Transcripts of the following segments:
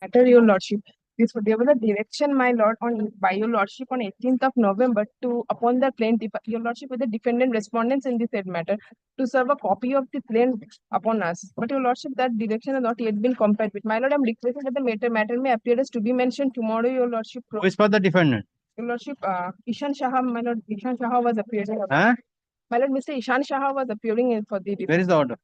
Matter, your lordship. There was a direction, my lord, by your lordship on 18th of November to upon the plaint, your lordship, with the defendant respondents in this said matter to serve a copy of the plaint upon us. But your lordship, that direction has not yet been complied with. My lord, I'm requesting that the matter may appear as to be mentioned tomorrow, your lordship. Who is for the defendant? Your lordship, Ishan Shah, my lord, Ishan Shah was appearing. Huh? My lord, Mr. Ishan Shah was appearing in for the defendant. Where is the order?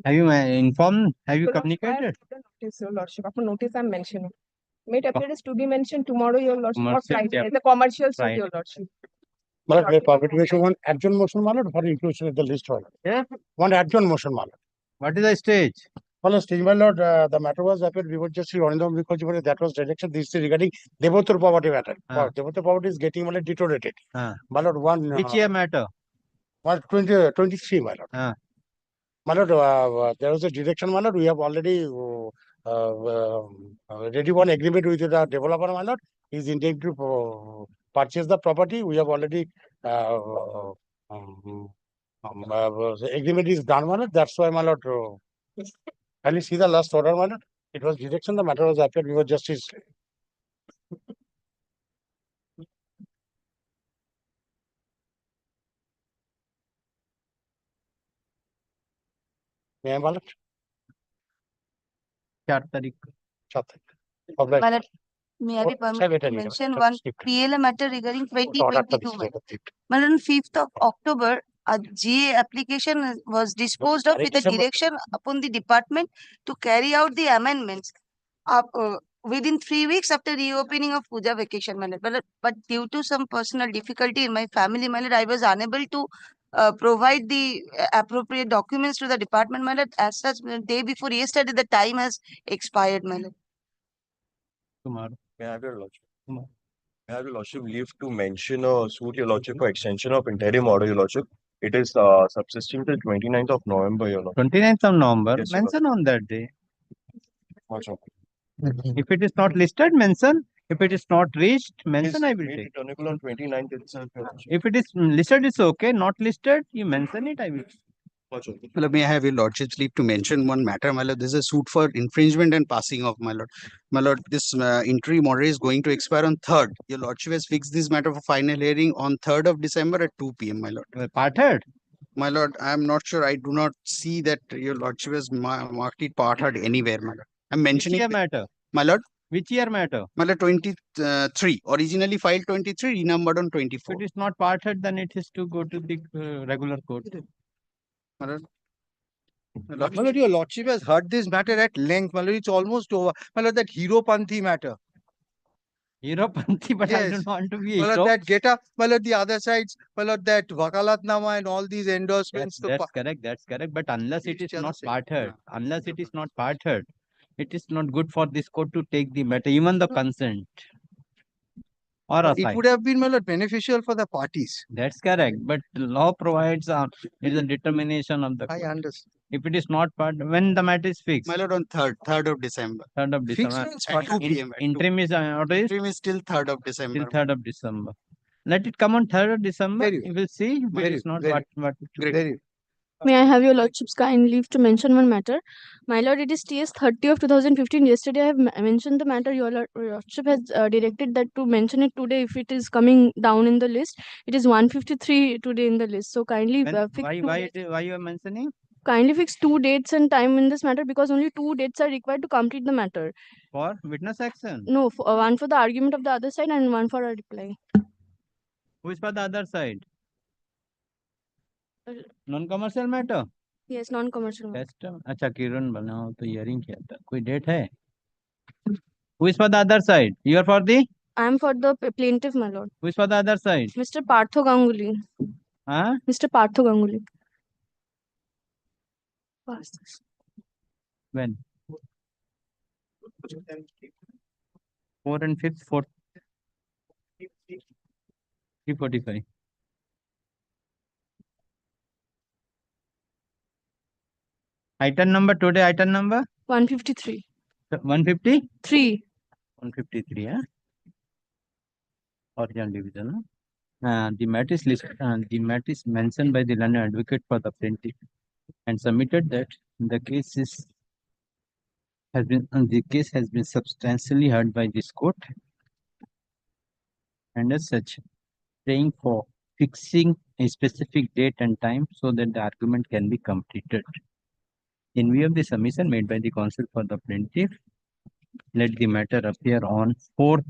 Have you informed? Have you communicated? Notice, your lordship. Upon notice, I'm mentioning. May it appear as to be mentioned tomorrow, your lordship. Or Friday, the commercial suit, your lordship. But one adjournment motion, my lord, for inclusion in the list. Yeah. One adjournment motion, my lord. What is the stage? Well, stage, my lord, the matter was appeared. We were just on them because that was direction. This is regarding Devotur property matter. Devotur property is getting deteriorated. My lord, one. Which year matter? 23, my lord. My lord, there was a direction, my lord. We have already ready one agreement with the developer, my lord. He is intending to purchase the property. We have already the agreement is done, my lord. That's why, my lord. Can you see the last order, my lord? It was direction. The matter was appeared. We were justice. May I, my lord? 4 तारीख. My lord, may I be permitted to mention one PLA matter regarding 2022? My lord, on 5th of October, a GA application was disposed of with a direction upon the department to carry out the amendments within 3 weeks after reopening of Puja vacation, my lord. But due to some personal difficulty in my family, my lord, I was unable to provide the appropriate documents to the department, my lord. As such, the day before yesterday, the time has expired, my lord. Tomorrow. May I have your lordship? May I have your lordship leave to mention a suit, your lordship, for extension of interim order, your lordship. It is subsisting till 29th of November, your lordship. 29th of November. Yes, mention on that day. Also. If it is not listed, mention. If it is not reached, mention. I will take. Returnable on 29th itself, your lordship. If it is listed, it's okay. Not listed, you mention it. I will. Well, may I have your lordship's leave to mention one matter, my lord? This is a suit for infringement and passing off, my lord. My lord, this interim order is going to expire on 3rd. Your lordship has fixed this matter for final hearing on 3rd of December at 2 p.m., my lord. Parted? My lord, I am not sure. I do not see that your lordship has marked it parted anywhere, my lord. I'm mentioning. Which year matter? My lord? Which year matter? My lord, 23. Originally filed 23, renumbered on 24. If it is not parted, then it is to go to the regular court. My lord. My lord, your lordship has heard this matter at length. My lord, it's almost over. My lord, that Hero Panthi matter. Hero Panthi, but yes. I don't want to be my lord, that get up. My lord, the other sides. My lord, that Vakalatnama and all these endorsements. That's correct. That's correct. But unless it is not parted, unless it is not parted, it is not good for this court to take the matter, even the consent. Or it would have been, my lord, beneficial for the parties. That's correct. But the law provides it is a determination of the court. I understand. If it is not part, when the matter is fixed? My lord, on 3rd of December. 3rd of December. At 2 p.m. Interim is interim is till 3rd of December. Till 3rd of December. Let it come on 3rd of December. We will see if it is not what Very. May I have your lordship's kind leave to mention one matter? My lord, it is TS 30 of 2015. Yesterday I have mentioned the matter. Your lordship has directed that to mention it today if it is coming down in the list. It is 153 today in the list. So kindly fix why you are mentioning? Kindly fix 2 dates and time in this matter because only 2 dates are required to complete the matter. For witness action? No, one for the argument of the other side and one for a reply. Who is for the other side? Non-commercial matter? Yes, non-commercial matter. अच्छा किरण बनाओ तो hearing क्या था? कोई date है? Who is for the other side? You are for the? I am for the plaintiff, my lord. Who is for the other side? Mr. Partho Ganguly. Huh? Mr. Partho Ganguly. When? 4 and 5th, 4th, 3:45. Item number today, item number 153. 150? 3. 153, yeah? Original division. The matter is listed, the matter is mentioned by the learned advocate for the plaintiff and submitted that the case has been substantially heard by this court, and as such, praying for fixing a specific date and time so that the argument can be completed. In view of the submission made by the counsel for the plaintiff, let the matter appear on 4th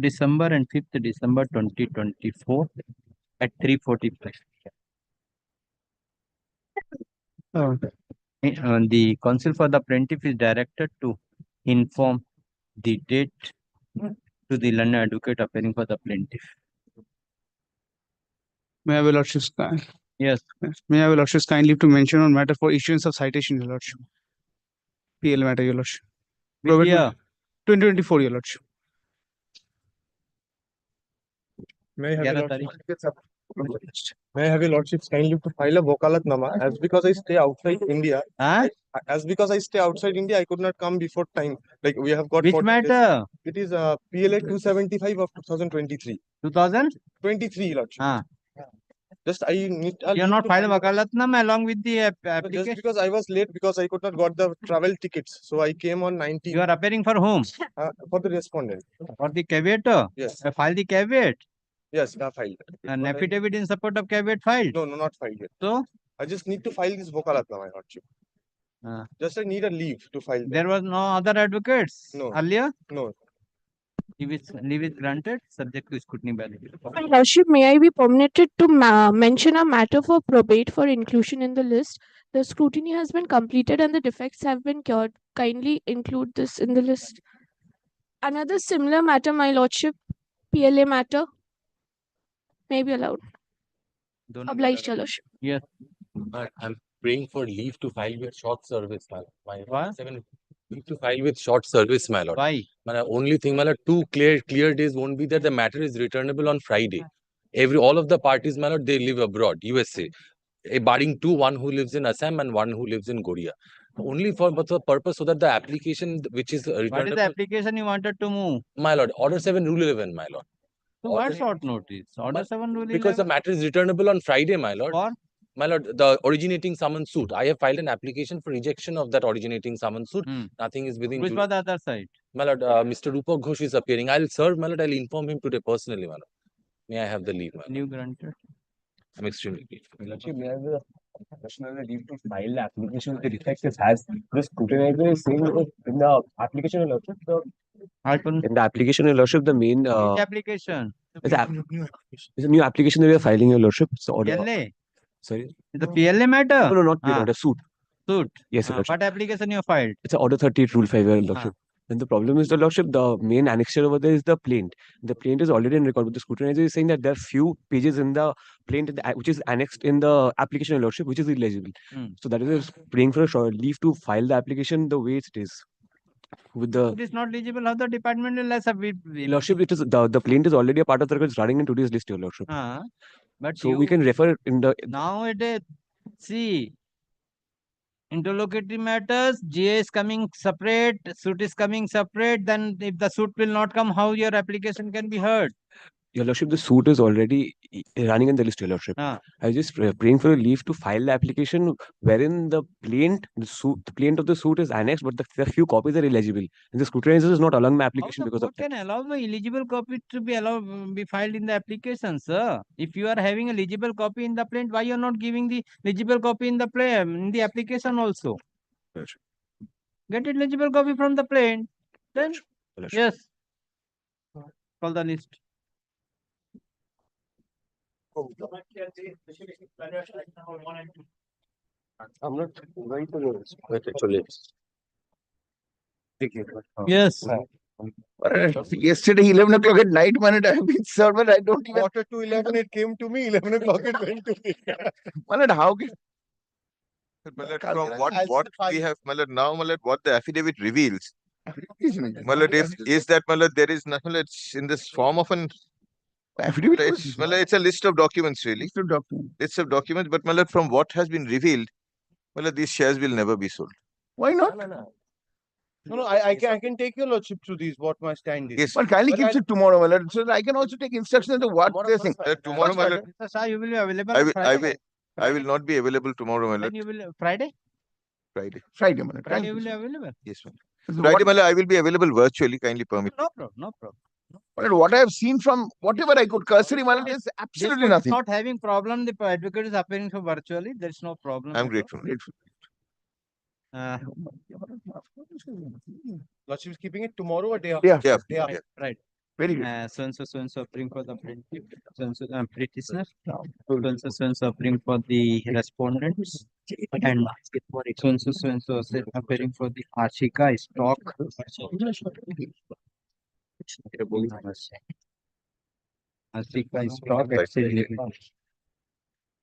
December and 5th December 2024 at 3:45. The counsel for the plaintiff is directed to inform the date to the learned advocate appearing for the plaintiff. May I have your lordship's kind? Yes. May I have your lordship's kind leave to mention on matter for issuance of citation, your lordship? PL matter, your lordship. Which year? 2024, your lordship. May I have Gyara your tarikh. May I have your lordship's kind leave to file a Wakalatnama as because I stay outside India. As because I stay outside India, I could not come before time. Like we have got. Which 40 days. matter? It is PLA 275 of 2023. 2023, lordship. Just I need. You are not filed Wakalatnama along with the application. Just because I was late because I could not got the travel tickets, so I came on 19. You are appearing for whom? For the respondent. For the caveat? Yes. File the caveat. Yes, I filed. An affidavit in support of caveat filed. No, not filed yet. So I just need to file this Wakalatnama, my lordship. Just I need a leave to file. There was no other advocates earlier? No. Leave is granted, subject to scrutiny by the My lordship, may I be permitted to mention a matter for probate for inclusion in the list? The scrutiny has been completed and the defects have been cured. Kindly include this in the list. Another similar matter, my lordship, PLA matter, may be allowed. Obliged, your lordship. Yes. But I'm praying for leave to file with short service, my lord. What? Leave to file with short service, my lord. Why? My only thing, my lord, 2 clear days won't be that the matter is returnable on Friday. All of the parties, my lord, they live abroad, USA. Barring 2, one who lives in Assam and one who lives in Goria. Only for the purpose so that the application which is returnable. What is the application you wanted to move? My lord, Order 7, Rule 11, my lord. So what short notice? Order 7, Rule 11? Because the matter is returnable on Friday, my lord. For? My lord, the originating summons suit. I have filed an application for rejection of that originating summons suit. Nothing is within. Which was the other side? My lord, Mr. Rupak Ghosh is appearing. I'll serve, my lord. I'll inform him today personally, my lord. May I have the leave, my lord? Leave granted. I'm extremely grateful. May I have the professional leave to file the application with the defects has the scrutinizer is saying in the application of lordship, in the application of lordship, the main Which application? it's a new application that we are filing, your lordship. So PLA? sorry. The PLA matter? No, not PLA, suit. Suit? Yes, your lordship. What application you filed? It's an Order 38 Rule 5, your lordship. Then the problem is the lordship, the main annexure over there is the plaint. The plaint is already in record, but the scrutinizer is saying that there are few pages in the plaint which is annexed in the application of lordship, which is illegible. So that is praying for a short leave to file the application the way it is. With the It is not legible. How the department will submit? lordship, it is the plaint is already a part of the record. It's running in today's list, your lordship. But So we can refer in the nowadays. See, interlocutory matters, GA is coming separate, suit is coming separate. Then if the suit will not come, how your application can be heard? Your lordship, the suit is already running in the list, your lordship. I was just praying for a leave to file the application wherein the plaint, the plaint of the suit is annexed, but the few copies are illegible. And the scrutinizer is not allowing my application because of that. Can allow the illegible copy to be filed in the application, sir. If you are having a legible copy in the plaint, why you are not giving the legible copy in the application also? Get a legible copy from the plaint. Then yes. Call the list. I'm not going to do this, but actually. Yes. Yesterday, 11 o'clock at night, man, I have been served, but I don't even. Quarter to 11, it came to me. 11 o'clock, it went to me. Man, how can. From what we have, now, what the affidavit reveals, is that there is nothing. It's in this form of an Affidavit. it's a list of documents, really. List of documents. List of documents, but from what has been revealed, these shares will never be sold. Why not? No, I can take your lordship through these, what my stand is. Yes, But kindly keeps it tomorrow, my lord, so that I can also take instructions to what they're saying. tomorrow, my lord, Sir, you will be available I on will, Friday? I will not be available tomorrow, my Then lord. you will, Friday? Friday. Friday, my lord. Friday you will be available? Yes, ma'am. So Friday, my lord, I will be available virtually. Kindly permit. No problem, no problem. what I have seen from whatever I could cursory, my lord, is This absolutely court is nothing. not having problem. The advocate is appearing for virtually. There is no problem. I'm at all. grateful. Lordship is keeping it tomorrow or day after? Yeah. Yeah, Day after. yeah. Right. Very good. So and so bring for the plaintiff, petitioner, so and so bring for the respondents, and so and so appearing for the Ashika stock. Ashika stock exchange limited.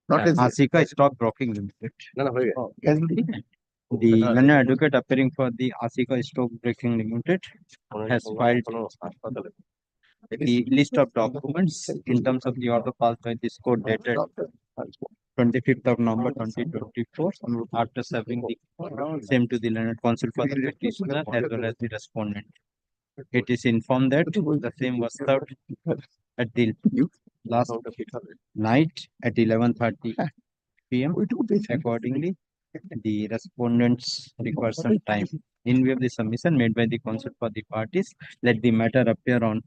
Not as Ashika stock broking limited. The learned advocate appearing for the Ashika stock broking limited has filed the list of documents in terms of the order passed by this court dated 25th of November 2024 after serving the same to the learned counsel for the petitioner as well as the respondent. It is informed that the same was served at the last night at 11:30 p.m. Accordingly, the respondents require some time. In view of the submission made by the counsel for the parties, let the matter appear on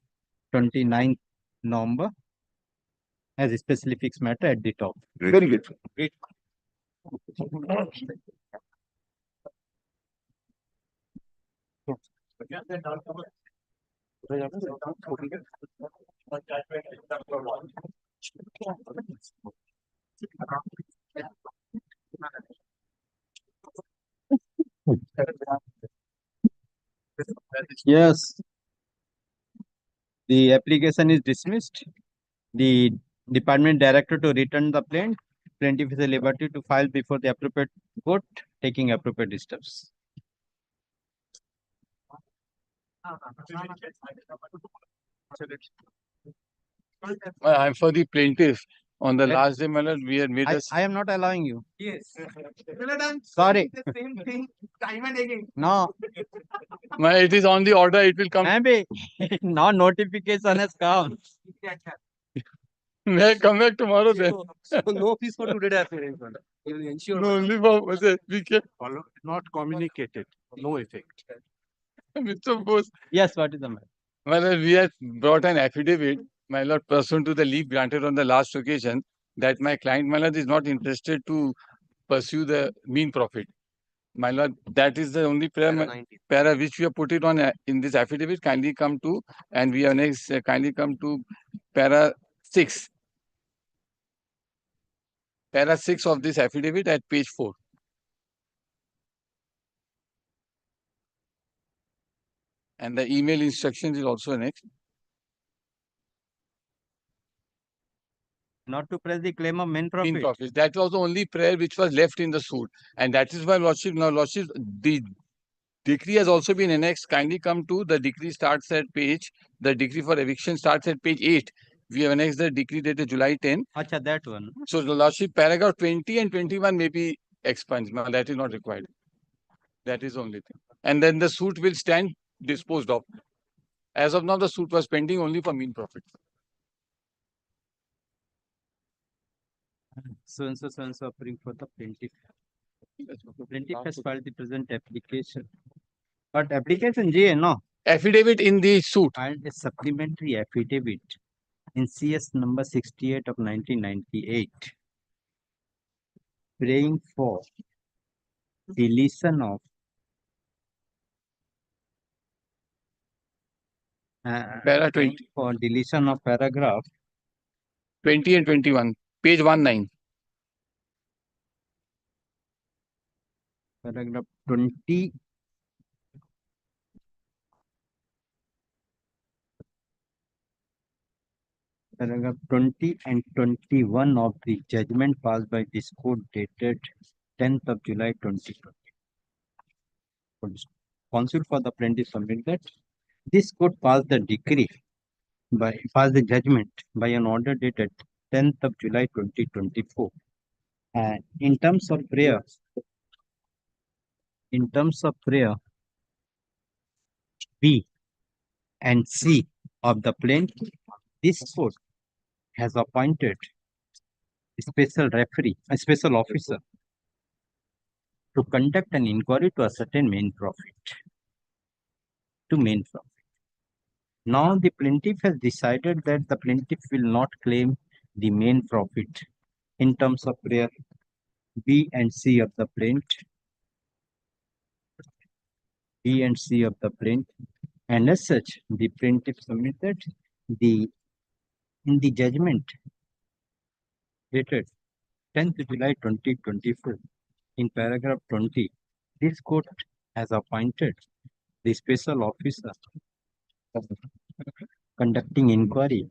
29th November as a specially fixed matter at the top. very good. Great. Yes. The application is dismissed. The department director to return the plaint. Plaintiff is at liberty to file before the appropriate court, taking appropriate steps. I'm for the plaintiff. On the last day, my lord, we had made I am not allowing you. Yes. Sorry. The same thing time and again. No. It is on the order, it will come. Maybe no notification has come. May I come back tomorrow then? So no fees for today arrangement. You will ensure. No, only for we can. Not communicated. No effect. Mr. Bose, Yes, what is the matter? my lord, we have brought an affidavit, my lord, pursuant to the leave granted on the last occasion, that my client, my lord, is not interested to pursue the mean profit. My lord, that is the only para which we have put it on in this affidavit. Kindly come to, and we have next kindly come to para 6. Para 6 of this affidavit at page 4. And the email instructions is also next. Not to press the claim of main profit. Mean profit. That was the only prayer which was left in the suit. And that is why, Lordship, now, Lordship, the decree has also been annexed. Kindly come to the decree starts at page, the decree for eviction starts at page 8. We have annexed the decree dated July 10. Acha, that one. So, the Lordship, paragraph 20 and 21 may be expunged. Now, that is not required. That is the only thing. And then the suit will stand disposed of. As of now, the suit was pending only for mean profit. So and so appearing for the plaintiff. Plaintiff has filed the present application. But application GA, no? Affidavit in the suit. And a supplementary affidavit in CS number 68 of 1998. Praying for deletion of Para 20. For deletion of paragraph 20 and 21. Page 19. Paragraph 20 Paragraph 20 and 21 of the judgment passed by this court dated 10th of July 2020. Counsel for the plaintiff submit that this court passed the judgment by an order dated 10th of July 2024. And in terms of prayer, B and C of the plaintiff, this court has appointed a special officer to conduct an inquiry to ascertain main profit. Now the plaintiff has decided that the plaintiff will not claim the main profit in terms of prayer B and C of the plaintiff. And as such, the plaintiff submitted in the judgment dated 10th July 2024, in paragraph 20, this court has appointed the special officer conducting inquiry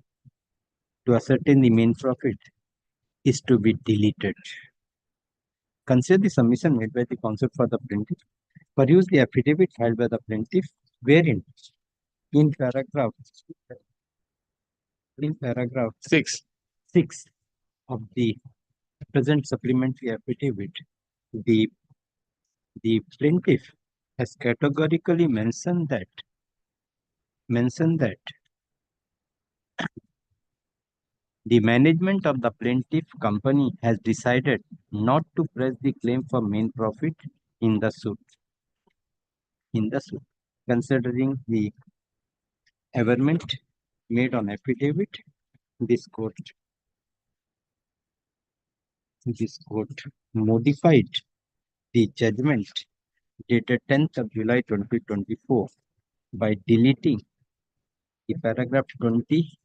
to ascertain the main profit is to be deleted. Consider the submission made by the counsel for the plaintiff. Peruse the affidavit filed by the plaintiff, wherein in paragraph 6 of the present supplementary affidavit, the plaintiff has categorically mentioned that the management of the plaintiff company has decided not to press the claim for main profit in the suit. Considering the averment made on affidavit, this court modified the judgment dated 10th of July 2024 by deleting the paragraph 20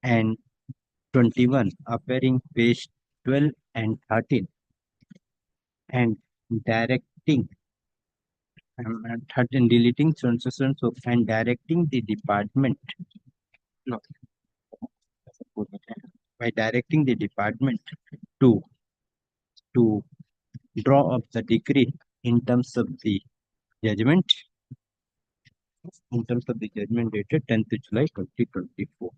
and 21 appearing page 12 and 13 and directing deleting and directing the department to draw up the decree in terms of the judgment dated 10th July 2024.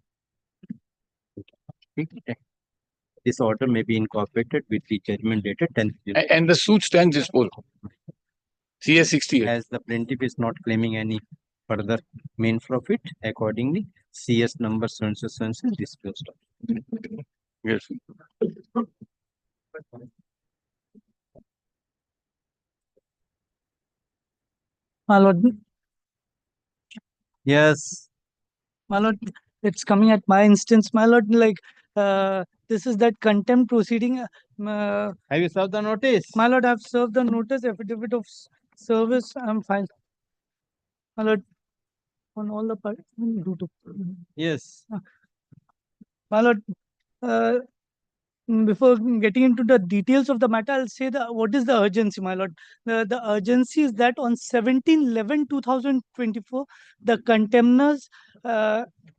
This order may be incorporated with the judgment dated 10th July. And the suit stands disposal. CS 68. As the plaintiff is not claiming any further main profit, accordingly, CS number is disclosed. Yes. My lord. Yes. My lord, it's coming at my instance, my lord, like this is that contempt proceeding. Have you served the notice? My lord, I've served the notice, affidavit of service, I'm fine. My lord, on all the parties. Yes. My lord, before getting into the details of the matter, I'll say what is the urgency, my lord. The urgency is that on 17/11/2024, the contemners,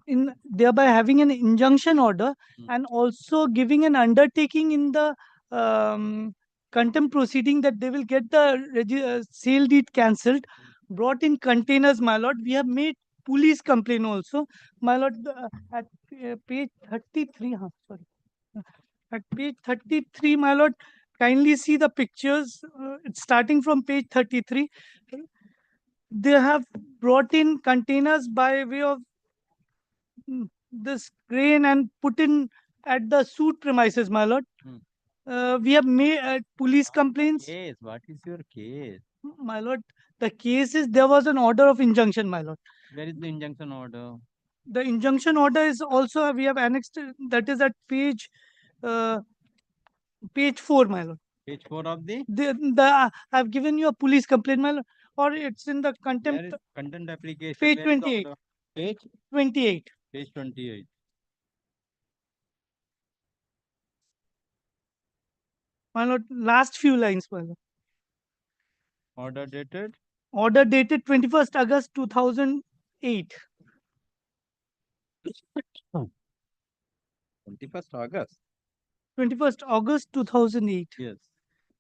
in thereby having an injunction order and also giving an undertaking in the contempt proceeding that they will get the sale deed cancelled, brought in containers, my lord. We have made police complaint also, my lord, at page 33. Sorry. At page 33, my lord, kindly see the pictures. It's starting from page 33. They have brought in containers by way of this crane and put in at the suit premises, my lord. We have made police complaints. Yes, what is your case? My lord, the case is there was an order of injunction, my lord. Where is the injunction order? The injunction order is also, we have annexed, that is at page 4, my lord. Page 4 of the? I've given you a police complaint, my lord, or it's in the contempt. Contempt application. Page 28. Page 28. Page 28. My lord, last few lines, my lord. Order dated? Order dated 21st August 2008. 21st August. 21st August 2008. Yes.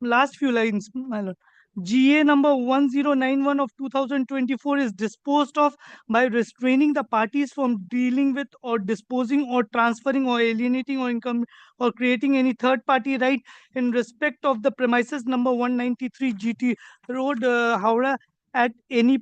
Last few lines, my lord. GA number 1091 of 2024 is disposed of by restraining the parties from dealing with or disposing or transferring or alienating or income or creating any third party right in respect of the premises number 193 GT Road, Howrah, at any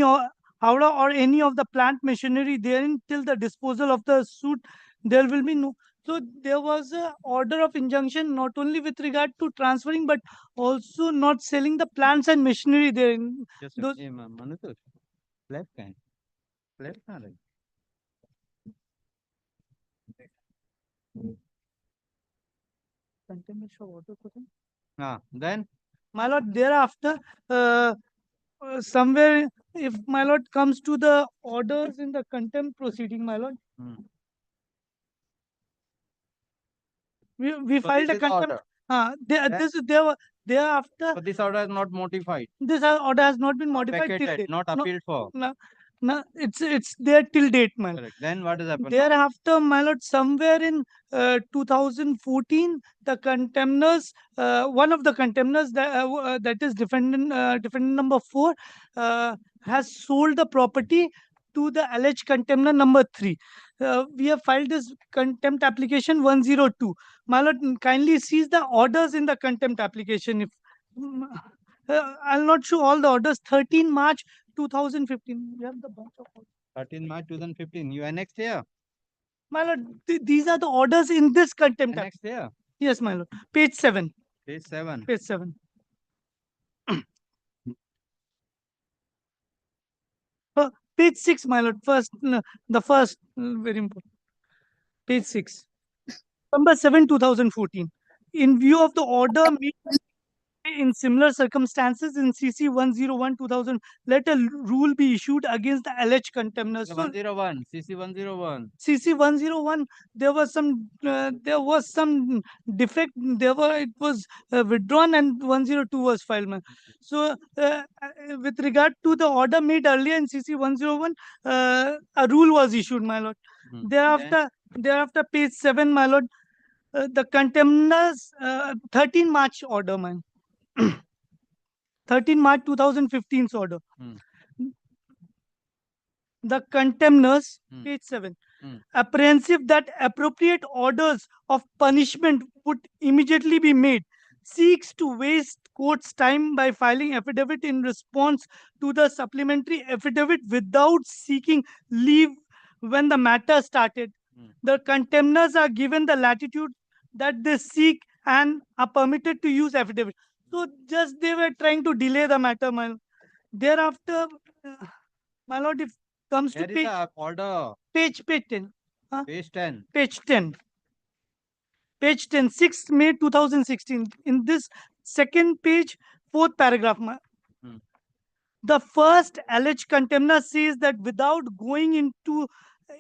or Howrah or any of the plant machinery therein till the disposal of the suit. There will be no. So there was a order of injunction not only with regard to transferring but also not selling the plants and machinery there. Yes, Those Manutosh. Left hand. Left hand. Then my lord, thereafter, somewhere, if my lord comes to the orders in the contempt proceeding, my lord, we So filed this a is contempt. order. Thereafter, So this order is not modified. this order has not been modified till Vacated, date. not appealed for. No, it's there till date, my lord. Correct. Then what has happened? Thereafter, my lord, somewhere in 2014, the contemners, one of the contemners that is defendant number 4, has sold the property to the alleged contemner number 3. We have filed this contempt application 102. My lord, kindly sees the orders in the contempt application. If I'll not show all the orders. 13 March 2015. We have the bunch of orders. 13 March 2015. You annexed here. My lord, these are the orders in this contempt. Next here. Yes, my lord. Page 7. Page 7. Page 7. Page 6, my lord. The first, very important. Page 6. Number 7, 2014. In view of the order made in similar circumstances in CC 101 2000, let a rule be issued against the alleged contemners. So, 101. CC 101. CC 101, there was some defect. It was withdrawn and 102 was filed. So with regard to the order made earlier in CC 101, a rule was issued, my lord. Thereafter, page 7, my lord, the contemners 13 March order, man. 13 March 2015's order. The contemners, page 7, apprehensive that appropriate orders of punishment would immediately be made, seeks to waste court's time by filing affidavit in response to the supplementary affidavit without seeking leave when the matter started. The contemners are given the latitude that they seek and are permitted to use affidavit. So just they were trying to delay the matter, my. Thereafter, my lord, if comes to page order. Page 10. Page 10. Page 10. Page 10, 6 May 2016. In this second page, 4th paragraph. The first alleged contemner says that without going into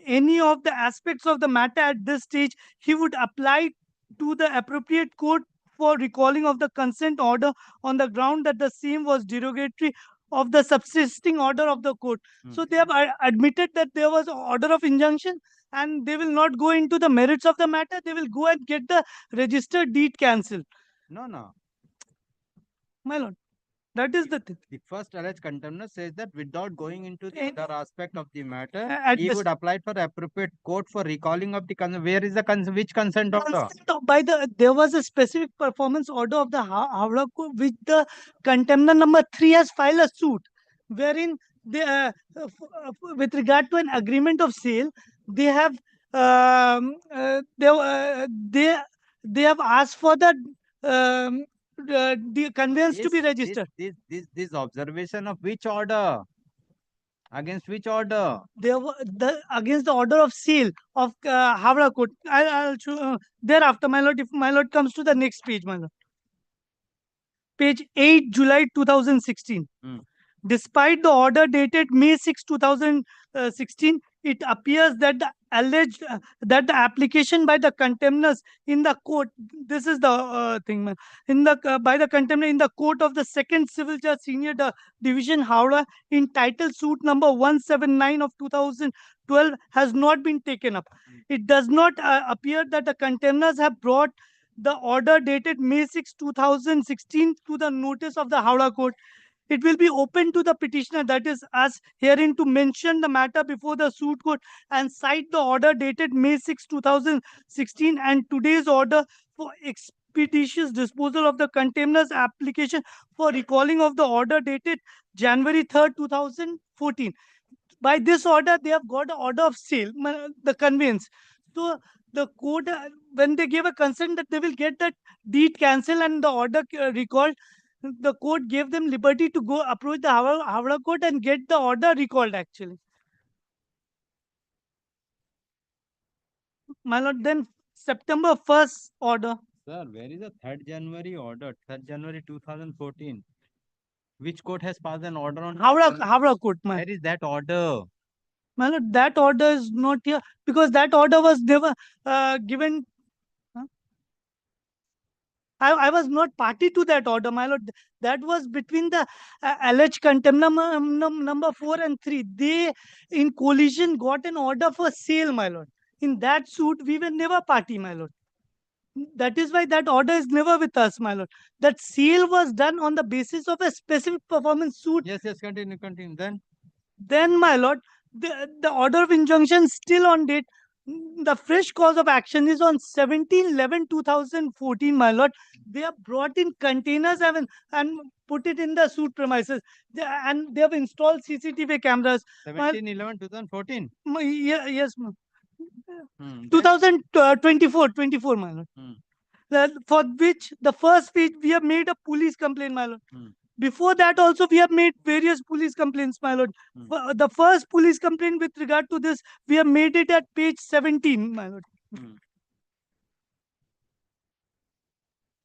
any of the aspects of the matter at this stage, he would apply to the appropriate court for recalling of the consent order on the ground that the same was derogatory of the subsisting order of the court. So they have admitted that there was an order of injunction and they will not go into the merits of the matter. They will go and get the registered deed cancelled. No. My lord, that is the thing. The first alleged contemner says that without going into the other aspect of the matter, At he this- would apply for appropriate court for recalling of the consent. Where is the which consent order? There was a specific performance order of the Howrah Court which the contemner number 3 has filed a suit wherein they, with regard to an agreement of sale, they have they have asked for the conveyance to be registered. This observation of which order? Against which order? Against the order of sale of Howrah Court. I'll show, thereafter, my lord, if my lord comes to the next page, my lord. Page 8, July 2016. Despite the order dated May 6, 2016, it appears that the alleged that the application by the contemners in the court, this is the thing, man, in the by the contemner in the court of the second civil judge senior division Howrah in title suit number 179 of 2012 has not been taken up. It does not appear that the contemners have brought the order dated May 6, 2016 to the notice of the Howrah court. It will be open to the petitioner, that is us herein, to mention the matter before the suit court and cite the order dated May 6, 2016 and today's order for expeditious disposal of the contemner's application for recalling of the order dated January 3rd, 2014. By this order, they have got an order of sale, the conveyance. So the court, when they gave a consent that they will get that deed cancelled and the order recalled, the court gave them liberty to go approach the Howrah court and get the order recalled, actually. My lord, then September 1st order. Sir, where is the 3rd January order? 3rd January 2014. Which court has passed an order on Howrah court, man. Where is that order? My lord, that order is not here because that order was never given. I was not party to that order, my lord. That was between the alleged contempt number 4 and 3. They, in collision, got an order for sale, my lord. In that suit, we were never party, my lord. That is why that order is never with us, my lord. That sale was done on the basis of a specific performance suit. Yes, continue. Then, my lord, the order of injunction still on date. The fresh cause of action is on 17/11/2014, my lord. They have brought in containers and put it in the suit premises. And they have installed CCTV cameras. 17/11/2014? Yes, ma'am. 2024, my lord. For which the first page we have made a police complaint, my lord. Before that also we have made various police complaints, my lord. The first police complaint with regard to this, we have made it at page 17, my lord.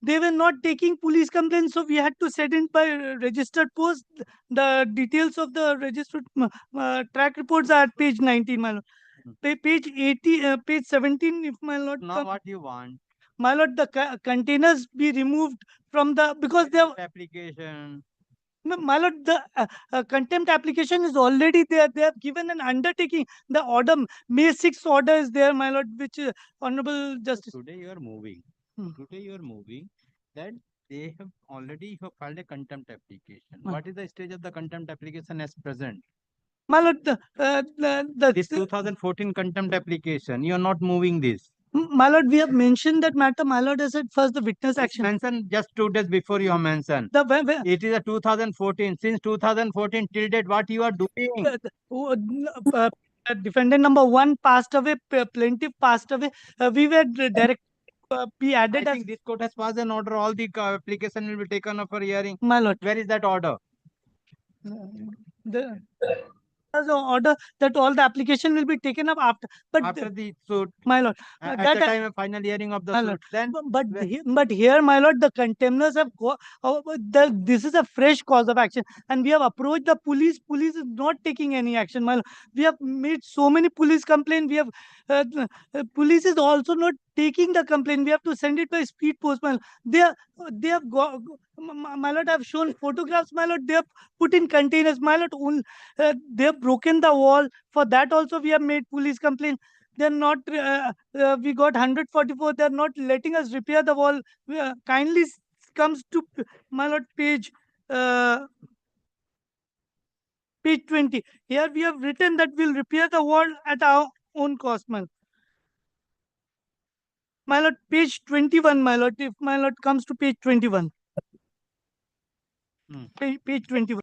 They were not taking police complaints, so we had to send in by registered post. The details of the registered track reports are at page 19, my lord. Page 80, page 17, if my lord. Now what you want? My lord, the containers be removed from the, because they have application. My lord, the contempt application is already there. They have given an undertaking. The order, May 6th order is there, my lord, which Honorable Justice. Today you are moving. Today you are moving that they have already filed a contempt application. What is the stage of the contempt application as present? My lord, this 2014 contempt application, you are not moving this. My lord, we have mentioned that matter. My lord has said first the witness action. Mentioned just 2 days before you have mentioned. It is a 2014. Since 2014 till date, what you are doing? Defendant number 1 passed away. Plaintiff passed away. We were direct. Be added. I think this court has passed an order. All the application will be taken up for hearing. My lord, where is that order? The order that all the application will be taken up after the suit, my lord, at the time of final hearing of the suit. Lord, Then but here, my lord, the contemners have this is a fresh cause of action and we have approached the police. Police is not taking any action, my lord. We have made so many police complaints. We have police is also not taking the complaint. We have to send it by speed post, my lord. They have got, my lord, I have shown photographs, my lord. They have put in containers, my lord. They have broken the wall. For that also we have made police complaint. They're not, we got 144. They're not letting us repair the wall. Kindly comes to, my lord, page 20. Here we have written that we'll repair the wall at our own cost, my lord. My lord, page 21, my lord. If my lord comes to page 21. Page 21.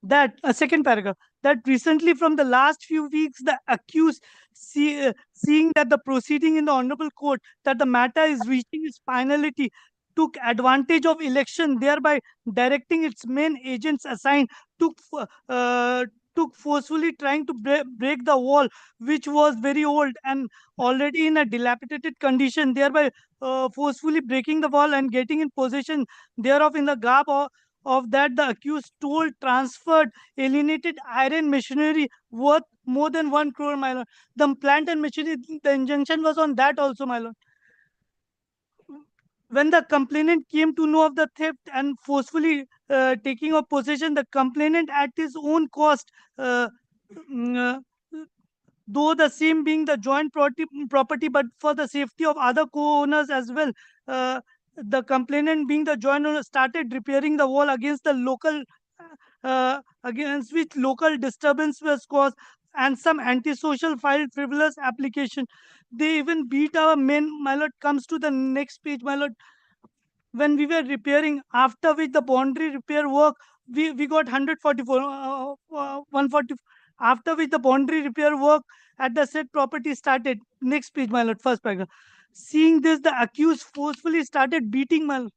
That second paragraph, that recently from the last few weeks the accused seeing that the proceeding in the honorable court, that the matter is reaching its finality, took advantage of election, thereby directing its main agents assigned, took forcefully trying to break the wall, which was very old and already in a dilapidated condition, thereby forcefully breaking the wall and getting in possession thereof in the garb of that the accused stole, transferred, alienated iron machinery worth more than 1 crore, my lord. The plant and machinery, the injunction was on that also, my lord. When the complainant came to know of the theft and forcefully taking of possession, the complainant at his own cost, mm, uh, though the same being the joint property, but for the safety of other co-owners as well, the complainant being the joint owner started repairing the wall against the local, against which local disturbance was caused, and some antisocial filed frivolous application. They even beat our men, my lord. Comes to the next page, my lord. When we were repairing, after which the boundary repair work, we got 144, 140. After which the boundary repair work at the said property started. Next page, my lord, first paragraph. Seeing this, the accused forcefully started beating my lord.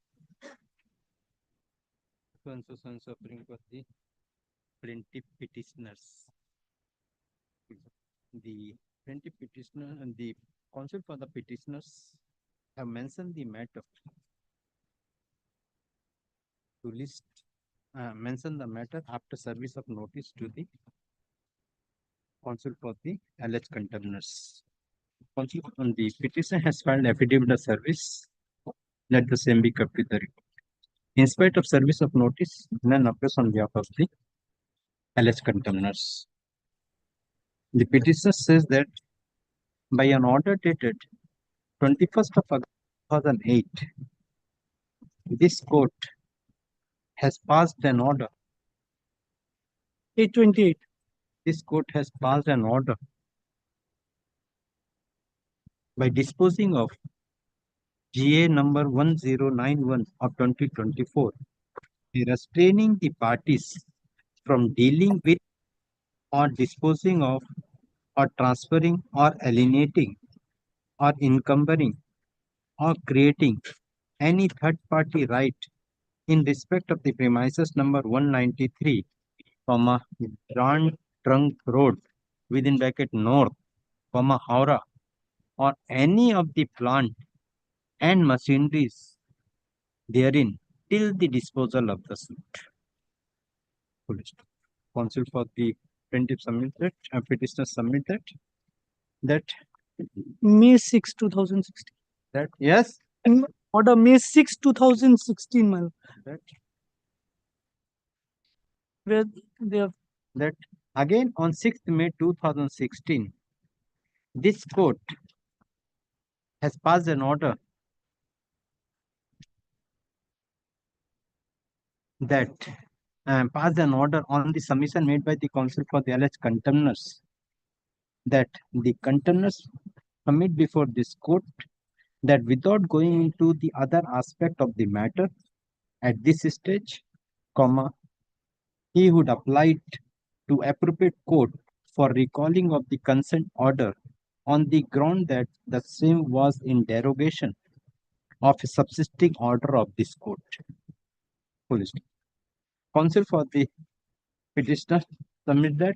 Suffering for the plaintiff petitioners. The plaintiff petitioner and the counsel for the petitioners have mentioned the matter to list, mention the matter after service of notice to the counsel for the alleged contemners. Counsel on the petitioner has filed affidavit of service. Let the same be kept with the record. In spite of service of notice, none appears on behalf of the alleged contemners. The petitioner says that by an order dated 21st of August 2008, this court has passed an order. 828. This court has passed an order by disposing of GA number 1091 of 2024, restraining the parties from dealing with or disposing of or transferring or alienating or encumbering or creating any third party right in respect of the premises number 193, Grand Trunk Road within bracket North, Howrah, or any of the plant and machineries therein till the disposal of the suit. Counsel for the plaintiff submitted, petitioner submitted that May 6, 2016. that yes, Order May 6, 2016, my lord. that Where they have that again on 6th May 2016, this court has passed an order that passed an order on the submission made by the counsel for the alleged contemners that the contemners submit before this court that without going into the other aspect of the matter at this stage, he would apply to appropriate court for recalling of the consent order on the ground that the same was in derogation of a subsisting order of this court. Counsel for the petitioner submit that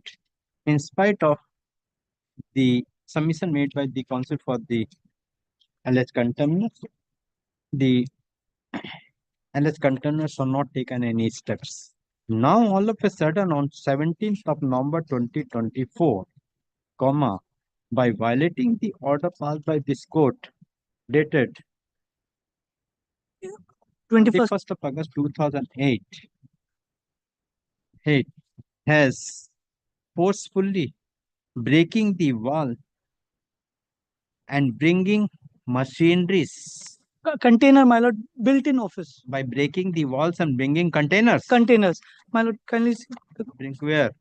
in spite of the submission made by the counsel for the alleged contemners, the alleged contemners have not taken any steps. Now, all of a sudden, on 17th of November 2024, by violating the order passed by this court dated 21st of August 2008, it has forcefully breaking the wall and bringing machineries. Container, my lord, built-in office. By breaking the walls and bringing containers. Containers, my lord, kindly see. Bring where?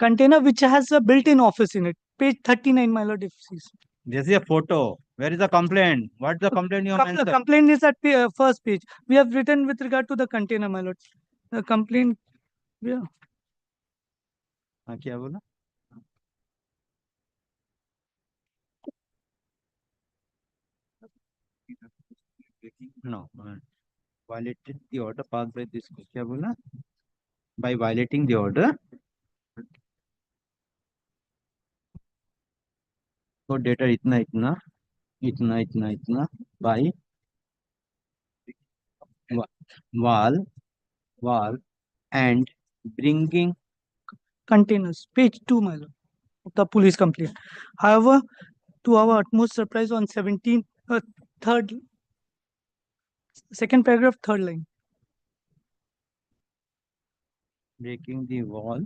Container which has a built-in office in it. Page 39, my lord, if you see. This is a photo. Where is the complaint? What's the complaint you have mentioned? Complaint is at first page. We have written with regard to the container, my lord. The complaint, yeah. क्या बोला? No, violated the order passed by this. क्या बोला? By violating the order. So data इतना इतना by wall and bringing containers, page 2, my lord, of the police complaint. However, to our utmost surprise, on 17th, second paragraph, third line. breaking the wall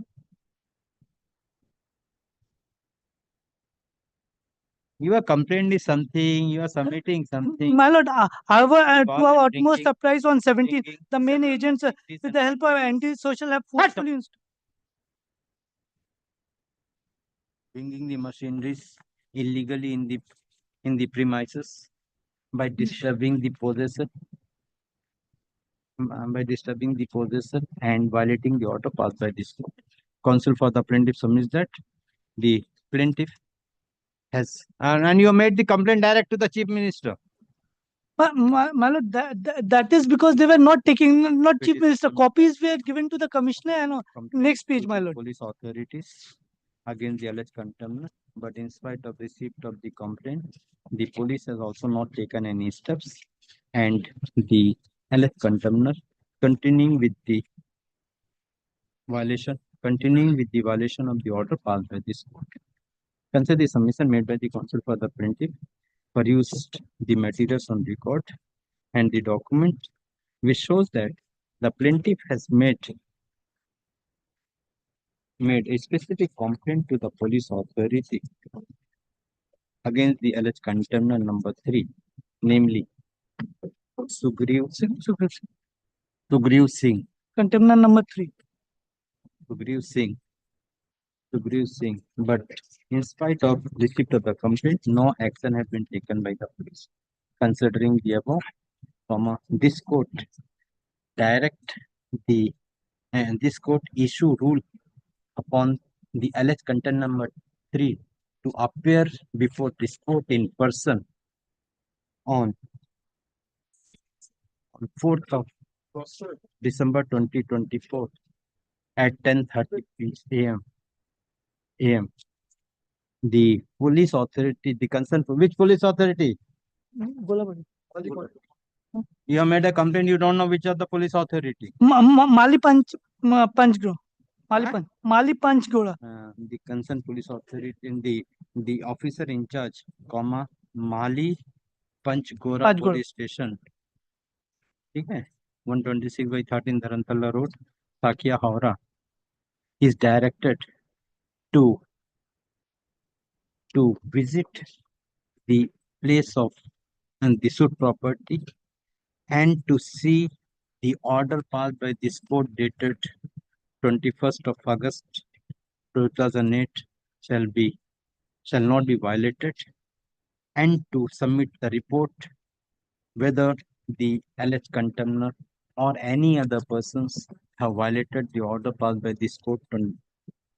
your complaint is something, you are submitting something. My lord, however, to Wall our and utmost bringing- surprise, on 17th, bringing the main several agents, activities with the help of anti-social, have forcefully bringing the machineries illegally in the premises by disturbing the possessor and violating the order passed by this court. Counsel for the plaintiff submits that the plaintiff has and you made the complaint direct to the chief minister. My lord, that is because they were not taking, not It chief is minister, from- copies were given to the commissioner and Complaint next page, to my the lord. police authorities against the alleged contempt, but in spite of receipt of the complaint, the police has also not taken any steps, and the alleged contempt continuing with the violation of the order passed by this court. Consider the submission made by the counsel for the plaintiff, perused the materials on record and the document which shows that the plaintiff has made a specific complaint to the police authority against the alleged contender number 3, namely Sugriv Singh. Contender number 3. Sugriv Singh. But in spite of receipt of the complaint, no action has been taken by the police. Considering the above, this court issue rule upon the alleged contender number 3 to appear before this court in person on 4th of December 2024 at 10:30 a.m. The police authority, the concerned, which police authority? You have made a complaint, you don't know which of the police authority. Mali Panchgoda. Mali Panchgoda. The concerned police authority in the officer in charge, Mali Panchgora police station. Okay. 126/13 Dharantala Road, Sakia, Howrah, is directed to visit the place of and the suit property and to see the order passed by this court dated 21st of August 2008 shall not be violated, and to submit the report whether the alleged contender or any other persons have violated the order passed by this court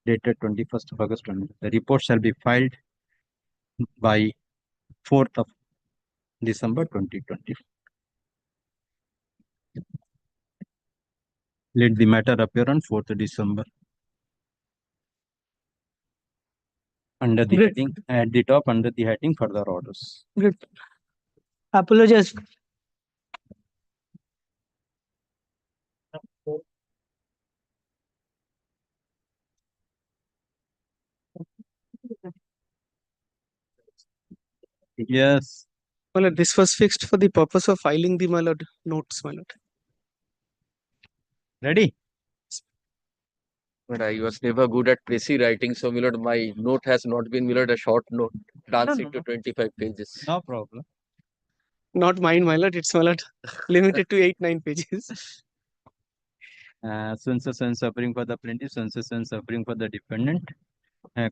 dated 21st of August. The report shall be filed by 4th of December 2020. Let the matter appear on 4th December. Under the heading, at the top, under the heading further orders. Good. Apologize. Yes. My lord, this was fixed for the purpose of filing the, my lord, notes, my lord. Ready? But I was never good at précis writing, so my lord, my note has not been, my lord, a short note, dancing to 25 pages. No problem. Not mine, my lord. It's, my lord, limited to 8-9 pages. Sentence suffering for the plaintiff, sentence suffering for the defendant.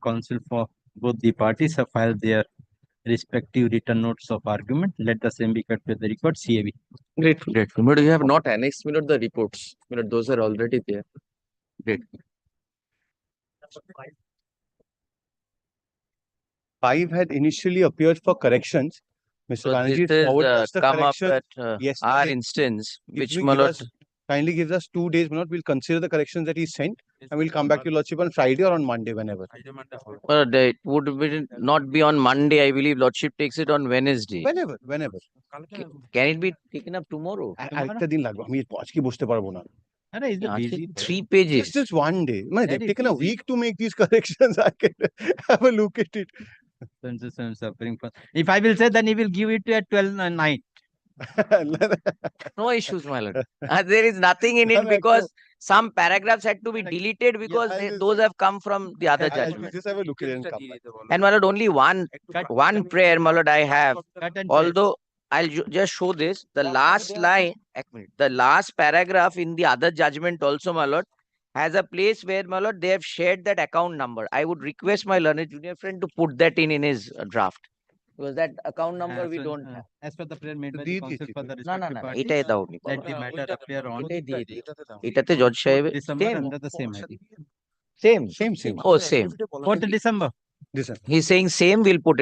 Counsel for both the parties have filed their respective written notes of argument. Let the same be kept with the record. CAV. Grateful. Grateful. But you have not annexed, my lord, the reports. My lord, those are already there. Great. 5 had initially appeared for corrections. Mr. So Banerjee this forwarded is us the come up correction at our yesterday. instance, which Give my lord, us kindly gives us 2 days, my lord, we'll consider the corrections that he sent and we'll come back to your lordship on Friday or on Monday, whenever. It would be not be on Monday, I believe. Lordship takes it on Wednesday. Whenever. Can it be taken up tomorrow? আরেকটা দিন লাগবে, আমি আজকে বসতে পারবো না। Actually, 3 pages. Just 1 day. Man, they've taken a week to make these corrections. I can have a look at it. If I will say, then he will give it at 12 night. No issues, my lord. There is nothing in it because some paragraphs had to be deleted because those have come from the other judgment. Just have a look at it and come back. And my lord, only one prayer, my lord, I have. Although I'll just show this, the last line, the last paragraph in the other judgment also, my lord, has a place where, my lord, they have shared that account number. I would request my learned junior friend to put that in his draft. Because that account number we don't have. As per the prayer made by the counsel for the No, respective parties, এটাই দাও নি let the matter appear on এটাতে জজ সাহেব December under the same heading. same. Oh, same. 4th December. He's saying same, we'll put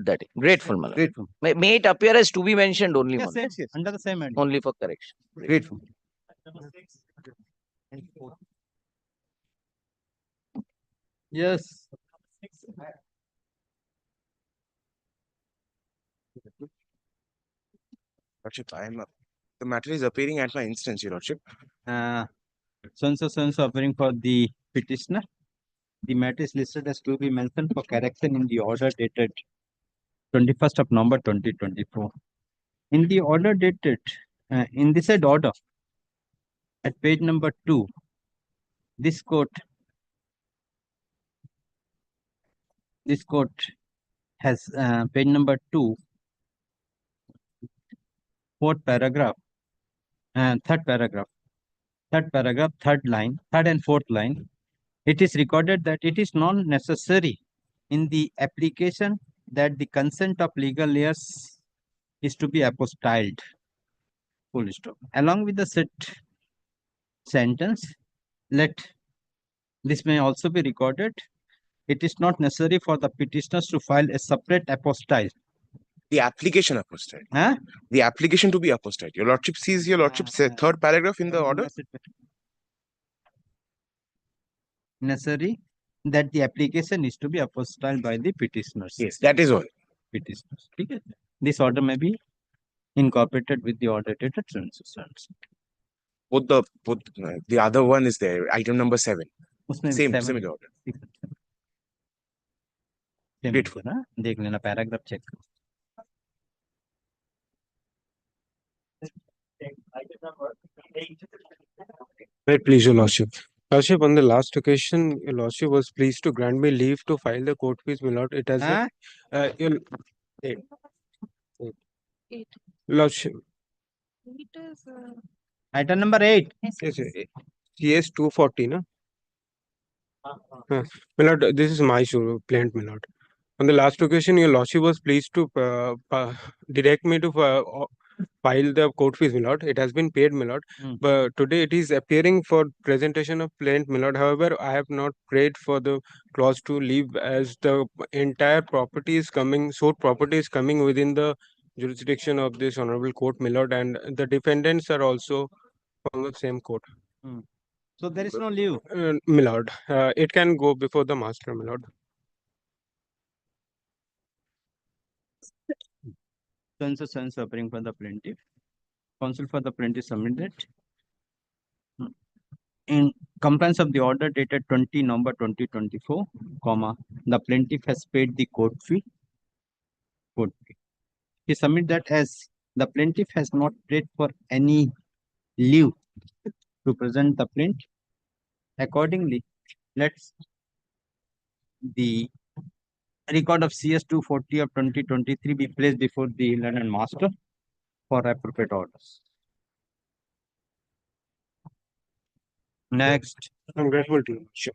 that in. Grateful, my lord. Grateful. May it appear as to be mentioned only, my Yes, lord. yes, under the same heading. Only for correction. Grateful. Yes. Lordship, the matter is appearing at my instance, your lordship. So appearing for the petitioner. The matter is listed as to be mentioned for correction in the order dated 21st of November 2024. In the order dated, in the said order, at page number 2, this court has page number 2, third paragraph, third line, third and fourth line. It is recorded that it is not necessary in the application that the consent of legal heirs is to be apostilled. Full stop. Along with the said sentence, this may also be recorded. It is not necessary for the petitioners to file a separate apostille. The application apostille. The application to be apostille. Your lordship sees your lordship's third paragraph in the order. Necessary that the application is to be apostilled by the petitioners. Yes, that is all. Petitioners. Okay. This order may be incorporated with the order dated Both the other one is there, item number 7. Same order. Beautiful. देख लेना paragraph check. Right, please, your lordship. Lordship, on the last occasion, your lordship was pleased to grant me leave to file the court fees, my lord. It has lordship. Item number 8. Yes, CS 240, no? My lord, this is my plaint, my lord. On the last occasion, your lordship was pleased to direct me to file the court fees, my lord. It has been paid, my lord. But today it is appearing for presentation of plaint, my lord. However, I have not prayed for the clause to leave as the entire property is coming, sought property is coming within the jurisdiction of this honorable court, my lord, and the defendants are also from the same court. So there is no leave. My lord, it can go before the master, my lord. So appearing for the plaintiff. Counsel for the plaintiff submitted. In compliance of the order dated 20 November 2024, the plaintiff has paid the court fee. He submit that as the plaintiff has not prayed for any leave to present the plaint. Accordingly, let's the record of CS 240 of 2023 be placed before the learned master for appropriate orders. Next. I'm grateful to you. Sure.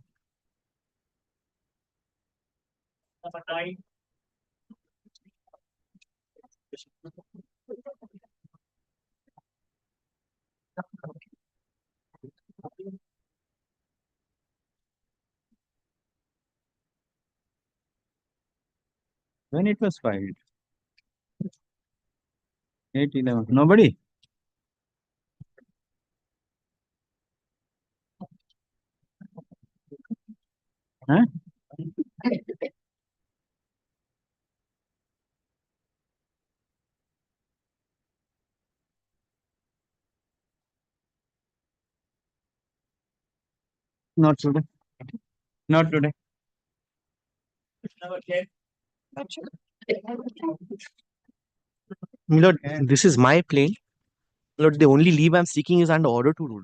When it was filed? 8/11. Nobody? Huh? Not today. Not today. Lord, this is my plaint. Lord, the only leave I'm seeking is under order to rule.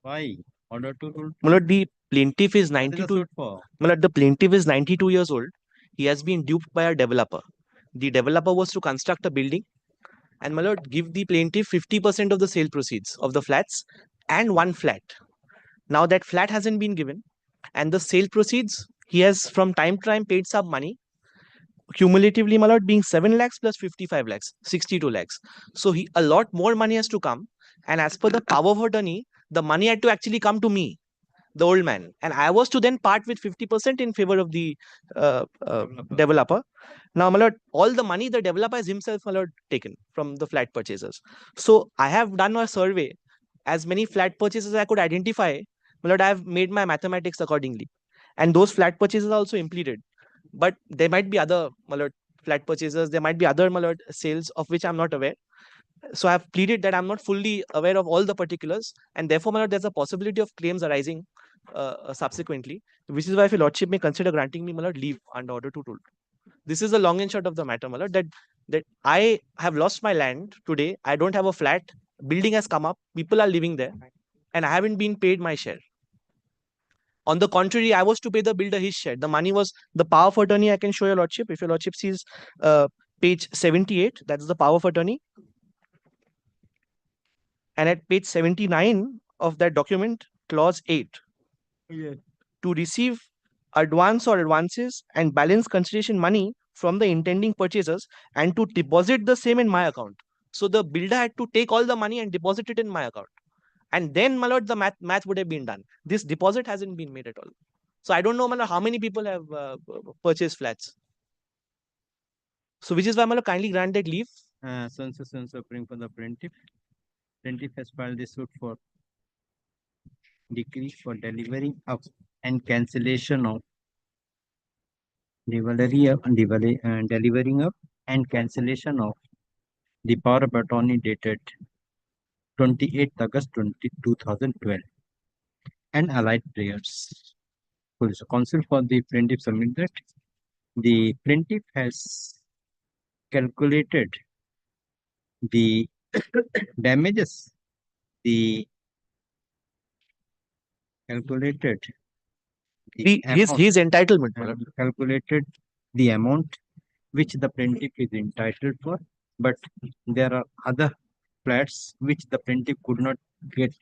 Why? Order to rule. My lord, the plaintiff is What is the 92. suit for? My lord, the plaintiff is 92 years old. He has been duped by a developer. The developer was to construct a building and my lord, give the plaintiff 50% of the sale proceeds of the flats and one flat. Now that flat hasn't been given and the sale proceeds, he has from time to time paid some money. Cumulatively, my lord, being 7 lakhs plus 55 lakhs, 62 lakhs. So a lot more money has to come. And as per the power of attorney, the money had to actually come to me, the old man, and I was to then part with 50% in favor of the developer. Now, my lord, all the money the developer has himself, my lord, taken from the flat purchasers. So I have done a survey, as many flat purchases I could identify, my lord, I have made my mathematics accordingly, and those flat purchases are also impleted. But there might be other, my lord, flat purchasers. There might be other, my lord, sales of which I'm not aware. So I've pleaded that I'm not fully aware of all the particulars, and therefore, my lord, there's a possibility of claims arising subsequently, which is why if your lordship may consider granting me, my lord, leave under order to rule. This is the long and short of the matter, my lord, that I have lost my land today. I don't have a flat. Building has come up. People are living there, and I haven't been paid my share. On the contrary, I was to pay the builder his share. The money was the power of attorney. I can show your lordship. If your lordship sees page 78, that's the power of attorney. And at page 79 of that document, clause 8, to receive advance or advances and balance consideration money from the intending purchasers and to deposit the same in my account. So the builder had to take all the money and deposit it in my account. And then, my lord, the math would have been done. This deposit hasn't been made at all. So I don't know, my lord, how many people have purchased flats. So which is why, my lord, kindly granted leave. Supreme for the plaintiff. Plaintiff has filed this suit for decree for delivering of and cancellation of delivering of and cancellation of the power of attorney dated 28th August 2012 and allied prayers. Police counsel for the plaintiff submit that the plaintiff has calculated the damages, his entitlement, calculated the amount which the plaintiff is entitled for, but there are other flats which the plaintiff could not get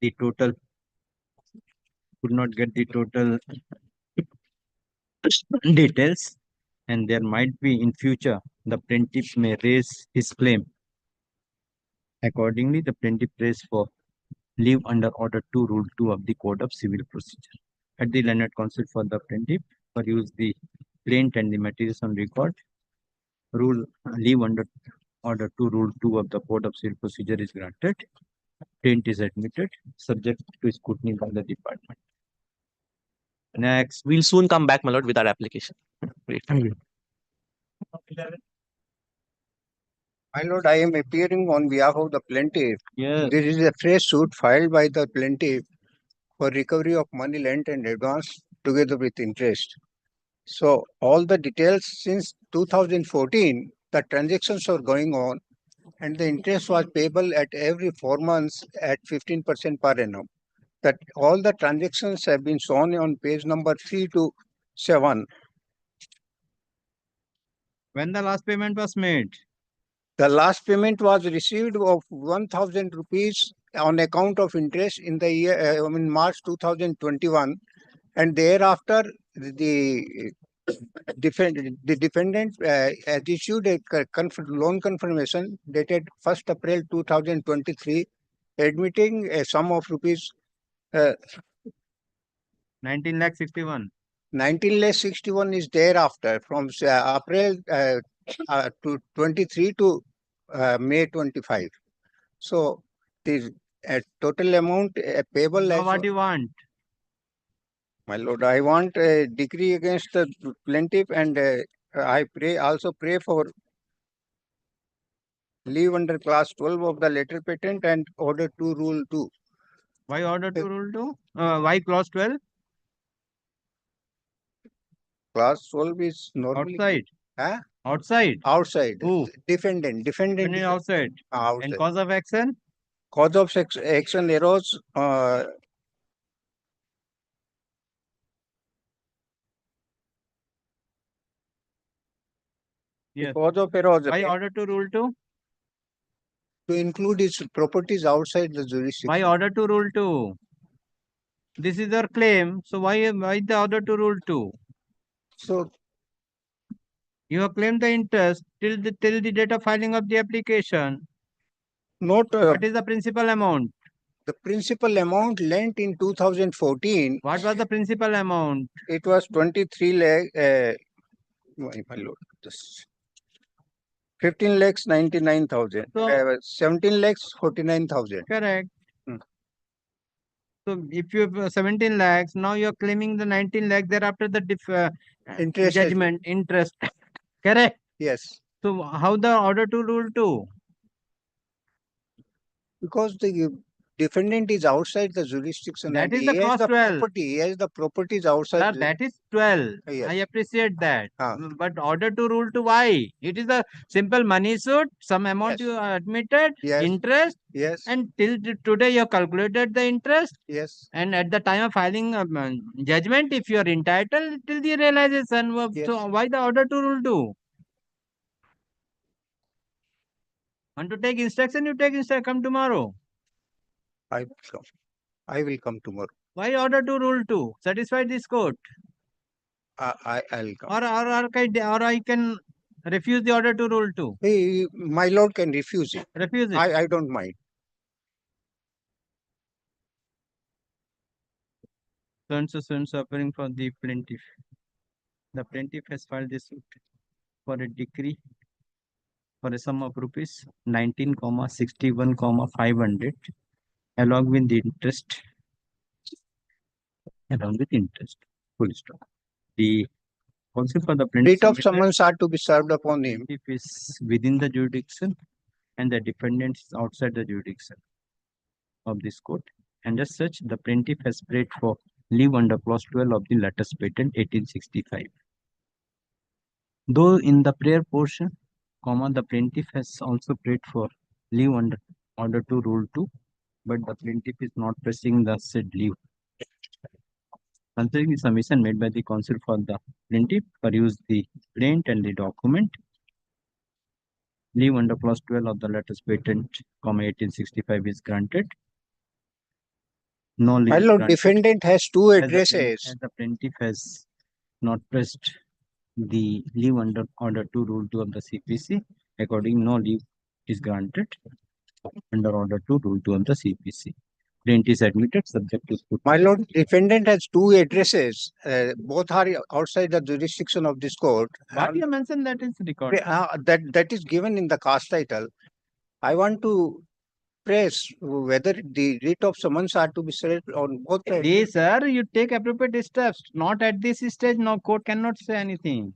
the total details, and there might be in future the plaintiff may raise his claim. Accordingly, the plaintiff prays for leave under order 2 rule 2 of the Code of Civil Procedure. At the learned counsel for the plaintiff peruse the plaint and the materials on record. Rule leave under order 2 rule 2 of the Code of Civil Procedure is granted. Plaint is admitted subject to scrutiny by the department. Next, we'll soon come back, my lord, with our application. Great. My lord, I am appearing on behalf of the plaintiff. Yes. This is a fresh suit filed by the plaintiff for recovery of money lent and advance together with interest. So all the details since 2014, the transactions are going on and the interest was payable at every 4 months at 15% per annum. That all the transactions have been shown on page number 3 to 7. When the last payment was made? The last payment was received of 1,000 rupees on account of interest in the year in March 2021, and thereafter the defendant has issued a loan confirmation dated 1st April 2023, admitting a sum of rupees 19 lakh 61. 19 lakh 61 is thereafter from April to 23 to May 25. So the total amount payable. Now what you want? My lord, I want a decree against the plaintiff, and I also pray for leave under class 12 of the letter patent and order 2 rule 2. Why order 2 rule 2? Why clause 12? Class 12 is normally Outside. Huh? Outside. Outside. Who? Defendant. Defendant outside. Outside. And cause of action? Cause of action arose Yes. cause of arose Why order 2 rule 2? to include its properties outside the jurisdiction. Why order 2 rule 2? This is your claim. So why the order 2 rule 2? So you have claimed the interest till the date of filing of the application. Not what is the principal amount? The principal amount lent in 2014. What was the principal amount? It was 23 lakh. My lord, this 15 lakhs 99,000. So, 17 lakhs 49,000. Correct. So if you have 17 lakhs, now you are claiming the 19 lakhs. Thereafter the Interest judgment interest. Correct. Yes. So how the order to rule 2? Because the defendant is outside the jurisdiction. That and is the he has clause the 12. property. He has the properties outside. Sir, that is 12. Yes. I appreciate that. But order to rule to why? It is a simple money suit, some amount you admitted, interest, and till today you have calculated the interest. Yes. And at the time of filing judgment, if you are entitled till the realization, so why the order to rule 2? Want to take instruction, you take instruction, come tomorrow. I will come tomorrow. Why order to rule 2? Satisfy this court. I'll come. Or I can refuse the order to rule 2. My lord can refuse it. Refuse it. I don't mind. So appearing for the plaintiff. The plaintiff has filed this suit for a decree for a sum of rupees 19,61,500 along with the interest. Full stop. The also for the plaintiff. Writ of summons are to be served upon him. If is within the jurisdiction and the defendant is outside the jurisdiction of this court, and as such, the plaintiff has prayed for leave under clause 12 of the latest patent 1865. Though in the prayer portion, the plaintiff has also prayed for leave under order to rule 2, but the plaintiff is not pressing the said leave. Considering the submission made by the counsel for the plaintiff, peruse the plaint and the document. Leave under clause 12 of the latest patent, 1865 is granted. No leave. My lord, defendant has two addresses. As the plaintiff has not pressed the leave under order to rule 2 of the CPC, according no leave is granted under order to rule 2 of the CPC. Plaint is admitted subject to scrutiny. My lord, defendant has two addresses. Both are outside the jurisdiction of this court. What you mentioned that is recorded. That is given in the cast title. I want to press whether the writ of summons are to be served on both. Yes, sir, you take appropriate steps. Not at this stage, no court cannot say anything.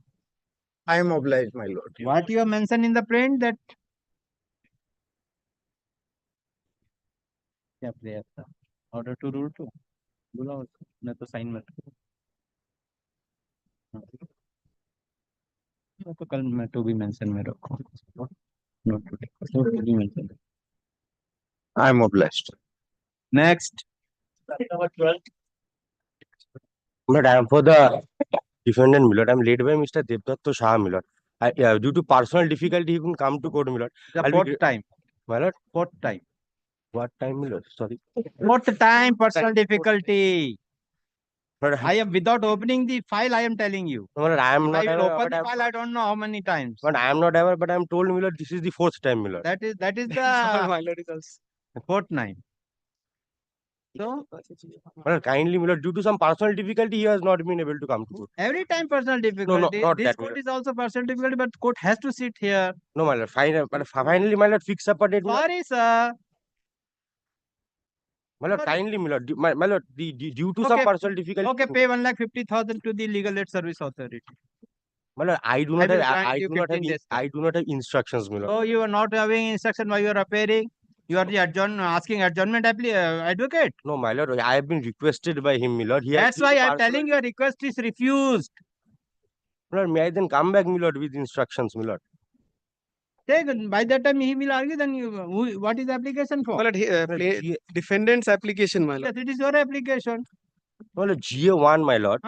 I am obliged, my lord. What you have mentioned in the plaint that. क्या prayer था order to rule 2 बोला मैं तो sign मत तो कल मैं to भी मेंशन में रखूं नोट टू भी mention I am obliged. Next. But I am for the defendant, my lord. I am led by Mr. Devdatta Shah, my lord. Due to personal difficulty, he couldn't come to court, my lord. The fourth time. My lord? Fourth time. What time, my lord? Sorry. Fourth time, personal difficulty. But I am without opening the file, I am telling you. No, my lord, I am If not I will ever, open but the file, I don't know how many times. But I am not ever, but I am told, my lord, this is the fourth time, my lord. That is the My lord is also. fourth time. So, My lord, kindly, my lord, due to some personal difficulty, he has not been able to come to court. every time personal difficulty. not This that, court my is also personal difficulty, but court has to sit here. No, my lord, finally, my lord, fix up a date. My lord. Sorry, sir. My lord, kindly, my lord, my lord, due to some Okay. personal difficulty. Okay, pay 1,50,000 to the legal aid service authority. My lord, I do I not will have, grant I you do not have, 15 days. I do not have instructions, my lord. Oh, you are not having instruction while you are appearing. You are the asking adjournment advocate. No, my lord, I have been requested by him, my lord. He has That's due why to I am personal- telling your request is refused. My lord, may I then come back, my lord, with instructions, my lord? By that time he will argue. Then what is the application for? My lord, defendant's application, my lord. Yes, it is your application. Well, GA1, my lord,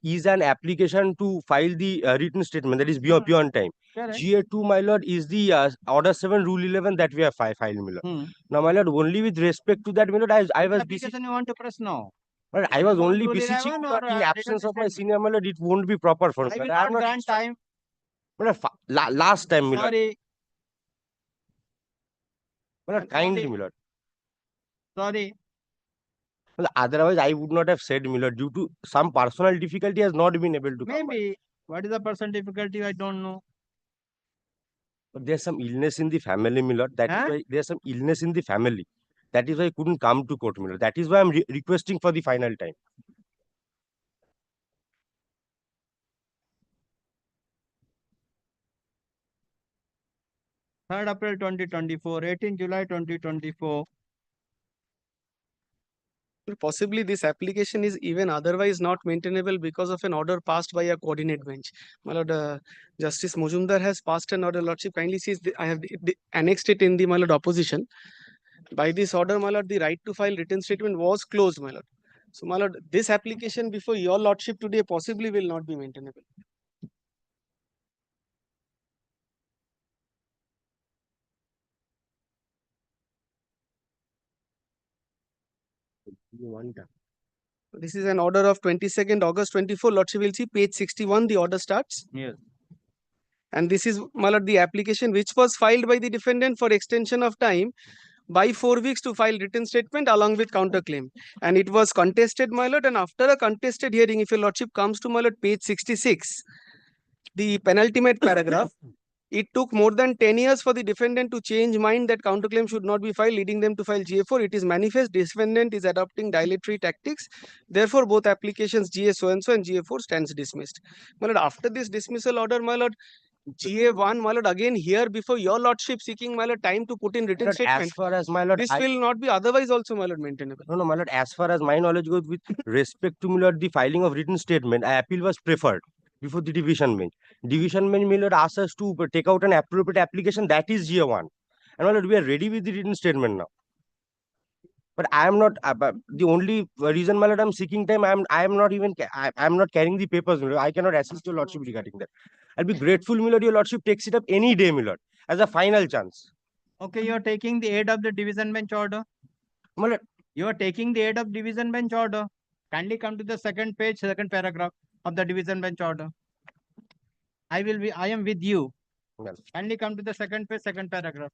is an application to file the written statement that is beyond time. Correct. GA2, my lord, is the Order 7, Rule 11 that we have filed, my lord. Now, my lord, only with respect to that, my lord, I was application you want to press now. But I was only Rule beseeching 11 you, or, but in written absence of my statement? senior, my lord, it won't be proper for me. I will I am not grant time. My lord, last time, my lord. Sorry. My lord, kindly, my lord. Sorry. Well, otherwise, I would not have said, my lord, due to some personal difficulty, has not been able to come back. Maybe. What is the person difficulty? I don't know. But there's some illness in the family, my lord. That is why there's some illness in the family. That is why I couldn't come to court, my lord. That is why I'm requesting for the final time. Third April 2024, 18 July 2024. Possibly this application is even otherwise not maintainable because of an order passed by a coordinate bench. My lord, Justice Mojumdar has passed an order. Lordship kindly sees I have annexed it in the, my lord, opposition. By this order, my lord, the right to file written statement was closed, my lord. So, my lord, this application before your lordship today possibly will not be maintainable. This is an order of 22nd August 24. Lordship will see page 61. The order starts. Yes. And this is, my lord, the application which was filed by the defendant for extension of time by 4 weeks to file written statement along with counterclaim. And it was contested, my lord. And after a contested hearing, if your lordship comes to, my lord, page 66, the penultimate paragraph, it took more than 10 years for the defendant to change mind that counterclaim should not be filed, leading them to file GA4. It is manifest defendant is adopting dilatory tactics. Therefore, both applications GA so-and-so and GA4 stands dismissed. My lord, after this dismissal order, my lord, GA1, my lord, again here before your lordship seeking, my lord, time to put in written statement. As far as my lord, this will not be otherwise also, my lord, maintainable. No, my lord, as far as my knowledge goes, with respect to, my lord, the filing of written statement, appeal was preferred before the division bench. Division bench, my lord, asked us to take out an appropriate application, that is GA1. And my lord, we are ready with the written statement now. But I am not, the only reason, my lord, I'm seeking time, I am not even, I am not carrying the papers, my lord. I cannot assist your lordship regarding that. I'll be grateful, my lord, your lordship takes it up any day, my lord, as a final chance. Okay, you are taking the aid of the division bench order. My lord, you are taking the aid of division bench order. Kindly come to the second page, second paragraph of the division bench order. I am with you. Well, kindly come to the second page, second paragraph.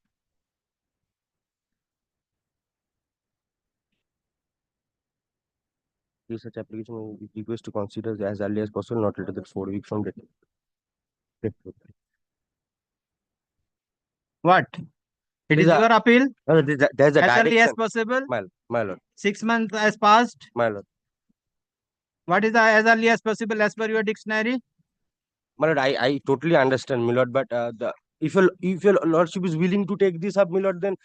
Such application is request to consider as early as possible, not later than 4 weeks from date. What? It is your appeal? No, there's a as early as direction. possible? My lord. 6 months has passed? My lord. What is the as early as possible as per your dictionary? My lord, I totally understand, my lord, but if your lordship is willing to take this up, my lord, then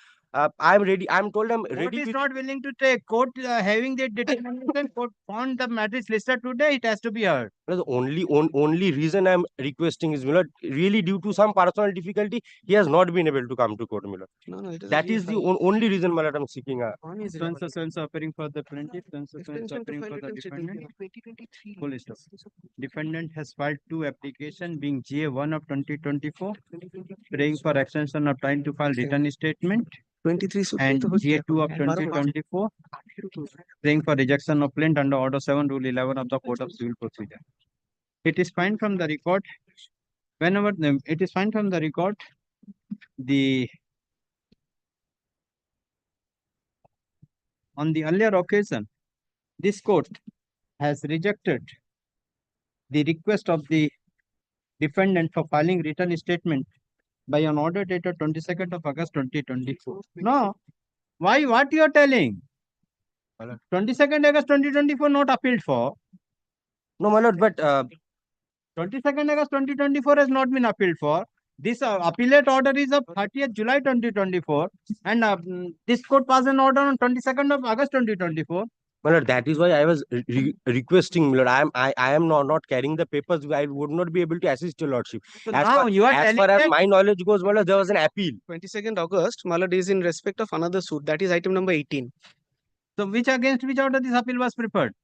I'm ready. I'm told I'm Court ready. is not willing to take. Court having the determination, court found the matter is listed today, it has to be heard. The only reason I'm requesting is, my lord, really due to some personal difficulty, he has not been able to come to court, my lord. No, that is the only reason, my lord, I'm seeking a. So appearing for the plaintiff, appearing for the defendant. Full stop. Defendant has filed 2 applications, being GA1 of 2024, praying for extension of time to file written statement, 23 and GA2 of 2024, praying for rejection of plaint under Order 7, Rule 11 of the Code of Civil Procedure. It is fine from the record. Whenever it is fine from the record, on the earlier occasion, this court has rejected the request of the defendant for filing written statement by an order dated 22nd of August 2024. No. Why? What you are telling? 22nd August 2024 not appealed for. No, my lord, but 22nd August 2024 has not been appealed for. This appellate order is of 30th July 2024 and this court passed an order on 22nd of August 2024. my lord, that is why I was requesting, my lord. I am not carrying the papers. I would not be able to assist your lordship. So as now far, you are as telling far as that my knowledge goes, my lord, there was an appeal. 22nd August, my lord, is in respect of another suit. That is item number 18. So which against which order this appeal was preferred?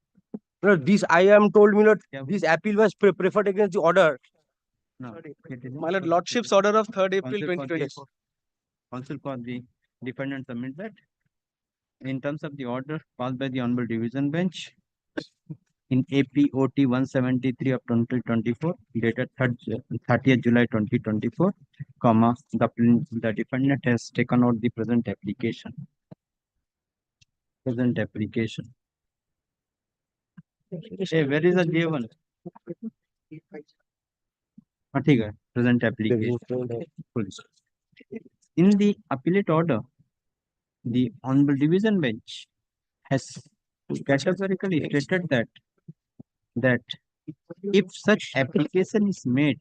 No, this I am told, my lord, this appeal was preferred against the order. No. My lord, Lordship's order of 3rd April Counsel for 2024. Counsel for the defendant submit that in terms of the order passed by the Honorable Division Bench in APOT 173 of 2024 dated 30th July 2024, comma, the defendant has taken out the present application. Present application. Hey, where is the J1? Present application. In the appellate order, the Honorable Division Bench has categorically stated that if such application is made,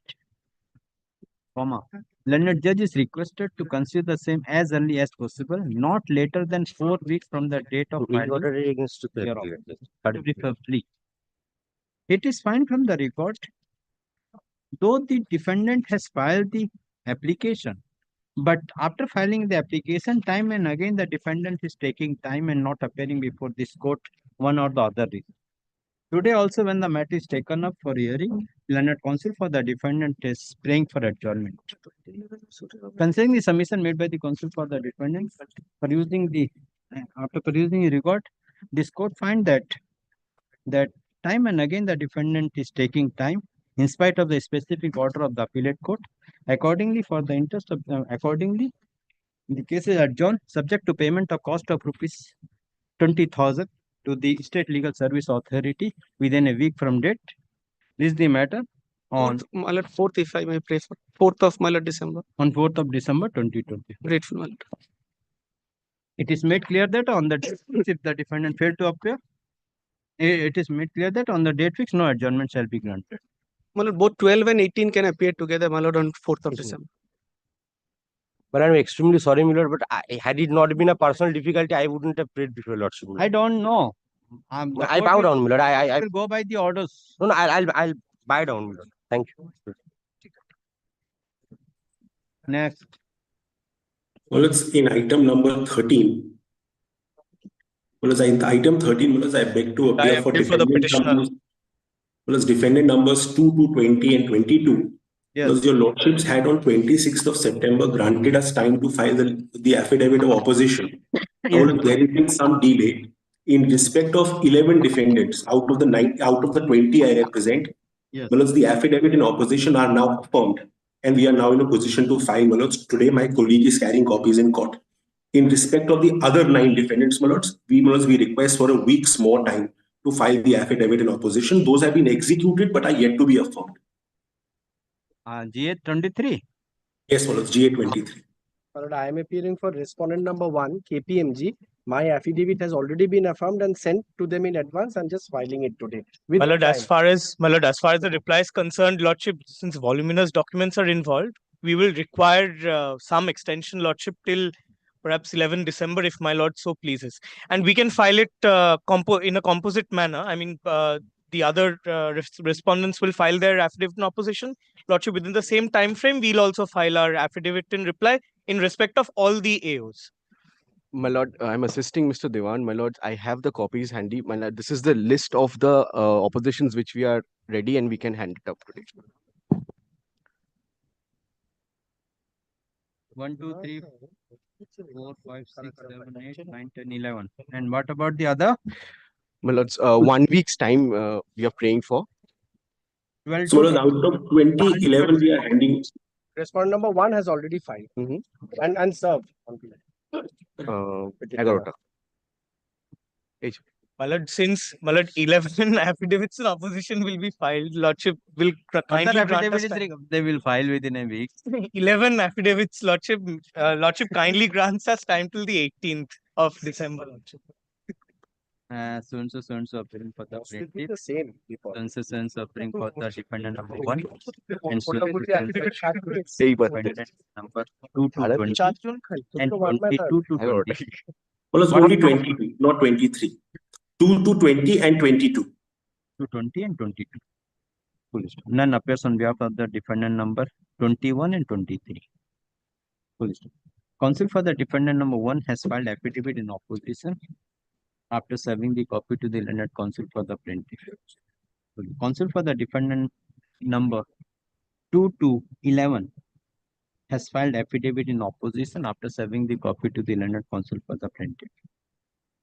comma, learned judge is requested to consider the same as early as possible, not later than 4 weeks from the date of filing against the plea. It is fine from the record, though the defendant has filed the application, but after filing the application, time and again the defendant is taking time and not appearing before this court, one or the other reason. Today also, when the matter is taken up for hearing, learned counsel for the defendant is praying for adjournment. Considering the submission made by the counsel for the defendant, after perusing the record, this court find that time and again the defendant is taking time in spite of the specific order of the appellate court. Accordingly, for the interest of the case is adjourned, subject to payment of cost of rupees 20,000 to the State Legal Service Authority within a week from date. This is the matter on 4th, if I may pray for 4th of December. On 4th of December 2020. Grateful, my lord. It is made clear that on the date fixed, if the defendant failed to appear, it is made clear that on the date fixed, no adjournment shall be granted. My lord, both 12 and 18 can appear together, my lord, on 4th of December. But I'm extremely sorry, my lord, but had it not been a personal difficulty, I wouldn't have prayed before your lordship. I don't know. I bow down, my lord. I will go by the orders. No, I'll bow down, my lord. Thank you. Next. Well, it's in item number 13. Well, as in item 13, I beg to appear for defendant numbers. Well, as defendant numbers 2 to 20 and 22. Yes. Because your lordships had on 26th of September granted us time to file the affidavit of opposition. Yes. There has been some delay in respect of 11 defendants out of the 20 I represent. Yes. Well, the affidavit in opposition are now affirmed, and we are now in a position to file. Well, today my colleague is carrying copies in court. In respect of the other 9 defendants, we request for a week's more time to file the affidavit in opposition. Those have been executed but are yet to be affirmed. GA 23? Yes, GA 23. I am appearing for respondent number 1, KPMG. My affidavit has already been affirmed and sent to them in advance. I'm just filing it today. My lord, as far as the reply is concerned, lordship, since voluminous documents are involved, we will require some extension, lordship, till perhaps 11 December, if my lord so pleases. And we can file it in a composite manner. I mean, the other respondents will file their affidavit in opposition. Lordship, within the same time frame, we'll also file our affidavit in reply in respect of all the AOs. My lord, I'm assisting Mr. Dewan. My lord, I have the copies handy. My lord, this is the list of the oppositions which we are ready and we can hand it up today. 1, 2, 3, 4, 5, 6, 7, 8, 9, 10, 11. And what about the other? My lords, 1 week's time we are praying for. 12 So out of 2011 we are handing. Respondent number 1 has already filed and served. My lord, since 11 affidavits in opposition will be filed, lordship will kindly grant us time. They will file within a week. 11 affidavits, lordship kindly grants us time till the 18th of December, lordship. So and so appearing for the Should be plaintiff. the same before. So and so appearing for the defendant number 1. And so Affidavit defendant number 2 to 20 and 22 to 20. Well, it's only 22, not 23. 2 to 20 and 22. To 20 and 22. Full stop. None appears on behalf of the defendant number 21 and 23. Full stop. Counsel for the defendant number 1 has filed affidavit in opposition after serving the copy to the learned counsel for the plaintiff. Counsel for the defendant number 2 to 11 has filed affidavit in opposition after serving the copy to the learned counsel for the plaintiff.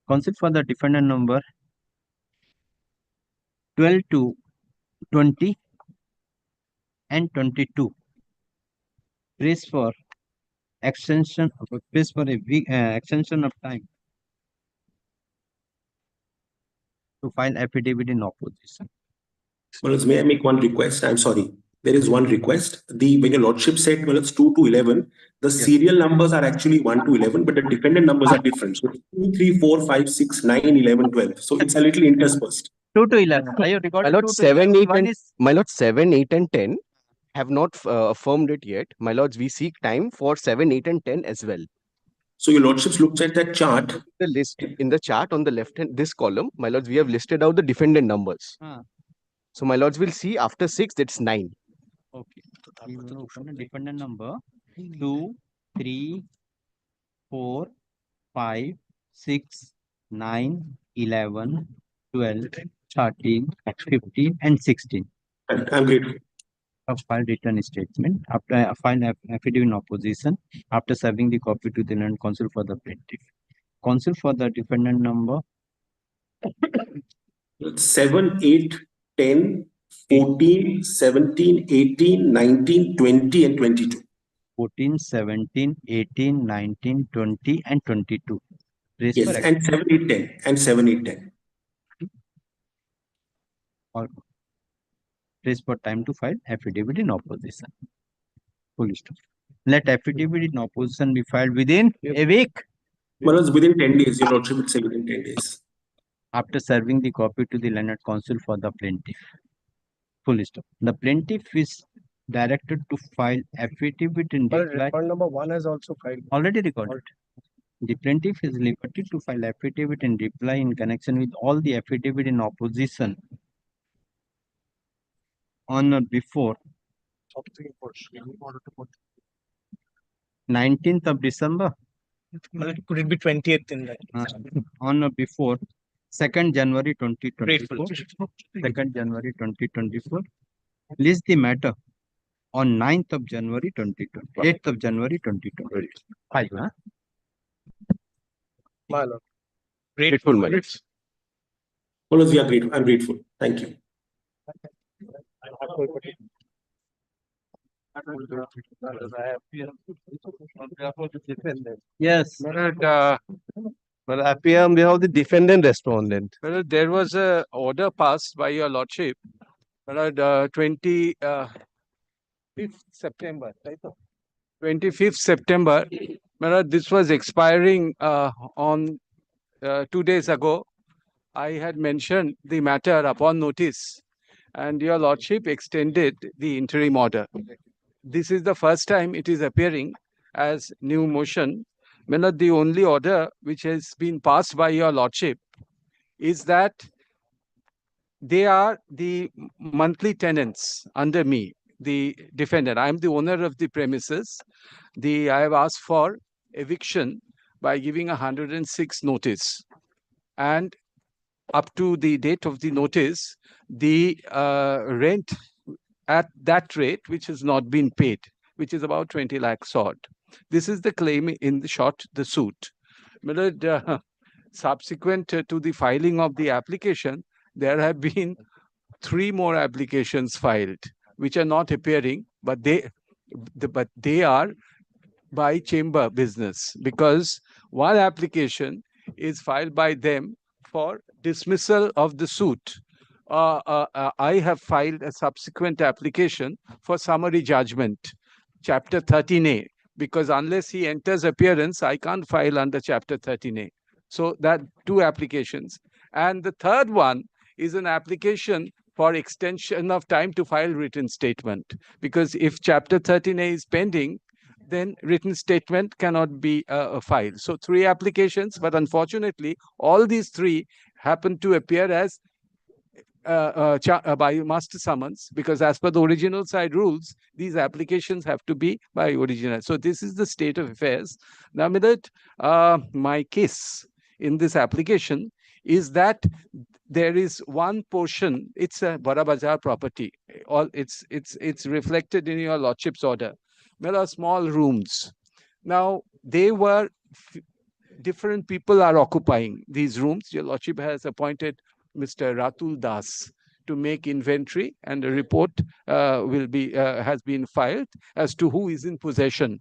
Counsel for the defendant number 12 to 20 and 22 prays for extension of a week extension of time to file affidavit in opposition. Well, may I make one request? I'm sorry. There is one request. When your lordship said, well, it's 2 to 11, the serial numbers are actually 1 to 11, but the defendant numbers are different. So 2, 3, 4, 5, 6, 9, 11, 12. So it's a little interspersed. 2 to 11. Are you recording? My lord, 7, 8 and 10 have not affirmed it yet. My lords, we seek time for 7, 8 and 10 as well. So your lordships looked at that chart. The list in the chart on the left hand, this column, my lords, we have listed out the defendant numbers. So my lords will see after 6, that's 9. Okay. We will open a defendant number 2, 3, 4, 5, 6, 9, 11, 12, 13, 15, and 16. I'm grateful. A file return statement after a file affidavit in opposition after serving the copy to the learned counsel for the plaintiff. Counsel for the defendant number 7, 8, 10, 14, 17, 18, 19, 20, and 22. 14, 17, 18, 19, 20, and 22. Praise Yes, for and 7, 8, 10. And 7, 8, 10. Or praise for time to file affidavit in opposition. Full stop. Let affidavit in opposition be filed within a week. Well, it's within 10 days. Your lordship would say within 10 days. After serving the copy to the learned counsel for the plaintiff. Full stop. The plaintiff is directed to file affidavit in reply. Record number 1 has also filed. Already recorded. The plaintiff is liberty to file affidavit in reply in connection with all the affidavit in opposition on or before 19th of December. Could it be 20th in that? On or before 2nd January 2024. 2nd January 2024. List the matter on 9th of January 2020. 8th of January 2020. Huh? My lord. Grateful, my lords. Well, we are grateful. I'm grateful. Thank you. Yes. Well, I appear on behalf of the defendant respondent. Well, there was a order passed by your lordship, 25th September, right? 25th September. This was expiring on 2 days ago. I had mentioned the matter upon notice, and your lordship extended the interim order. This is the first time it is appearing as new motion. The only order which has been passed by your lordship is that they are the monthly tenants under me, the defendant. I am the owner of the premises. I have asked for eviction by giving 106 notice. And up to the date of the notice, the rent at that rate, which has not been paid, which is about 20 lakhs odd. This is the claim in the short, the suit. Subsequent to the filing of the application, there have been 3 more applications filed, which are not appearing, but they are by chamber business, because one application is filed by them for dismissal of the suit. I have filed a subsequent application for summary judgment, Chapter 13A, because unless he enters appearance, I can't file under Chapter 13A. So that 2 applications. And the third one is an application for extension of time to file written statement. Because if Chapter 13A is pending, then written statement cannot be filed. So 3 applications, but unfortunately, all these 3 happen to appear as by master summons, because as per the original side rules, these applications have to be by original. So this is the state of affairs. Now, Milord, my case in this application is that there is one portion, it's a Bada Bazaar property. All it's reflected in your lordship's order. There are small rooms. Now, they were different people are occupying these rooms. Your lordship has appointed Mr. Ratul Das to make inventory, and a report will be has been filed as to who is in possession.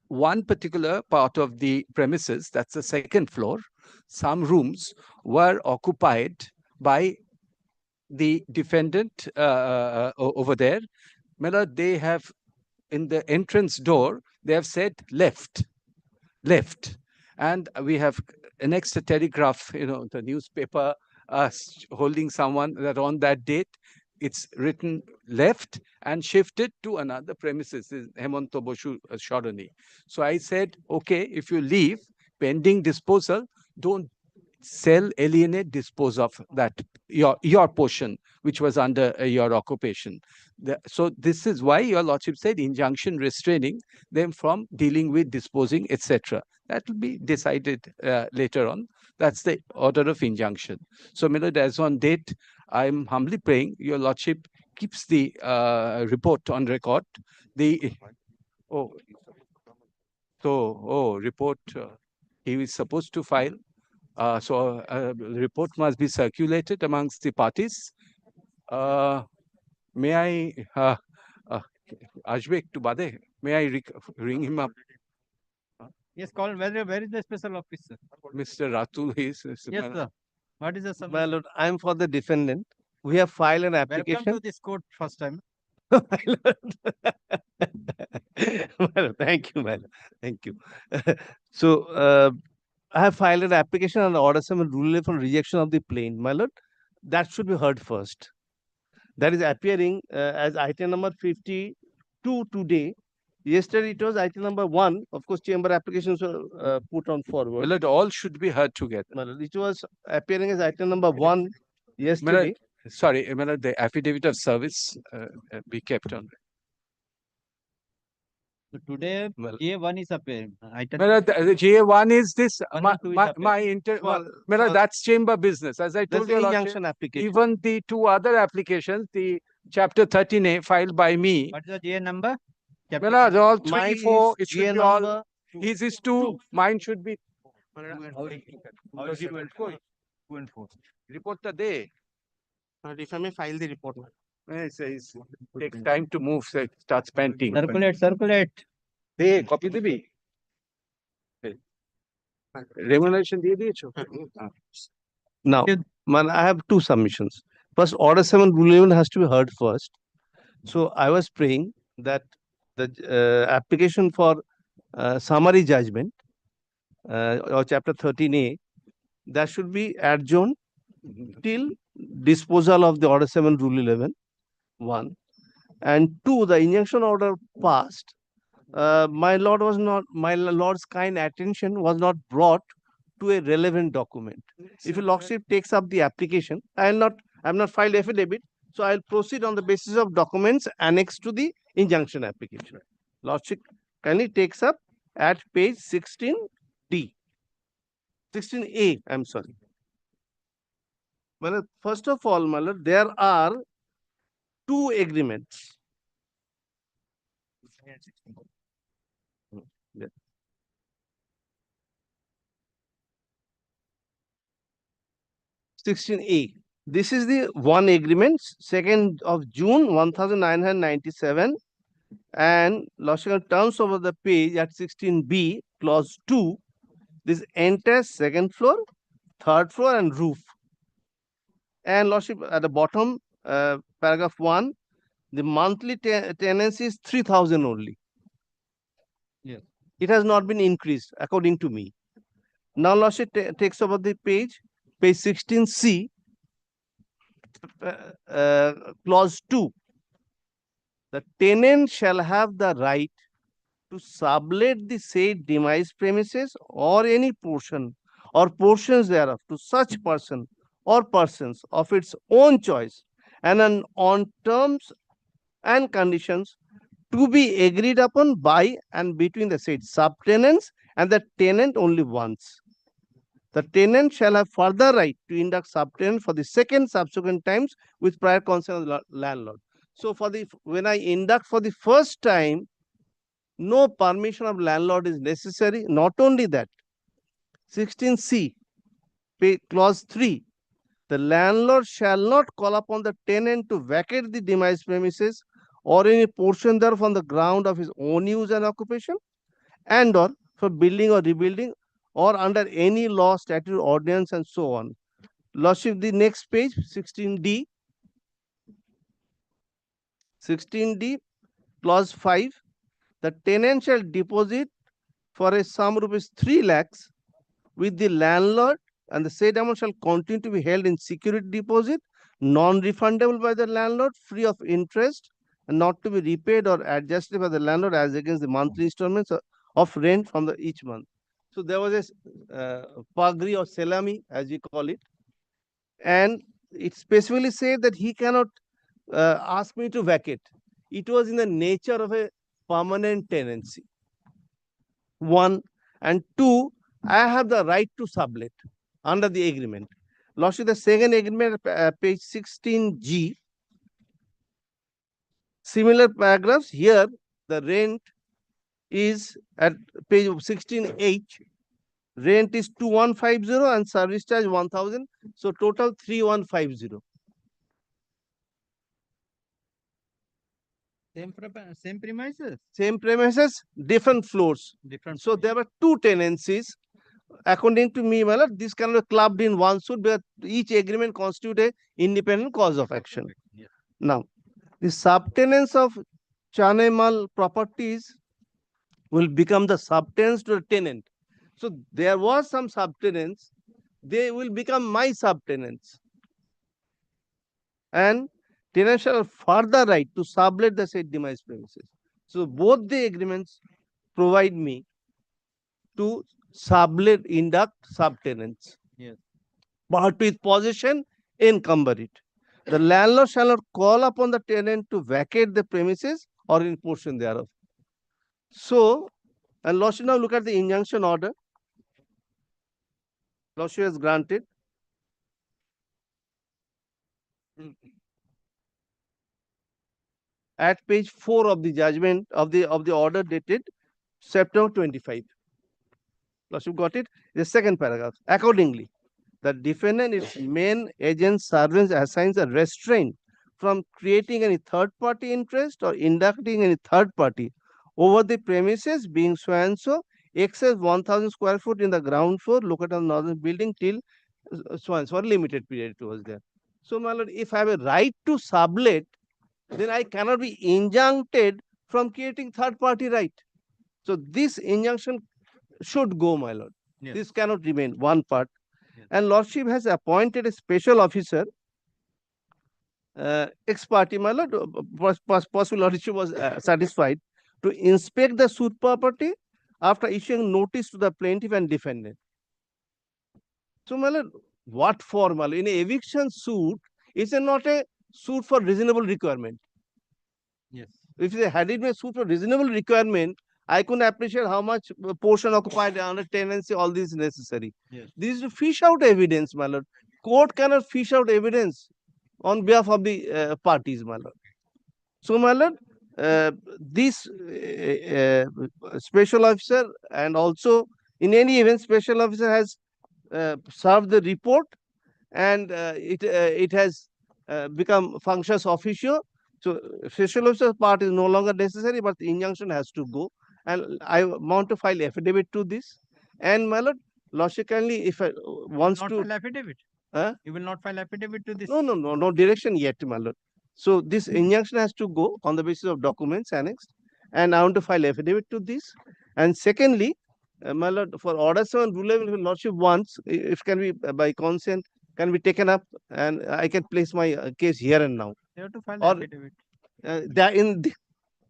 One particular part of the premises, that's the second floor, some rooms were occupied by the defendant over there. Milord, they have in the entrance door, they have said left. And we have annexed a telegraph, the newspaper holding someone that on that date, it's written left and shifted to another premises, Hemanto Boshu Sharani. So I said, okay, if you leave pending disposal, don't sell, alienate, dispose of that, your portion, which was under your occupation. So this is why your lordship said injunction restraining them from dealing with, disposing, etc. That will be decided later on. That's the order of injunction. So, Milord, as on date, I'm humbly praying your lordship keeps the report on record. Report he is supposed to file. So a report must be circulated amongst the parties. May I, Ajbek to Bade, may I ring him up? Yes, call. Where is the special officer? Mr. Ratul is. Yes, sir. What is the submission? My lord, I am for the defendant. We have filed an application. Welcome to this court first time. My lord, thank you, my lord. Thank you. So, I have filed an application on the order summons rule for rejection of the plaint. My lord, that should be heard first. That is appearing as item number 52 today. Yesterday it was item number 1. Of course, chamber applications were put on forward. Well, all should be heard together. My lord, it was appearing as item number 1 yesterday. Sorry, the affidavit of service be kept on. So today, GA1 is appearing. The GA1 is this, that's chamber business. As I told you, injunction application. Even the 2 other applications, the Chapter 13A filed by me. What is the GA number? All 3, 4, it should GA be all. number His is 2, mine should be. 2 and 4. Report the day. If I may file the report. It takes time to move, so it starts panting. Circulate. Hey, copy the remuneration দিয়ে দিয়েছো? Now, I have 2 submissions. First, order 7 rule 11 has to be heard first. So I was praying that the application for summary judgment or Chapter 13A, that should be adjourned till disposal of the order 7 rule 11. 1 and 2, the injunction order passed. My lord's kind attention was not brought to a relevant document. If your lordship takes up the application, I have not filed affidavit, so I'll proceed on the basis of documents annexed to the injunction application. Lordship kindly takes up at page 16D. 16A, I'm sorry. Well, first of all, my lord, there are 2 agreements. 16A. This is the one agreement, 2nd of June 1997, and lordship turns over the page at 16B, clause 2. This enters 2nd floor, 3rd floor, and roof. And lordship at the bottom, paragraph 1, the monthly tenancy is 3,000 only. Yes. It has not been increased according to me. Now lordship takes over the page page 16C, clause 2. The tenant shall have the right to sublet the said demise premises or any portion or portions thereof to such person or persons of its own choice and on terms and conditions to be agreed upon by and between the said subtenants and the tenant only once. The tenant shall have further right to induct subtenant for the second subsequent times with prior consent of the landlord. So when I induct for the first time, no permission of landlord is necessary. Not only that, 16C, clause 3, the landlord shall not call upon the tenant to vacate the demise premises or any portion thereof on the ground of his own use and occupation, and or for building or rebuilding or under any law, statute, ordinance, and so on. Lordship, the next page, 16D. 16D, clause 5, the tenant shall deposit for a sum rupees 3 lakhs with the landlord, and the said amount shall continue to be held in security deposit, non-refundable by the landlord, free of interest, and not to be repaid or adjusted by the landlord as against the monthly installments of rent from each month. So there was a pagri or salami, as we call it, and it specifically said that he cannot ask me to vacate. It was in the nature of a permanent tenancy. 1 and 2, I have the right to sublet under the agreement. Lordship, the second agreement, page 16G, similar paragraphs. Here, the rent is at page 16H. Rent is 2150 and service charge 1000. So total 3150. Same premises? Same premises, different floors. So there were 2 tenancies. According to me, well, this can be clubbed in one suit because each agreement constitutes an independent cause of action. Now, the subtenants of Chanemal properties will become the subtenants to the tenant. So there was some subtenants, they will become my subtenants. And tenant shall have further right to sublet the said demise premises. So both the agreements provide me to sublet, induct subtenants. Yes. But with possession, encumber it. The landlord shall not call upon the tenant to vacate the premises or in portion thereof. So, and Lordship, now look at the injunction order. Lordship has granted. At page 4 of the judgment of the order dated September 25. Lordship got it? The second paragraph. Accordingly, the defendant, its main agent, servants assigns a restraint from creating any third-party interest or inducting any third party over the premises being so and so, excess 1000 square foot in the ground floor located on the northern building till so and so, for a limited period it was there. So, my lord, if I have a right to sublet, then I cannot be injuncted from creating third-party right. So, this injunction should go, my lord. Yes. This cannot remain one part. Yes. And Lordship has appointed a special officer, ex parte, my lord, possible Lordship was satisfied to inspect the suit property after issuing notice to the plaintiff and defendant. So, my lord, what for, my lord? In an eviction suit, it's not a suit for reasonable requirement. Yes. If they had it been a suit for reasonable requirement, I couldn't appreciate how much portion occupied under tenancy, all this is necessary. Yes. This is to fish out evidence, my lord. Court cannot fish out evidence on behalf of the parties, my lord. So, my lord, this special officer, and also in any event, special officer has served the report, and it has become functions officio. So, special officer's part is no longer necessary, but the injunction has to go. And I want to file affidavit to this. And, my lord, logically, if I wants not to file affidavit. You will not file affidavit to this. No direction yet, my lord. So this injunction has to go on the basis of documents annexed, and I want to file affidavit to this. And secondly, my lord, for order 7 rule 11, if lordship wants, if can be by consent, can be taken up and I can place my case here and now. They have to file Or affidavit. that in the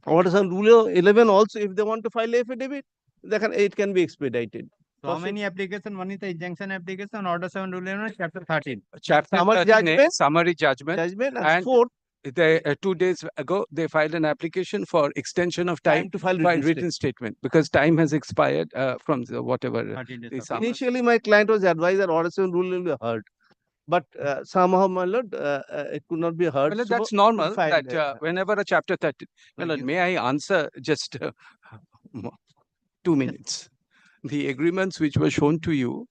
order 7 rule 11 also, if they want to file affidavit, it can be expedited. So how many application? One is the injunction application, order 7 rule 11, chapter 13. Chapter Summary 13A, judgment. summary judgment. And fourth, they 2 days ago they filed an application for extension of time to file written statement because time has expired from the, whatever the summons. Initially, my client was advised that order 7 rule will be heard, but somehow, my lord, it could not be heard. Well, so that's normal filed, that whenever a chapter 13, well, may I answer just 2 minutes? The agreements which were shown to you,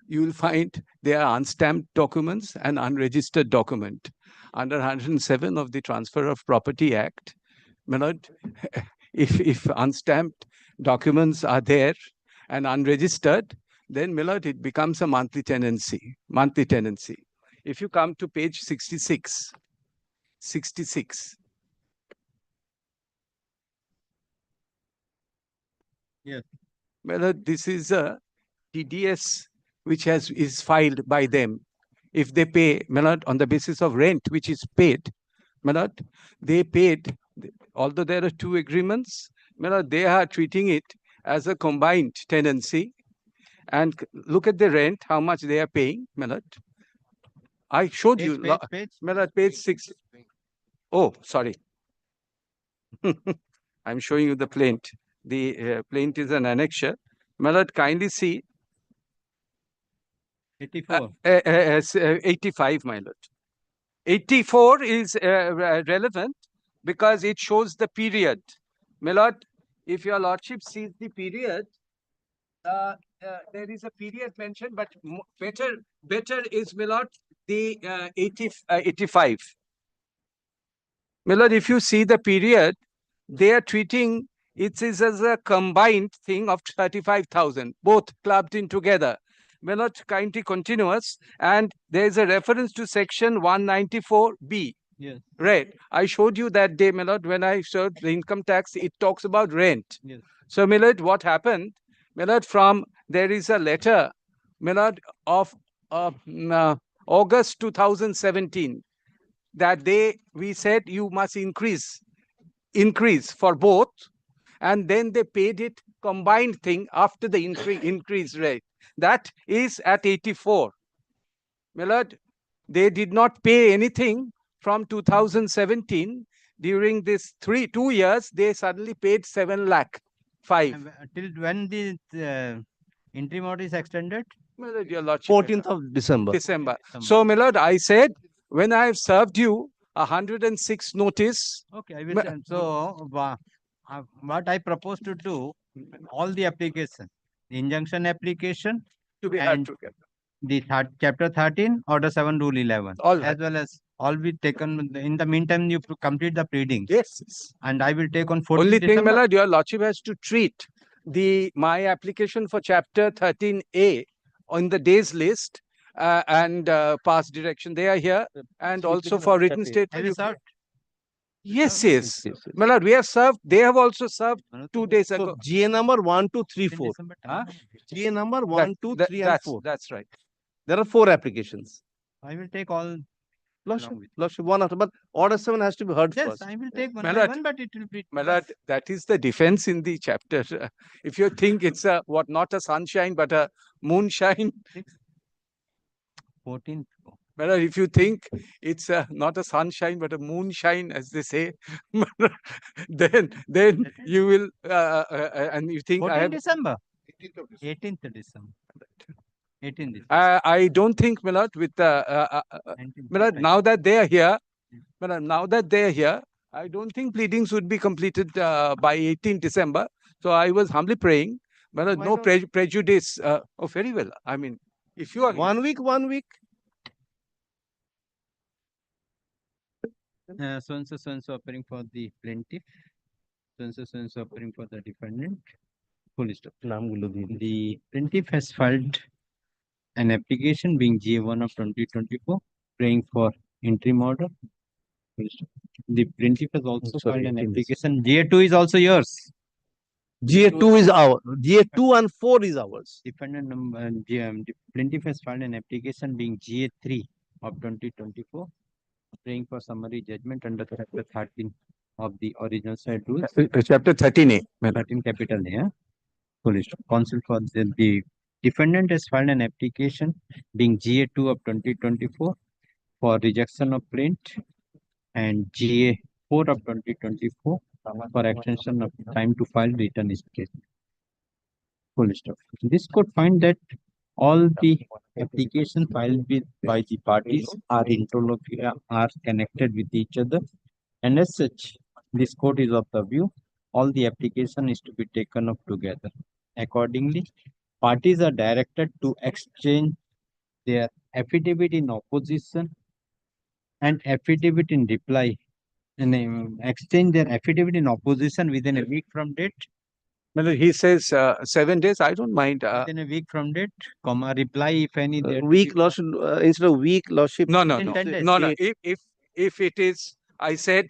you will find they are unstamped documents and unregistered document. Under 107 of the Transfer of Property Act, my lord, if unstamped documents are there and unregistered, then, my lord, it becomes a monthly tenancy. If you come to page 66, Yes. Well, this is a TDS which is filed by them. If they pay, on the basis of rent which is paid, they paid, although there are 2 agreements, they are treating it as a combined tenancy. And look at the rent, how much they are paying, I showed you, page 6. Oh, sorry. I'm showing you the plaint. The plaint is an annexure. Kindly see 84. 85, my lord. 84 is relevant because it shows the period. My lord, if your lordship sees the period, there is a period mentioned, but better is, my lord, the 85. My lord, if you see the period, they are treating it is as a combined thing of 35,000, both clubbed in together. May not kindly continuous, and there is a reference to section 194B. Yes. Right. I showed you that day, Millard, when I showed the income tax, it talks about rent. Yes. So, Millard, what happened? Millard, there is a letter, Millard, of August 2017, that we said you must increase for both, and then they paid it combined thing after the increase rate. That is at 84. Millard, they did not pay anything from 2017. During this 2 years, they suddenly paid 7 lakh 5. Till when the interim order is extended? Millard, your lordship, 14th of December. So, Millard, I said, when I have served you 106 notice. Okay, I will send. So, what I propose to do, all the application, the injunction application, to be and together. The chapter 13, order 7, rule 11, all as well as all be taken. In the meantime, you complete the pleadings. Yes. And I will take on 14th Only thing, December. Millard, your lordship has to treat my application for chapter 13A on the days list and past direction. They are here, and also for written statement. Yes. Millard, we have served. They have also served 2 days ago. So, GA number 1, 2, 3, 4. GA number 1, 2, 3, and 4. That's right. There are 4 applications. I will take all. Lordship, one after, but order 7 has to be heard Yes, first. I will take one by Millard, one, but it will be. Millard, that is the defense in the chapter. If you think it's not a sunshine but a moonshine. 14th. Millard, if you think it's not a sunshine but a moonshine, as they say, then you will and you think 14th I have. December. 18th December. 18th December. I don't think, Millard, with Millard, now that they are here, I don't think pleadings would be completed by 18th December. So I was humbly praying, Millard, no prejudice. Oh, very well. I mean, if you are 1 week. So and so appearing for the plaintiff. So and so appearing for the defendant. Full stop. The plaintiff has filed an application being GA1 of 2024, praying for interim order. The plaintiff has also filed an application. GA2 is also yours. GA2 is our, GA2 and 4 is ours. Defendant number, the plaintiff has filed an application being GA3 of 2024, praying for summary judgment under chapter 13 of the original side rules. Chapter 13A. 13 capital A. Yeah? Police counsel for the defendant has filed an application being GA2 of 2024 for rejection of plaint and GA4 of 2024 for extension of time to file return is case. Full stop. This court find that all the applications filed by the parties are are connected with each other, and as such, this court is of the view all the application is to be taken up together. Accordingly, parties are directed to exchange their affidavit in opposition and affidavit in reply, and exchange their affidavit in opposition within a week from date. Well, he says 7 days. I don't mind. Within a week from date, comma, reply if any. Week lordship, instead of week lordship. No. say- If it is, I said,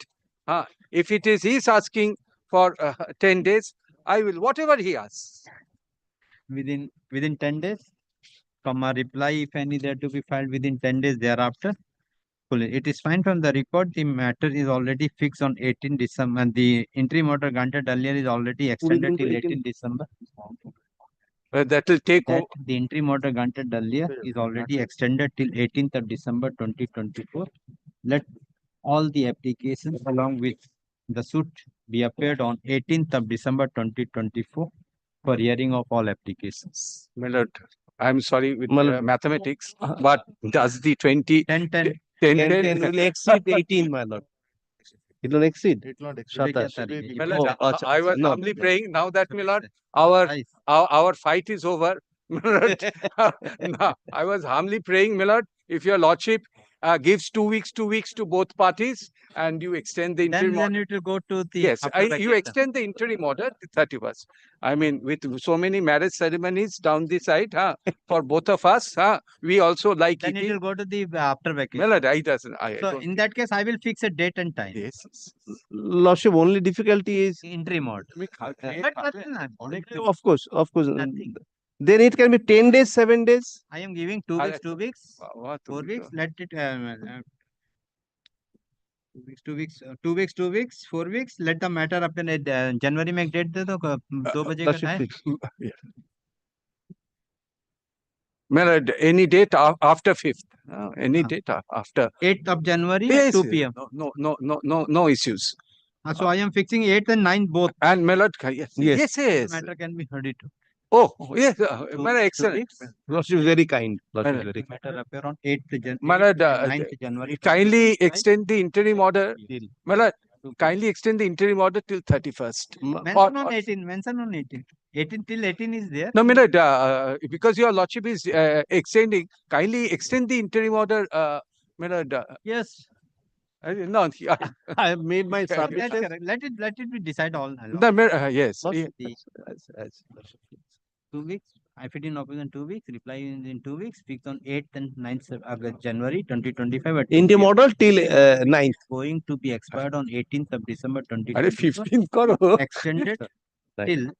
if it is, he's asking for 10 days. I will, whatever he asks. Within 10 days, comma, reply if any there to be filed within 10 days thereafter. It is fine from the record. The matter is already fixed on 18 December, and the interim order granted earlier is already extended till 18 December. That will take. The interim order granted earlier is already extended till 18th of December 2024. Let all the applications along with the suit be appeared on 18th of December 2024 for hearing of all applications. My lord, I'm sorry with mathematics, but does the 10 will exceed 18, my lord. It will exceed. It will not exceed. My lord, I was humbly praying now that, my lord, our fight is over. My lord, no, I was humbly praying, my lord, if your lordship gives 2 weeks to both parties and you extend the interim Then order. it will go to the. Yes, after you vacation. extend the interim order to 31st. I mean, with so many marriage ceremonies down the side, for both of us, we also like Then it will go to the after vacation. Well, I doesn't. So in that case, I will fix a date and time. Yes. Lordship, only difficulty is interim order. Of course. Then it can be 10 days, 7 days. I am giving 2 weeks, 2 weeks, 4 weeks. Let it 2 weeks, 2 weeks, 2 weeks, 4 weeks. Let the matter अपने जनवरी में एक date दे दो 2 बजे का time. Any date after 5th. Any date after 8th of January yes, 2 p.m. No issues. So I am fixing 8th and 9th both. And Melod, yes. Matter can be heard it. Oh, yes, excellent. Lordship is very kind. Lordship is very kind. Matter appear on 8th January, 9th January. Kindly extend the interim order. Melod, kindly extend the interim order till 31st. Mention on 18. Mention on 18. 18 till 18 is there. No, Melod, because your lordship is extending, kindly extend the interim order. Melod. Yes. No, I have made my submission. Let it be decide all. Yes. 2 weeks. Affidavit in opposition 2 weeks. Reply in 2 weeks. Fixed on 8th and 9th of January 2025. Interim order till 9th. Going to be expired on 18th of December 2025. 15th extended till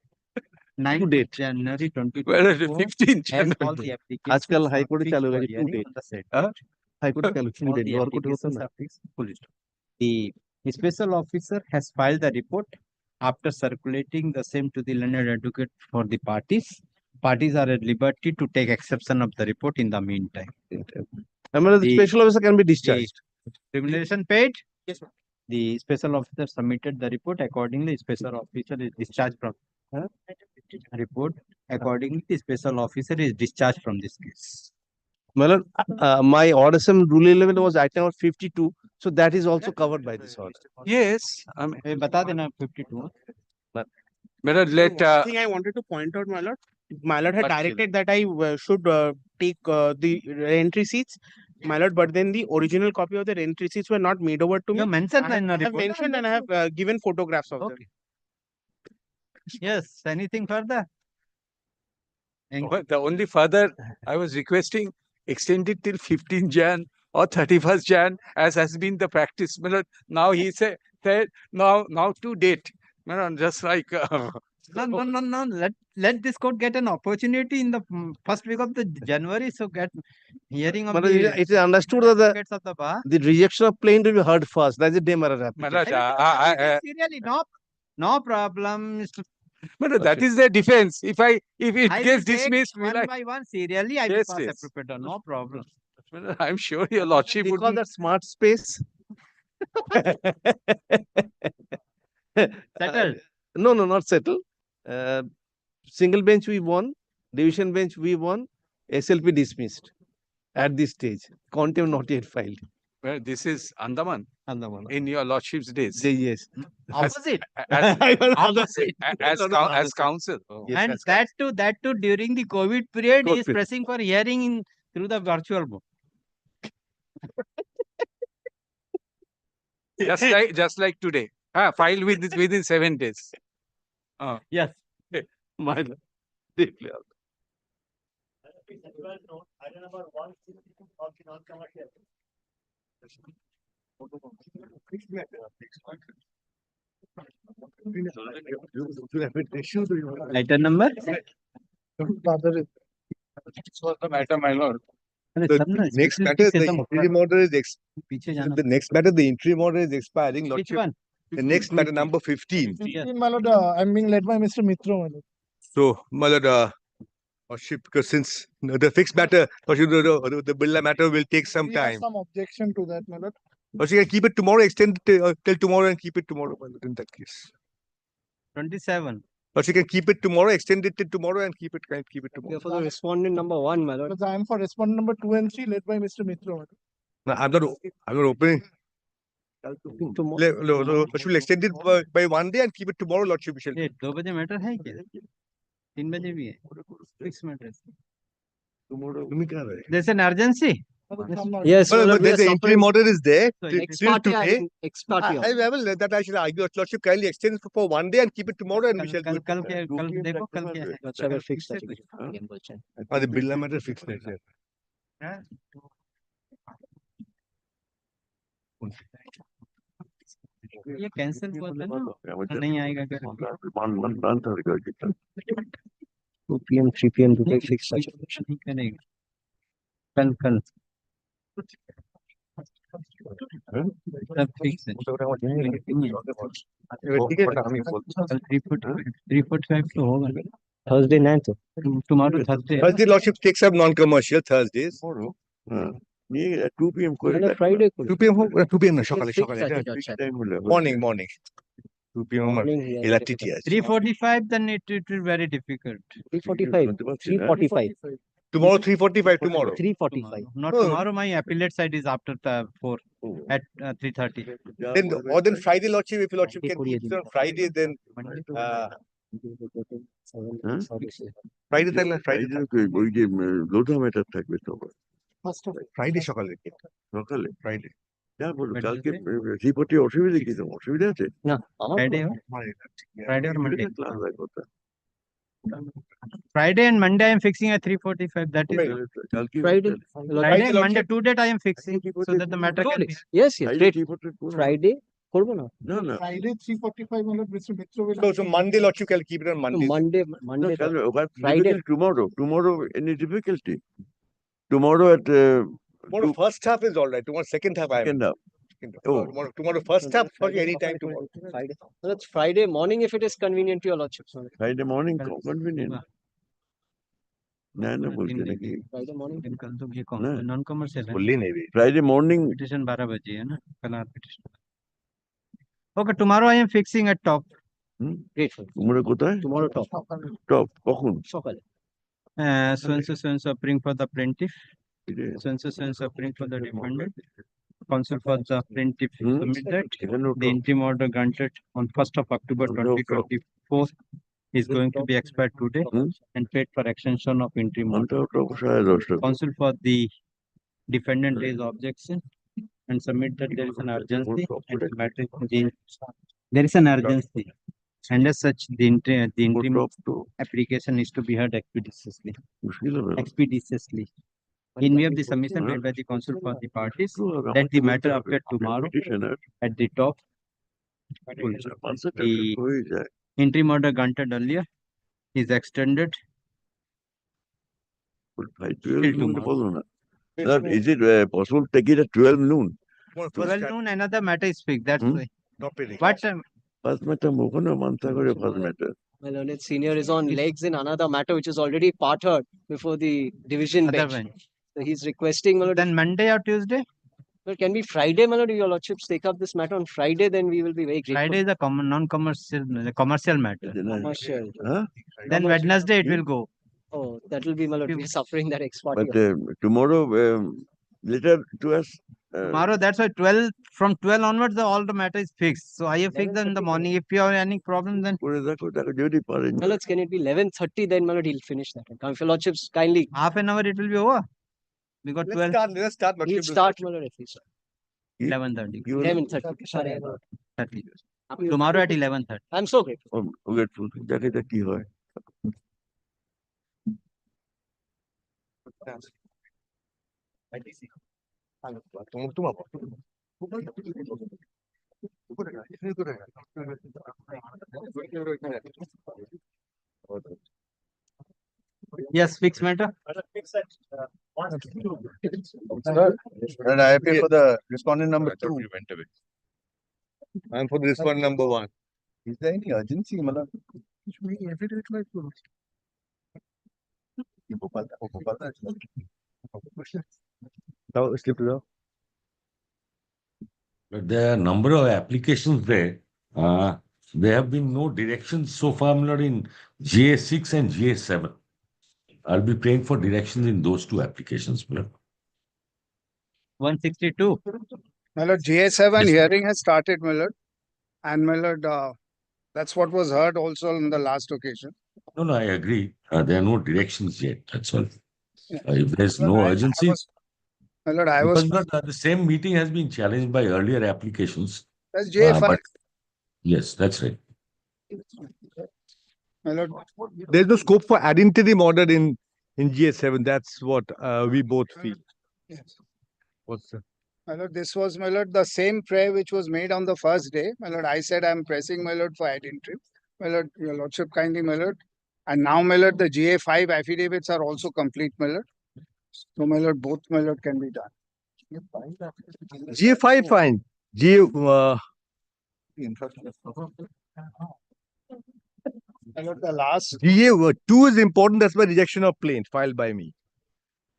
9th date. January 2024. 15th January. आजकल high court चालू है 2 date. High court चालू 2 date. Lower court होता ना. The special officer has filed the report after circulating the same to the learned advocate for the parties. Parties are at liberty to take exception of the report in the meantime. The special officer can be discharged. Remuneration paid? Yes, ma'am. The special officer submitted the report. Accordingly, special officer is discharged from report. Accordingly, the special officer is discharged from this case. My order rule 11 was item number 52, so that is also covered by this order. Yes, I mean, बता देना 52. Melod, let. One thing I wanted to point out, my lord. My lord had directed that I should take the rent receipts, my lord, but then the original copy of the rent receipts were not made over to me. You mentioned in the I have report. mentioned and I have given photographs of them. Yes. Anything further? The only further I was requesting extend it till 15 Jan or 31st Jan, as has been the practice. Now he said now to date. Just like No. Let this court get an opportunity in the first week of the January. So get hearing of But the it is understood that advocates of the bar. the rejection of plaint will be heard first. That's the day, Maharaj. Really, no problem, Mr. But that is the defense. If it I will gets take dismissed, will one I? by one serially. I will Yes, pass yes. appropriate order. No problem. I'm sure your lordship They would call be. that smart space. Settled. No, not settled. Single bench we won, division bench we won, SLP dismissed at this stage. Contempt not yet filed. Well, this is Andaman Andaman. in your lordship's days. Yes. Opposite. As counsel. Oh. Yes, And as that too during the COVID period COVID is period. pressing for hearing in through the virtual mode. Just like today. Filed within 7 days. Yes. My lord. Deeply. Item number? This was the matter, my lord. The next matter, the interim order is the next matter, the interim order is expiring. Which Lordship. one? The next matter, number 15. My lord, I'm being led by Mr. Mitra, my lord. So, my lord, Lordship, because since the fixed matter, Lordship, the bill matter will take some We have time. some objection to that, my lord. Lordship, can keep it tomorrow, extend it till tomorrow and keep it tomorrow, my lord, in that case. 27. Lordship, can keep it tomorrow, extend it till tomorrow and keep it tomorrow. For the respondent number 1, my lord. Because I am for respondent number 2 and 3, led by Mr. Mitra, my lord. No, I'm not opening. Lordship will extend it by 1 day and keep it tomorrow, Lordship. We shall. 2 बजे matter है क्या? 3 बजे भी है. 6 matters. There's an urgency. Yes, But my lord, we the are interim order is there. So Till ex parte, today. ex parte. I will that I should argue. Lordship kindly extend it for 1 day and keep it tomorrow and we shall do it. कल देखो कल क्या है. Let's have a fixed The bill matter fixed it. ये cancel हुआ था ना. नहीं आएगा क्या? 2 p.m., 3 p.m. to take fixed such नहीं करेगा. कल सब फिक्स है. कल 345 तो होगा. Thursday 9th. Tomorrow Thursday. Thursday, Lordship takes up non-commercial Thursdays. 2 p.m. Friday 2 p.m. 2 p.m. Morning. 2 p.m. TTS. 345, then it will be very difficult. 345. Tomorrow 3:45 tomorrow. 3:45. Not tomorrow. My appellate side is after 4 at 3:30. Then Friday, Lordship, if Lordship can keep it on Friday, then Friday ওই যে Lodha matter থাকবে তো Friday সকালে Friday. যা বলো কালকে রিপোর্টে অসুবিধা কি তোমার অসুবিধা আছে না Friday or Monday. ক্লাস হয় কথা Friday and Monday I am fixing at 3:45. That is Friday. Friday and Monday 2 date I am fixing so that the matter can be. Yes, great. Friday. করবো না Friday 3:45, my lord, Mr. Mitra will. So Monday, Lordship can keep it on Monday. Monday. Friday tomorrow any difficulty tomorrow at Tomorrow first half is all right. Tomorrow second half I am. Tomorrow first half for any time tomorrow. Friday. That's Friday morning if it is convenient to your lordship. Friday morning convenient না বলতে নাকি Friday morning. कल तो ये non commercial है. Fully navy. Friday morning Petition 12 बजे है ना. कल petition. Okay, tomorrow I am fixing at top. Great. তোমরা কোথায় Tomorrow top. কখন সকালে. So and so bring for the plaintiff. So and so bring for the defendant. Counsel for the plaintiff submitted. The interim order granted on 1st of October 2024 is going to be expired today and paid for extension of interim order. Counsel for the defendant raise objection and submit that there is an urgency and the matter there is an urgency. And as such, the interim application is to be heard expeditiously. In view of the submission made by the counsel for the parties, that the matter appear tomorrow at the top. interim order granted earlier is extended till tomorrow. Sir, is it possible to take it at 12 noon? 12 noon, another matter is fixed. That's Hmm? why. But First matter, Mukuna Mansagore, first matter. My learned senior is on legs in another matter which is already part heard before the division other bench. bench. So he's requesting, my lord, Then Monday or Tuesday? well, can be Friday, my lord, if your lordships take up this matter on Friday, then we will be very grateful. Friday is a non-commercial commercial matter. Commercial. Huh? Then Wednesday it will go. Oh, that will be, my lord, we're suffering that extra. But tomorrow, later to us. Tomorrow, that's why 12 from 12 onwards, all the matter is fixed. So I have fixed them in the morning. If you have any problem, then My lords, can it be 11:30? Then, my lord, he'll finish that. If your lordships kindly. half an hour it will be over. Because 12. Let's start. We'll start, my lord, at least. 11:30. 11:30. Sorry. 30. Tomorrow at 11:30. I'm so grateful. Grateful. That is the key. Yes, fixed matter. Sir, and I appeal for the respondent number 2. I am for the respondent number 1. Is there any urgency, Malad? Now, slip it out. But there are a number of applications there. There have been no directions so far, my lord, in GA6 and GA7. I'll be praying for directions in those two applications, my lord. 162. My lord, GA7 hearing has started, my lord. And my lord, that's what was heard also on the last occasion. No, I agree. There are no directions yet. That's all. If there's Well, no I urgency, was- my lord, I was. because the same meeting has been challenged by earlier applications. That's GA5. but yes, that's right. My lord, There's no scope for ad interim order in GS7. That's what we both feel. yes. What's the... My lord, this was, my lord, the same prayer which was made on the first day. My lord, I said I'm pressing, my lord, for ad interim. My lord, your lordship kindly, my lord. And now, my lord, the GA5 affidavits are also complete, my lord. So, my lord, both, my lord, can be done. GA5 fine. GA My lord, the last. GA2 is important. That's my rejection of plaint filed by me.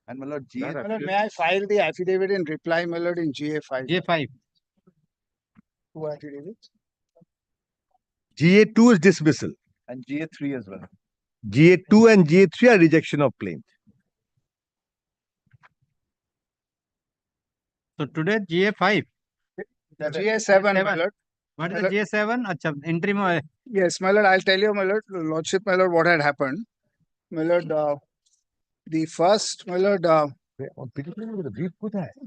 And my lord, my lord, may I file the affidavit in reply, my lord, in GA5? GA5. Two affidavits. GA2 is dismissal. And GA3 as well. GA2 and GA3 are rejection of plaint. So today GA5. GA7, my lord. What is the GA7? Achha, interim. Yes, my lord, I'll tell you, my lord, lordship, my lord, what had happened. My lord, the first, my lord, my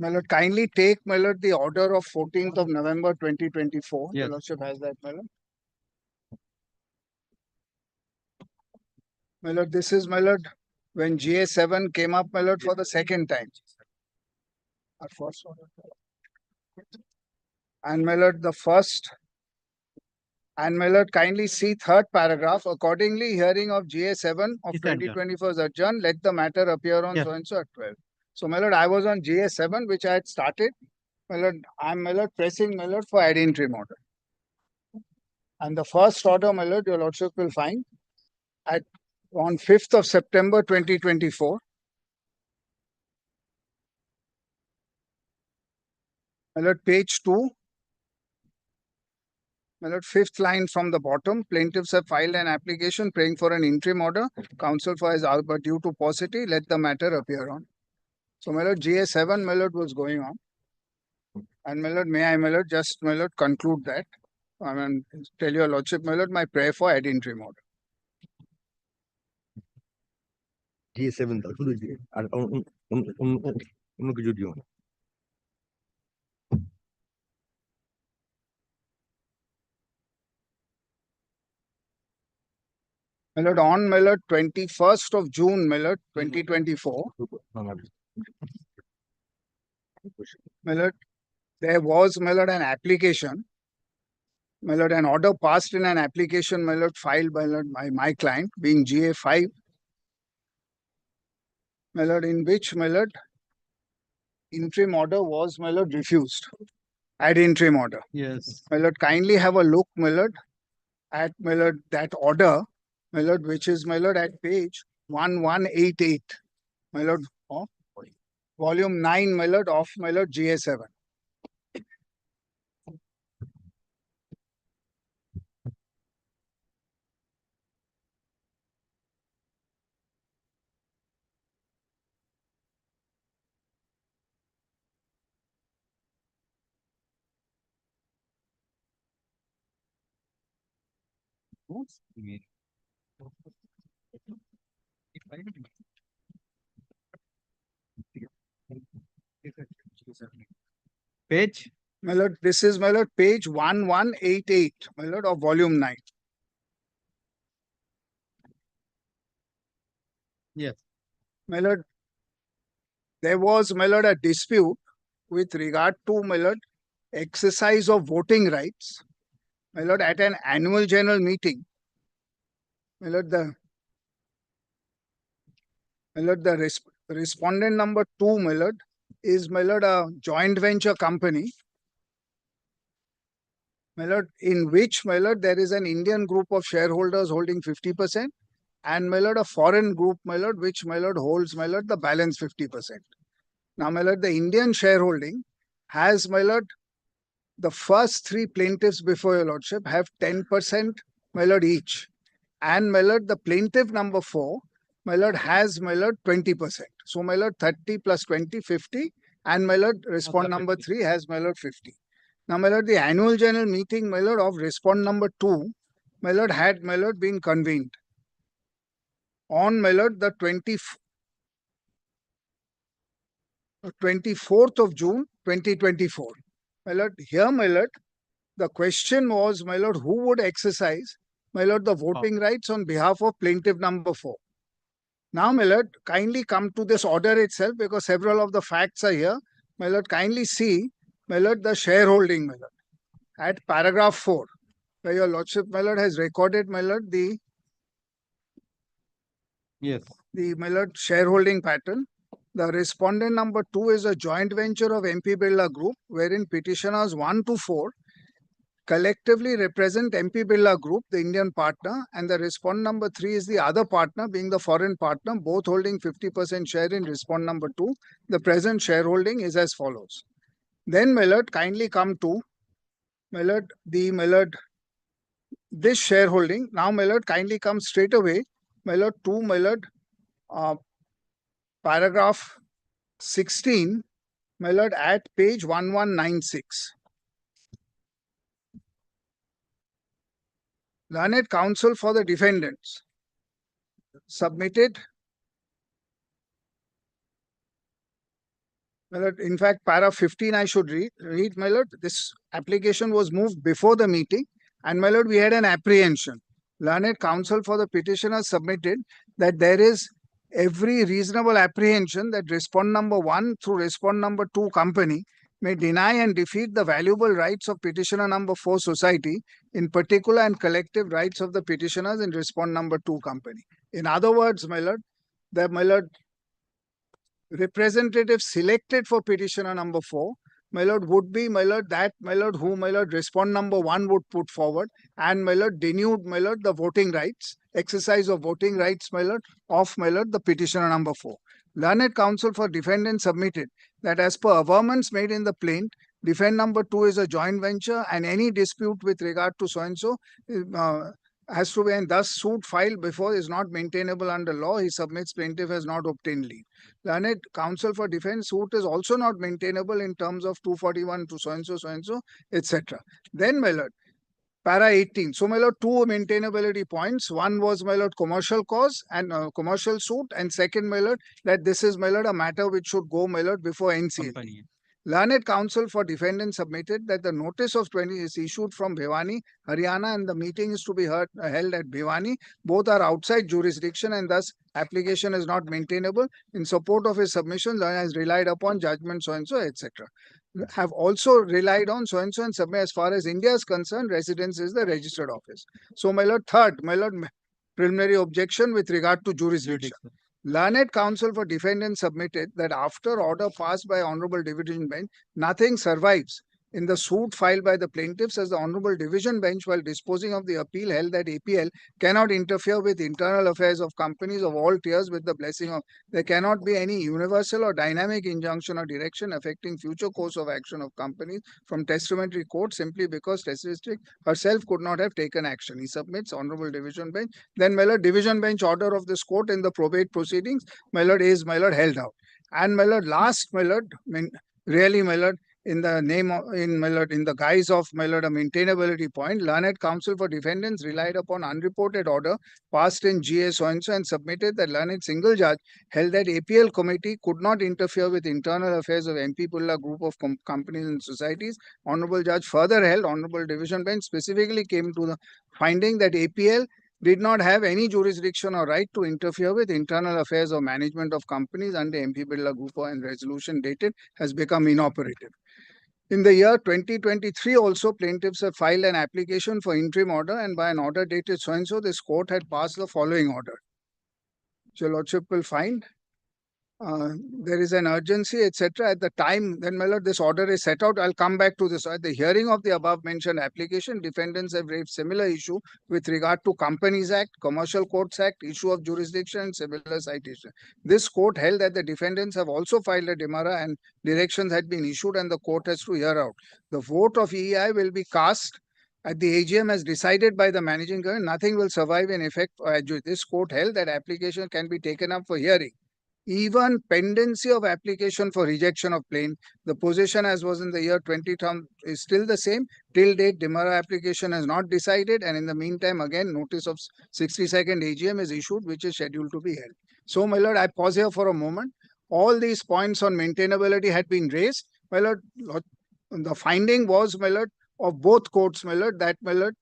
lord, kindly take, my lord, the order of 14th of November 2024. Yes. The lordship has that, my lord. My lord, this is, my lord, when GA7 came up, my lord, for the second time. Our first order. And my lord, the first. And my lord, kindly see third paragraph. Accordingly, hearing of GA7 of Is adjourned. 2024 is adjourned. Let the matter appear on Yes. so and so at 12. So, my lord, I was on GA7, which I had started. My lord, I'm, my lord, pressing, my lord, for ad interim order. And the first order, my lord, your lordship will find on 5th of September 2024. My lord, page 2. My lord, fifth line from the bottom. Plaintiffs have filed an application praying for an interim order. Counsel for his but due to paucity, let the matter appear on. So, my lord, GA7, my lord, was going on. And, my lord, may I, my lord, just, my lord, conclude that. I mean, tell your lordship, my lord, my prayer for ad interim order. GA7. My lord, on, my lord, 21st of June, my lord, 2024. My lord, there was, my lord, an application my lord, an order passed in an application, my lord, filed by my client, being GA5, my lord, in which, my lord, interim order was, my lord, refused. Ad interim order. Yes. My lord, kindly have a look, my lord, at, my lord, that order, my lord, which is, my lord, at page 1188, my lord, of volume 9, my lord, of, my lord, GA7. Page? My lord, this is, my lord, page 1188, my lord, of volume 9. Yes. My lord, there was, my lord, a dispute with regard to, my lord, exercise of voting rights, my lord, at an annual general meeting. My lord, the respondent number 2, my lord, is, my lord, a joint venture company, my lord, in which, my lord, there is an Indian group of shareholders holding 50%, and, my lord, a foreign group, my lord, which, my lord, holds, my lord, the balance 50%. Now, my lord, the Indian shareholding has, my lord, the first three plaintiffs before your lordship have 10%, my lord, each. And, my lord, the plaintiff number 4, my lord, has, my lord, 20%. So, my lord, 30 plus 20, 50. And, my lord, respond number 3 has, my lord, 50. Now, my lord, the annual general meeting, my lord, of respond number 2, my lord, had, my lord, been convened on, my lord, the 24th of June, 2024. My lord, here, my lord, the question was, my lord, who would exercise, my lord, the voting rights on behalf of plaintiff number 4. Now, my lord, kindly come to this order itself because several of the facts are here. My lord, kindly see, my lord, the shareholding, my lord, at paragraph 4, where your lordship, my lord, has recorded, my lord, the my lord, shareholding pattern. The respondent number 2 is a joint venture of MP Birla Group, wherein petitioners 1 to 4 collectively represent MP Birla Group, the Indian partner, and the respondent number 3 is the other partner, being the foreign partner, both holding 50% share in respondent number 2. The present shareholding is as follows. Then, my lord, kindly come to, my lord, this shareholding. Now, my lord, kindly come straight away, my lord, to, my lord, paragraph 16, my lord, at page 1196. Learned counsel for the defendants submitted, my lord, in fact, para 15 I should read, my lord. This application was moved before the meeting, and, my lord, we had an apprehension. Learned counsel for the petitioner submitted that there is every reasonable apprehension that respondent number 1 through respondent number 2 company may deny and defeat the valuable rights of petitioner number 4 society, in particular and collective rights of the petitioners in respondent number 2 company. In other words, my lord, my lord, representative selected for petitioner number 4, my lord, would be, my lord, that, my lord, who, my lord, respond number 1 would put forward, and, my lord, denude, my lord, the voting rights, exercise of voting rights, my lord, of, my lord, the petitioner number 4. Learned counsel for defendant submitted that as per averments made in the plaint, defendant number 2 is a joint venture, and any dispute with regard to so-and-so has to be, and thus suit filed before is not maintainable under law. He submits plaintiff has not obtained leave. Learned counsel for defense suit is also not maintainable in terms of 241 to so-and-so, etc. Then, my lord, para 18. So, my lord, two maintainability points. One was, my lord, commercial cause and commercial suit. And second, my lord, that this is, my lord, a matter which should go, my lord, before NCLT. Learned counsel for defendant submitted that the notice of 20 is issued from Bhiwani, Haryana, and the meeting is to be held at Bhiwani. Both are outside jurisdiction, and thus application is not maintainable. In support of his submission, Learned has relied upon judgment so-and-so, etc. have also relied on so and so and submit. As far as India is concerned, residence is the registered office. So, my lord, third, my lord, preliminary objection with regard to jurisdiction. Learned counsel for defendant submitted that after order passed by Honorable Division Bench, nothing survives in the suit filed by the plaintiffs, as the Honorable Division Bench, while disposing of the appeal, held that APL cannot interfere with internal affairs of companies of all tiers with the blessing of. There cannot be any universal or dynamic injunction or direction affecting future course of action of companies from testamentary court simply because Testatrix herself could not have taken action. He submits Honorable Division Bench. Then, my lord, Division Bench order of this court in the probate proceedings, my lord, is, my lord, held out. And, my lord, last, my lord, really, my lord, in the name of, in the guise of, my lord, a maintainability point, learned counsel for defendants relied upon unreported order passed in GA so and so and submitted that learned single judge held that APL committee could not interfere with internal affairs of MP Pulla group of companies and societies. Honorable judge further held, Honorable Division Bench specifically came to the finding that APL did not have any jurisdiction or right to interfere with internal affairs or management of companies under MP Birla Group, and resolution dated has become inoperative. In the year 2023 also, plaintiffs have filed an application for interim order, and by an order dated so and so, this court had passed the following order. Your Lordship will find there is an urgency, etc. At the time, then, my lord, this order is set out. I'll come back to this. At the hearing of the above mentioned application, defendants have raised similar issue with regard to Companies Act, Commercial Courts Act, issue of jurisdiction, and similar citation. This court held that the defendants have also filed a demurrer and directions had been issued, and the court has to hear out. The vote of EEI will be cast at the AGM as decided by the managing government. Nothing will survive in effect. This court held that application can be taken up for hearing. Even pendency of application for rejection of plaint, the position as was in the year 2010 is still the same. Till date, demurrer application has not decided, and in the meantime, again, notice of 62nd AGM is issued, which is scheduled to be held. So, my lord, I pause here for a moment. All these points on maintainability had been raised. My lord, the finding was, my lord, of both courts, my lord, that, my lord,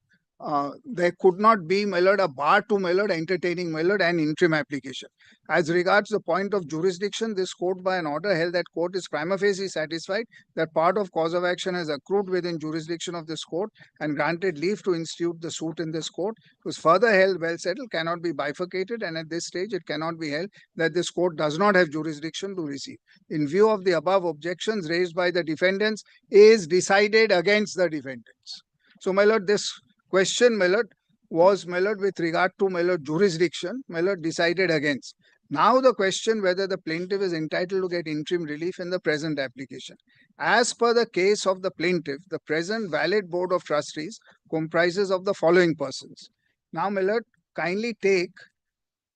there could not be, my lord, a bar to, my lord, entertaining, my lord, an interim application. As regards the point of jurisdiction, this court by an order held that court is prima facie satisfied that part of cause of action has accrued within jurisdiction of this court and granted leave to institute the suit in this court. It was further held well settled, cannot be bifurcated, and at this stage it cannot be held that this court does not have jurisdiction to receive. In view of the above objections raised by the defendants, is decided against the defendants. So, my lord, this question, my lord, was, my lord, with regard to, my lord, jurisdiction, my lord, decided against. Now the question whether the plaintiff is entitled to get interim relief in the present application. As per the case of the plaintiff, the present valid board of trustees comprises of the following persons. Now, my lord, kindly take,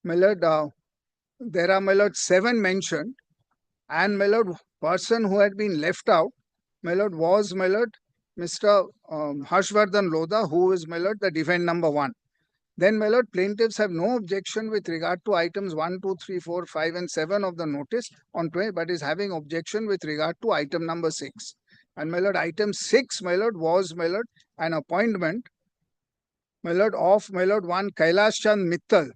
my lord, there are, my lord, 7 mentioned, and, my lord, person who had been left out, my lord, was, my lord, Mr. Harshvardhan Lodha, who is, my lord, the defendant number 1. Then, my lord, plaintiffs have no objection with regard to items 1, 2, 3, 4, 5, and 7 of the notice on 20, but is having objection with regard to item number 6. And, my lord, item 6, my lord, was, my lord, an appointment, my lord, of, my lord, one Kailash Chand Mittal.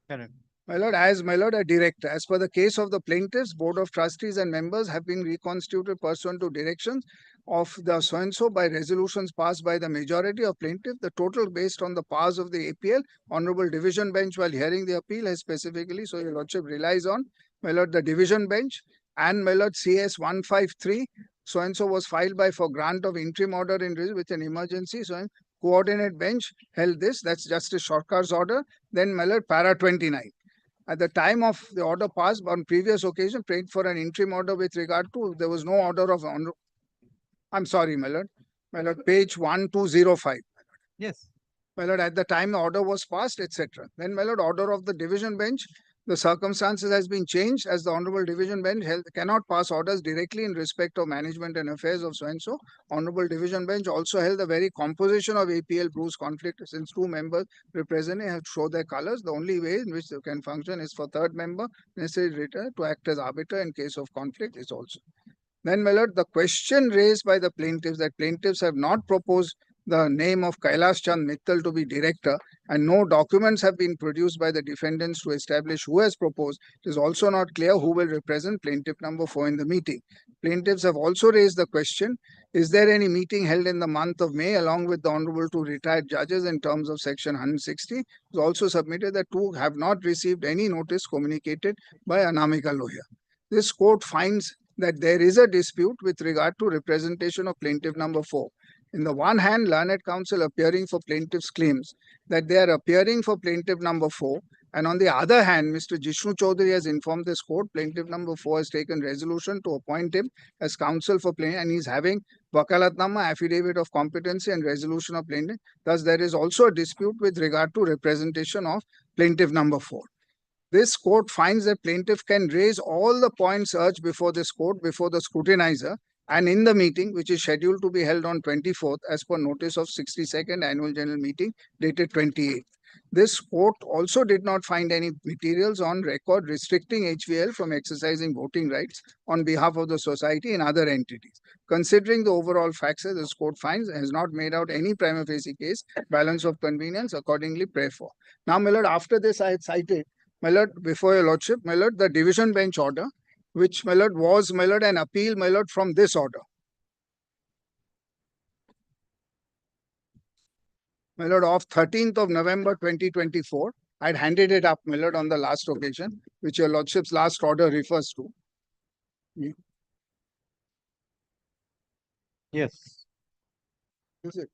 Correct. My lord, as, my lord, a director. As per the case of the plaintiffs, board of trustees and members have been reconstituted pursuant to directions of the so-and-so by resolutions passed by the majority of plaintiff. The total based on the powers of the APL, Honorable Division Bench, while hearing the appeal, has specifically, so your lordship relies on, my lord, the Division Bench, and, my lord, CS 153, so-and-so was filed by for grant of interim order in with an emergency, so coordinate bench held this, that's Justice Shorkar's order. Then, my lord, para 29. At the time of the order passed on previous occasion, prayed for an interim order with regard to, there was no order of honor. I'm sorry, my lord. My lord, page 1205. Yes. My lord, at the time the order was passed, etc. Then, my lord, order of the division bench, the circumstances has been changed as the Honorable Division Bench cannot pass orders directly in respect of management and affairs of so-and-so. Honorable Division Bench also held the very composition of APL proves conflict since 2 members representing have to show their colors. The only way in which they can function is for 3rd member necessary to act as arbiter in case of conflict is also. Then, my lord, the question raised by the plaintiffs that plaintiffs have not proposed the name of Kailash Chand Mittal to be director, and no documents have been produced by the defendants to establish who has proposed, it is also not clear who will represent plaintiff number 4 in the meeting. Plaintiffs have also raised the question, is there any meeting held in the month of May along with the Honorable two retired judges in terms of section 160? It is also submitted that two have not received any notice communicated by Anamika Lohia. This court finds that there is a dispute with regard to representation of plaintiff number 4. In the one hand, learned counsel appearing for plaintiff's claims that they are appearing for plaintiff number 4, and on the other hand, Mr. Jishnu Chaudhary has informed this court plaintiff number 4 has taken resolution to appoint him as counsel for plaintiff, and he is having Vakalatnama, affidavit of competency and resolution of plaintiff. Thus, there is also a dispute with regard to representation of plaintiff number 4. This court finds that plaintiff can raise all the points urged before this court, before the scrutinizer, and in the meeting, which is scheduled to be held on 24th as per notice of 62nd Annual General Meeting dated 28th. This court also did not find any materials on record restricting HVL from exercising voting rights on behalf of the society in other entities. Considering the overall facts, this court finds has not made out any prima facie case, balance of convenience, accordingly pray for. Now, my lord, after this I had cited, my lord, before your lordship, my lord, the division bench order, which, my lord, was, my lord, an appeal, my lord, from this order. My lord, of 13th of November 2024, I had handed it up, my lord, on the last occasion, which your lordship's last order refers to. Yes. Is it?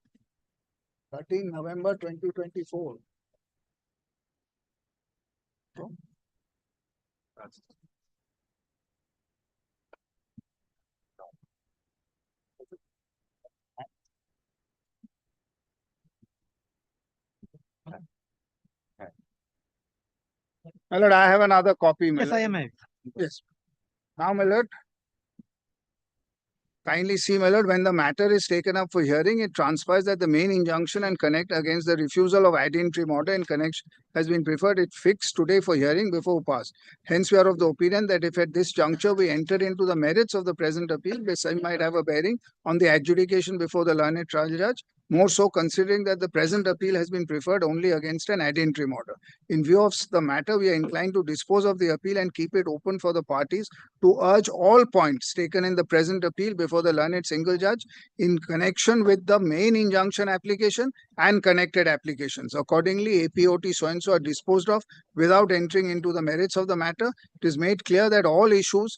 13 November 2024. My lord, I have another copy, my Yes, lord. I am. Yes. Now, my lord, kindly see, my lord, when the matter is taken up for hearing, it transpires that the main injunction and connect against the refusal of ad interim order in connection has been preferred. It fixed today for hearing before pass. Hence, we are of the opinion that if at this juncture we enter into the merits of the present appeal, this might have a bearing on the adjudication before the learned trial judge, more so considering that the present appeal has been preferred only against an ad interim order. In view of the matter, we are inclined to dispose of the appeal and keep it open for the parties to urge all points taken in the present appeal before the learned single judge in connection with the main injunction application and connected applications. Accordingly, APOT so-and-so are disposed of without entering into the merits of the matter. It is made clear that all issues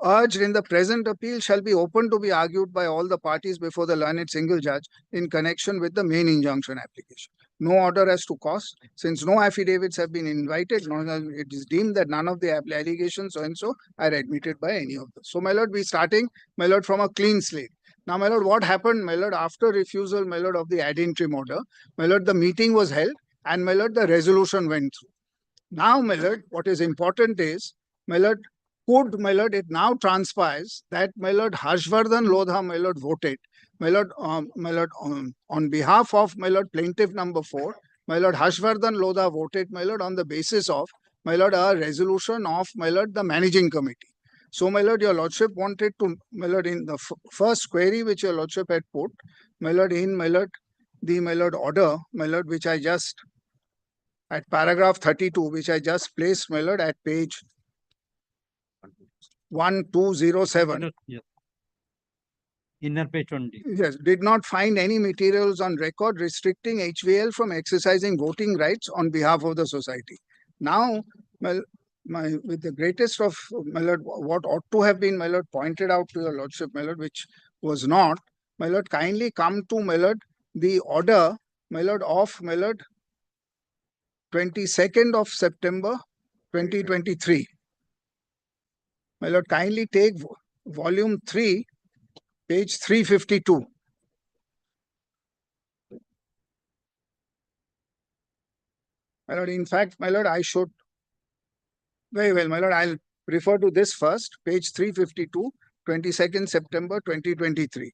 urged in the present appeal shall be open to be argued by all the parties before the learned single judge in connection with the main injunction application. No order as to cost, since no affidavits have been invited, it is deemed that none of the allegations so-and-so are admitted by any of them. So, my lord, we starting, my lord, from a clean slate. Now, my lord, what happened, my lord, after refusal, my lord, of the ad interim order, my lord, the meeting was held and, my lord, the resolution went through. Now, my lord, what is important is, my lord, could, my lord, it now transpires that, my lord, Harshvardhan Lodha, my lord, voted, my lord, on behalf of, my lord, plaintiff number 4, my lord, Harshvardhan Lodha voted, my lord, on the basis of, my lord, a resolution of, my lord, the managing committee. So, my lord, your lordship wanted to, my lord, in the first query which your lordship had put, my lord, in, my lord, the, my lord, order, my lord, which I just, at paragraph 32, which I just placed, my lord, at page 1207. Yes. Inner page 20. Yes, did not find any materials on record restricting HVL from exercising voting rights on behalf of the society. Now, with the greatest of, my lord, what ought to have been, my lord, pointed out to your lordship, my lord, which was not, my lord, kindly come to, my lord, the order, my lord, of, my lord, 22nd of September 2023. My lord, kindly take volume 3, page 352. My lord, in fact, my lord, I should, very well, my lord, I'll refer to this first, page 352, 22nd September 2023.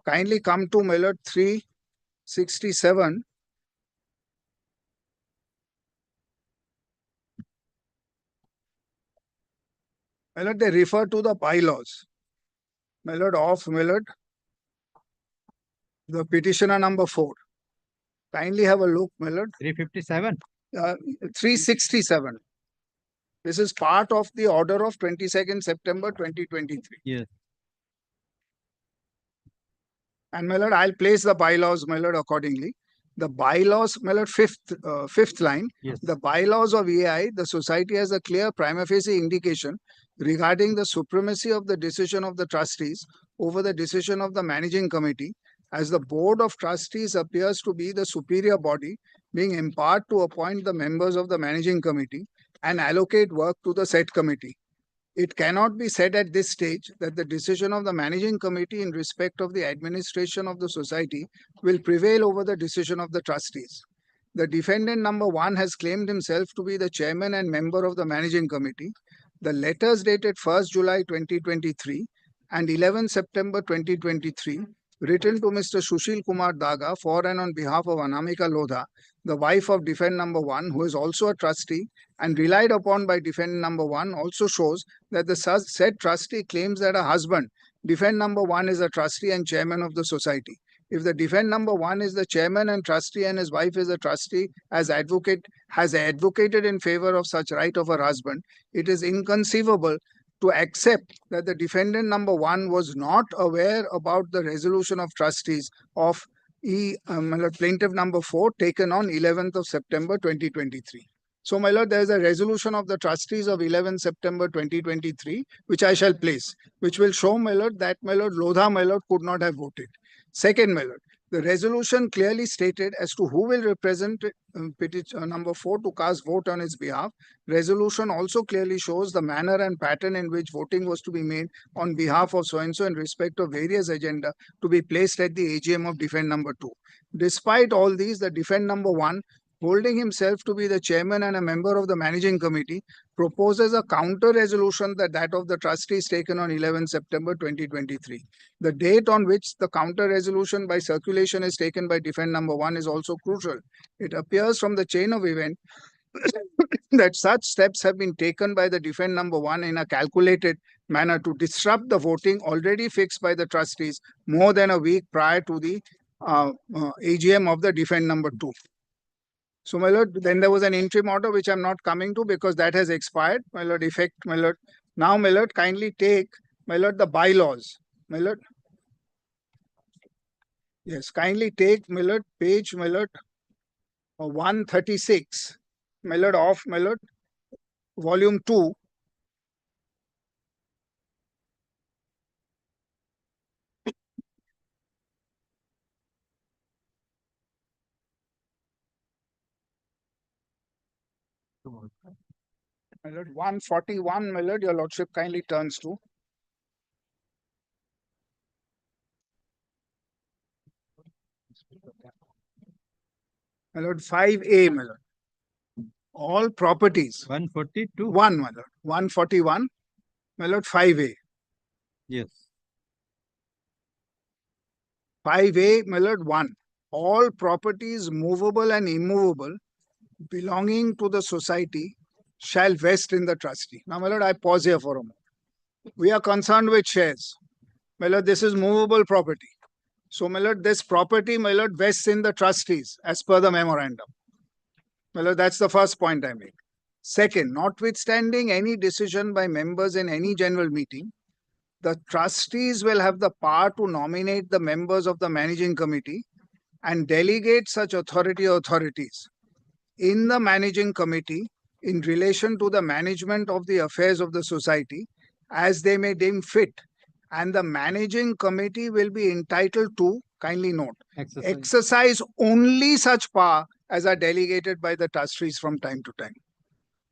Kindly come to, my lord, 367. My lord, they refer to the bylaws. My lord, of, my lord, The petitioner number 4. Kindly have a look, my lord. 357. 367. This is part of the order of 22nd September 2023. Yes. And my lord, I'll place the bylaws, my lord, accordingly. The bylaws, my lord, fifth line. Yes. The bylaws of EI, the society has a clear prima facie indication regarding the supremacy of the decision of the trustees over the decision of the managing committee, as the board of trustees appears to be the superior body, being empowered to appoint the members of the managing committee and allocate work to the said committee. It cannot be said at this stage that the decision of the managing committee in respect of the administration of the society will prevail over the decision of the trustees. The defendant number 1 has claimed himself to be the chairman and member of the managing committee. The letters dated 1st July 2023 and 11 September 2023 written to Mr. Sushil Kumar Daga for and on behalf of Anamika Lodha, the wife of defendant number 1, who is also a trustee and relied upon by defendant number 1, also shows that the said trustee claims that her husband, defendant number 1, is a trustee and chairman of the society. If the defendant number 1 is the chairman and trustee and his wife is a trustee has advocated in favor of such right of her husband, it is inconceivable to accept that the defendant number 1 was not aware about the resolution of trustees of plaintiff number 4 taken on 11th of September 2023. So, my lord, there is a resolution of the trustees of 11 September 2023, which I shall place, which will show, my lord, that, my lord, Lodha, my lord, could not have voted. Second, my lord, the resolution clearly stated as to who will represent petition number 4 to cast vote on his behalf. Resolution also clearly shows the manner and pattern in which voting was to be made on behalf of so-and-so in respect of various agenda to be placed at the AGM of defendant number 2. Despite all these, the defendant number 1, holding himself to be the chairman and a member of the managing committee, proposes a counter resolution that of the trustees taken on 11 September 2023. The date on which the counter resolution by circulation is taken by defendant number 1 is also crucial. It appears from the chain of event that such steps have been taken by the defendant number 1 in a calculated manner to disrupt the voting already fixed by the trustees more than a week prior to the AGM of the defendant number 2. So, my lord, then there was an interim order which I'm not coming to because that has expired. My lord, effect, my lord. Now, my lord, kindly take, my lord, the bylaws. My lord. Yes, kindly take, my lord, page, my lord, 136, my lord, of, my lord, volume 2. My lord, 141, my lord, your lordship kindly turns to. My lord, 5A, my lord. All properties. 142. 1, my lord. 141, my lord, 5A. Yes. 5A, my lord, 1. All properties movable and immovable belonging to the society shall vest in the trustee. Now, my lord, I pause here for a moment. We are concerned with shares. My lord, this is movable property. So, my lord, this property, my lord, vests in the trustees as per the memorandum. My lord, that's the first point I make. Second, notwithstanding any decision by members in any general meeting, the trustees will have the power to nominate the members of the managing committee and delegate such authorities in the managing committee in relation to the management of the affairs of the society as they may deem fit, and the managing committee will be entitled to, kindly note, exercise only such power as are delegated by the trustees from time to time.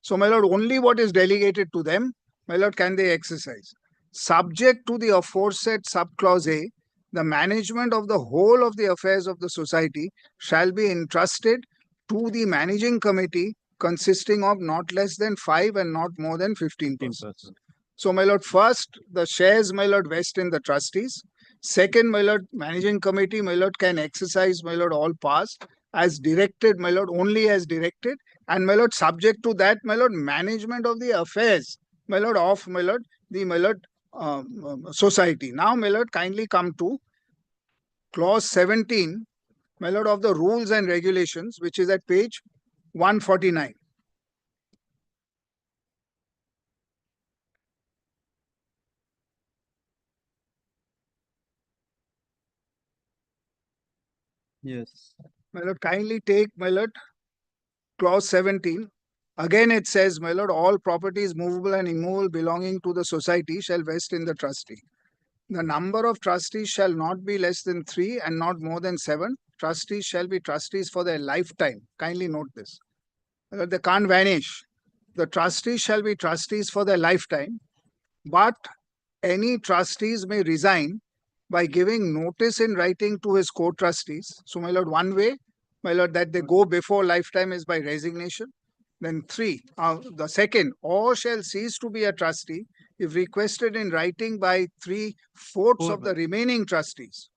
So, my lord, only what is delegated to them, my lord, can they exercise. Subject to the aforesaid subclause A, the management of the whole of the affairs of the society shall be entrusted to the managing committee consisting of not less than 5 and not more than 15 persons. So, my lord, first, the shares, my lord, vest in the trustees. Second, my lord, managing committee, my lord, can exercise, my lord, all powers as directed, my lord, only as directed. And, my lord, subject to that, my lord, management of the affairs, my lord, of, my lord, the, my lord, society. Now, my lord, kindly come to clause 17, my lord, of the rules and regulations, which is at page 149. Yes. My lord, kindly take, my lord, clause 17. Again, it says, my lord, all properties movable and immovable belonging to the society shall vest in the trustee. The number of trustees shall not be less than 3 and not more than 7. Trustees shall be trustees for their lifetime. Kindly note this. They can't vanish. The trustees shall be trustees for their lifetime, but any trustees may resign by giving notice in writing to his co-trustees. So, my lord, one way, my lord, that they go before lifetime is by resignation. Then 3, the second, or shall cease to be a trustee if requested in writing by 3/4 of the remaining trustees.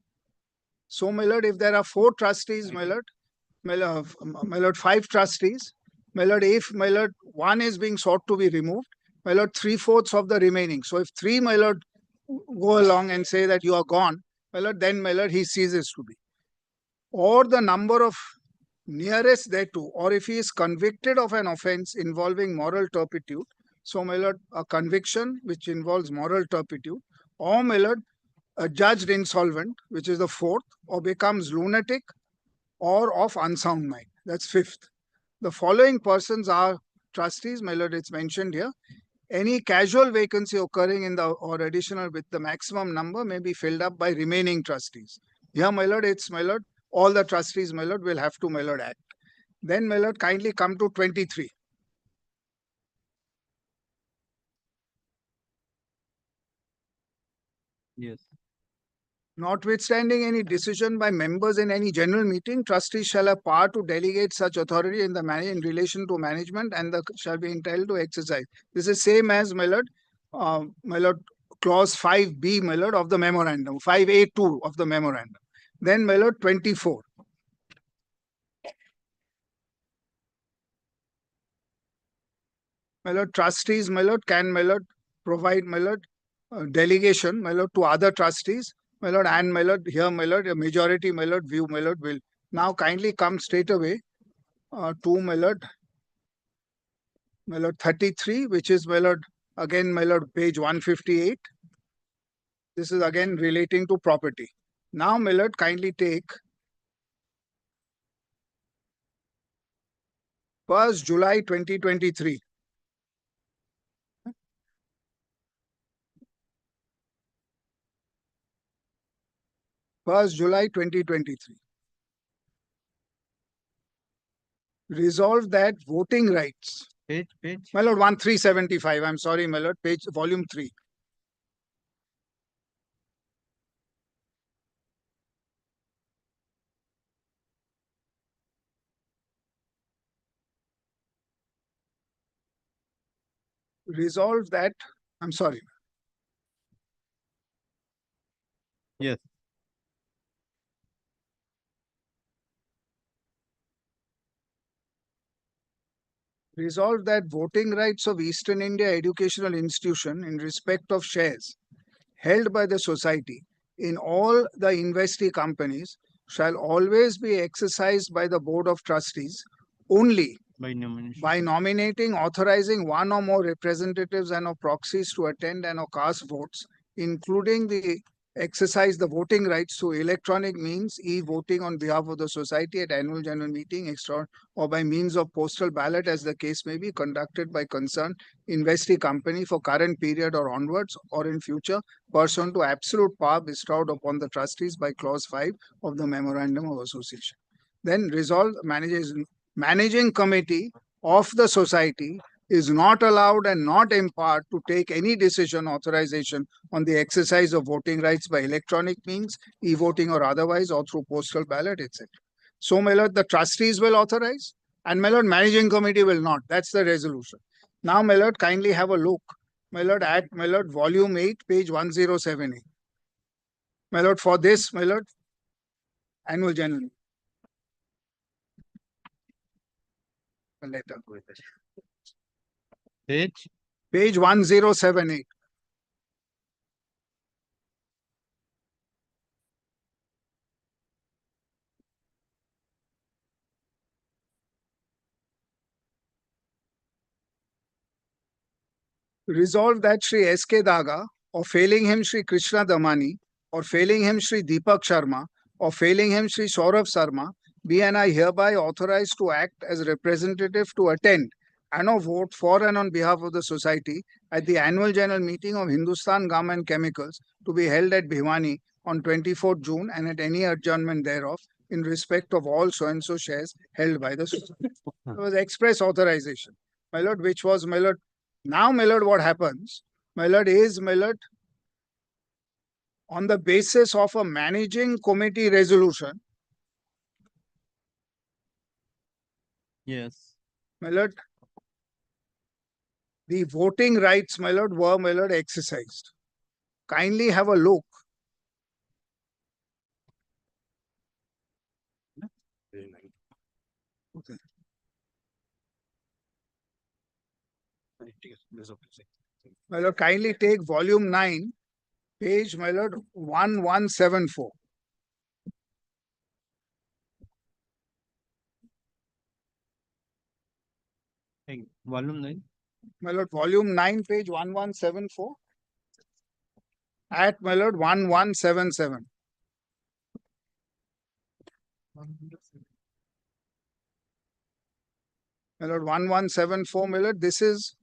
So, my lord, if there are 4 trustees, my lord, 5 trustees, my lord, if, my lord, 1 is being sought to be removed, my lord, 3/4 of the remaining. So, if 3, my lord, go along and say that you are gone, my lord, then, my lord, he ceases to be. Or the number of nearest thereto, or if he is convicted of an offense involving moral turpitude, so, my lord, a conviction which involves moral turpitude, or, my lord, judged insolvent, which is the 4th, or becomes lunatic, or of unsound mind. That's 5th. The following persons are trustees, my lord, it's mentioned here. Any casual vacancy occurring in the or additional with the maximum number may be filled up by remaining trustees. Here, my lord, it's, my lord, all the trustees, my lord, will have to, my lord, act. Then, my lord, kindly come to 23. Yes. Notwithstanding any decision by members in any general meeting, trustees shall have power to delegate such authority in the in relation to management and shall be entitled to exercise. This is same as, my lord, clause 5b, my lord, of the memorandum, 5a2 of the memorandum. Then, my lord, 24. My lord, trustees, my lord, can, my lord, provide, my lord, delegation, my lord, to other trustees, my lord, and, my lord, here, my lord, a majority, my lord, view, my lord, will. Now, kindly come straight away to, my lord, 33, which is, my lord, again, my lord, page 158. This is again relating to property. Now, my lord, kindly take 1st July 2023. July 2023. Resolved that voting rights. Page. My lord, 1375. I'm sorry, my lord, page, volume 3. Resolved that, I'm sorry. Yes. Resolved that voting rights of Eastern India Educational Institution in respect of shares held by the society in all the investee companies shall always be exercised by the Board of Trustees only by nominating, authorizing one or more representatives and or proxies to attend and or cast votes, including the exercise the voting rights through electronic means, e-voting on behalf of the society at annual general meeting, extra, or by means of postal ballot, as the case may be, conducted by concerned investee company for current period or onwards, or in future, pursuant to absolute power bestowed upon the trustees by clause 5 of the Memorandum of Association. Then resolve managing committee of the society is not allowed and not empowered to take any decision authorization on the exercise of voting rights by electronic means, e-voting or otherwise, or through postal ballot, etc. So, my lord, the trustees will authorize, and, my lord, managing committee will not. That's the resolution. Now, my lord, kindly have a look, my lord, at, my lord, volume 8, page 1078. My lord, for this, my lord, annual general. Letter. Page 1078. Resolve that Shri S.K. Daga, or failing him Shri Krishna Damani, or failing him Shri Deepak Sharma, or failing him Shri Saurav Sarma, be and I hereby authorized to act as representative to attend and or vote for and on behalf of the society at the annual general meeting of Hindustan Gum and Chemicals to be held at Bhiwani on 24th June and at any adjournment thereof in respect of all so-and-so shares held by the society. It was express authorization, my lord, which was, my lord. Now, my lord, what happens, my lord, is, my lord, on the basis of a managing committee resolution, Yes. my lord, the voting rights, my lord, were, my lord, exercised. Kindly have a look. Okay. My lord, kindly take volume 9, page, my lord, 1174. Volume 9. My lord, volume 9, page 1174. At, my lord, 1177. My lord, 1174, my lord, this is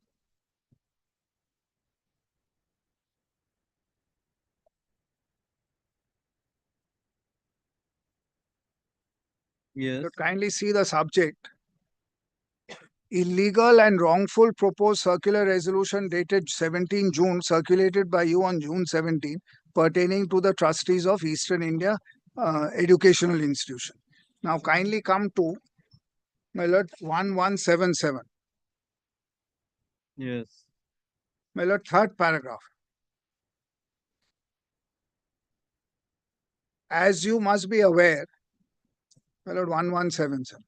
Yes. kindly see the subject. Illegal and wrongful proposed circular resolution dated 17 June circulated by you on June 17 pertaining to the trustees of Eastern India Educational Institution. Now kindly come to, my lord, 1177. Yes. My lord, third paragraph. As you must be aware, my lord, 1177.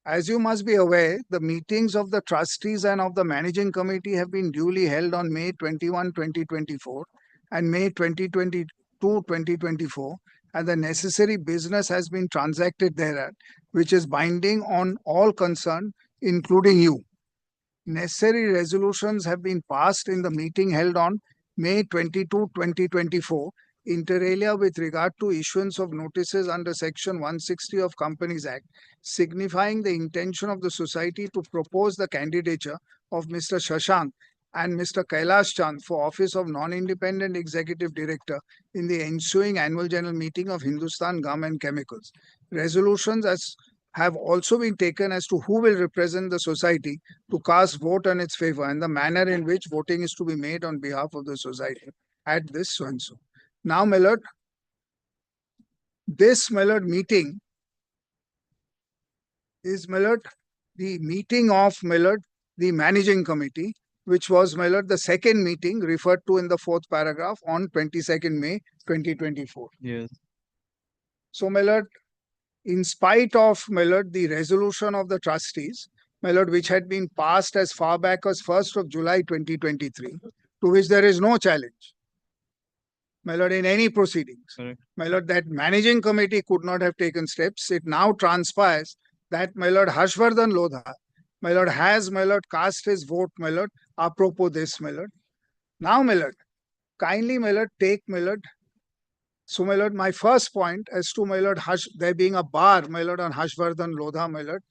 As you must be aware, the meetings of the trustees and of the managing committee have been duly held on May 21, 2024 and May 2022, 2024, and the necessary business has been transacted thereat, which is binding on all concerned, including you. Necessary resolutions have been passed in the meeting held on May 22, 2024, inter alia with regard to issuance of notices under Section 160 of Companies Act, signifying the intention of the society to propose the candidature of Mr. Shashank and Mr. Kailash Chand for office of non-independent executive director in the ensuing annual general meeting of Hindustan Gum and Chemicals. Resolutions have also been taken as to who will represent the society to cast vote on its favor and the manner in which voting is to be made on behalf of the society at this so-and-so. Now, my lord, this, my lord, meeting is, my lord, the meeting of, my lord, the managing committee, which was, my lord, the second meeting referred to in the fourth paragraph on 22nd May 2024. Yes. So, my lord, in spite of, my lord, the resolution of the trustees, my lord, which had been passed as far back as 1st of July 2023, to which there is no challenge, my lord, in any proceedings. Correct. My lord, that managing committee could not have taken steps. It now transpires that, my lord, Harshvardhan Lodha, my lord, has, my lord, cast his vote, my lord, apropos this, my lord. Now, my lord, kindly, my lord, take, my lord. So, my lord, my first point as to, my lord, there being a bar, my lord, on Harshvardhan Lodha, my lord,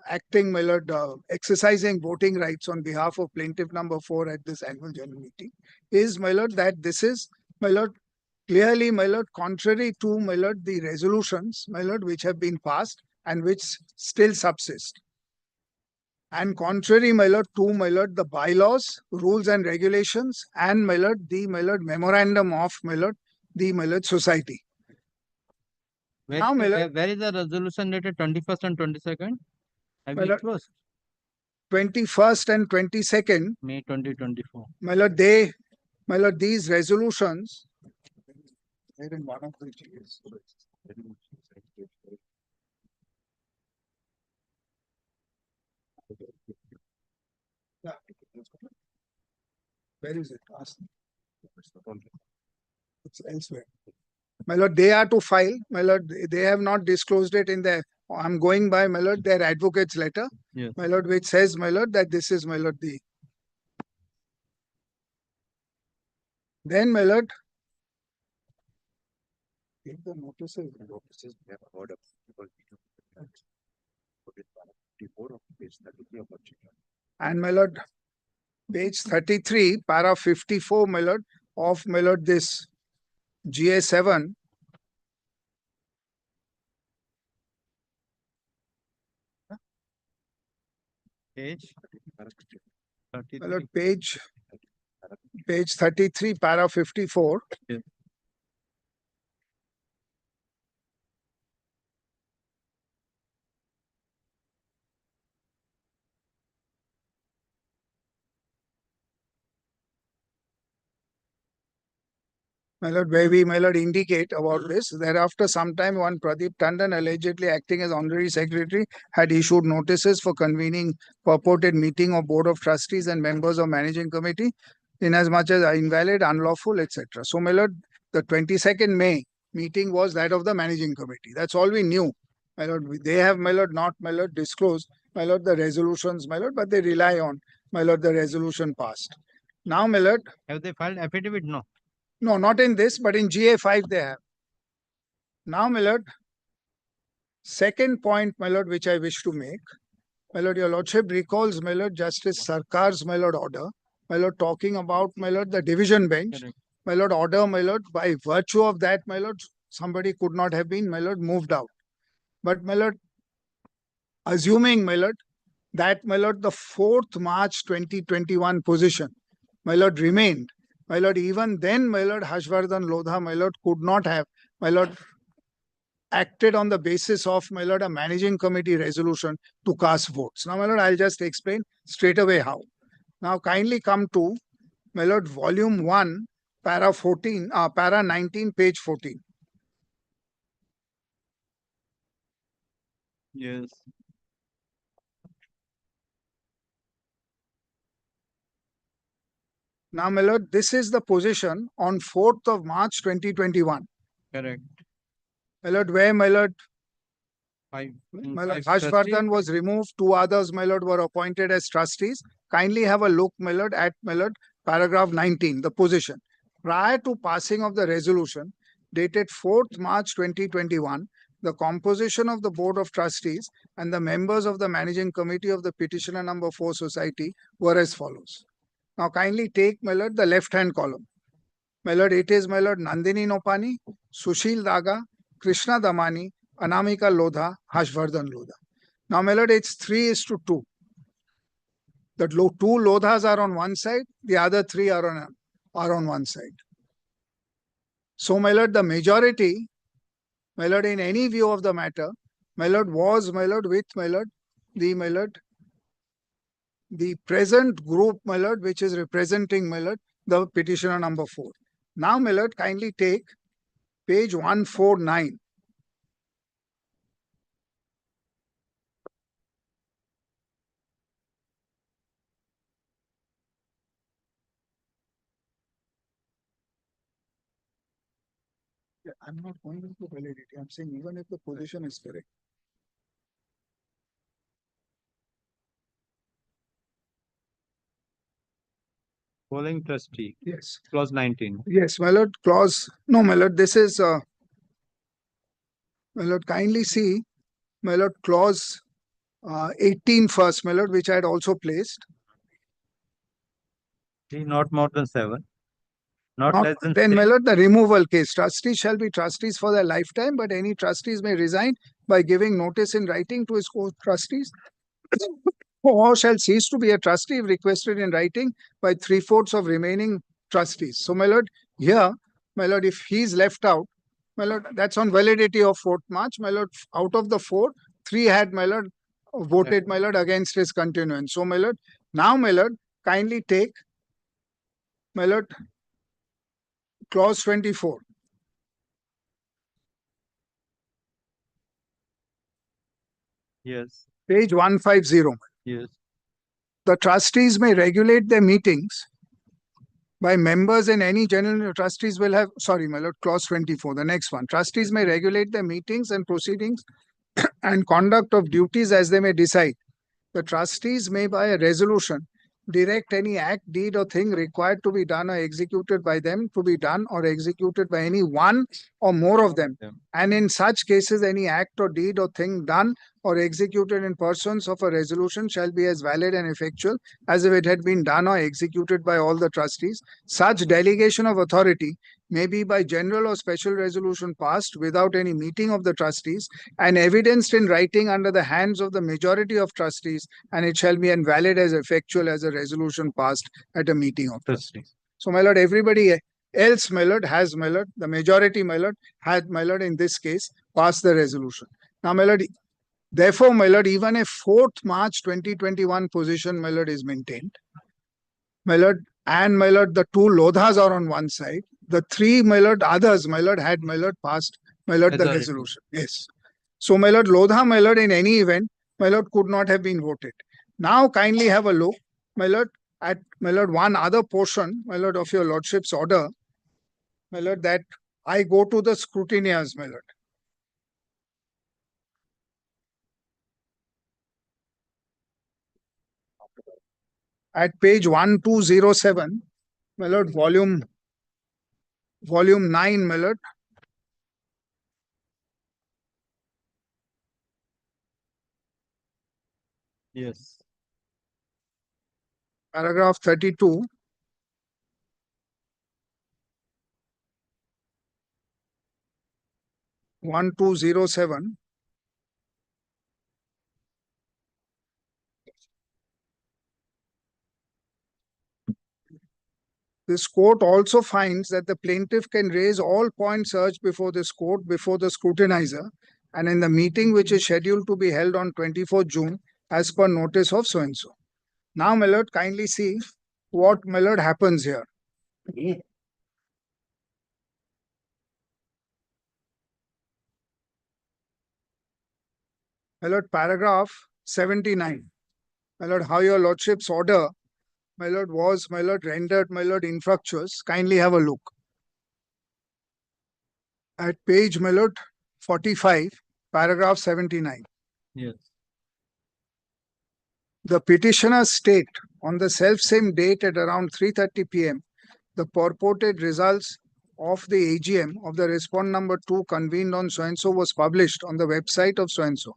acting, my lord, exercising voting rights on behalf of plaintiff number 4 at this annual general meeting, is, my lord, that this is, my lord, clearly, my lord, contrary to, my lord, the resolutions, my lord, which have been passed and which still subsist. And contrary, my lord, to, my lord, the bylaws, rules and regulations, and, my lord, the, my lord, memorandum of, my lord, the, my lord, society. Where, Now, my lord, where is the resolution dated 21st and 22nd? Have my you lord, closed? 21st and 22nd, May 2024. my lord, my lord, these resolutions, where in one of the GS? Yeah. Where is it? Ask them. It's elsewhere. My lord, they are to file. My lord, they have not disclosed it in their, I'm going by, my lord, their advocate's letter. Yes. My lord, which says, my lord, that this is, my lord, the Then, my lord, take the notices. Notices we have heard of because we have put it para 54 of page 33 of our chapter. And my lord, page 33, para 54, my lord, of my lord, this GA7. Page My lord, page 33, para 54. Yes. My lord, where we, my lord, indicate about this. Thereafter, sometime one Pradeep Tandon, allegedly acting as honorary secretary, had issued notices for convening purported meeting of board of trustees and members of managing committee, inasmuch as are invalid, unlawful, etc. So, my lord, the 22nd May meeting was that of the managing committee. That's all we knew. My lord, they have, my lord, not, my lord, disclosed, my lord, the resolutions, my lord, but they rely on, my lord, the resolution passed. Now, my lord. Have they filed affidavit? No. No, not in this, but in GA5 they have. Now, my lord, second point, my lord, which I wish to make. My lord, your lordship recalls, my lord, Justice Sarkar's, my lord, order. My lord, talking about, my lord, the division bench. Correct. My lord, order, my lord, by virtue of that, my lord, somebody could not have been, my lord, moved out. But, my lord, assuming, my lord, that, my lord, the 4th March 2021 position, my lord, remained. My lord, even then, my lord, Harshvardhan Lodha, my lord, could not have, my lord, acted on the basis of, my lord, a managing committee resolution to cast votes. Now, my lord, I'll just explain straight away how. Now, kindly come to, my lord, volume 1, para 14, para 19, page 14. Yes. Now, my lord, this is the position on 4th of March 2021. Correct. My lord, where, my lord, Five. my lord, Five Harshvardhan was removed, 2 others, my lord, were appointed as trustees. Kindly have a look, my lord, at, my lord, paragraph 19, the position. Prior to passing of the resolution, dated 4th March 2021, the composition of the Board of Trustees and the members of the Managing Committee of the Petitioner Number 4 Society were as follows. Now, kindly take, my lord, the left-hand column. My lord, it is, my lord, Nandini Nopani, Sushil Daga, Krishna Damani, Anamika Lodha, Harshvardhan Lodha. Now, my lord, it's 3:2. The 2 Lodhas are on one side, the other 3 are on one side. So, my lord, the majority, my lord, in any view of the matter, my lord, was, my lord, with, my lord, the present group, my lord, which is representing, my lord, the petitioner number 4. Now, my lord, kindly take page 149. Yeah, I'm not going into validity. I'm saying even if the position is correct. Following trustee. Yes. Clause 19. Yes, my lord, clause. No, my lord, this is, my lord, kindly see, my lord, clause 18 first, my lord, which I had also placed. Not more than 7. Not less than Then, 6. my lord, the removal case. Trustees shall be trustees for their lifetime, but any trustees may resign by giving notice in writing to his co-trustees or shall cease to be a trustee if requested in writing by 3/4 of remaining trustees. So, my lord, here, my lord, if he's left out, my lord, that's on validity of 4th March. My lord, out of the 4, 3 had, my lord, voted, my lord, against his continuance. So, my lord, now, my lord, kindly take, my lord, clause 24. Yes. Page 150. Yes. The trustees may regulate their meetings by members and any general trustees will have, sorry, my lord, clause 24, the next one. Trustees may regulate their meetings and proceedings and conduct of duties as they may decide. The trustees may by a resolution direct any act, deed or thing required to be done or executed by them to be done or executed by any one or more of them. And in such cases, any act or deed or thing done or executed in pursuance of a resolution shall be as valid and effectual as if it had been done or executed by all the trustees. Such delegation of authority may be by general or special resolution passed without any meeting of the trustees and evidenced in writing under the hands of the majority of trustees, and it shall be invalid as effectual as a resolution passed at a meeting of trustees. So, my lord, everybody else, my lord, has, my lord, the majority, my lord, had, my lord, in this case, passed the resolution. Now, my lord, therefore, my lord, even a 4th March 2021 position, my lord, is maintained. My lord, and my lord, the 2 Lodhas are on one side. The 3, my lord, others, my lord, had, my lord, passed, my lord, the resolution. Yes. So, my lord, Lodha, my lord, in any event, my lord, could not have been voted. Now, kindly have a look, my lord, at, my lord, one other portion, my lord, of your lordship's order, my lord, that I go to the scrutineers, my lord. At page 1207, my lord, volume 9, my lord. Yes. Paragraph 32. One 1207. This court also finds that the plaintiff can raise all points urged before this court before the scrutinizer and in the meeting which is scheduled to be held on 24th June as per notice of so and so. Now, my lord, kindly see what, my lord, happens here. My lord, paragraph 79. My lord, how your lordship's order, my lord, was, my lord, rendered, my lord, infructuous. Kindly have a look. At page, my lord, 45, paragraph 79. Yes. The petitioner state on the self-same date at around 3:30 p.m. the purported results of the AGM of the respondent number 2 convened on so-and-so was published on the website of so-and-so.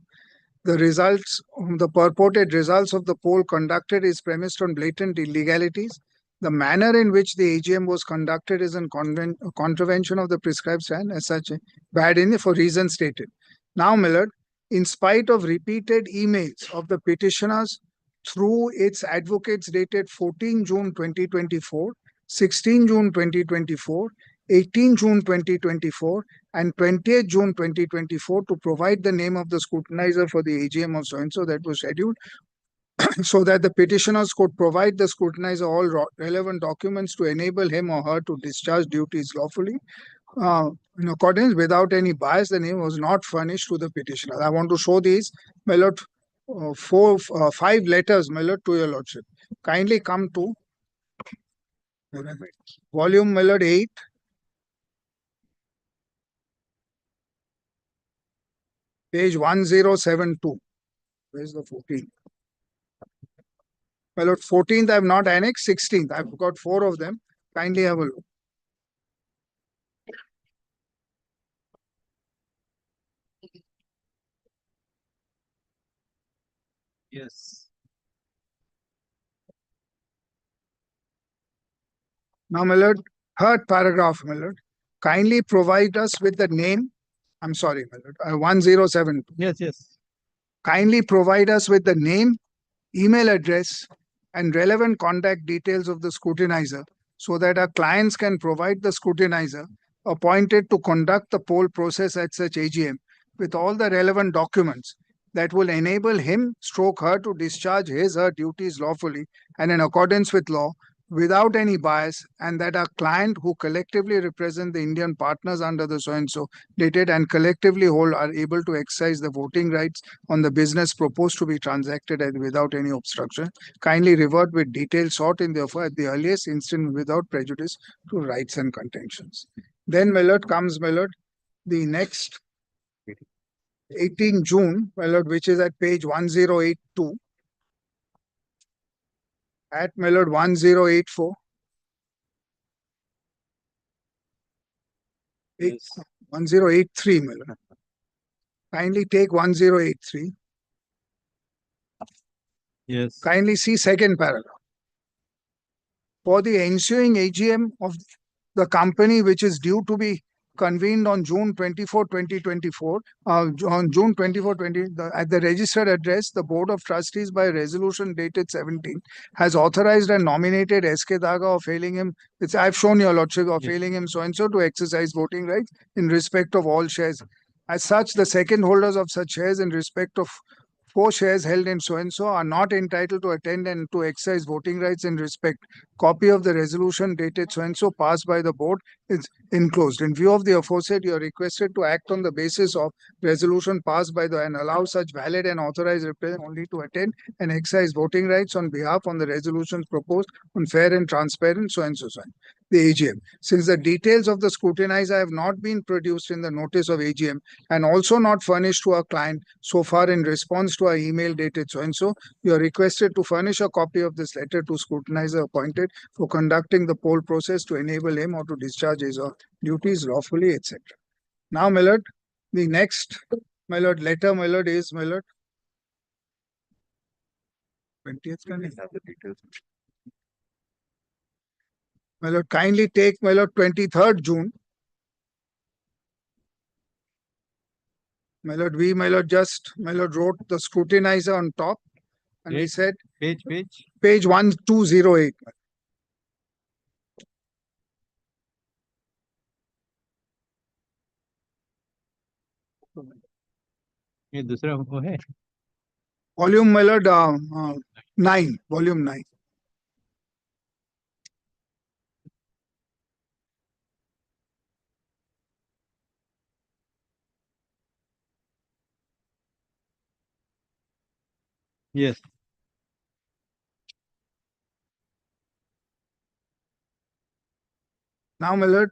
The results, the purported results of the poll conducted is premised on blatant illegalities. The manner in which the AGM was conducted is in contravention of the prescribed stand as such bad in for reasons stated. Now, Millard, in spite of repeated emails of the petitioners through its advocates dated 14 June 2024, 16 June 2024, 18 June 2024, and 20th June 2024 to provide the name of the scrutinizer for the AGM of so-and-so that was scheduled so that the petitioners could provide the scrutinizer all relevant documents to enable him or her to discharge duties lawfully. In accordance without any bias, the name was not furnished to the petitioner. I want to show these, my lord, 5 letters, my lord, to your lordship. Kindly come to volume, my lord, 8. Page 1072. Where's the 14th? My lord, 14th I have not annexed, 16th. I've got 4 of them. Kindly have a look. Yes. Now, my lord, 3rd paragraph, my lord. Kindly provide us with the name. I'm sorry, my lord. 1072. Yes, yes. Kindly provide us with the name, email address, and relevant contact details of the scrutinizer so that our clients can provide the scrutinizer appointed to conduct the poll process at such AGM with all the relevant documents that will enable him / her to discharge his/her duties lawfully and in accordance with law without any bias, and that our client who collectively represent the Indian partners under the so-and-so dated and collectively hold are able to exercise the voting rights on the business proposed to be transacted and without any obstruction. Kindly revert with details sought in the offer at the earliest instant without prejudice to rights and contentions. Then, my lord, comes, my lord, the next 18 June, my lord, which is at page 1082. at my lord 1084. Yes. 1083, my lord. Kindly take 1083. Yes. Kindly see second paragraph. For the ensuing AGM of the company which is due to be convened on June 24, 2024, on June 24, at the registered address, the Board of Trustees by resolution dated 17 has authorized and nominated S.K. Daga of failing him. I've shown your lordship of failing him so-and-so to exercise voting rights in respect of all shares. As such, the second holders of such shares in respect of 4 shares held in so-and-so are not entitled to attend and to exercise voting rights in respect. Copy of the resolution dated so-and-so passed by the board is enclosed. In view of the aforesaid, you are requested to act on the basis of resolution passed by the and allow such valid and authorized representative only to attend and exercise voting rights on behalf on the resolutions proposed on fair and transparent so-and-so. The AGM. Since the details of the scrutinizer have not been produced in the notice of AGM and also not furnished to our client so far in response to our email dated so-and-so, you are requested to furnish a copy of this letter to scrutinizer appointed for conducting the poll process to enable him or to discharge his duties lawfully, etc. Now, my lord, the next, my lord, letter, my lord, is, my lord, 20th, can I have the details? My lord, kindly take, my lord, 23rd June. My lord, we, my lord, just, my lord, wrote the scrutinizer on top and we said Page. page 1208. ये दूसरा वो है. Volume, my lord, 9, volume 9. Yes. Now, my lord,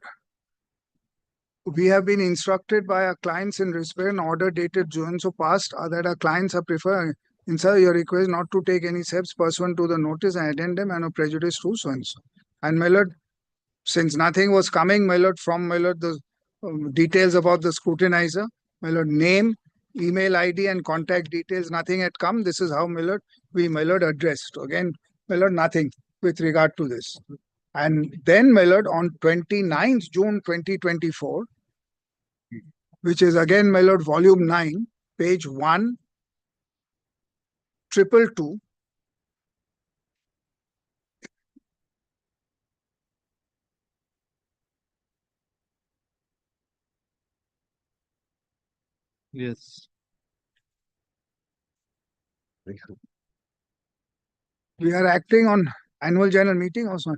we have been instructed by our clients in respect and order dated June so past that our clients are prefer in sir your request not to take any steps pursuant to the notice and addendum and of prejudice to so and so. And my lord, since nothing was coming, my lord, from my lord, the details about the scrutinizer, my lord, name, email ID and contact details, nothing had come. This is how, my lord, we, my lord, addressed. Again, my lord, nothing with regard to this. And then, my lord, on 29th June 2024, which is again, my lord, volume 9, page 1222. Yes. We are acting on annual general meeting also.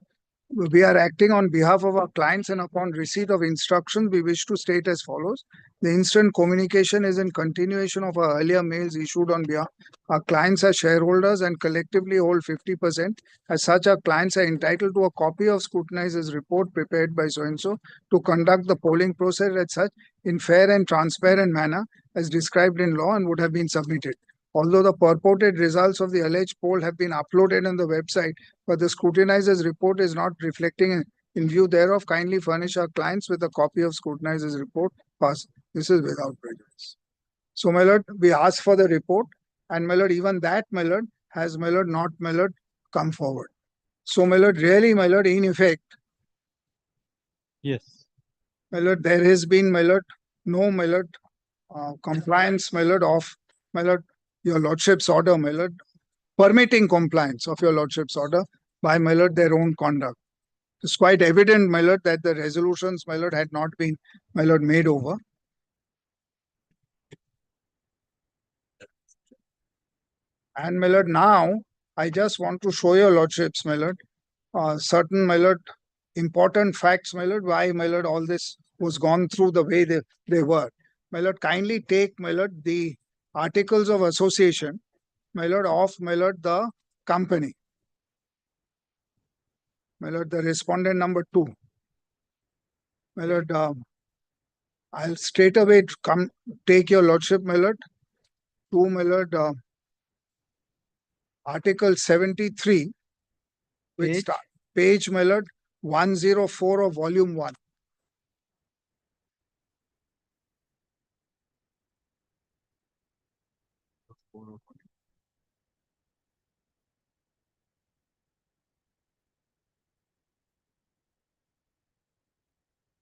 We are acting on behalf of our clients and upon receipt of instructions, we wish to state as follows. The instant communication is in continuation of our earlier mails issued on behalf. Our clients are shareholders and collectively hold 50%. As such, our clients are entitled to a copy of scrutinizer's report prepared by so-and-so to conduct the polling process as such in fair and transparent manner as described in law and would have been submitted. Although the purported results of the alleged poll have been uploaded on the website, but the scrutinizer's report is not reflecting in view thereof, kindly furnish our clients with a copy of scrutinizer's report. Pass. This is without prejudice. So, my lord, we ask for the report, and my lord, even that, my lord, has, my lord, not, my lord, come forward. So, my lord, really, my lord, in effect, Yes. my lord, there has been, my lord, no, my lord, compliance, my lord, of, my lord, your lordship's order, my lord, permitting compliance of your lordship's order by, my lord, their own conduct. It's quite evident, my lord, that the resolutions, my lord, had not been, my lord, made over. And, my lord, now, I just want to show your lordships, my lord, certain, my lord, important facts, my lord, why, my lord, all this was gone through the way they were. My lord, kindly take, my lord, the articles of association, my lord, of, my lord, the company. My lord, the respondent number 2. My lord, I'll straight away come take your lordship, my lord, to, my lord, Article 73, Which Page? start? Page, my lord, 104 of volume 1.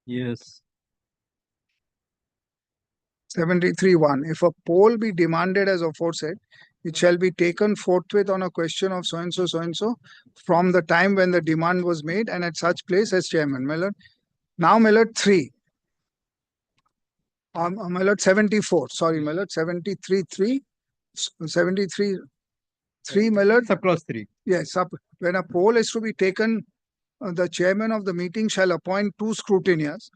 Yes. 73.1. If a poll be demanded as aforesaid, it shall be taken forthwith on a question of so and so from the time when the demand was made and at such place as chairman. My lord. Now, my lord, 3. My lord, 74. Sorry, my lord, 73, 3. 73, 3, my lord. Subclause 3. Yes, when a poll is to be taken, the chairman of the meeting shall appoint 2 scrutineers,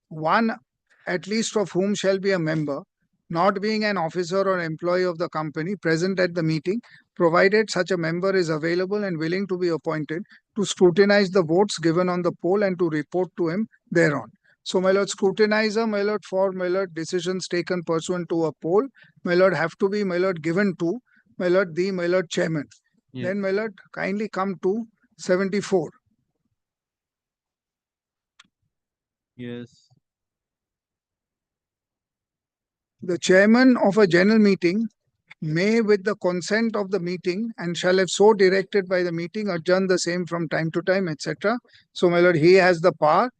one at least of whom shall be a member, not being an officer or employee of the company present at the meeting, provided such a member is available and willing to be appointed to scrutinize the votes given on the poll and to report to him thereon. So, my lord, scrutinizer, my lord, for my lord, decisions taken pursuant to a poll, my lord, have to be, my lord, given to, my lord, the, my lord, chairman. Yes. Then, my lord, kindly come to 74. Yes. The chairman of a general meeting may, with the consent of the meeting, and shall have so directed by the meeting, adjourn the same from time to time, etc. So, my lord, he has the power.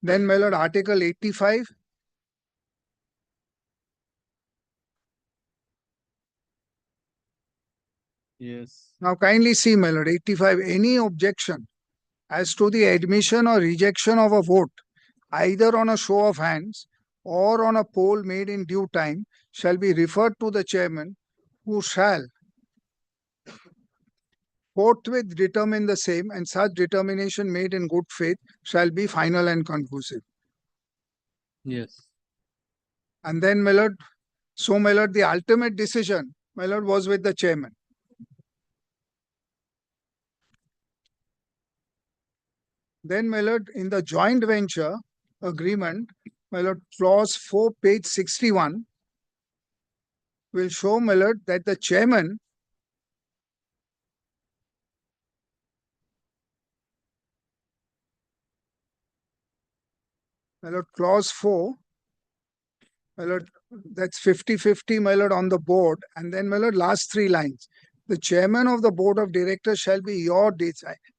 Then, my lord, Article 85. Yes. Now, kindly see, my lord, 85. Any objection as to the admission or rejection of a vote, either on a show of hands or on a poll made in due time, shall be referred to the chairman, who shall forthwith determine the same, and such determination made in good faith shall be final and conclusive. Yes. And then, my lord, so, my lord, the ultimate decision, my lord, was with the chairman. Then, my lord, in the joint venture agreement, my lord, clause 4, page 61, will show, my lord, that the chairman my lord, clause 4, my lord, that's 50-50, my lord, on the board. And then, my lord, last 3 lines. The chairman of the board of directors shall be your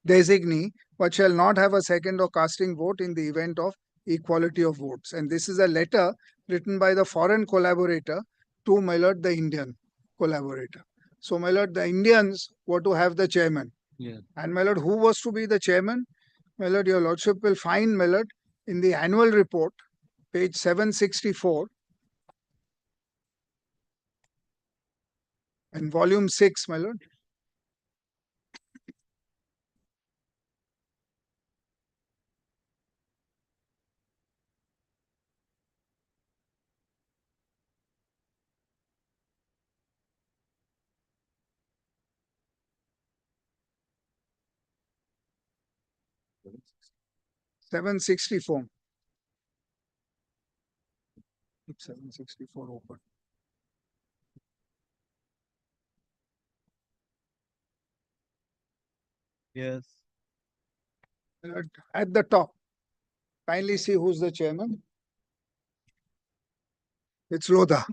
designee, but shall not have a second or casting vote in the event of equality of votes. And this is a letter written by the foreign collaborator to, my lord, the Indian collaborator. So, my lord, the Indians were to have the chairman. Yeah. And, my lord, who was to be the chairman? My lord, your lordship will find, my lord, in the annual report, page 764, and volume 6, my lord. Seven 764. Keep 764 open. Yes. At the top, kindly see who's the chairman. It's Lodha.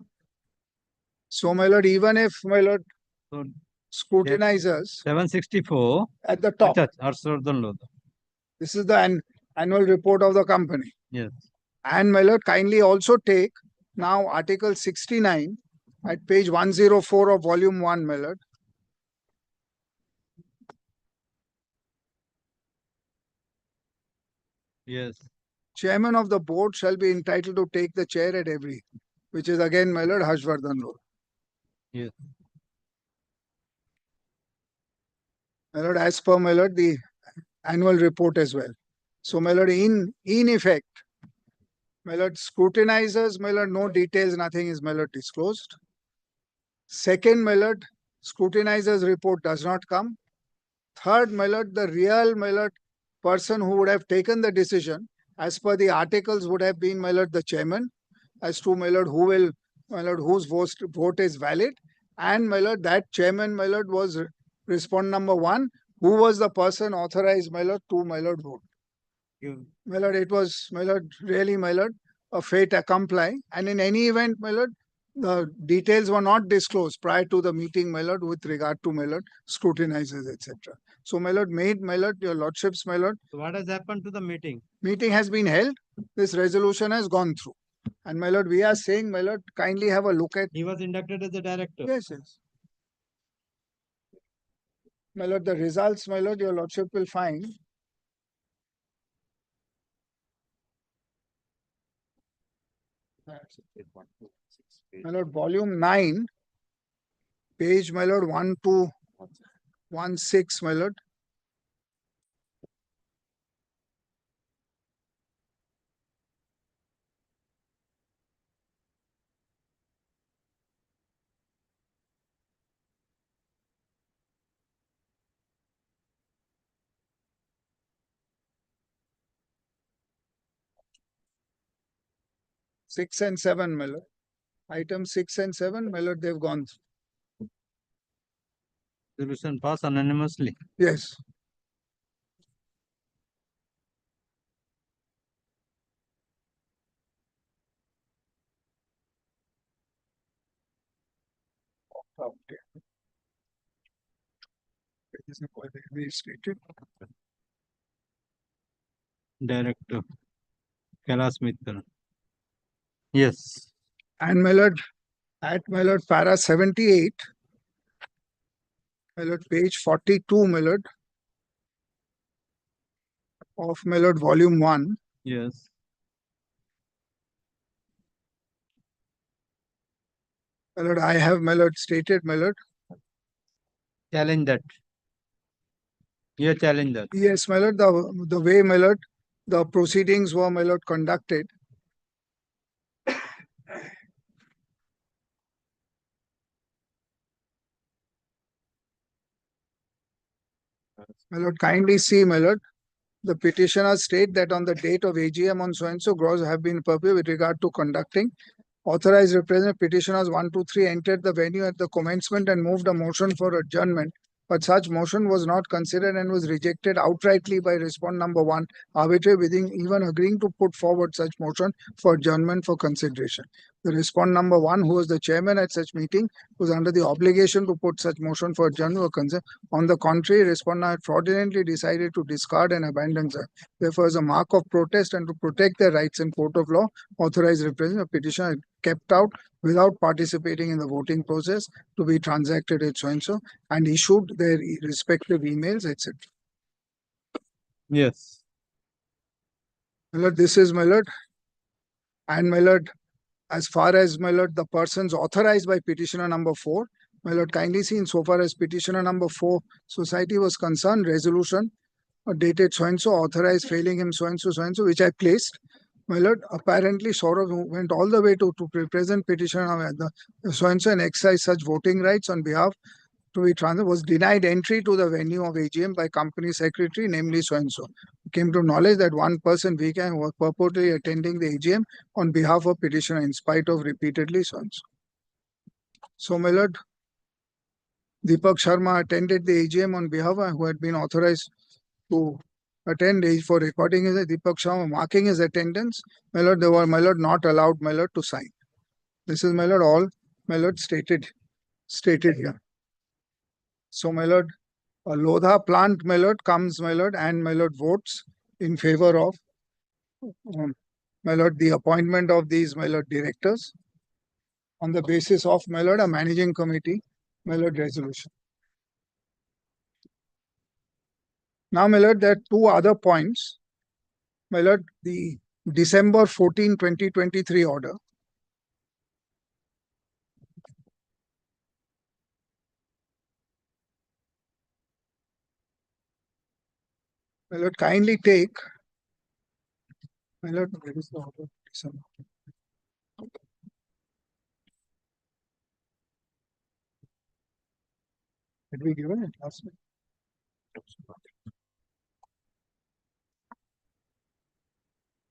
So, my lord, even if, my lord, So, scrutinizers 764. at the top, Harshvardhan Lodha. this is the annual report of the company. Yes. And, my lord, kindly also take now Article 69 at page 104 of volume 1, my lord. Yes. Chairman of the board shall be entitled to take the chair at every, which is again, my lord, Harshvardhan Lodha. Yes. My lord, as per, my lord, the annual report as well. So, my lord, in effect, my lord, scrutinizers, my lord, no details, nothing is, my lord, disclosed. Second, my lord, scrutinizers report does not come. Third, my lord, the real, my lord, person who would have taken the decision, as per the articles, would have been, my lord, the chairman, as to, my lord, who will, my lord, whose vote is valid. And, my lord, that chairman, my lord, was respondent number 1, who was the person authorized, my lord, to, my lord, vote. My lord, it was, my lord, really, my lord, a fait accompli. And in any event, my lord, the details were not disclosed prior to the meeting, my lord, with regard to, my lord, scrutinizers, etc. So, my lord, my lord, your lordships, my lord. So what has happened to the meeting? Meeting has been held. This resolution has gone through. And, my lord, we are saying, my lord, kindly have a look at. He was inducted as a director. Yes, yes. My lord, the results, my lord, your lordship will find. My lord, volume 9, page, my lord, 1216, my lord. Six and seven, my lord. Item 6 and 7, my lord, they've gone through. Resolution passed unanimously. Yes. Okay. Is it quite restated? Director. Kailash Mitra. Yes. And my lord, at my lord, para 78, my lord, page 42, my lord, of my lord, volume 1. Yes. My lord, I have, my lord, stated, my lord. Challenge that. You challenge that. Yes, my lord, the way, my lord, the proceedings were, my lord, conducted. My lord, kindly see, my lord, the petitioner state that on the date of AGM on so-and-so gross have been prepared with regard to conducting. Authorized representative petitioners 1, 2, 3 entered the venue at the commencement and moved a motion for adjournment. But such motion was not considered and was rejected outrightly by respondent number 1, arbitrary within even agreeing to put forward such motion for adjournment for consideration. The respondent number 1, who was the chairman at such meeting, was under the obligation to put such motion for adjournment for consent. On the contrary, respondent had fraudulently decided to discard and abandon them. Therefore, as a mark of protest and to protect their rights in court of law, authorized representative petitioner kept out without participating in the voting process to be transacted at so-and-so and issued their respective emails, etc. Yes. My lord, this is, my lord. And my lord, as far as, my lord, the persons authorized by petitioner number 4, my lord, kindly see insofar as petitioner number 4 society was concerned, resolution dated so-and-so, authorized failing him so-and-so, so-and-so, which I placed. My lord, apparently Saurav went all the way to present petitioner the so-and-so and exercise such voting rights on behalf to be transferred, was denied entry to the venue of AGM by company secretary, namely so-and-so. Came to knowledge that one person weekend was purportedly attending the AGM on behalf of petitioner in spite of repeatedly so-and-so. So, my lord, Deepak Sharma attended the AGM on behalf of who had been authorized to attend for recording is Deepak Sharma marking his attendance. My lord, they were, my lord, not allowed, my lord, to sign. This is, my lord, all, my lord, stated here. So, my lord, a Lodha plant, my lord, comes, my lord, and my lord votes in favor of, my lord, the appointment of these, my lord, directors on the basis of, my lord, a managing committee, my lord, resolution. Now, my lord, there are two other points. My lord, the December 14, 2023 order. My lord, kindly take. My lord, where is the order? December. Did we give it last week?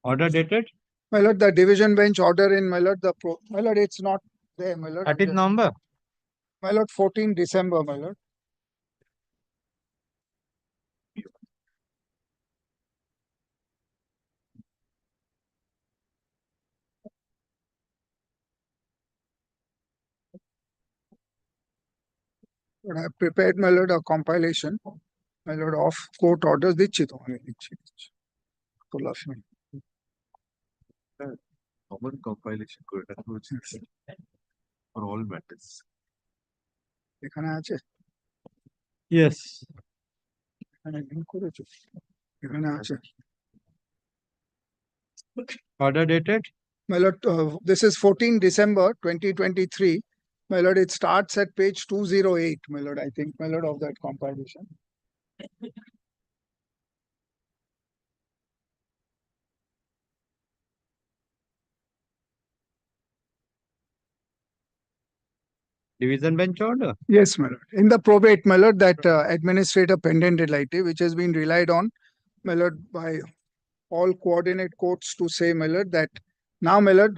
Order dated? My lord, the division bench order in, my lord, my lord, it's not there, my lord. 13th November? My lord, 14 December, my lord. But I have prepared, my lord, a compilation, my lord, of court orders. Common compilation code for all matters. এখানে আছে Yes. এখানে link করেছো? এখানে আছে Order dated? My lord, this is 14 December 2023. My lord, it starts at page 208, my lord, I think, my lord, of that compilation. Division bench order? Yes, my lord. In the probate, my lord, that administrator pendant relative, which has been relied on, my lord, by all coordinate courts to say, my lord, that now, my lord,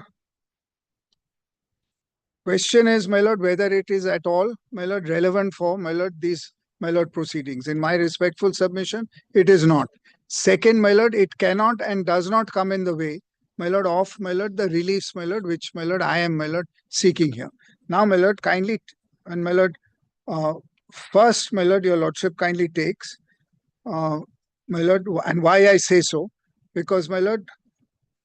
question is, my lord, whether it is at all, my lord, relevant for, my lord, these, my lord, proceedings. In my respectful submission, it is not. Second, my lord, it cannot and does not come in the way, my lord, of, my lord, the reliefs, my lord, which, my lord, I am, my lord, seeking here. Now, my lord, kindly, and my lord, first, my lord, your lordship kindly takes, my lord, and why I say so, because, my lord,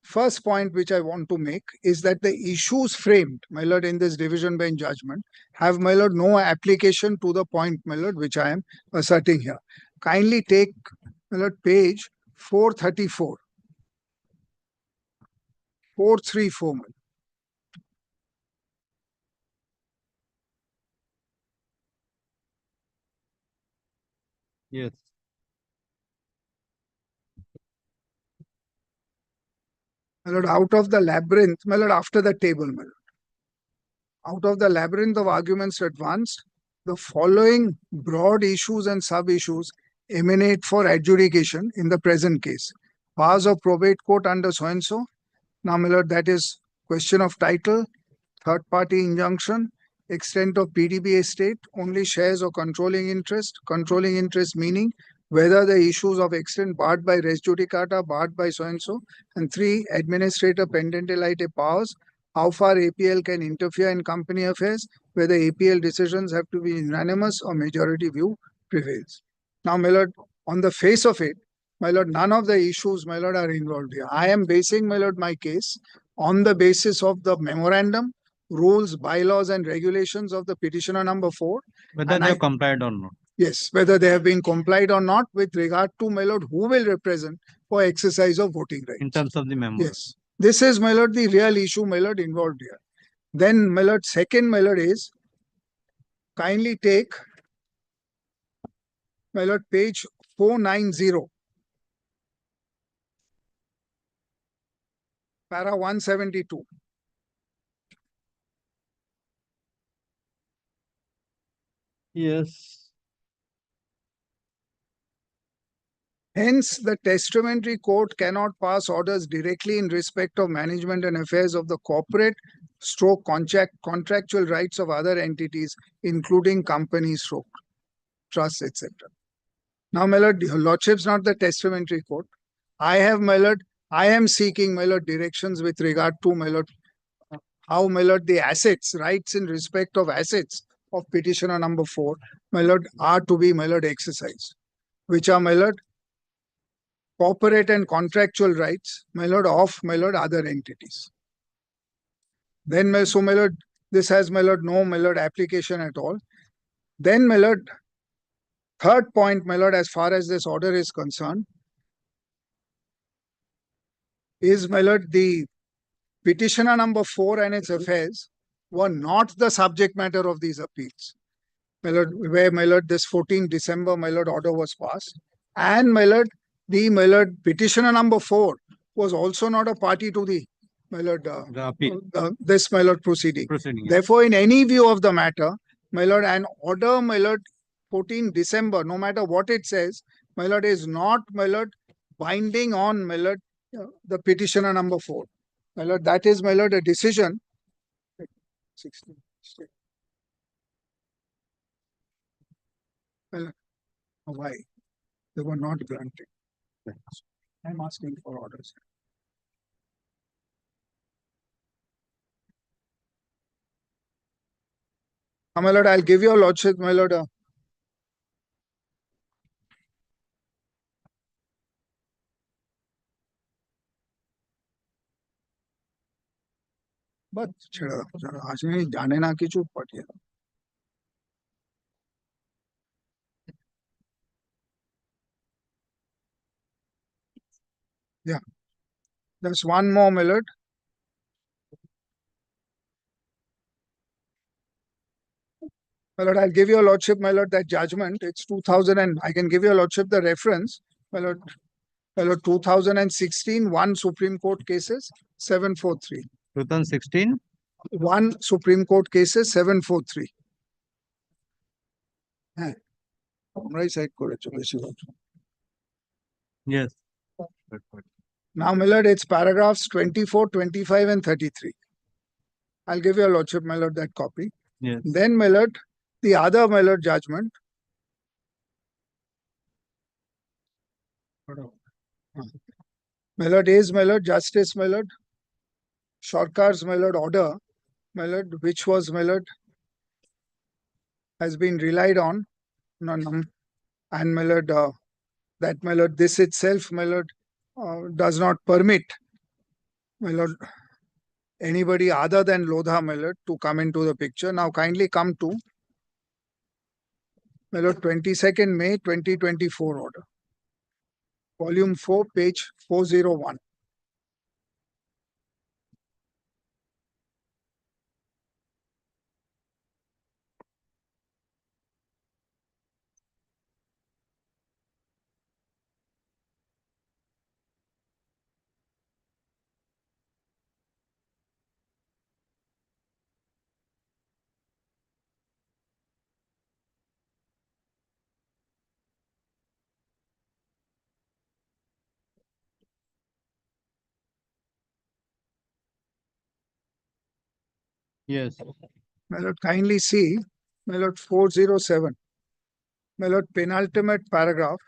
first point which I want to make is that the issues framed, my lord, in this division bench judgment have, my lord, no application to the point, my lord, which I am asserting here. Kindly take, my lord, page 434. 434, my lord. Yes. My lord, out of the labyrinth, my lord, after the table, my lord, out of the labyrinth of arguments advanced, the following broad issues and sub-issues emanate for adjudication in the present case. Powers of probate court under so-and-so. Now, my lord, that is question of title, third-party injunction, extent of PDB estate, only shares or controlling interest meaning whether the issues of extent barred by res judicata, barred by so-and-so, and three, administrator pendente lite powers, how far APL can interfere in company affairs, whether APL decisions have to be unanimous or majority view prevails. Now, my lord, on the face of it, my lord, none of the issues, my lord, are involved here. I am basing, my lord, my case on the basis of the memorandum, rules, bylaws, and regulations of the petitioner number 4. Whether they have complied or not. Yes, whether they have been complied or not with regard to, my lord, who will represent for exercise of voting rights. In terms of the member. Yes. This is, my lord, the real issue, my lord, involved here. Then, my lord, second, my lord, is kindly take, my lord, page 490. Para 172. Yes. Hence, the testamentary court cannot pass orders directly in respect of management and affairs of the corporate stroke contractual rights of other entities, including companies, stroke trusts, etc. Now, my lord, your lordship's not the testamentary court. I have, my lord, I am seeking, my lord, directions with regard to, my lord, how, my lord, the assets, rights in respect of assets of petitioner number 4, my lord, are to be, my lord, exercised, which are, my lord, corporate and contractual rights, my lord, of, my lord, other entities. Then, my lord, this has, my lord, no, my lord, application at all. Then, my lord, third point, my lord, as far as this order is concerned, is, my lord, the petitioner number 4 and its affairs were not the subject matter of these appeals. My lord, where, my lord, this 14 December, my lord, order was passed. And, my lord, the, my lord, petitioner number 4 was also not a party to the, my lord, this, my lord, proceeding. Therefore, in any view of the matter, my lord, an order, my lord, 14 December, no matter what it says, my lord, is not, my lord, binding on, my lord, the petitioner number 4. My lord, that is, my lord, a decision. 16. Well, why? They were not granted. I'm asking for orders. My lord, I'll give your lordship, my lord. बस आज नहीं जाने ना की चुप पटिए. Yeah, there's one more, my lord. My lord, I'll give your lordship, my lord, that judgment. It's 2000 and I can give your lordship the reference, my lord. My lord, 2016, one Supreme Court cases, 743. 2016? One Supreme Court cases, 743. Right side Yes. Now, my lord, it's paragraphs 24, 25, and 33. I'll give your lordship, my lord, that copy. Yes. Then, my lord, the other, my lord, judgment. My lord, is, my lord, justice, my lord, Sarkar's, my lord, order, my lord, which was, my lord, has been relied on, and my lord, that, my lord, this itself, my lord, does not permit, my lord, anybody other than Lodha, my lord, to come into the picture. Now, kindly come to, my lord, 22nd May 2024 order. Volume 4, page 401. Yes. My lord, kindly see, my lord, 407. My lord, penultimate paragraph.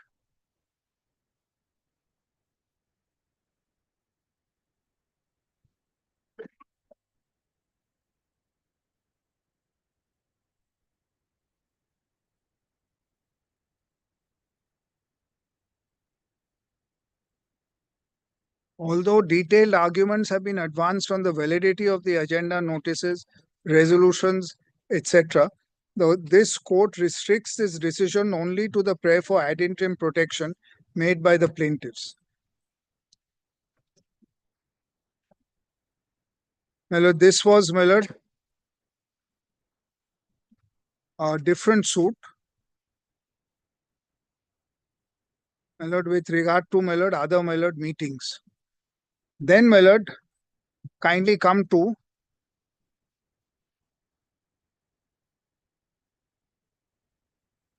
Although detailed arguments have been advanced on the validity of the agenda notices, resolutions, etc., though this court restricts this decision only to the prayer for ad interim protection made by the plaintiffs. My lord, this was, my lord, a different suit. My lord, with regard to, my lord, other, my lord, meetings. Then, my lord, kindly come to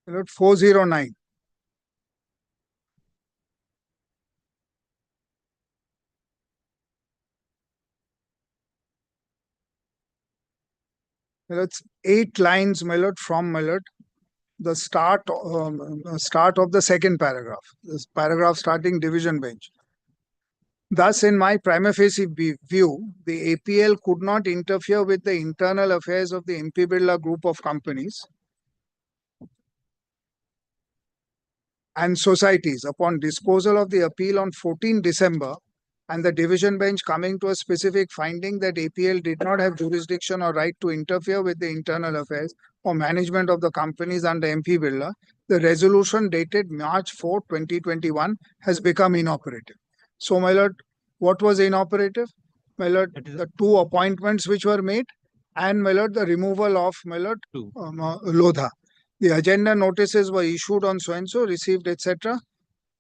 my lord, 409. My lord, 8 lines, my lord, from, my lord, the start of the second paragraph. This paragraph starting division bench. Thus, in my prima facie view, the APL could not interfere with the internal affairs of the MP Birla group of companies and societies upon disposal of the appeal on 14 December and the division bench coming to a specific finding that APL did not have jurisdiction or right to interfere with the internal affairs or management of the companies under MP Birla, the resolution dated March 4, 2021 has become inoperative. So, my lord, what was inoperative? My lord, the 2 appointments which were made, and, my lord, the removal of, my lord, Lodha. The agenda notices were issued on so-and-so, received, etc.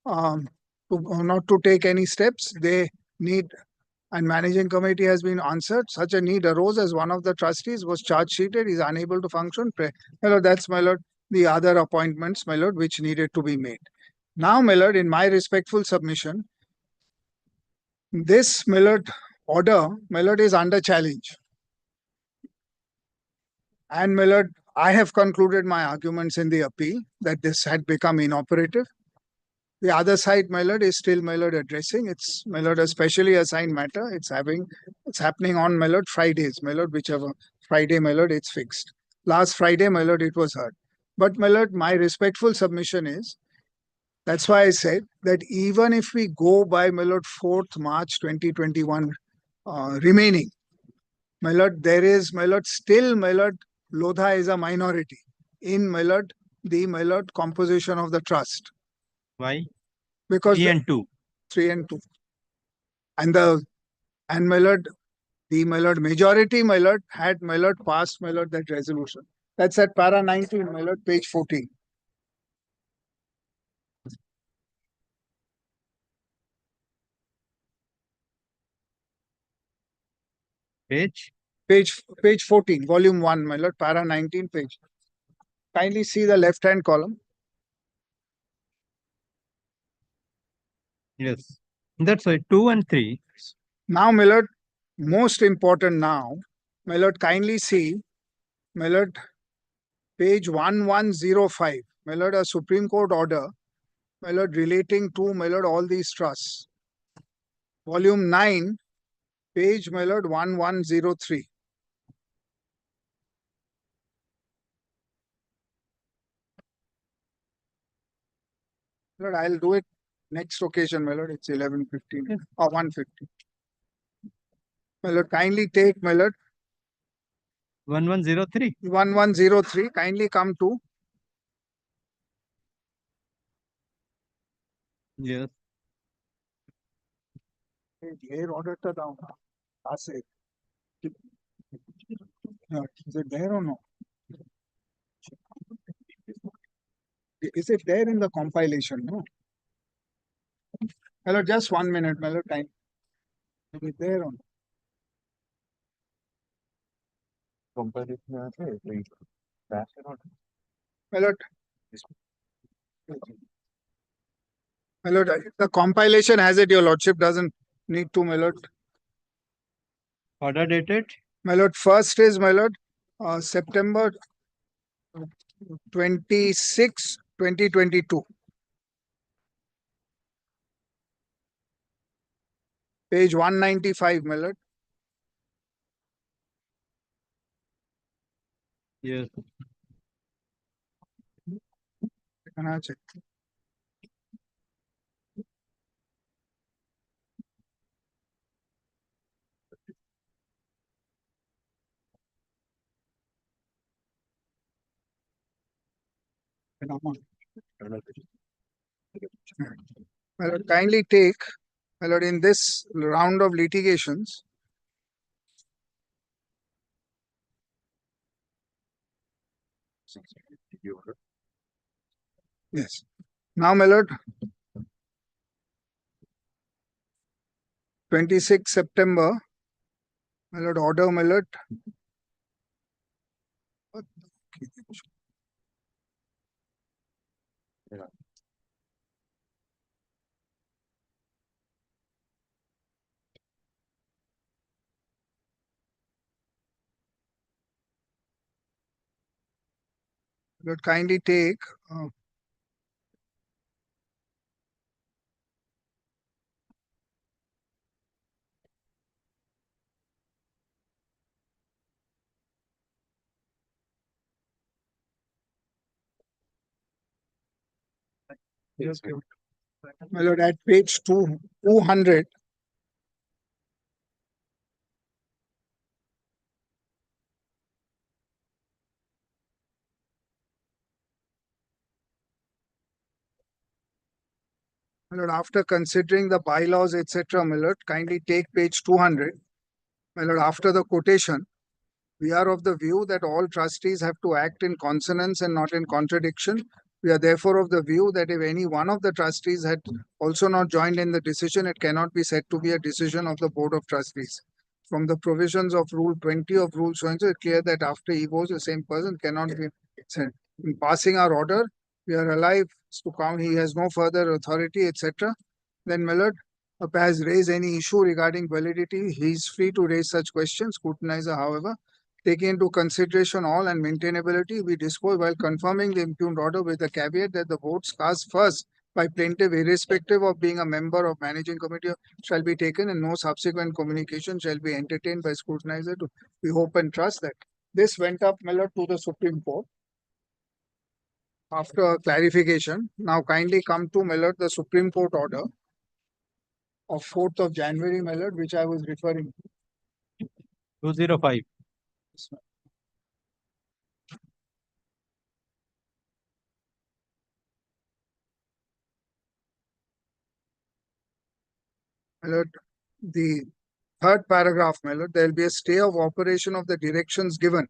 Not to take any steps. They need, and managing committee has been answered. Such a need arose as one of the trustees was charge sheeted, is unable to function. My lord, that's, my lord, the other appointments, my lord, which needed to be made. Now, my lord, in my respectful submission, this, my lord, order, my lord, is under challenge. And, my lord, I have concluded my arguments in the appeal that this had become inoperative. The other side, my lord, is still, my lord, addressing. It's, my lord, a specially assigned matter. It's happening on, my lord, Fridays, my lord, whichever Friday, my lord, it's fixed. Last Friday, my lord, it was heard. But my lord, my respectful submission is, that's why I said that even if we go by, my lord, 4th March 2021 remaining, my lord, there is, my lord, still, my lord, Lodha is a minority in, my lord, composition of the trust. Why? Because 3 and 2. 3 and 2. And my lord, the my lord majority, my lord, had my lord passed, my lord, that resolution. That's at para 19, my lord, page 14. Page 14, volume 1, my lord, para 19 page. Kindly see the left hand column. Yes. That's why 2 and 3. Now, my lord, most important now, my lord, kindly see, my lord, page 1105, my lord, a Supreme Court order, my lord, relating to, my lord, all these trusts. Volume 9, page, my lord, 1103. Lord, I'll do it next occasion, my lord. It's 11:15 or 1:50. My lord, kindly take, my lord. 1103. 1103. Kindly come to. Yes. Here order to down. Is it there or no? Is it there in the compilation? No. Hello, just 1 minute, my lord. Time. Is it there or no? Compilation. My lord. My lord, the compilation has it. Your lordship doesn't need to, my lord. Order dated? My lord, first is, my lord, September 26, 2022. Page 195, my lord. Yes. Can I check? My lord, kindly take, my lord, in this round of litigations, yes. Now, my lord, 26 September, my lord, order, my lord. Lord, kindly take. Yes, my lord, at page 200. My lord, after considering the bylaws, etc., my lord, kindly take page 200. My lord, after the quotation, we are of the view that all trustees have to act in consonance and not in contradiction. We are therefore of the view that if any one of the trustees had also not joined in the decision, it cannot be said to be a decision of the Board of Trustees. From the provisions of Rule 20 of Rule so and so, it's clear that after he goes, the same person cannot be said. In passing our order, we are alive to count. He has no further authority, etc. Then, my lord, has raised any issue regarding validity, he is free to raise such questions. Scrutinizer, however, taking into consideration all and maintainability, we dispose while confirming the impugned order with the caveat that the votes cast first by plaintiff, irrespective of being a member of managing committee, shall be taken and no subsequent communication shall be entertained by scrutinizer. We hope and trust that This went up, my lord, to the Supreme Court after clarification. Now kindly come to, my lord, the Supreme Court order of 4th of January, my lord, which I was referring to. 205. My lord, the third paragraph, my lord, there will be a stay of operation of the directions given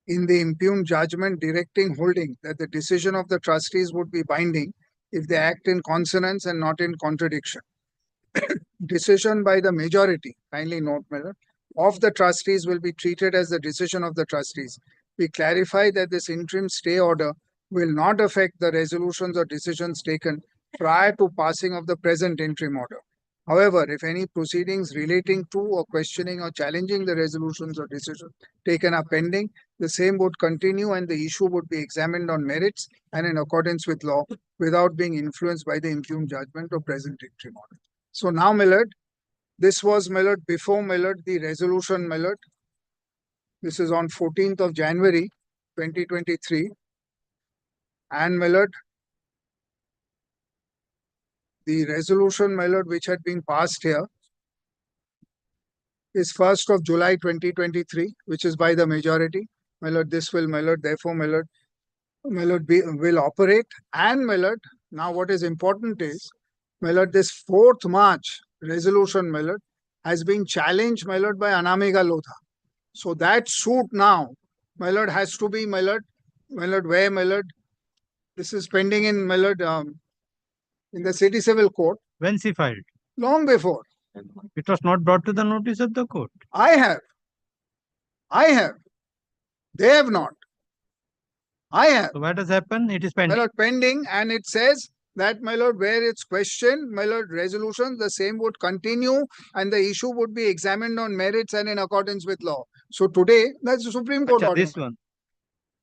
in the impugned judgment directing holding that the decision of the trustees would be binding if they act in consonance and not in contradiction. Decision by the majority, kindly note, my lord, of the trustees will be treated as the decision of the trustees. We clarify that this interim stay order will not affect the resolutions or decisions taken prior to passing of the present interim order. However, if any proceedings relating to or questioning or challenging the resolutions or decisions taken are pending, the same would continue and the issue would be examined on merits and in accordance with law without being influenced by the impugned judgment or present interim order. So now, my lord, this was, my lord, before, my lord, the resolution, my lord. This is on 14th of January, 2023. And, my lord, the resolution, my lord, which had been passed here is 1st of July, 2023, which is by the majority. My lord, this will, my lord, therefore, my lord, will operate. And, my lord, now what is important is, my lord, this 4th March resolution, my lord, has been challenged, my lord, by Anamika Lodha. So that suit now, my lord, has to be, my lord, where, my lord, this is pending in, my lord, in the city civil court. When she filed? Long before. It was not brought to the notice of the court. I have. They have not. I have. So what has happened? It is My pending. lord, pending, and it says that, my lord, where it's questioned, my lord, resolution, the same would continue and the issue would be examined on merits and in accordance with law. So today, that's the Supreme Court order. This one.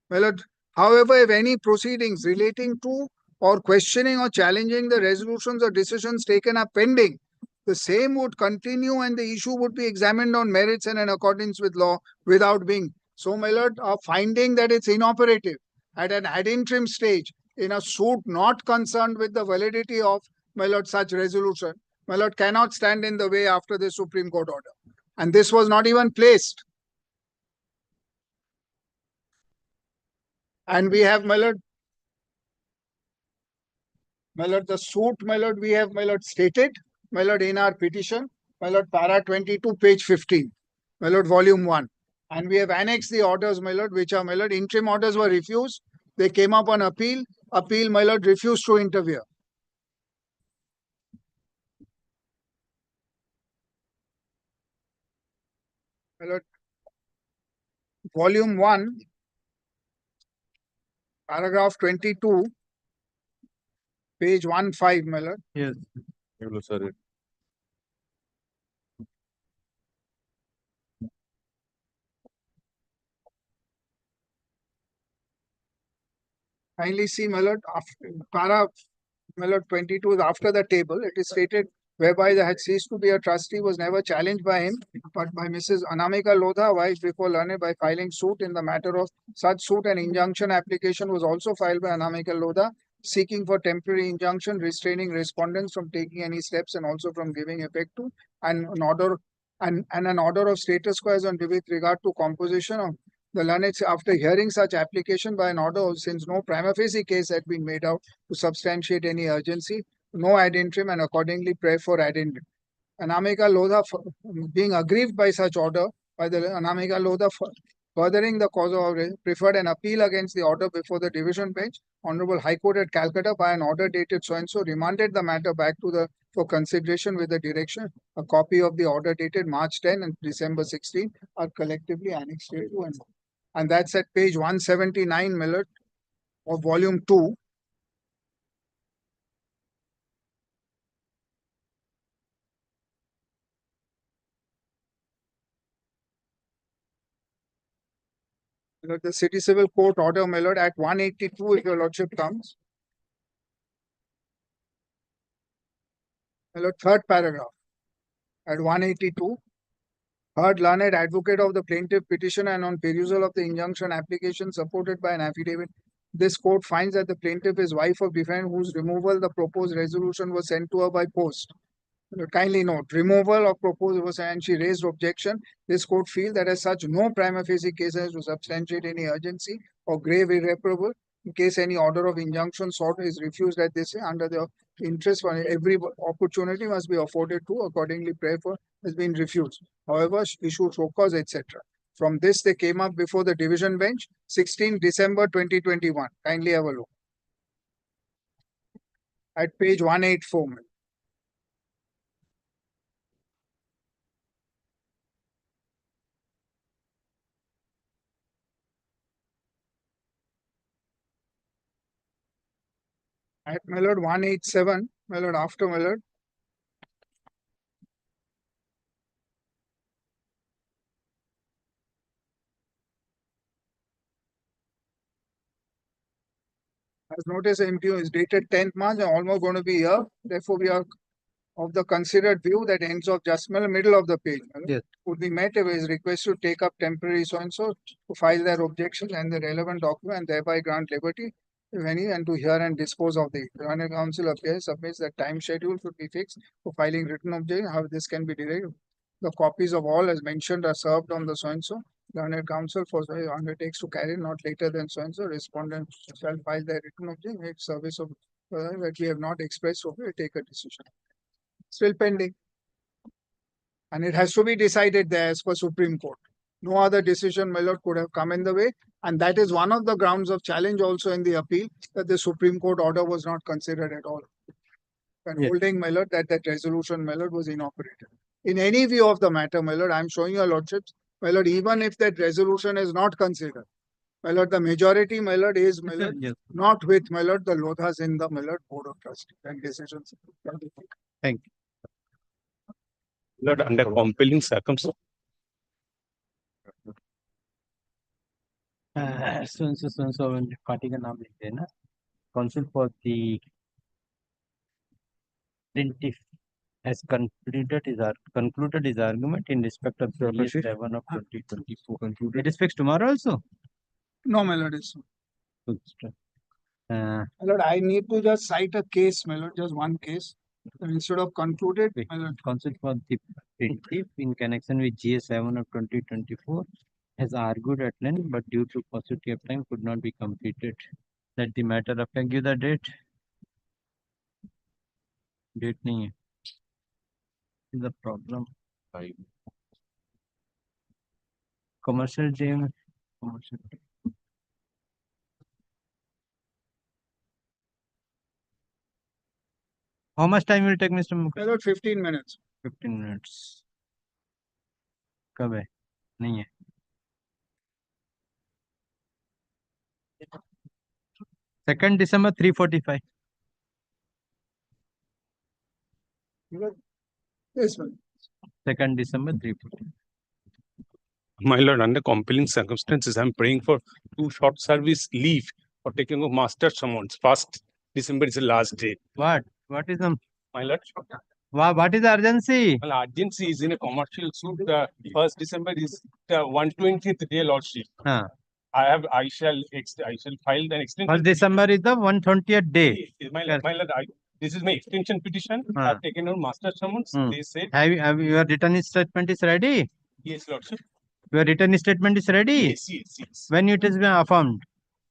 My lord, however, if any proceedings relating to or questioning or challenging the resolutions or decisions taken are pending, the same would continue and the issue would be examined on merits and in accordance with law without being. So, my lord, finding that it's inoperative at an ad interim stage in a suit not concerned with the validity of, my lord, such resolution, my lord, cannot stand in the way after the Supreme Court order. And this was not even placed. And we have, my lord, the suit, my lord, we have, my lord, stated, my lord, in our petition, my lord, para 22, page 15, my lord, volume 1. And we have annexed the orders, my lord, which are, my lord, interim orders were refused. They came up on appeal. Appeal, my lord, refused to interfere. My lord, volume 1, paragraph 22, page 15, my lord. Yes. Sorry. Kindly see, my lord, after para, my lord, 22 is after the table. It is stated whereby the had ceased to be a trustee was never challenged by him, but by Mrs. Anamika Lodha, wife before learned, by filing suit in the matter of such suit. An injunction application was also filed by Anamika Lodha, seeking for temporary injunction, restraining respondents from taking any steps and also from giving effect to an order and an order of status quo as on with regard to composition of the learned. After hearing such application by an order, since no prima facie case had been made out to substantiate any urgency, no ad interim, and accordingly pray for ad interim. Anamika Lodha, being aggrieved by such order by the Anamika Lodha, furthering the cause of preferred an appeal against the order before the division bench. Honorable High Court at Calcutta, by an order dated so and so, remanded the matter back to the for consideration with the direction. A copy of the order dated March 10 and December 16 are collectively annexed here to and that's at page 179, Millard, of volume 2. The City Civil Court order, Millard, at 182, if your lordship comes. Millard, third paragraph, at 182. Heard learned advocate of the plaintiff petition and on perusal of the injunction application supported by an affidavit, this court finds that the plaintiff is wife of defendant whose removal the proposed resolution was sent to her by post. Kindly note, removal of proposal was and she raised objection. This court feels that as such, no prima facie case has to substantiate any urgency or grave irreparable. In case any order of injunction sought is refused at this under the interest for every opportunity must be afforded to accordingly prayer for has been refused. However, issue show cause, etc. From this, they came up before the division bench, 16 December 2021. Kindly have a look. At page 184. At my lord 187, my lord after my lord. As notice MPO is dated 10th March and almost going to be here. Therefore, we are of the considered view that ends of justment, middle of the page. Yes. Would be met if is request to take up temporary so and so to file their objection and the relevant document and thereby grant liberty, if any, and to hear and dispose of the Honorable Council appears submits that time schedule should be fixed for filing written objection. How this can be derived. The copies of all as mentioned are served on the so and so. The Honorable Council for undertakes to carry not later than so and so. Respondent shall file their written objection. Make service of that we have not expressed, so we take a decision. Still pending. And it has to be decided there as per Supreme Court. No other decision, my lord, could have come in the way. And that is one of the grounds of challenge also in the appeal that the Supreme Court order was not considered at all. And holding, my lord, that resolution, my lord, was inoperative. In any view of the matter, my lord, I am showing your lordships, my lord, even if that resolution is not considered, my lord, the majority, my lord, is, my lord, not with, my lord, the Lodhas in the, my lord, Board of Trustees and decisions. Thank you. Lord, under compelling circumstances. So party का नाम लिख देना. Counsel for the plaintiff has concluded his argument in respect of the 7 of 2024. It is fixed tomorrow also. No, my lord, is. My lord, I need to just cite a case, my lord, just one case. Instead of concluded, my lord. Counsel for the plaintiff in connection with GA7 of 2024 has argued at length, but due to paucity of time could not be completed. Let the matter affect. Give the date. Date नहीं है. Is the problem. Commercial day. Commercial. How much time will take, Mr. Mukesh? About 15 minutes. 15 minutes. कब है? नहीं है. Second December 3:45. Yes, ma'am. 2nd December 3:45. My lord, under compelling circumstances, I am praying for 2 short service leave for taking of master summons. 1st December is the last day. What? What is the? My lord. What is the urgency? Well, urgency is in a commercial suit. 1st December is the 120th day, lordship. I shall file an extension. 1st December is the 120th day. My lord, this is my extension petition. I have taken out master summons. They said. Have your written statement is ready? Yes, lordship. Your written statement is ready? Yes. When it has been affirmed?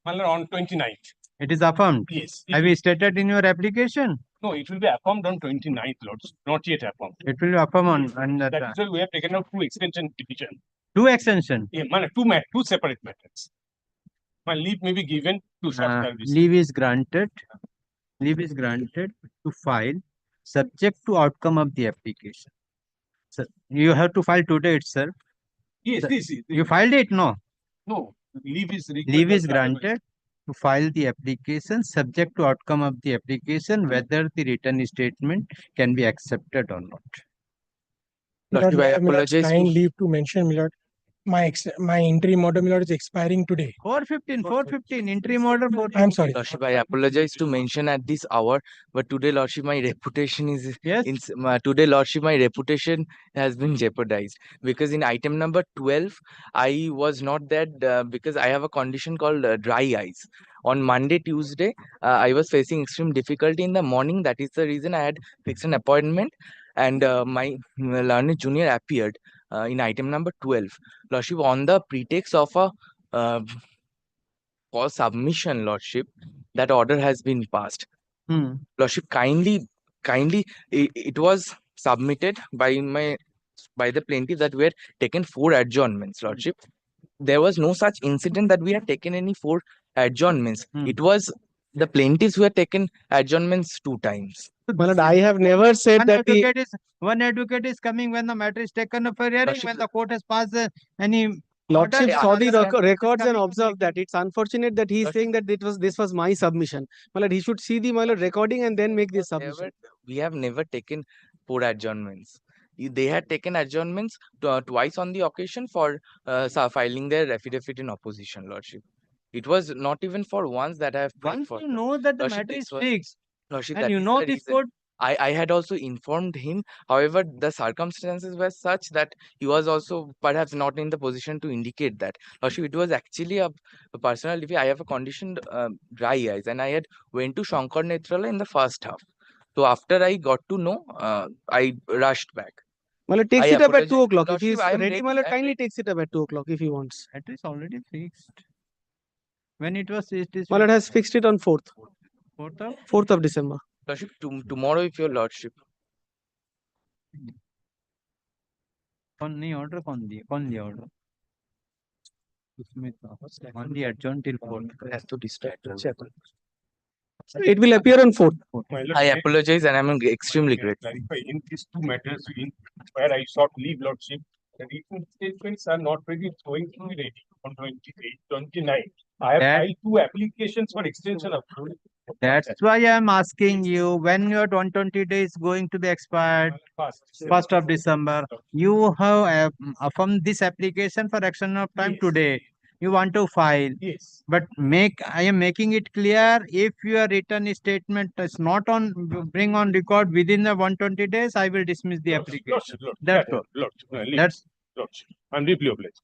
My lord, on 29th. It is affirmed? Yes. Have you stated in your application? No, it will be affirmed on 29th, lords. Not yet affirmed. It will be affirmed on that. That is why we have taken out 2 extension petitions. 2 extension? Yeah, two separate matters. My leave may be given to short service. Leave is granted. Leave is granted to file subject to outcome of the application. So you have to file today itself. Yes, you filed it, no? No, leave is required. Leave is granted to file the application subject to outcome of the application, whether the written statement can be accepted or not. Lord, I apologize. Kind leave to mention, my lord, My interim order, my lord, is expiring today. 415, interim order 415. I'm sorry. Lordship, I apologize to mention at this hour, but today, Lordship, my reputation is today, Lordship, my reputation has been jeopardized because in item number 12, I was not that because I have a condition called dry eyes. On Monday, Tuesday, I was facing extreme difficulty in the morning. That is the reason I had fixed an appointment, and my learned junior appeared in item number 12. Lordship, on the pretext of a for submission, Lordship, that order has been passed. Lordship, kindly, it was submitted by the plaintiff that we had taken 4 adjournments, Lordship. There was no such incident that we had taken any 4 adjournments. It was the plaintiffs who had taken adjournments 2 times. My lord, I have never said that One advocate is coming when the matter is taken up for hearing, when the court has passed any Lordship order, saw the another advocate is records and coming to observed that. It's unfortunate that he is saying that this was my submission. My lord, he should see the recording and then make the submission. We have never taken 4 adjournments. They had taken adjournments twice on the occasion for filing their affidavit in opposition, Lordship. It was not even for once that I have prayed Once for. you know that the Lordship, matter is this was- fixed, Lordship, and that you is know the this reason. court, I had also informed him. However, the circumstances were such that he was also perhaps not in the position to indicate that. Lordship, it was actually a personal defeat. I have a conditioned dry eyes, and I had went to Shankar Netrala in the first half. So after I got to know, I rushed back. My lord, takes I it up at apologize. 2 o'clock. If Lordship, he is I am ready, my lord, I am kindly takes it up at 2 o'clock if he wants. matter is already fixed. When it is My lord has fixed it on 4th. 4th of December. Lordship, tomorrow, if your Lordship. नहीं order कौन दिया order? उसमें था on the adjourn till 4th. Has to distract. It will appear on 4th. I apologize, and I'm extremely grateful. In these 2 matters where I sought leave, Lordship, the written statements are not ready, going to be ready on 28, 29. I have filed 2 applications for extension of. That's why I am asking you when your 120 days going to be expired, 1st of December, you have affirmed this application for action of time today. You want to file. Yes. But I am making it clear, if your written statement is not bring on record within the 120 days, I will dismiss the application. That's all. That's Lordship, I'm deeply obliged.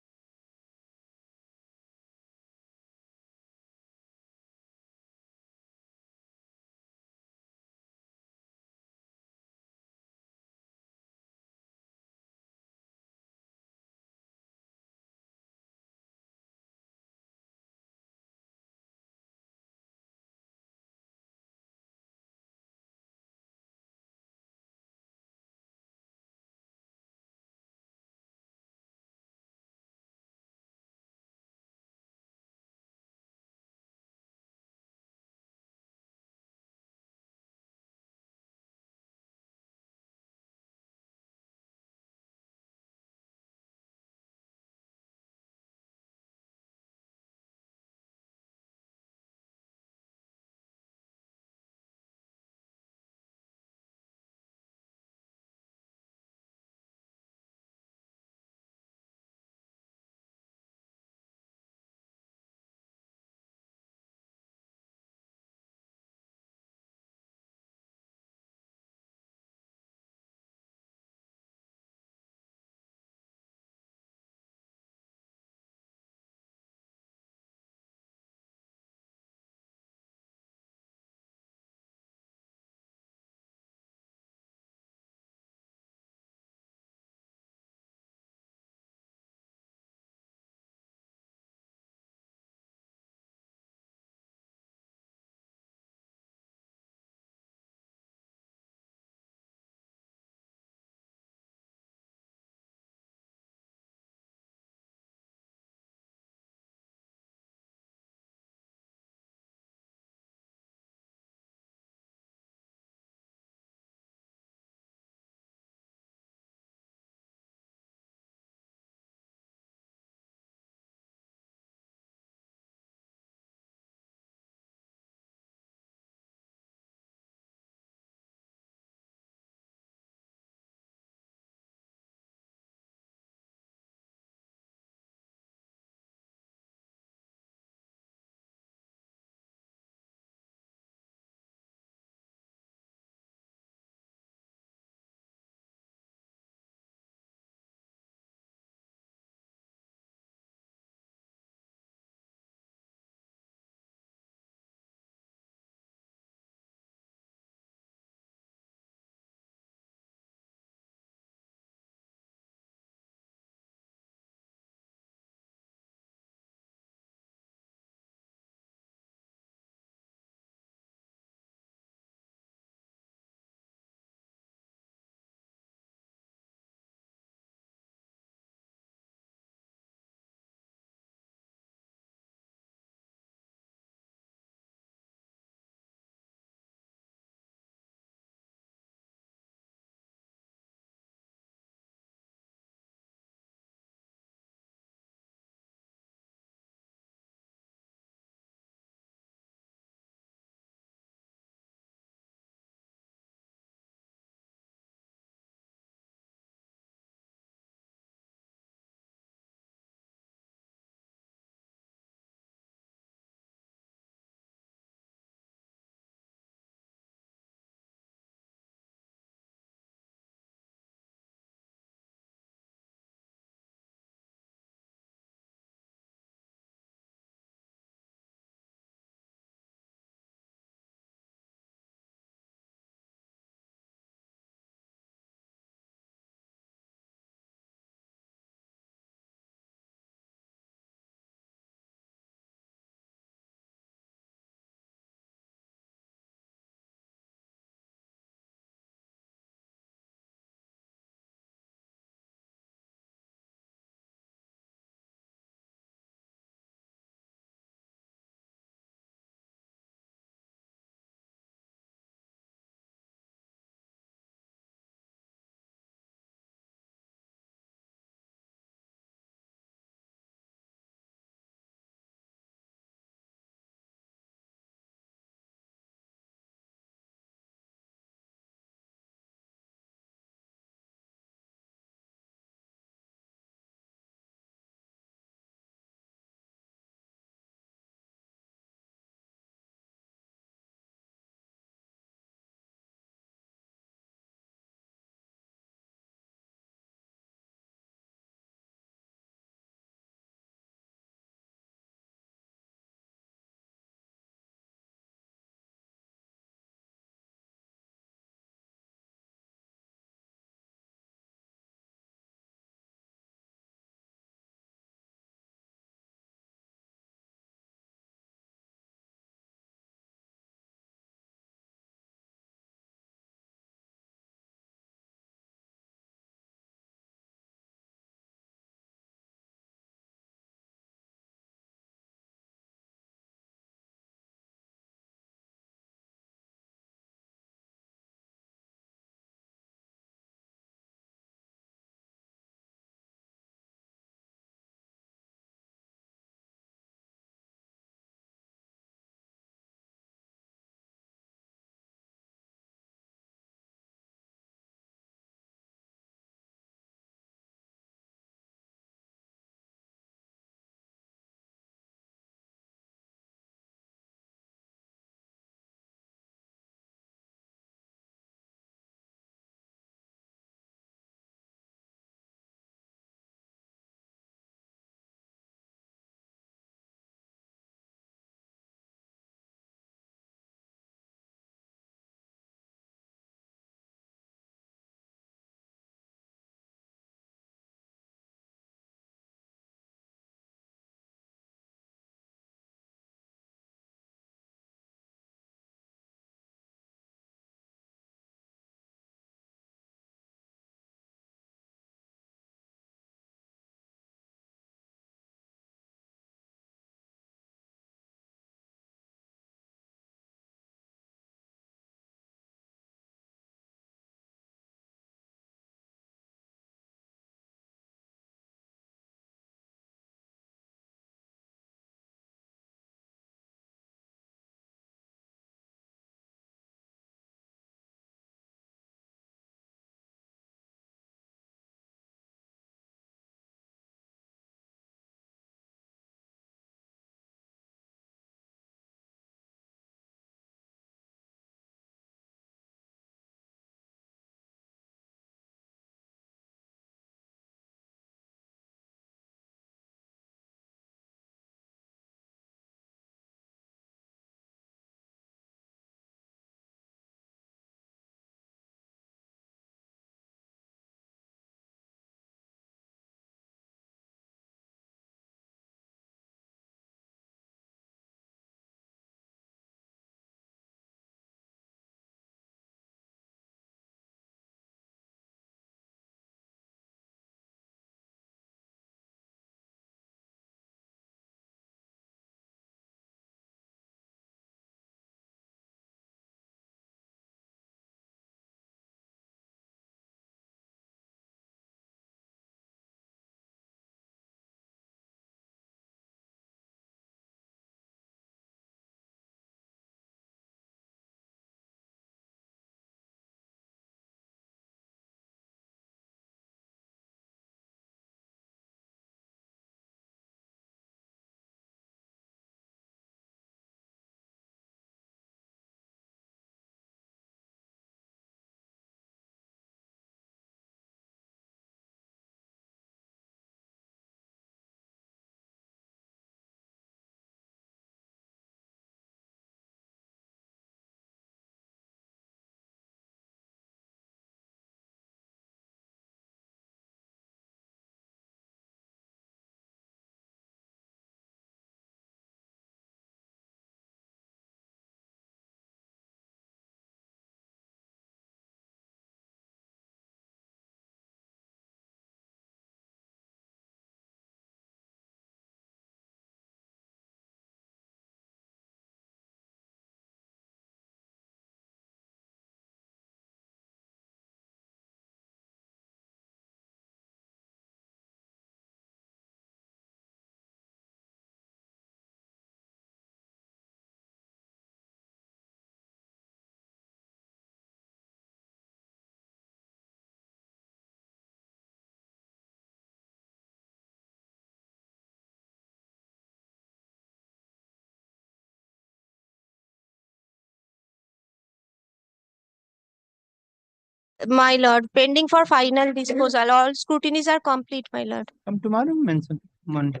My lord, pending for final disposal. All scrutinies are complete, my lord. Come tomorrow, mention Monday.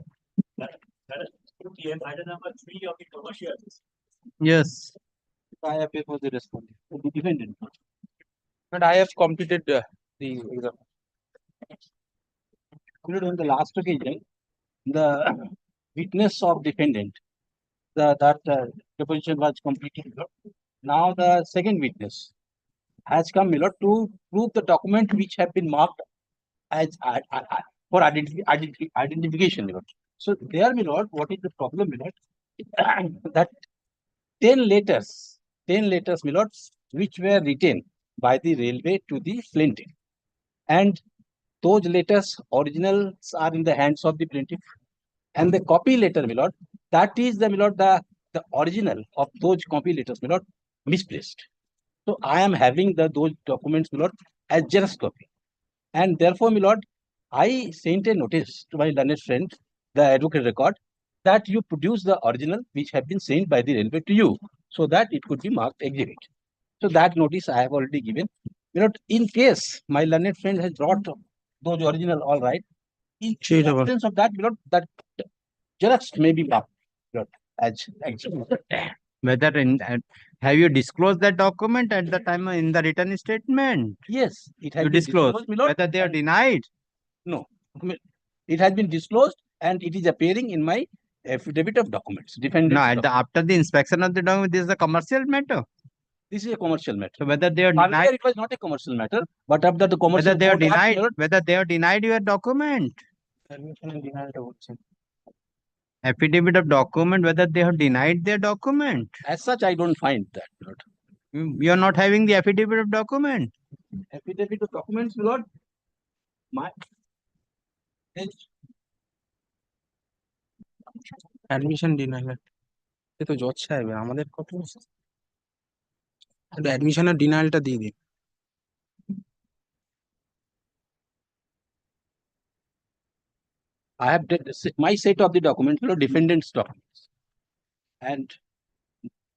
Item number 3 of the commercial. Yes. I have paid for the respondent, the defendant. And I have completed the exam. On the last occasion, the witness of defendant, that deposition was completed. Now the second witness has come, my lord, to prove the document which have been marked as for identification, my lord. So there, my lord, what is the problem, my lord? That 10 letters, my lord, which were written by the railway to the plaintiff. And those letters, originals are in the hands of the plaintiff. And the copy letter, my lord, that is the, my lord, the original of those copy letters, my lord, misplaced. So I am having those documents, my lord, as Xerox copy. And therefore, my lord, I sent a notice to my learned friend, the advocate record, that you produce the original which have been sent by the railway to you, so that it could be marked exhibit. So that notice I have already given. You know, in case my learned friend has brought those original, all right. In absence of that, you know, that Xerox may be marked, you know, as exhibit. Whether have you disclosed that document at the time in the written statement? Yes, it has You been disclosed. my lord. Whether they are denied? No, it has been disclosed and it is appearing in my affidavit of documents. No, after the inspection of the document, this is a commercial matter. This is a commercial matter. So whether they are Earlier denied, it was not a commercial matter, but after the commercial whether they are court act, denied, whether they are denied your document. Affidavit of document, whether they have denied their document. As such, I don't find that. Lord. You are not having the affidavit of document. Affidavit of documents, my lord. My admission denial এ তো জজ সাহেব আমাদের কত অ্যাডমিশনের ডিনাইলটা দিয়ে দিন I have my set of the documents, you know, defendant's documents. And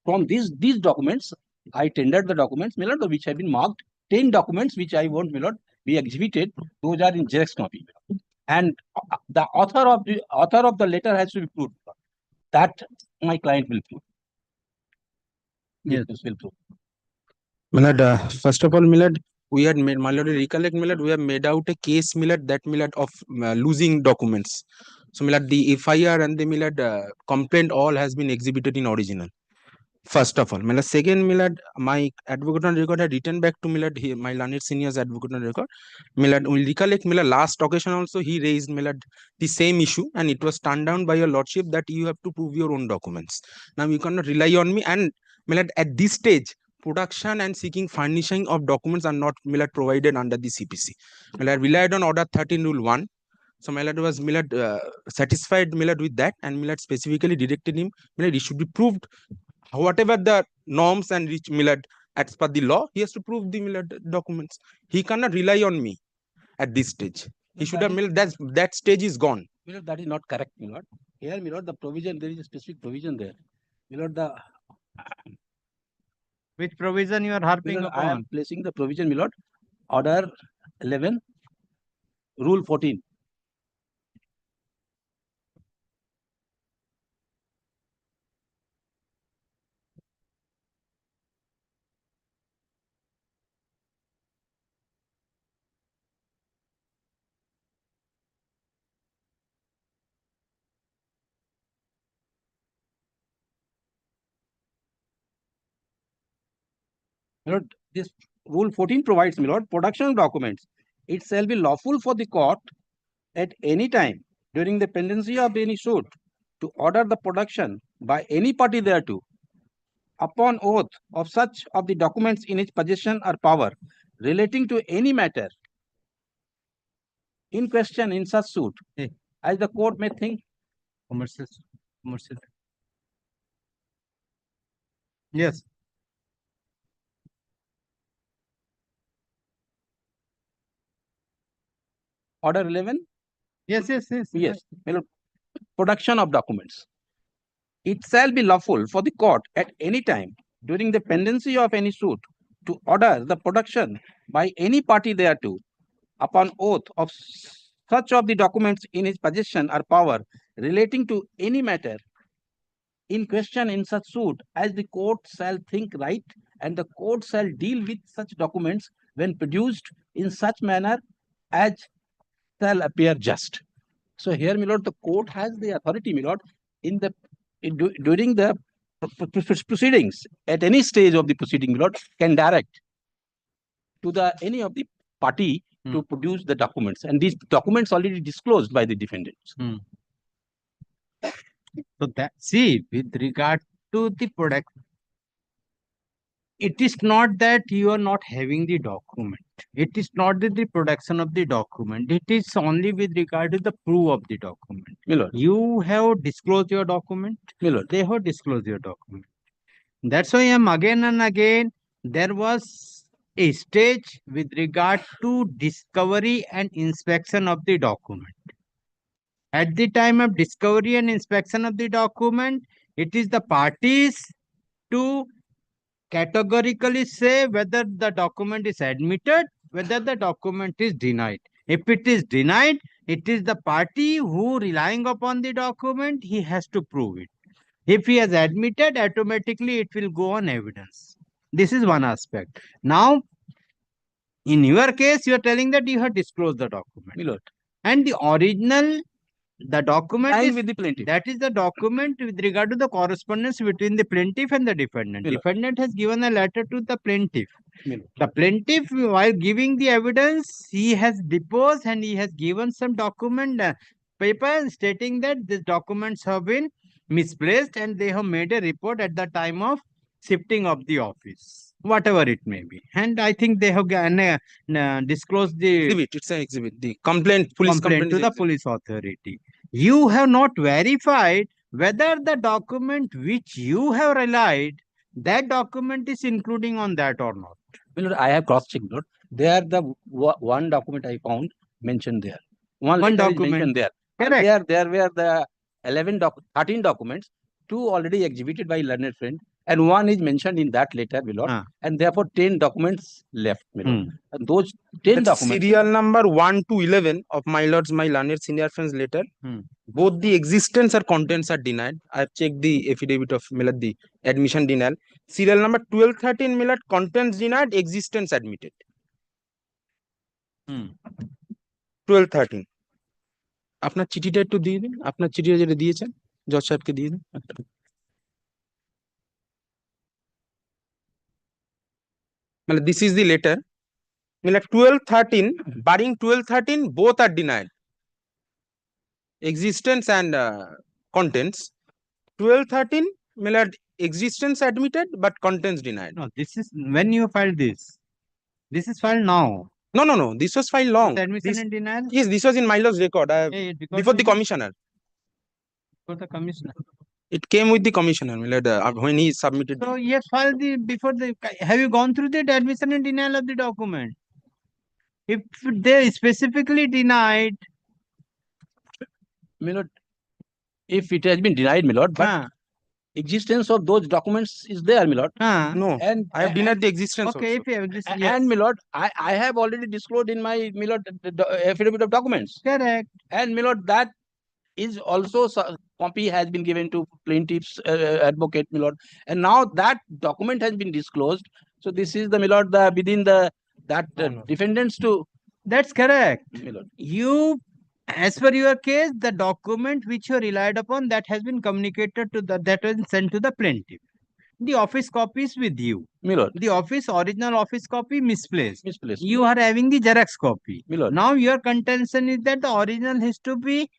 from these documents, I tendered the documents, my lord, which have been marked 10 documents which I want, my lord, be exhibited. Those are in Xerox copy. And the author of the letter has to be proved. That my client will prove. Yes, this will prove. Milord, first of all, Milord, we had made, my lord, recollect, Milord, we have made out a case, Milord, that Milord of losing documents. So, Milord, the FIR and the Milord complaint all has been exhibited in original. First of all, Milord, second, Milord, my advocate on record had written back to Milord, my learned senior's advocate on record. Milord, we recollect, Milord, last occasion also he raised, Milord, the same issue, and it was turned down by your lordship that you have to prove your own documents. Now you cannot rely on me, and Milord, at this stage, production and seeking furnishing of documents are not, Milord, provided under the CPC. Milord, relied on order 13 rule 1. So Milord was satisfied, Milord, with that, and Milord specifically directed him, Milord, it should be proved whatever the norms and which Milord as per the law, he has to prove the Milord documents. He cannot rely on me at this stage. He should have, Milord, that stage is gone. Milord, that is not correct, Milord. Here, Milord, the provision, there is a specific provision there. Milord, which provision you are harping Milord, upon? I am placing the provision, Milord, order 11, rule 14. Milord, this rule 14 provides, Milord, production of documents. It shall be lawful for the court at any time during the pendency of any suit to order the production by any party thereto upon oath of such of the documents in its possession or power relating to any matter in question in such suit, as the court may think. Commercial. Yes. Order 11? Yes. Yes. Production of documents. It shall be lawful for the court at any time during the pendency of any suit to order the production by any party thereto upon oath of such of the documents in his possession or power relating to any matter in question in such suit as the court shall think right, and the court shall deal with such documents when produced in such manner as shall appear just. So here, my lord, the court has the authority, my lord, during the proceedings, at any stage of the proceeding, my lord, can direct to the any of the party to produce the documents, and these documents already disclosed by the defendants. So that, see, with regard to the product, it is not that you are not having the document. It is not the production of the document. It is only with regard to the proof of the document. My lord. You have disclosed your document. My lord. They have disclosed your document. That's why again and again there was a stage with regard to discovery and inspection of the document. At the time of discovery and inspection of the document, it is the parties to categorically say whether the document is admitted, whether the document is denied. If it is denied, it is the party who, relying upon the document, he has to prove it. If he has admitted, automatically it will go on evidence. This is one aspect. Now, in your case, you are telling that you have disclosed the document. My lord. And the original, the document Signed is with the plaintiff. that is the document with regard to the correspondence between the plaintiff and the defendant. My lord. Defendant has given a letter to the plaintiff. My lord. The plaintiff, while giving the evidence, he has deposed and he has given some document paper stating that these documents have been misplaced and they have made a report at the time of shifting of the office, whatever it may be. And I think they have disclosed the Exhibit. It's an exhibit. The complaint, police complaint to the police authority. You have not verified whether the document which you have relied, that document is including on that or not. My lord, I have cross-checked, lord. There the one document I found mentioned there. One letter is document. mentioned there. Correct. There were the 13 documents, 2 already exhibited by learned friend, and 1 is mentioned in that letter, my lord. And therefore 10 documents left, my lord. And those 10 documents. Serial number 1 to 11 of my learned senior friend's letter. Both the existence or contents are denied. I have checked the affidavit of Milad, the admission denial. Serial number 1213 Milad, contents denied, existence admitted. 1213. আপনার চিঠিটা একটু দিয়ে দিন, আপনার চিঠিটা যেটা দিয়েছেন জজ সাহেবকে দিয়ে দিন। মানে this is the letter. Milad 1213, barring 1213, both are denied. Existence and contents. 1213, Milad, existence admitted but contents denied. No, this is when you filed this. This is filed now. No. This was filed long. Admission and denial? Yes, this was in my law's record. Before the commissioner. For the commissioner. It came with the commissioner when he submitted. So he has filed the before the. Have you gone through the admission and denial of the document? If they specifically denied, my lord, if it has been denied, my lord, but existence of those documents is there, my lord. No, and I have denied the existence. Okay, also. if you have this, And my lord, I have already disclosed in my lord affidavit of documents. Correct. And my lord, that is also copy has been given to plaintiff's advocate, my lord. And now that document has been disclosed. So this is the, my lord, the within the defendants to. That's correct. My lord. You, as per your case, the document which you relied upon, that has been communicated to that was sent to the plaintiff. The office copy is with you. My lord. The original office copy misplaced. Misplaced. You are having the Xerox copy. My lord. Now your contention is that the original has to be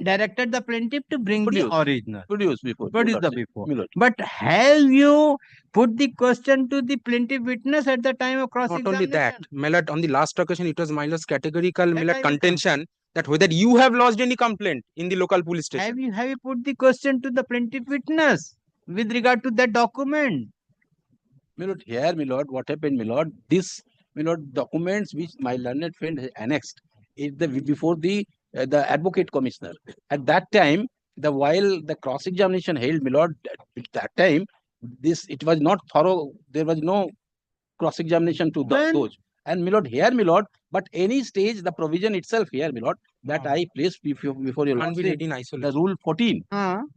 directed the plaintiff to bring the original. Produce before. Produce the before. My lord. But have you put the question to the plaintiff witness at the time of Not only cross-examination? that, Milad, on the last occasion, it was my lord's categorical Milad contention that whether you have lodged any complaint in the local police station. Have you put the question to the plaintiff witness with regard to that document? My lord, here, my lord, what happened, my lord? This, my lord, documents which my learned friend has annexed is before the advocate commissioner. At that time, while the cross-examination held, my lord, at that time, it was not thorough. There was no cross-examination to those. And my lord, here, my lord, but any stage, the provision itself here, my lord, that I placed before your Can't be lordship, read in the isolation. rule 14.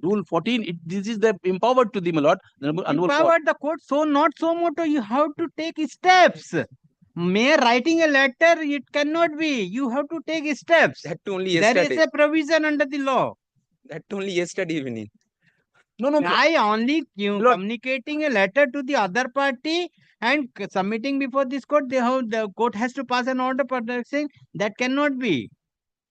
Rule 14, this is the empowered to the, my lord. Empowered the court, so not so moto, you have to take steps. Mayor writing a letter, it cannot be. You have to take steps. That too only There yesterday. is a provision under the law. That too only yesterday evening. No, no. I only communicating a letter to the other party and submitting before this court. The court has to pass an order saying that cannot be.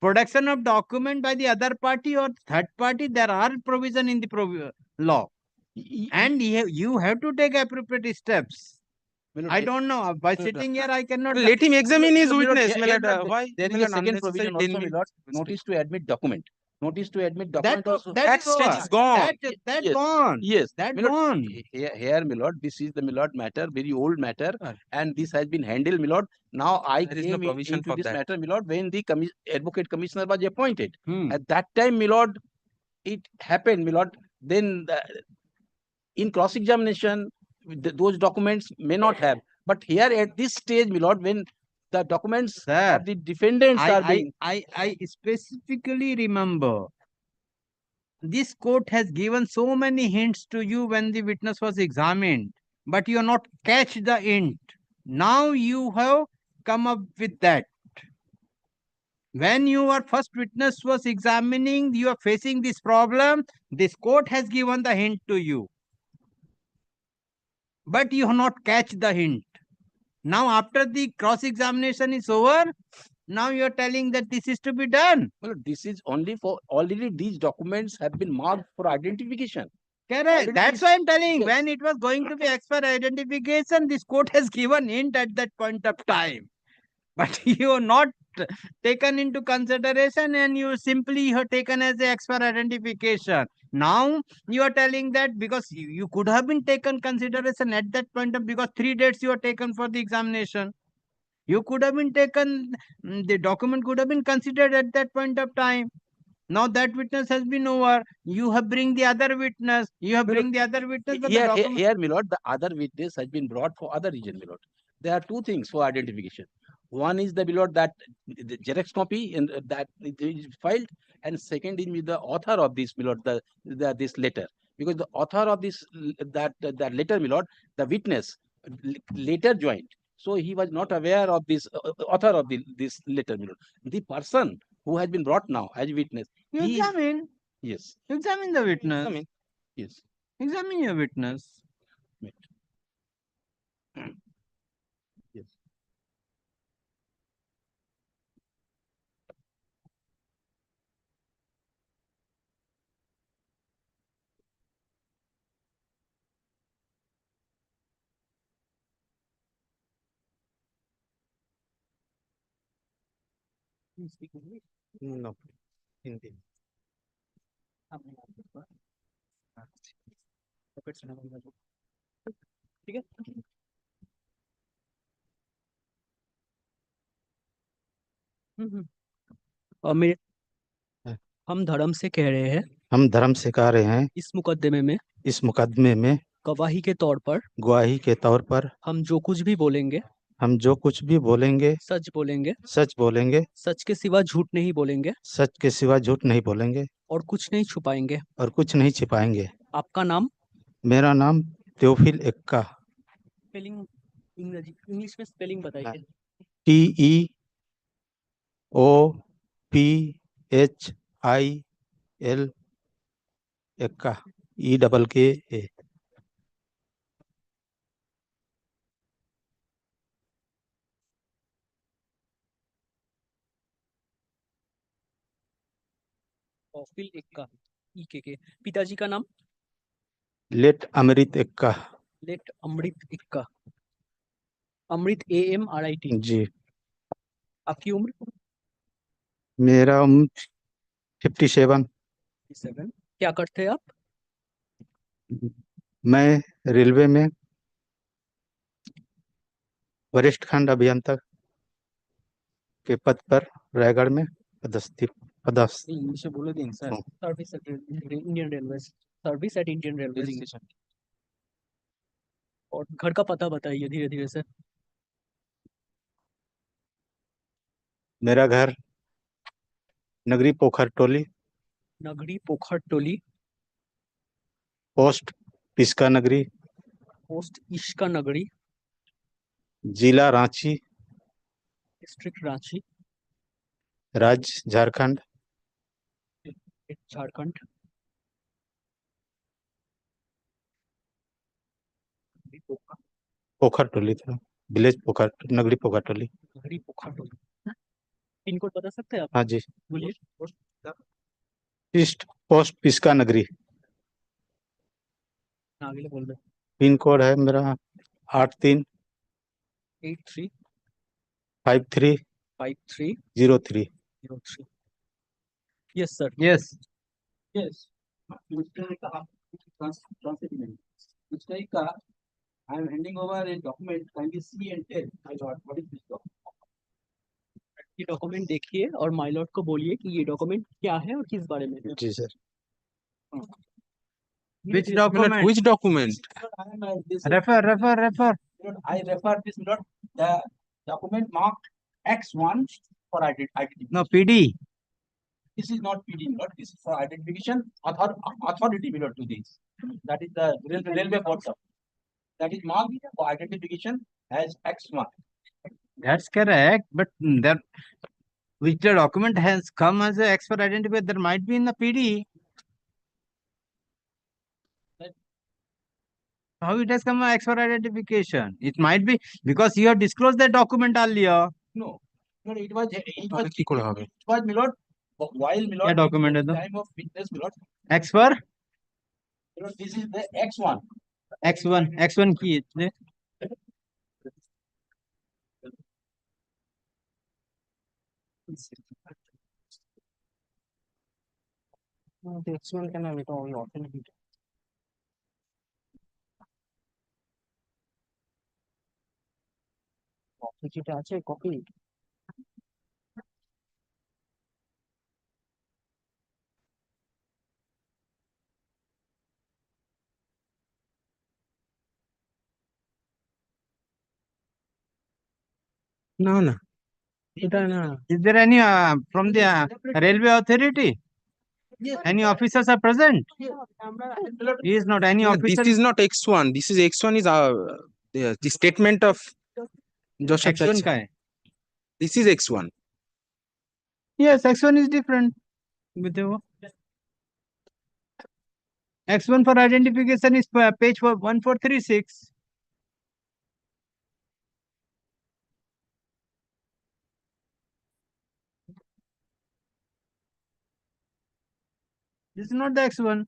Production of document by the other party or third party, there are provision in the law. And you have to take appropriate steps. I don't know. By sitting here, I cannot. Let him examine his witness. There Why? is a second provision also, my lord. Notice to admit document. Notice to admit document also. That stage is gone. That's Yes. gone. Yes. That's My lord, gone. Here, my lord, this is the, my lord, matter, very old matter, and this has been handled, my lord. Now I There is no came provision into for this that. matter, my lord, when the advocate commissioner was appointed. At that time, my lord, it happened, my lord. Then in cross-examination, those documents may not have. But here at this stage, my lord, when the documents of the defendants are being... I specifically remember this court has given so many hints to you when the witness was examined, but you have not catch the hint. Now you have come up with that. When your first witness was examining, you are facing this problem. This court has given the hint to you, but you have not catch the hint. Now after the cross-examination is over, now you are telling that this is to be done. Well, this is only for already these documents have been marked for identification. Correct. That's why I'm telling. When it was going to be expert identification, this court has given hint at that point of time. But you are not taken into consideration and you simply have taken as the expert identification. Now you are telling that because you could have been taken consideration at that point of, because 3 dates you are taken for the examination. You could have been taken, the document could have been considered at that point of time. Now that witness has been over. You have bring the other witness. You have bring the other witness. But Here, the document... here, my lord, the other witness has been brought for other reason, my lord. There are two things for identification. One is the, my lord, that the Xerox copy and that is filed, and second is the author of this, my lord, this letter. Because the author of this that letter, my lord, the witness later joined. So he was not aware of this author of this letter, my lord. The person who has been brought now as witness. You examine. Yes. Examine the witness. Examine. Yes. Examine your witness. Yes. No. Hindi. ठीक है और हम धर्म से कह रहे हैं हम धर्म से कह रहे हैं इस मुकदमे में गवाही के तौर पर हम जो कुछ भी बोलेंगे सच बोलेंगे सच के सिवा झूठ नहीं बोलेंगे और कुछ नहीं छुपाएंगे आपका नाम मेरा नाम त्योफिल एक्का स्पेलिंग इंग्लिश में स्पेलिंग बताइए TEOPHIL एक्का EKKA कौफिल एक्का EKK पिताजी का नाम late Amrit Ekka late Amrit Ekka Amrit AMRIT ji आपकी उम्र मेरा 57 क्या करते हैं आप मैं रेलवे में वरिष्ठ खंड अभियंता के पद पर रायगढ़ में पदस्थ इंग्लिश में बोले देंगे sir service at Indian railway service at Indian railway और घर का पता बताइए धीरे धीरे सर। मेरा घर नगरी पोखर टोली, नगरी पोखर टोली, पोस्ट पिस्का नगरी, पोस्ट इश्का नगरी, जिला रांची, डिस्ट्रिक्ट रांची, राज्य झारखंड, झारखंड, पोखर टोली था, विलेज पोखर, नगरी पोखर टोली। नगरी पोखर टोली। पिन कोड बता सकते हैं आप? हाँ जी, बोलिए। ईस्ट पोस्ट पिस्का नगरी। आगे बोल दो। पिन कोड है मेरा 83 83 53 53 03। 03। Yes, sir. Yes. Yes. Proceedings. Mr. Ika, I am handing over a document. Kindly see and tell my lord what is this document. ये डॉक्यूमेंट देखिए और माय लॉर्ड को बोलिए कि ये डॉक्यूमेंट क्या है और किस बारे में है। जी sir. Which document? Which document? Refer. I refer this not the document marked X1 for identity. No, PD. This is not PD, not this is for identification authority to this. That is the railway board. That is marked for identification as X1. That's correct, but that which the document has come as a X for identifier, there might be in the PD. How it has come as X for identification? It might be because you have disclosed that document earlier. No, it was Milord. While Milord, क्या document है तो? time of witness Milord. X for Milord, this is the X1. X1 की है X1 কেন আমি তো ওই authentic চিঠিটা আছে কপি? না না এটা না। Is there any from the railway authority? Yes. Any officers are present? He is not any officer. This is not X1. This is X1 is the statement of Josh. X1 का है? This is X1. Yes, X1 is different. देखो X1 for identification is page 1436. This is not the X1.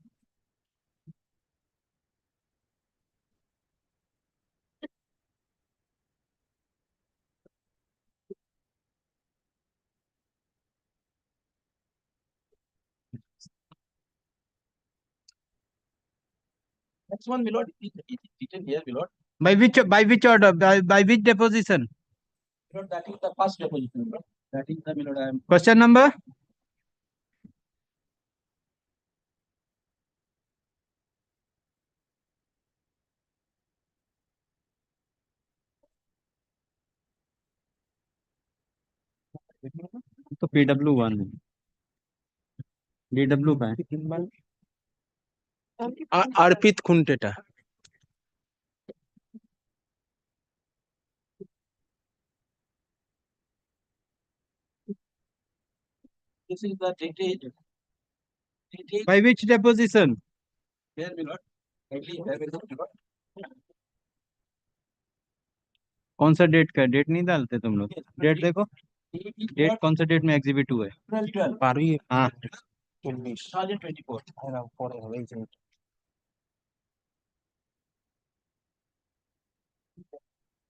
X1 Milord is written here Milord. By which order? By which deposition? Milord, that is the first deposition Milord. That is the Milord I am. Question number? तो PW1 है। DW का है। अर्पित खुंटेटा। This is the dated. By which deposition? Here Milord. Kindly have a look Milord. कौन सा date का? Date नहीं डालते तुम लोग? डेट देखो, डेट कौन सा डेट में एग्जिबिट हुआ है? 12. हाँ 2024.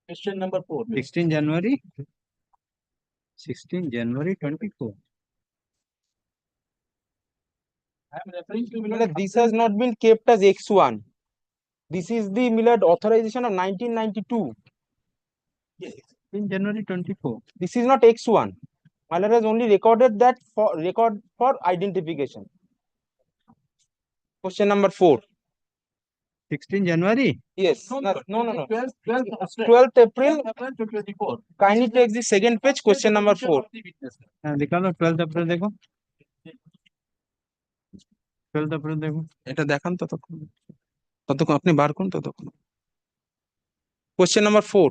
Question number 4. 16 January 24. I am referring to Milord, this has not been kept as X1. This is the Milord authorization of 1992. Yes. In January 24. This is not X1. Milord has only recorded that for record for identification. Question number 4. 16 January? Yes. No. 12th April. 24. Kindly take the second page, question number 4. निकालो 12th April देखो 12th April देखो এটা দেখান ততক্ষণ আপনি বার করুন ততক্ষণ Question number 4.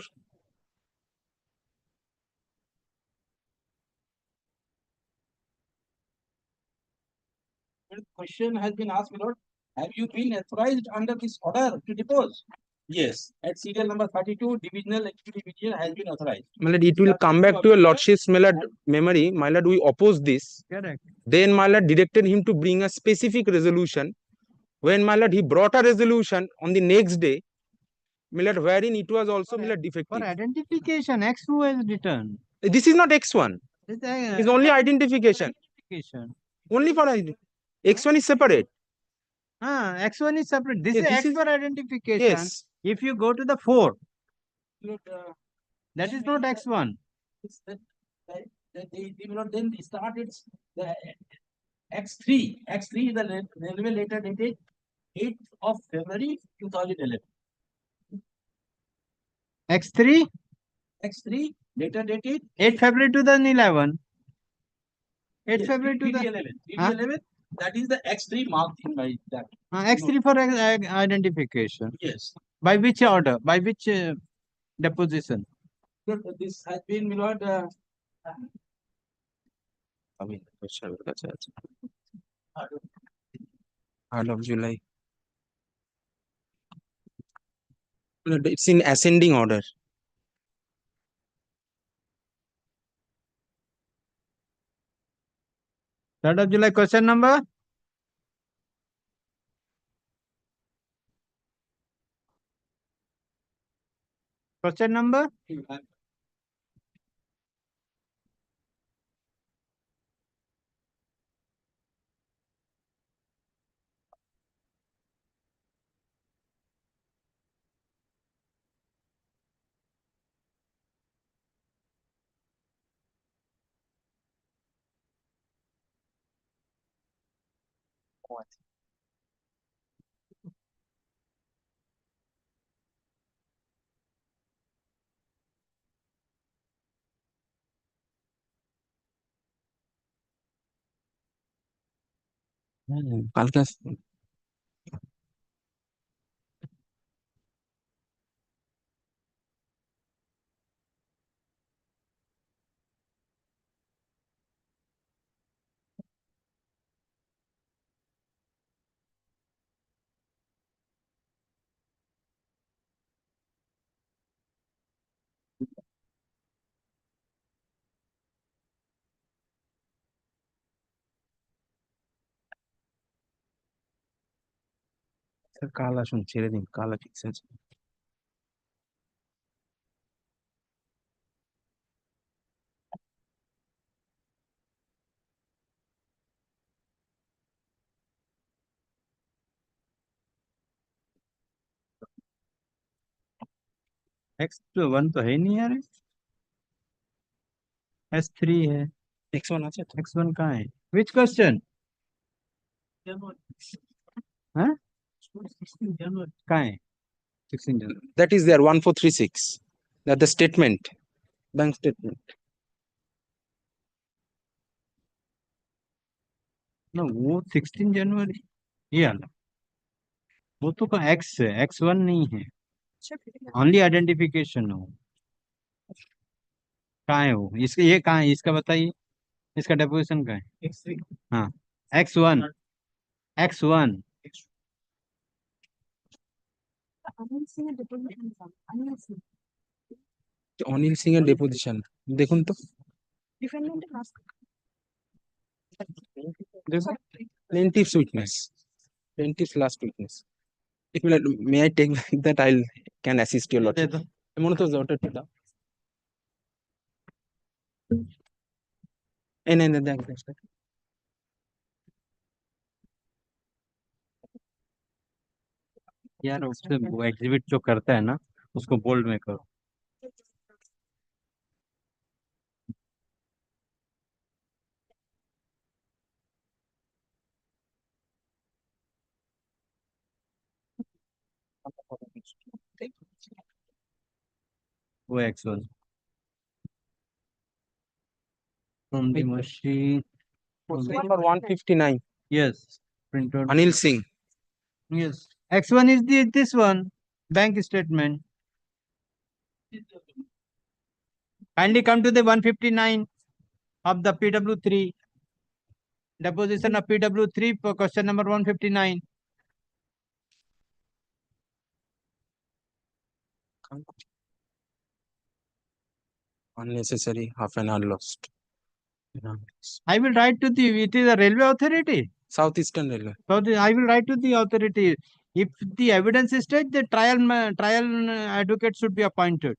Question has been asked, my lord. Have you been authorized under this order to depose? Yes. At serial number 32, divisional executive division has been authorized. my lord, it will come back to your lordship's my lord, memory. My lord, we oppose this. correct Then my lord directed him to bring a specific resolution. When my lord he brought a resolution on the next day, my lord, wherein it was also my lord for defective. identification X2 is returned This is not X1. It's only identification. Only for X1 is separate. X1 is separate. This Yes, is this X is- for identification. Yes. If you go to the 4, Look, that is not X1. it's that they will not then start its the X3. X3 is the railway letter dated 8th of February 2011. X3, X3 later dated 8 February 2011. 8 yes, February to the 11. 11. That is the X3 marked in by that. X3 for identification. Yes. By which order? By which deposition? Look, this has been, my lord, আমি সাহেবের কাছে আছে 3rd of July. It's in ascending order. Third of July, question number? Question number? কালকে sir কাল আসুন ছেড়ে দিন কাল ঠিক আছে X1 तो है ही नहीं यार S3 है X1 আছে তো X1 कहाँ है which question हाँ कहाँ है 16 January that is there 1436 that the statement bank statement ना वो 16 January ये वाला वो तो का X है X1 नहीं है only identification हो कहाँ है वो इसका ये कहाँ है इसका बताइए इसका डेपोजिशन कहाँ है X3. हाँ X1 X1 অনিল সিং এর ডেপোজিশন দেখুন তো plaintiff's witness plaintiff's last witness if you like, may I take that I'll can assist your lordship মনে তো জটা টা এই নেন দেখ यार उससे वो एग्जिबिट जो करता है ना उसको बोल्ड में करो X1. From the machine. Number 159. Yes. Print out. Anil Singh. Yes. X1 is this one. Bank statement. Kindly come to the 159 of the PW3. Deposition of PW3 for question number 159. Unnecessary half an hour lost. I will write to the, it is a railway authority. Southeastern Railway. So I will write to the authority. If the evidence is stage, the trial advocate should be appointed.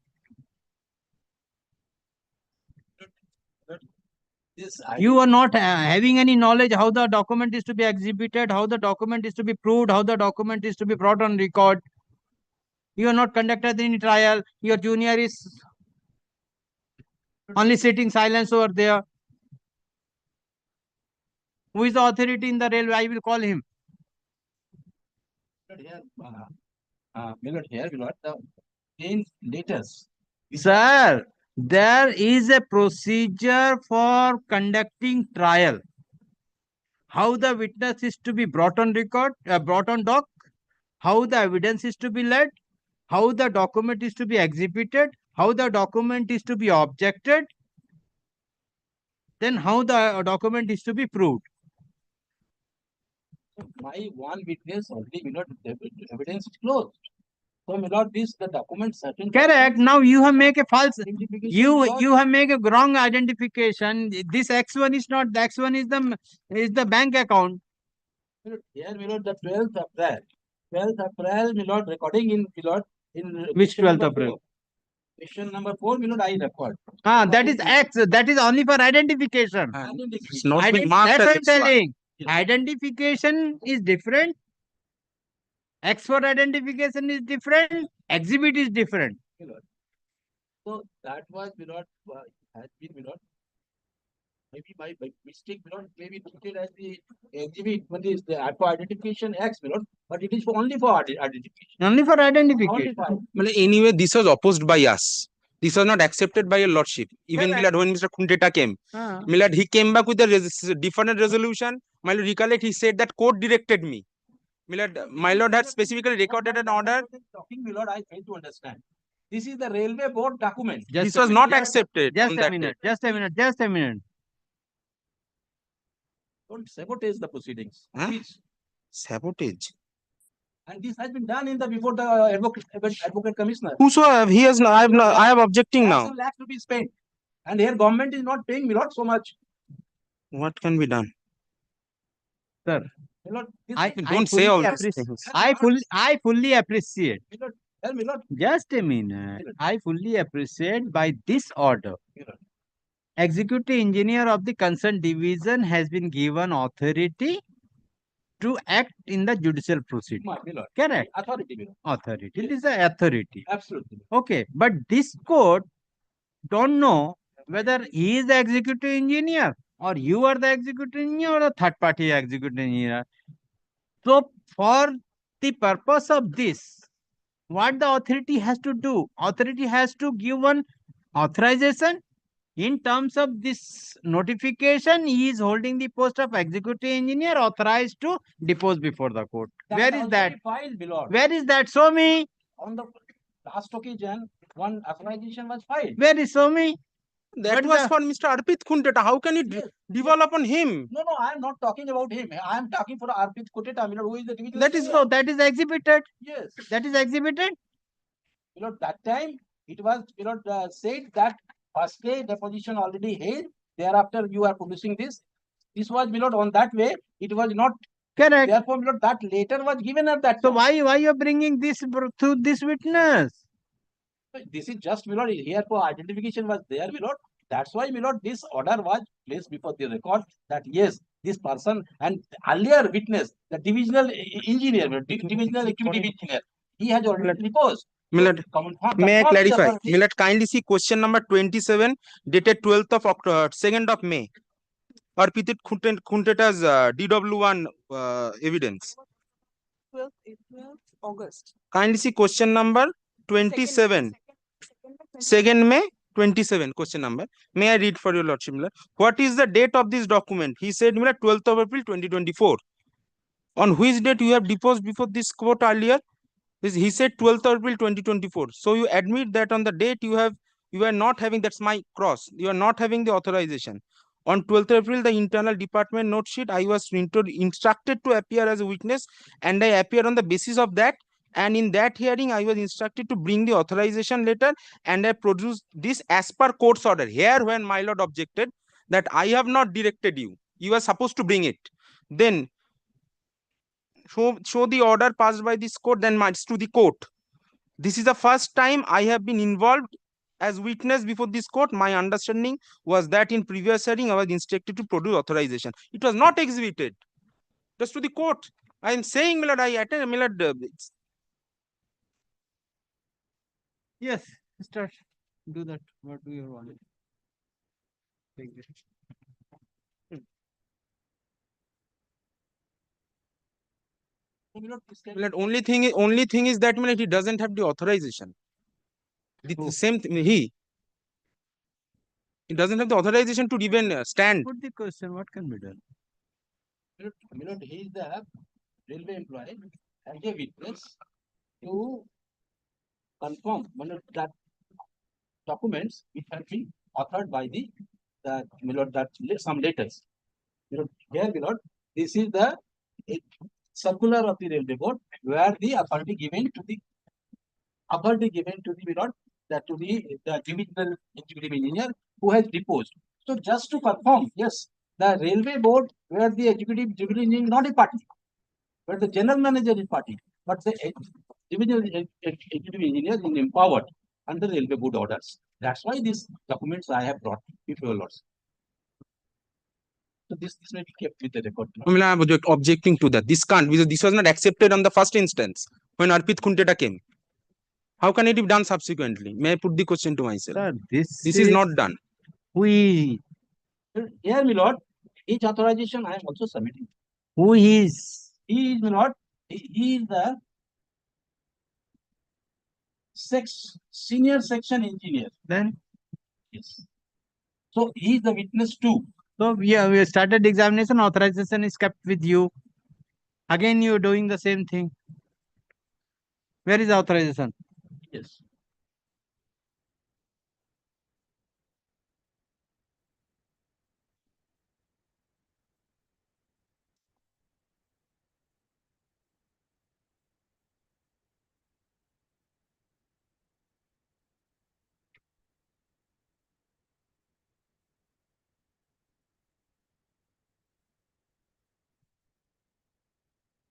You are not having any knowledge how the document is to be exhibited, how the document is to be proved, how the document is to be brought on record. You are not conducted any trial. Your junior is only sitting silence over there. Who is the authority in the railway? I will call him. Here, the in letters. Sir, there is a procedure for conducting trial. How the witness is to be brought on record, brought on doc, how the evidence is to be led, how the document is to be exhibited, how the document is to be objected, then how the document is to be proved. My one witness already, evidence is closed. So, my lord, this the document certain. Correct. Now you have make a false. You have make a wrong identification. This X1 is not. The X1 is the bank account. Here, my lord, the 12th April. 12th April, my lord, recording in my lord in. Which 12th April? Question number 4, my lord, I record. That is X. That is only for identification. It's not been marked That's as what I'm telling. Identification is different. X for identification is different. Exhibit is different. So that was has been maybe by mistake maybe treated as the exhibit, but is the for identification X but it is only for identification. Only for identification. Well, anyway, this was opposed by us. This was not accepted by your lordship. Even Correct. when Mr. Khunteta came, Milad, he came back with a different resolution. My lord, recollect, he said that court directed me. Milad, my lord had specifically recorded an order. Talking, my lord, I fail to understand. This is the railway board document. This was not accepted. Just a minute. Just a minute. Just a minute. Don't sabotage the proceedings. Huh? Please. Sabotage. And this has been done in the before the advocate commissioner. Whosoever he has, I have objecting now. Lakhs to be spent, and here government is not paying me not so much. What can be done, sir? I don't say all these things. I fully appreciate. Just a minute. I fully appreciate by this order. Executive engineer of the concerned division has been given authority to act in the judicial proceeding. Correct. Authority. Authority. It is an authority. Absolutely. Okay. But this court don't know whether he is the executive engineer or you are the executive engineer or the third party executive engineer. So for the purpose of this, what the authority has to do? Authority has to give one authorization. In terms of this notification, he is holding the post of executive engineer authorized to depose before the court. Where is that? Filed, Lord. Where is that? Show me. On the last occasion, one authorization was filed. Where is show me? That was for Mr. Arpit Khunteta. How can you develop on him? No, I am not talking about him. I am talking for Arpit Khunteta. Who is the division? That is so. That is exhibited. Yes. That is exhibited. That time it was said that first day deposition already held. Thereafter, you are producing this. This was on that way. It was not correct. Therefore, that later was given at that. So why you are bringing this to this witness? This is just here for identification was there, That's why this order was placed before the record that yes, this person and earlier witness, the divisional engineer, divisional executive engineer, he has already deposed. Millard, may I clarify? Millard, kindly see question number 27, dated 12th of October, 2nd of May. Arpit Khunteta's DW1 evidence. August. Kindly see question number 27. 2nd May 27 question number. May I read for your lordship? What is the date of this document? He said 12th of April 2024. On which date you have deposed before this court earlier? He said 12th of April 2024. So you admit that on the date you are not having, that's my cross, you are not having the authorization. On 12th April, the internal department note sheet, I was instructed to appear as a witness, and I appeared on the basis of that. And in that hearing, I was instructed to bring the authorization letter, and I produced this as per court's order. Here, when my lord objected that I have not directed you, you are supposed to bring it. Then show the order passed by this court, then march to the court. This is the first time I have been involved as witness before this court. My understanding was that in previous hearing I was instructed to produce authorization. It was not exhibited. Just to the court. I am saying, my lord, I attend, my lord. Yes, start. Do that. What do you want? Take this. Only thing is that he doesn't have the authorization. The same thing, he doesn't have the authorization to even stand. Put the question. What can be done? He is the railway employee as a witness to confirm that documents which have been authored by the some letters. Here, this is the circular of the railway board where the authority given to the divisional executive engineer who has deposed. So just to confirm, yes, the railway board where the executive engineer is not a party, where the general manager is party, but the divisional executive engineer is empowered under railway board orders. That's why these documents I have brought before your lords. So this may be kept with the record. I am objecting to that. This can't, because this was not accepted on the first instance when Arpit Kunteta came. How can it be done subsequently? May I put the question to myself? Sir, this is not done. Here, my lord, each authorization I am also submitting. Who is? He is, my lord, he is the senior section engineer. Then? Yes. So he is the witness too. So we started examination, authorization is kept with you. Again, you are doing the same thing. Where is the authorization? Yes.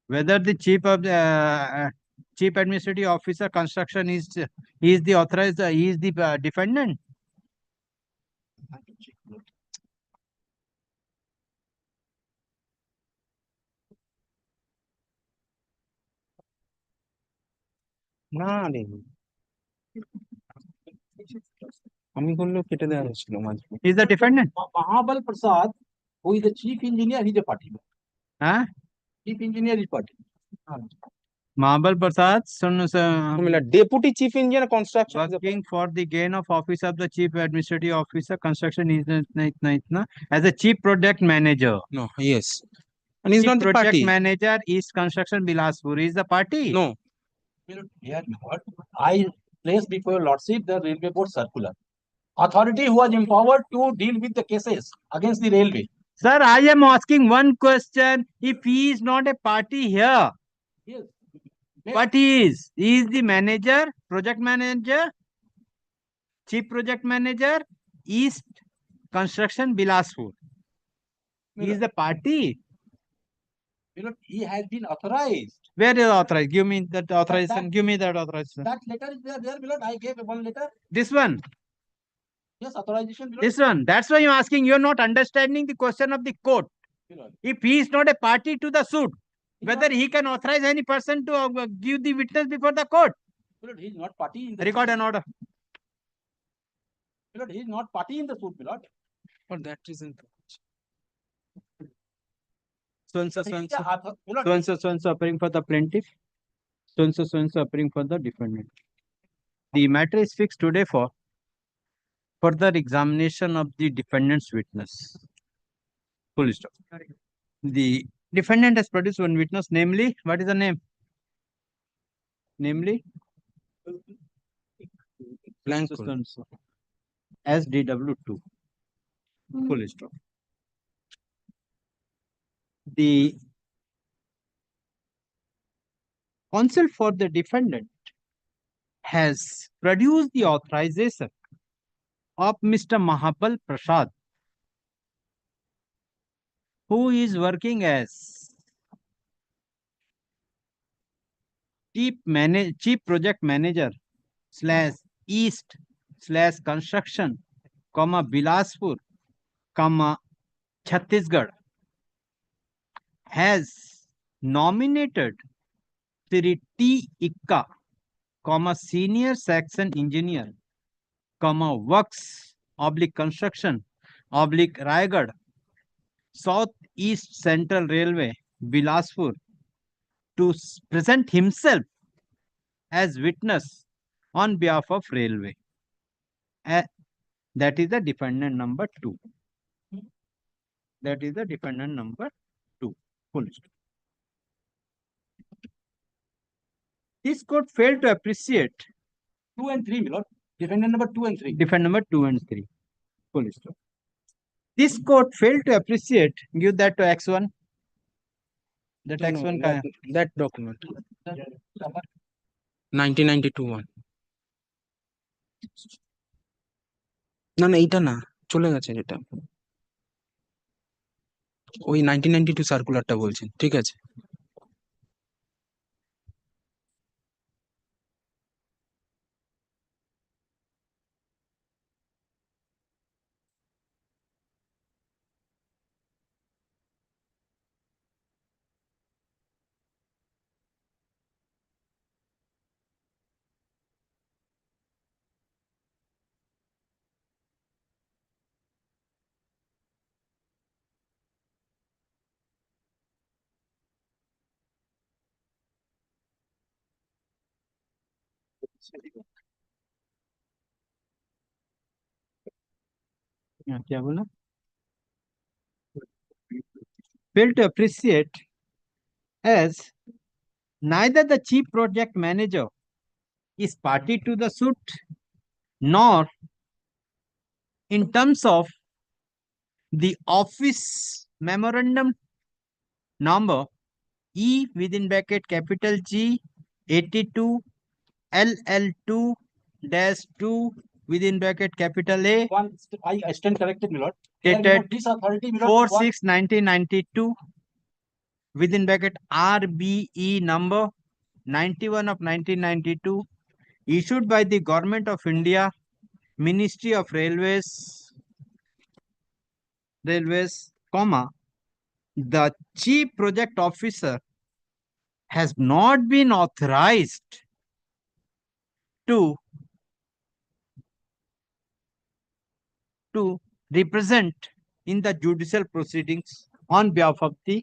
Whether the chief administrative officer construction is the authorized, he is the defendant. না রে আমি করলেও কেটে দেওয়া হয়েছিল মাঝে He is the defendant. Mahabal Prasad, who is the chief engineer, he is a party. Huh? Chief engineer is party. Mahabal Prasad, deputy chief engineer construction working for the gain of office of the chief administrative officer construction is as a chief project manager. No, yes. And he's chief not the project party. manager is construction Bilaspur. Is the party? No. Here, I place before your lordship the railway board circular. Authority who was empowered to deal with the cases against the railway. Sir, I am asking one question. If he is not a party here, yes. What he is? He is the manager, project manager, chief project manager, East Construction Bilaspur. He is the party. He has been authorized. Where is authorized? Give me that authorization. Give me that authorization. That letter is there, below. I gave one letter. This one. Yes, authorization. Below. This one. That's why I'm asking. You're not understanding the question of the court. Below. If he is not a party to the suit, whether he can authorize any person to give the witness before the court. Below, he is not party in the record suit. an order. Below, he is not party in the suit, below. For that reason. So appearing for the plaintiff. so and so appearing for the defendant. The matter is fixed today for further examination of the defendant's witness. Full stop. The defendant has produced one witness, namely, what is the name? Namely, Blank. so and so as DW2. Full stop. The counsel for the defendant has produced the authorization of Mr. Mahabal Prasad, who is working as chief project manager / East / construction, Bilaspur, Chhattisgarh, has nominated Sri T. Ikka, senior section engineer, works / construction / Raigad, South East Central Railway, Bilaspur, to present himself as witness on behalf of railway. That is the defendant number 2. That is the defendant number 2. Full stop. This court failed to appreciate 2 and 3, my lord. Defendant number 2 and 3. Defendant number 2 and 3. Full stop. This court failed to appreciate. Give that to X1. That No, X1 that document. 1992 one. না না এইটা না চলে গেছে যেটা ওই 1992 সার্কুলারটা বলছেন ঠিক আছে क्या बोला? Fail to appreciate as neither the chief project manager is party to the suit, nor in terms of the office memorandum number E within bracket capital G 82 LL2-2 within bracket capital A. I stand corrected, my lord. Dated This authority, my lord, 4/6/1992 within bracket RBE number 91 of 1992, issued by the Government of India, Ministry of Railways, the chief project officer has not been authorized to represent in the judicial proceedings on behalf of the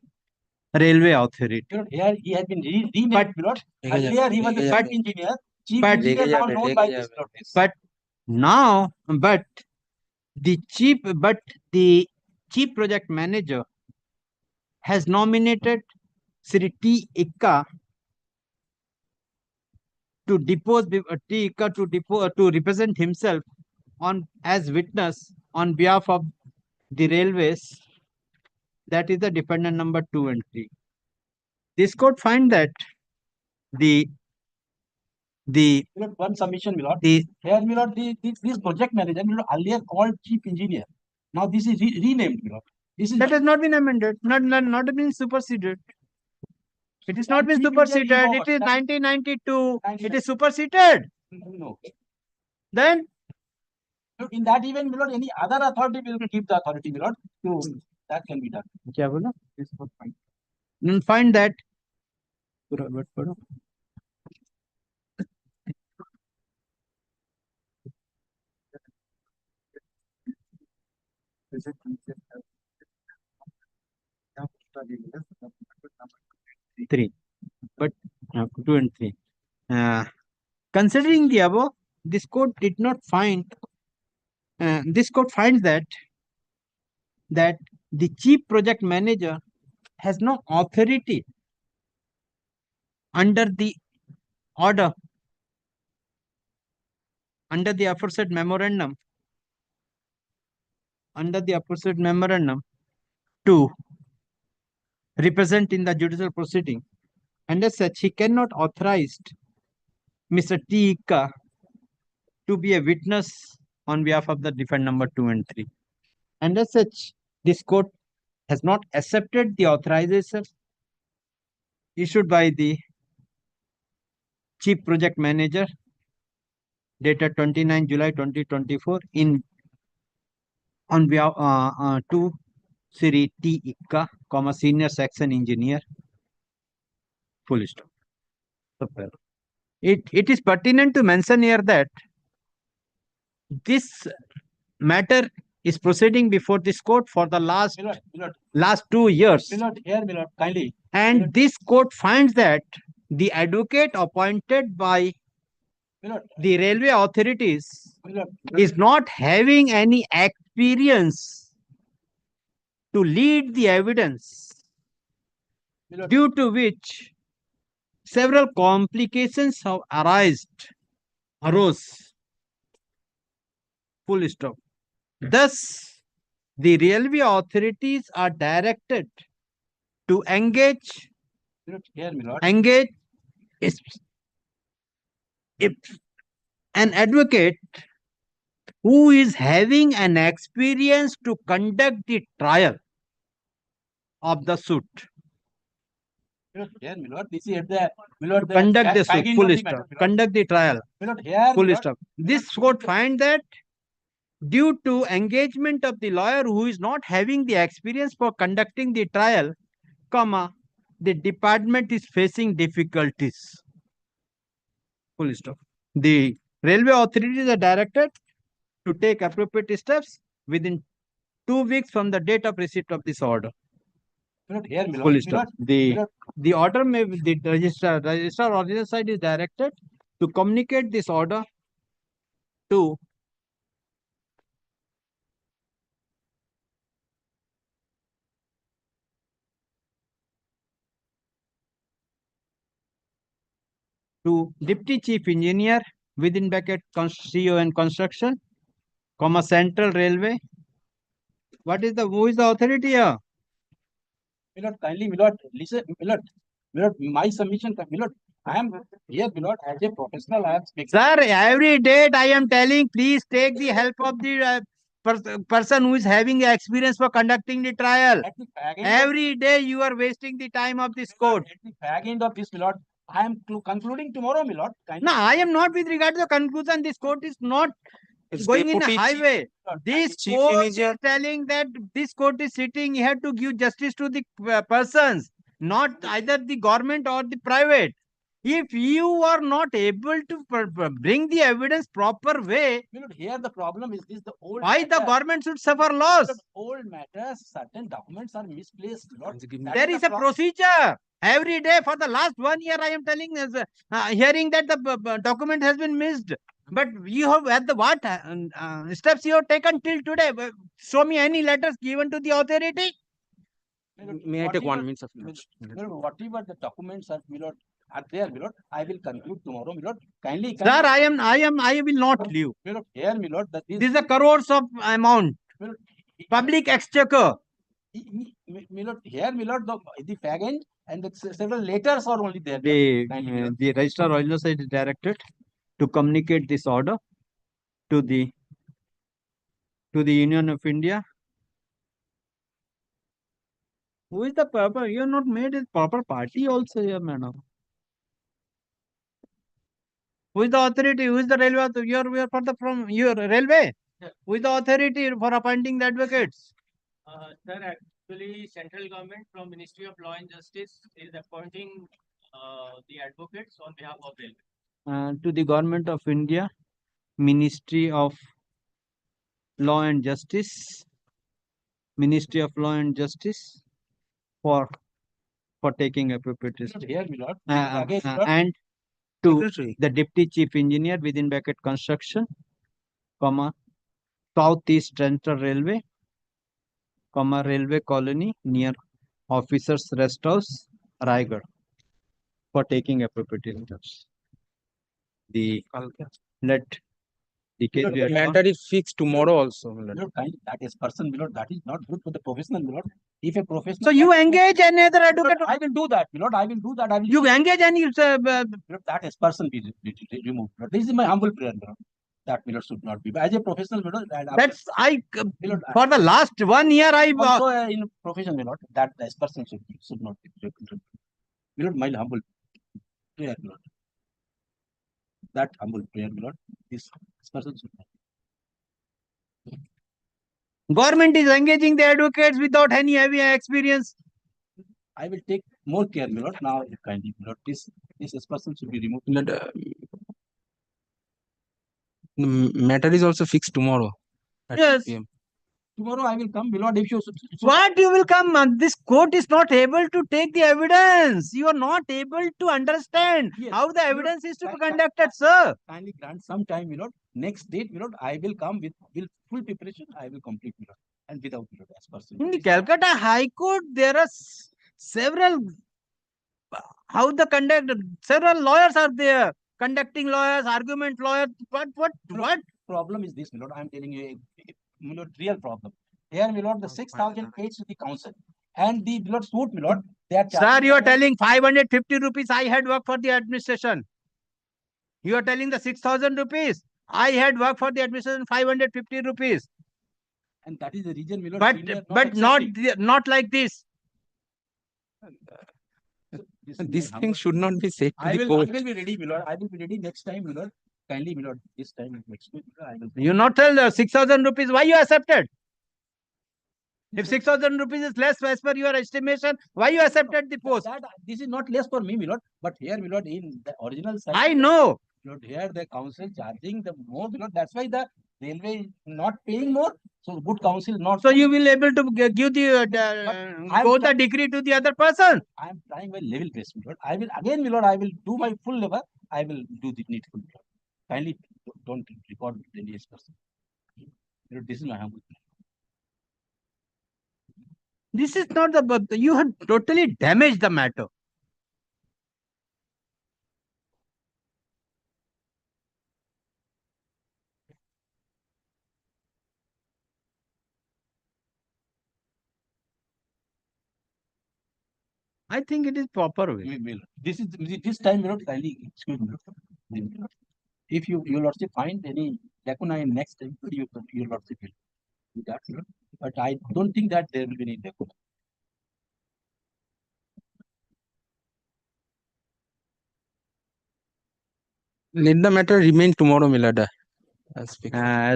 railway authority. Here he has been renamed, my lord. Earlier he was the chief engineer. Chief engineer now known by this notice. But the chief project manager has nominated Sri T. Ikka to represent himself as witness on behalf of the railways. That is the defendant number 2 and 3. This court find that the one submission, my lord. Here, my lord, this project manager, my lord, earlier called chief engineer. Now this is renamed, my lord. That has not been amended, not been superseded. It is not been superseded. It is 1992. It is superseded. No. Then in that event, my lord, any other authority will keep the authority, my lord. So that can be done. क्या बोला? Find that. Three, but 2 and 3. Considering the above, this court did not find. This court finds that the chief project manager has no authority under the order, under the aforesaid memorandum, to represent in the judicial proceeding, and as such he cannot authorize Mr. T. Ika to be a witness on behalf of the defendant number 2 and 3. And as such, this court has not accepted the authorization issued by the chief project manager dated 29 July 2024 on behalf to Sri T. Ika, senior section engineer. Full stop. It is pertinent to mention here that this matter is proceeding before this court for the last 2 years. Kindly. And this court finds that the advocate appointed by the railway authorities is not having any experience to lead the evidence, due to which several complications have arose. Full stop. Thus, the railway authorities are directed to engage if an advocate who is having an experience to conduct the trial of the suit. This is the Conduct the suit. bagging Full of the stop. matter. Conduct the trial. Here, Full stop. This court find that due to engagement of the lawyer who is not having the experience for conducting the trial, the department is facing difficulties. Full stop. The railway authorities are directed to take appropriate steps within 2 weeks from the date of receipt of this order. Full stop. The order may the registrar original side is directed to communicate this order to Deputy Chief Engineer within bracket CO and Construction, Central Railway. Who is the authority here? Kindly, listen, my submission, I am here, as a professional, I am speaking. Sir, every date I am telling, please take the help of the person who is having experience for conducting the trial. Every day you are wasting the time of this court. At the fag end of this, I am concluding tomorrow, No, I am not with regard to the conclusion. This court is not going in a highway. This court is telling that this court is sitting here to give justice to the persons, not either the government or the private. If you are not able to bring the evidence proper way, here the problem is this: the old. Why the government should suffer loss? Old matters, certain documents are misplaced. There is a procedure. Every day for the last 1 year, I am telling, hearing that the document has been missed. But you have at the what steps you have taken till today? Show me any letters given to the authority. May I take 1 minute? Whatever the documents are there, I will conclude tomorrow, Kindly. Sir, I will not leave. Here, This is a crores of amount. Public exchequer. Here, the fag end and the several letters are only there. The registrar original side is directed to communicate this order to the Union of India. Who is the proper? You are not made a proper party also here, madam. Who is the authority? Who is the railway? You are from your railway. Who is the authority for appointing the advocates? Sir, actually, central government from Ministry of Law and Justice is appointing the advocates on behalf of railway. To the Government of India, Ministry of Law and Justice, Ministry of Law and Justice for taking appropriate steps. Here, And to Secretary. the Deputy Chief Engineer within bracket construction, comma, Southeast Central Railway, comma, Railway Colony near Officers Rest House, Raigad, for taking appropriate steps. The let the case be Matter is fixed tomorrow also. Milord, that is person, Milord, that is not good for the professional, Milord. If a professional. So you engage another advocate. I will do that, Milord. I will do that. I will. You engage and you say, Milord, that is person be removed. Milord. This is my humble prayer, Milord. That Milord should not be. But as a professional, Milord, that's Milord, for the last 1 year I also in profession, Milord, that this person should not be. Milord, my humble prayer, Milord. That humble prayer, Milord. This person should not. government is engaging the advocates without any heavy experience. I will take more care, Milord. Now, kindly, Milord, this person should be removed. Milord, the matter is also fixed tomorrow. At Yes. 2 PM. Tomorrow I will come, Milord. If you What you will come? This court is not able to take the evidence. You are not able to understand how the evidence is to be conducted, sir. Kindly grant some time, Milord. Next date, Milord, I will come with full preparation. I will complete, Milord, and without Milord as person. In the Calcutta High Court, there are several. How the conduct? Several lawyers are there. Conducting lawyers, argument lawyers. What? Problem is this, Milord. I am telling you a Milord, real problem. Here, Milord, the 6,000 paid to the council. And the Milord suit, Milord, they are Sir, you are telling 550 rupees I had worked for the administration. You are telling the 6,000 rupees. I had worked for the administration 550 rupees. And that is the reason, Milord. But not like this. This thing should not be said to I the will court. be ready, Milord. I will be ready next time, Milord. Kindly, Milord, this time, next week, I will. You not tell 6,000 rupees. Why you accepted? If 6,000 rupees is less as per your estimation, why you accepted the post? This is not less for me, Milord. But here, Milord, in the original side. I know. Milord, here the council charging the more, Milord. That's why the railway is not paying more. So good council not. So you will able to give the go the degree to the other person. I am trying my level best, Milord. I will again, Milord. I will do my full level. I will do the needful, Milord. Kindly don't record any person. Milord, this is my humble. This is not the. You have totally damaged the matter. I think it is proper way. This time, Milord, kindly excuse me. If you lordship find any lacuna in next time, you lordship will do that, Milord. But I don't think that there will be any lacuna. Let the matter remain tomorrow, Milord. As per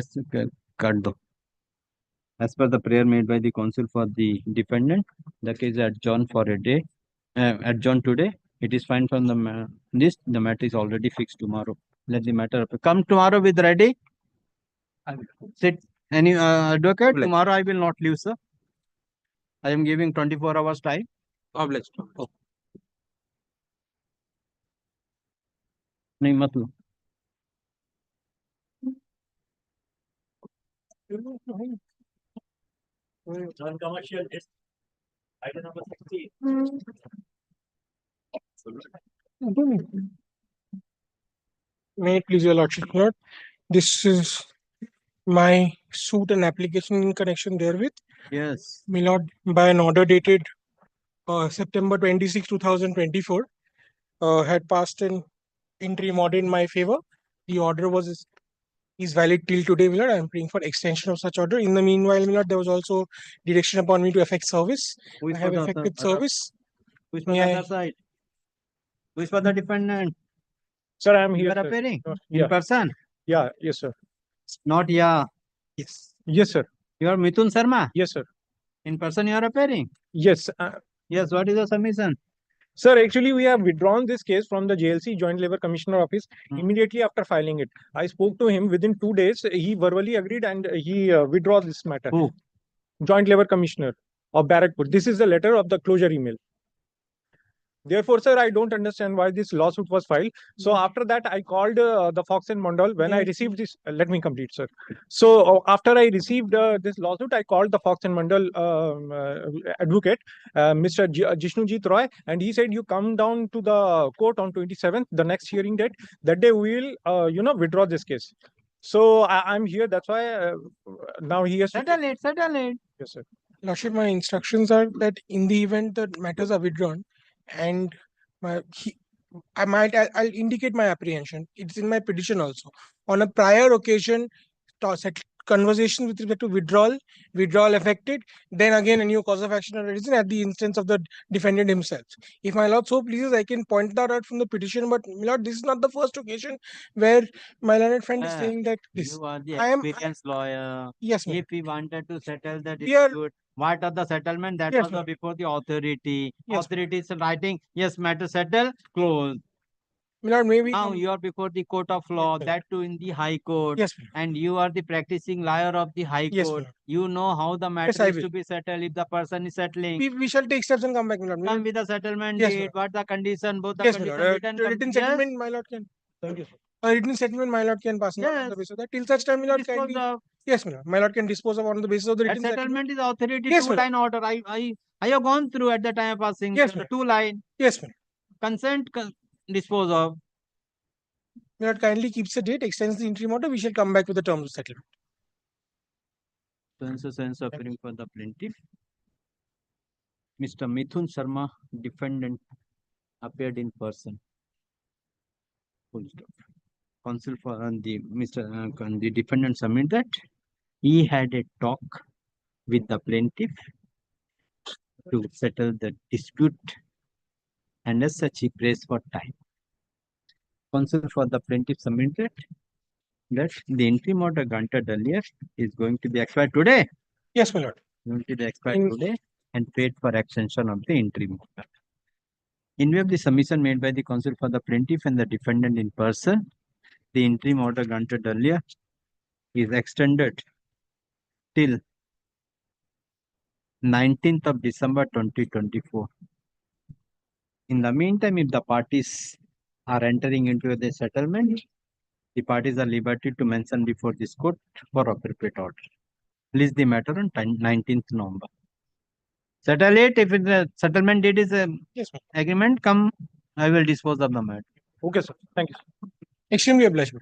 the prayer made by the counsel for the defendant, the case is adjourned for a day. Adjourned today. It is fine from the list. The matter is already fixed tomorrow. Let the matter come tomorrow with ready. I will sit. Any advocate? Tomorrow I will not leave, sir. I am giving 24 hours time. Obliged. नहीं मत लो. Non-commercial list. Item number 16. May it please your lordship, Lord. This is my suit and application in connection therewith. Yes. My lord, by an order dated September 26, 2024, had passed an interim order in my favor. The order is valid till today, my lord. I am praying for extension of such order. In the meanwhile, my lord, there was also direction upon me to effect service. I have effected service. Who is for the other side? Who is for the defendant? Sir, I am You here. are Sir. appearing in Yeah. person. Yeah. Yes, sir. Not Yes. Yes, sir. You are Mithun Sharma. Yes, sir. In person, you are appearing. Yes. Yes. What is the submission? Sir, actually, we have withdrawn this case from the JLC, Joint Labour Commissioner Office, immediately after filing it. I spoke to him within 2 days. He verbally agreed and he withdraw this matter. Who? Joint Labour Commissioner of Barrackpur. This is the letter of the closure email. Therefore, sir, I don't understand why this lawsuit was filed. So after that, I called the Fox and Mondal when I received this. Let me complete, sir. So after I received this lawsuit, I called the Fox and Mondal advocate, Mr. Jishnujit Roy, and he said, "You come down to the court on 27th, the next hearing date. That day we will, withdraw this case." So I'm here. That's why now he has Settle it, settle it. Yes, sir. Lordship, my instructions are that in the event that matters are withdrawn and I'll indicate my apprehension. It's in my petition also. On a prior occasion, conversation with respect to withdrawal affected, then again a new cause of action arisen at the instance of the defendant himself. If my lord so pleases, I can point that out from the petition, but my lord, this is not the first occasion where my learned friend is saying that this. You are the I am experienced lawyer. Yes, ma'am. If we wanted to settle the We are- dispute, what are the settlement? That Yes, was ma'am. before the authority. Yes, Authority is writing, yes, matter settle, close. My lord, maybe Now you are before the court of law, that too in the high court. Yes, and you are the practicing lawyer of the high Yes, court. ma'am. You know how the matter I is will. to be settled if the person is settling. we shall take steps and come back, my lord. Come with the settlement Yes, date, what the condition, both the Yes, my condition lord. written. Written Yes. settlement, my lord can. Thank you, sir. A written settlement, my lord can pass on the basis of that. Till such time, my lord Dispose kindly. of. Yes, my lord. My lord can dispose of on the basis of the That written settlement is authority Yes, two my lord. line order. I have gone through at the time of passing. Yes, ma'am. Two line. Yes, ma'am. Consent dispose of. My lord kindly keeps the date, extends the interim order. We shall come back with the terms of settlement. Sense appearing for the plaintiff. Mr. Mithun Sharma, defendant, appeared in person. Full stop. Counsel for the defendant submit that he had a talk with the plaintiff to settle the dispute, and as such he prays for time. Counsel for the plaintiff submitted that the interim order granted earlier is going to be expired today. Yes, my lord. Going to be expired today and paid for extension of the interim order. In view of the submission made by the counsel for the plaintiff and the defendant in person, the interim order granted earlier is extended till 19th of December 2024. In the meantime, if the parties are entering into the settlement, the parties are liberty to mention before this court for appropriate order. Release the matter on 19th November. Settle it. If the settlement date is Yes, ma'am. agreement, come, I will dispose of the matter. Okay, sir. Thank you, sir. Extremely obliged.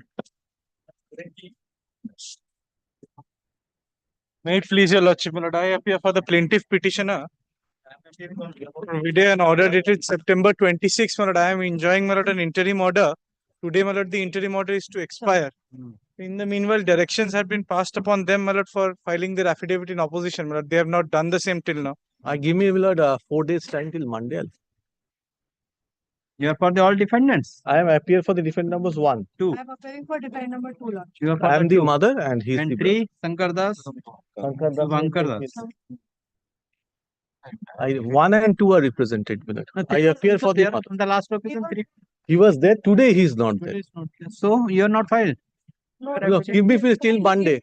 May it please your lordship, my lord, I appear for the plaintiff petitioner. Today an order dated September 26, my lord, I am enjoying, my lord, an interim order. Today, my lord, the interim order is to expire. In the meanwhile, directions have been passed upon them, my lord, for filing their affidavit in opposition, my lord. They have not done the same till now. Give me, my lord, 4 days time till Monday. You are for the all defendants? I am appear for the defendant numbers 1. 2. I am appearing for defendant number 2, Lord. You are for I am the two. mother and he is And the 3, Shankar Das. Shankar Das. 1 and 2 are represented, my lord. I appear for the mother. On the last occasion, 3. He was there. Today he is not there. So, you are not filed? No, give me till Monday.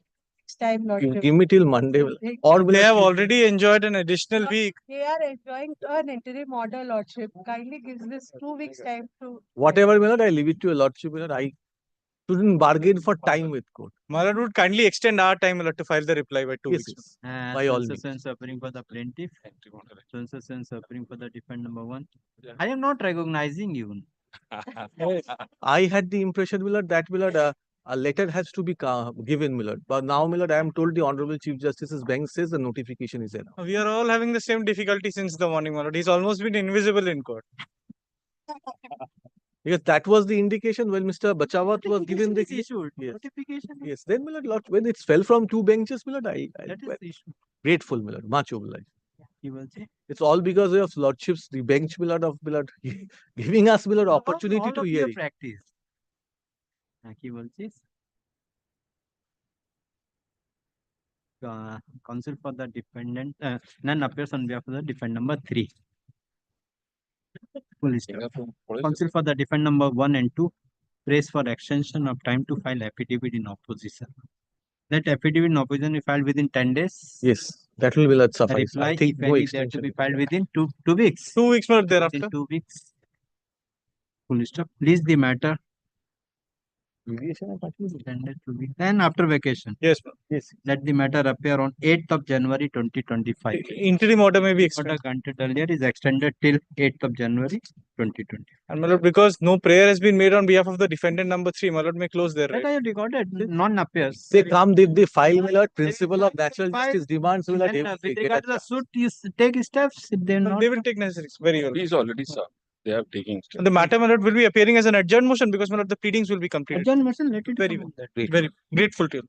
Time, Lord. Give me till Monday. Or They have already enjoyed an additional week. They are enjoying an interim order, Lordship. Kindly gives this 2 weeks time to. whatever, my lord, I leave it to your lordship, my lord. I shouldn't bargain for time with court. My lord would kindly extend our time, my lord, to file the reply by 2 Yes, weeks. yes. By all means. Sense appearing for the plaintiff. Sense appearing for the defendant number 1. I am not recognizing you. I had the impression, my lord, that, my lord, a letter has to be given, my lord. But now, my lord, I am told the Honorable Chief Justice's bench says the notification is enough. We are all having the same difficulty since the morning, my lord. He's almost been invisible in court. Because that was the indication when Mr. Bachawat was given the issued. Yes. Notification. Yes. Then, my lord, when it fell from 2 benches, my lord, I That is the issue. grateful, my lord, much obliged. You will say. It's all because of lordships, the bench, my lord, of my lord, giving us, my lord, opportunity all to of hear your it. practice. He will say. Counsel for the defendant, none appears on behalf of the defendant number 3. Full stop. Counsel for the defendant number 1 and 2 prays for extension of time to file affidavit in opposition. That affidavit in opposition is filed within 10 days. Yes, that will, my lord, The suffice. reply, I think if no any, there to extension. be filed within 2 weeks. 2 weeks, my lord, thereafter. Within 2 weeks. full stop. Please the matter. Intended to be. Then after vacation. Yes, ma'am. Yes. Let the matter appear on 8th of January 2025. Interim order may be Order extended. granted earlier is extended till 8th of January 2020. And my lord, because no prayer has been made on behalf of the defendant number 3, my lord may close there, That right? I have recorded. None appears. They come with the file, my lord, principle of natural justice demands, my lord. Then, with regard to the suit, you take steps. If they No, not. they will take necessary. Very well. He's already served. They have taken. And the matter, my lord, will be appearing as an adjourned motion because, my lord, the pleadings will be completed. Adjourned motion, let it Very come well. in that. Very grateful to you.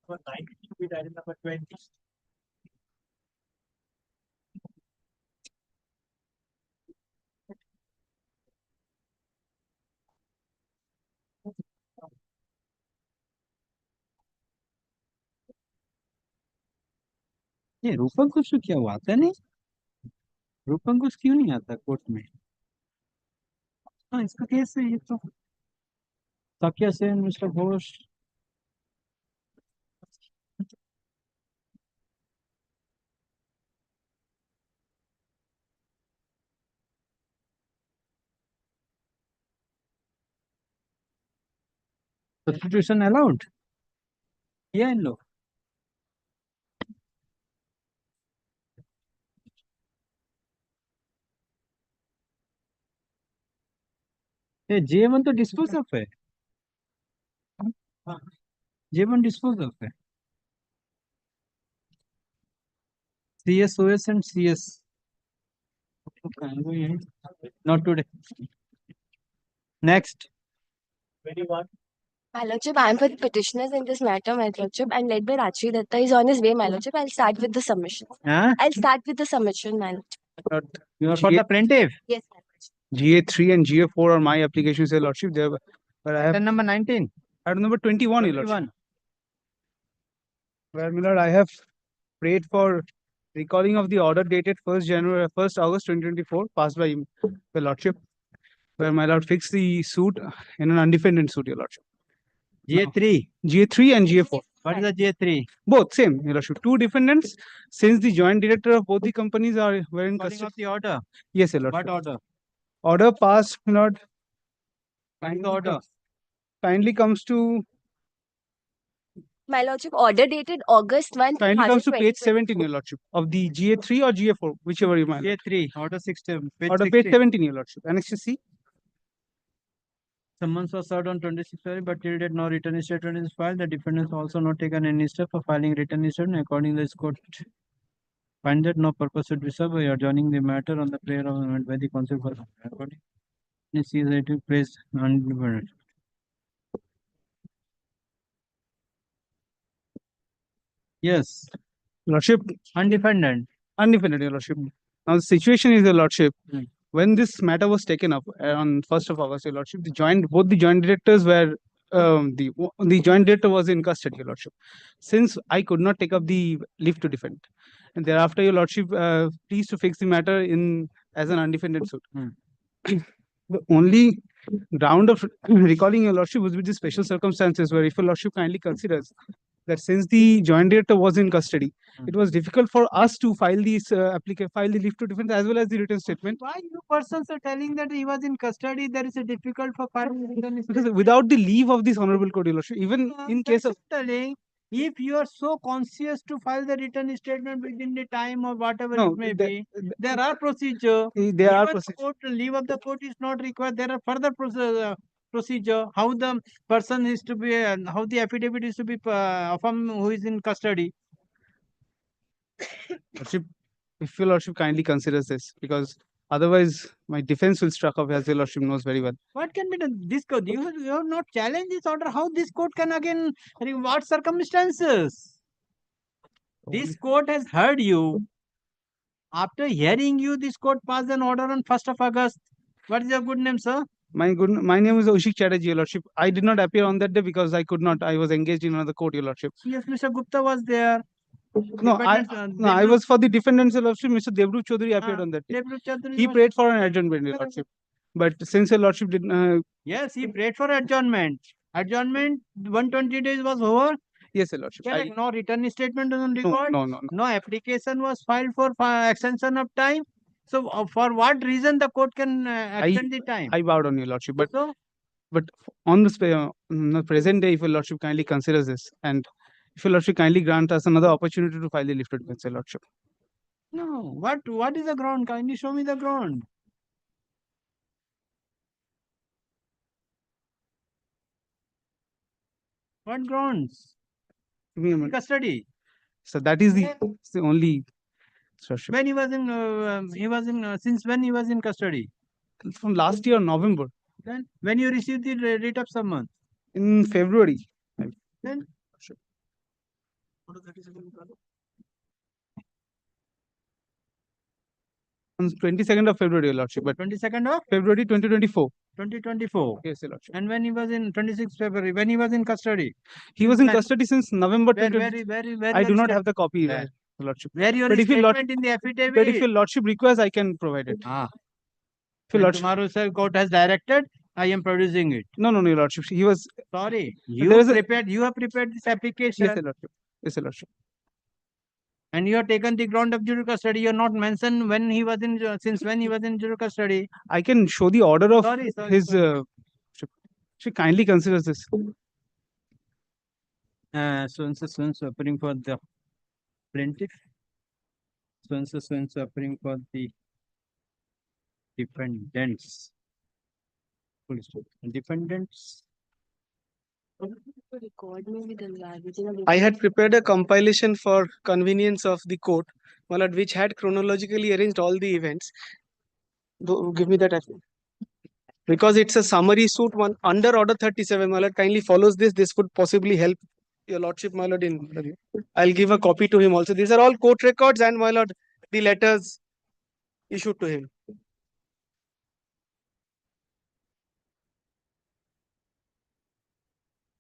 Number 20. ये रूपक घोष क्या हुआ आता नहीं? रूपक घोष क्यों नहीं आता कोर्ट में? हाँ, इसका केस है ये तो Sakya Sen mister Ghosh. Substitution allowed? Yeah, no. ये J1 तो dispose of है. J1 dispose of है. CS, OS and CS. Not today. Next. 21. My lordship, I am for the petitioners in this matter, my lordship, and led by Rachi Datta is on his way, my lordship. I'll start with the submission. Huh? I'll start with the submission, my lordship. You are for the plaintiff? Yes, my GA3 and GA4 are my applications, Your Lordship. There, but I have Item number 19. item number 21, Your Lordship. Where, my lord, I have prayed for recalling of the order dated 1st August 2024, passed by Your Lordship, where my lord fixed the suit in an undefended suit, Your Lordship. GA3. GA3 and GA4. What is the GA3? Both same, Your Lordship. Two defendants, since the joint director of both the companies were in Calling custody. of the order. Yes, Your Lordship. What order? Order passed, my lord. Find the order. Kindly comes to My lordship, order dated August 1, Kindly comes to 2020. page 17, Your Lordship, of the GA3 or GA4, whichever you mind. GA3, order 16. Order page 17, Your Lordship. Annex C. Summons was served on 26th February, but till date no written statement is filed. The defendants also not taken any step for filing written statement. According to this court, find that no purpose should be served by adjourning the matter on the prayer of amendment by the counsel for according. CSI to place undefended. Yes. Lordship. Undefended. Undefended, Your Lordship. Now the situation is, Your Lordship, when this matter was taken up on 1st of August, Your Lordship, both the joint directors were the joint director was in custody, Your Lordship. Since I could not take up the leave to defend, and thereafter, Your Lordship, please to fix the matter in as an undefended suit. The only ground of recalling, Your Lordship, was with the special circumstances where, if Your Lordship kindly considers that since the joint director was in custody, it was difficult for us to file these file the leave to defend as well as the written statement. Why you persons are telling that he was in custody? There is a difficult for filing written Because without the leave of this honorable court, Your Lordship, even in case of telling, if you are so conscious to file the written statement within the time or whatever No, it may be, there are procedure. There are Even procedure. court, leave of the court is not required. There are further procedure. How the person is to be, how the affidavit is to be affirmed who is in custody. Lordship, if Your Lordship kindly considers this, because otherwise my defense will struck up, as Your Lordship knows very well. What can be done? This court, you have not challenged this order. How this court can again, what circumstances? This court has heard you. After hearing you, this court passed an order on 1st of August. What is your good name, sir? My name is Oshik Chatterjee, Your Lordship. I did not appear on that day because I could not. I was engaged in another court, Your Lordship. Yes, Mr. Gupta was there. No, I was for the defendants, Your Lordship. Mr. Devru Chaudhary appeared on that day. Devru Chaudhary He was- prayed for an adjournment, Your Lordship. But since Your Lordship did Yes, he prayed for adjournment. Adjournment, 120 days was over. Yes, Your Lordship. Correct. No written statement on record. No. No application was filed for extension of time. So for what reason the court can extend the time? I bowed on your lordship, but So on the present day, if your lordship kindly considers this, and if your lordship kindly grant us another opportunity to file the lifted bench, your lordship. no, what is the ground? Kindly show me the ground. What grounds? Give me a minute. Custody. So that is the only. Lordship. When he was in, since when he was in custody? From last year, November. Then when you received the writ of summons? In February. Then on 22nd of February, your lordship. But 22nd of February 2024. 2024. Yes, your lordship. And when he was in 26th February, when he was in custody? He was in custody since November Where 2020. I do not have the copy, your lordship. Where your But if your statement in the affidavit? But if your lordship requires, I can provide it. If your lordship, tomorrow, sir, court has directed, I am producing it. no, your lordship. He was. Sorry, There is you have prepared this application. Yes, your lordship. Yes, your lordship. And you have taken the ground of judicial custody. You have not mentioned when he was in, since when he was in judicial custody. I can show the order of Sorry, his. She kindly considers this. So appearing for the plaintiff. So appearing for the defendants. Defendants. I had prepared a compilation for convenience of the court, my lord, which had chronologically arranged all the events. Give me that. Because it's a summary suit one under order 37, my lord, kindly follows this. This would possibly help your lordship, my lord. I'll give a copy to him also. These are all court records and, my lord, the letters issued to him.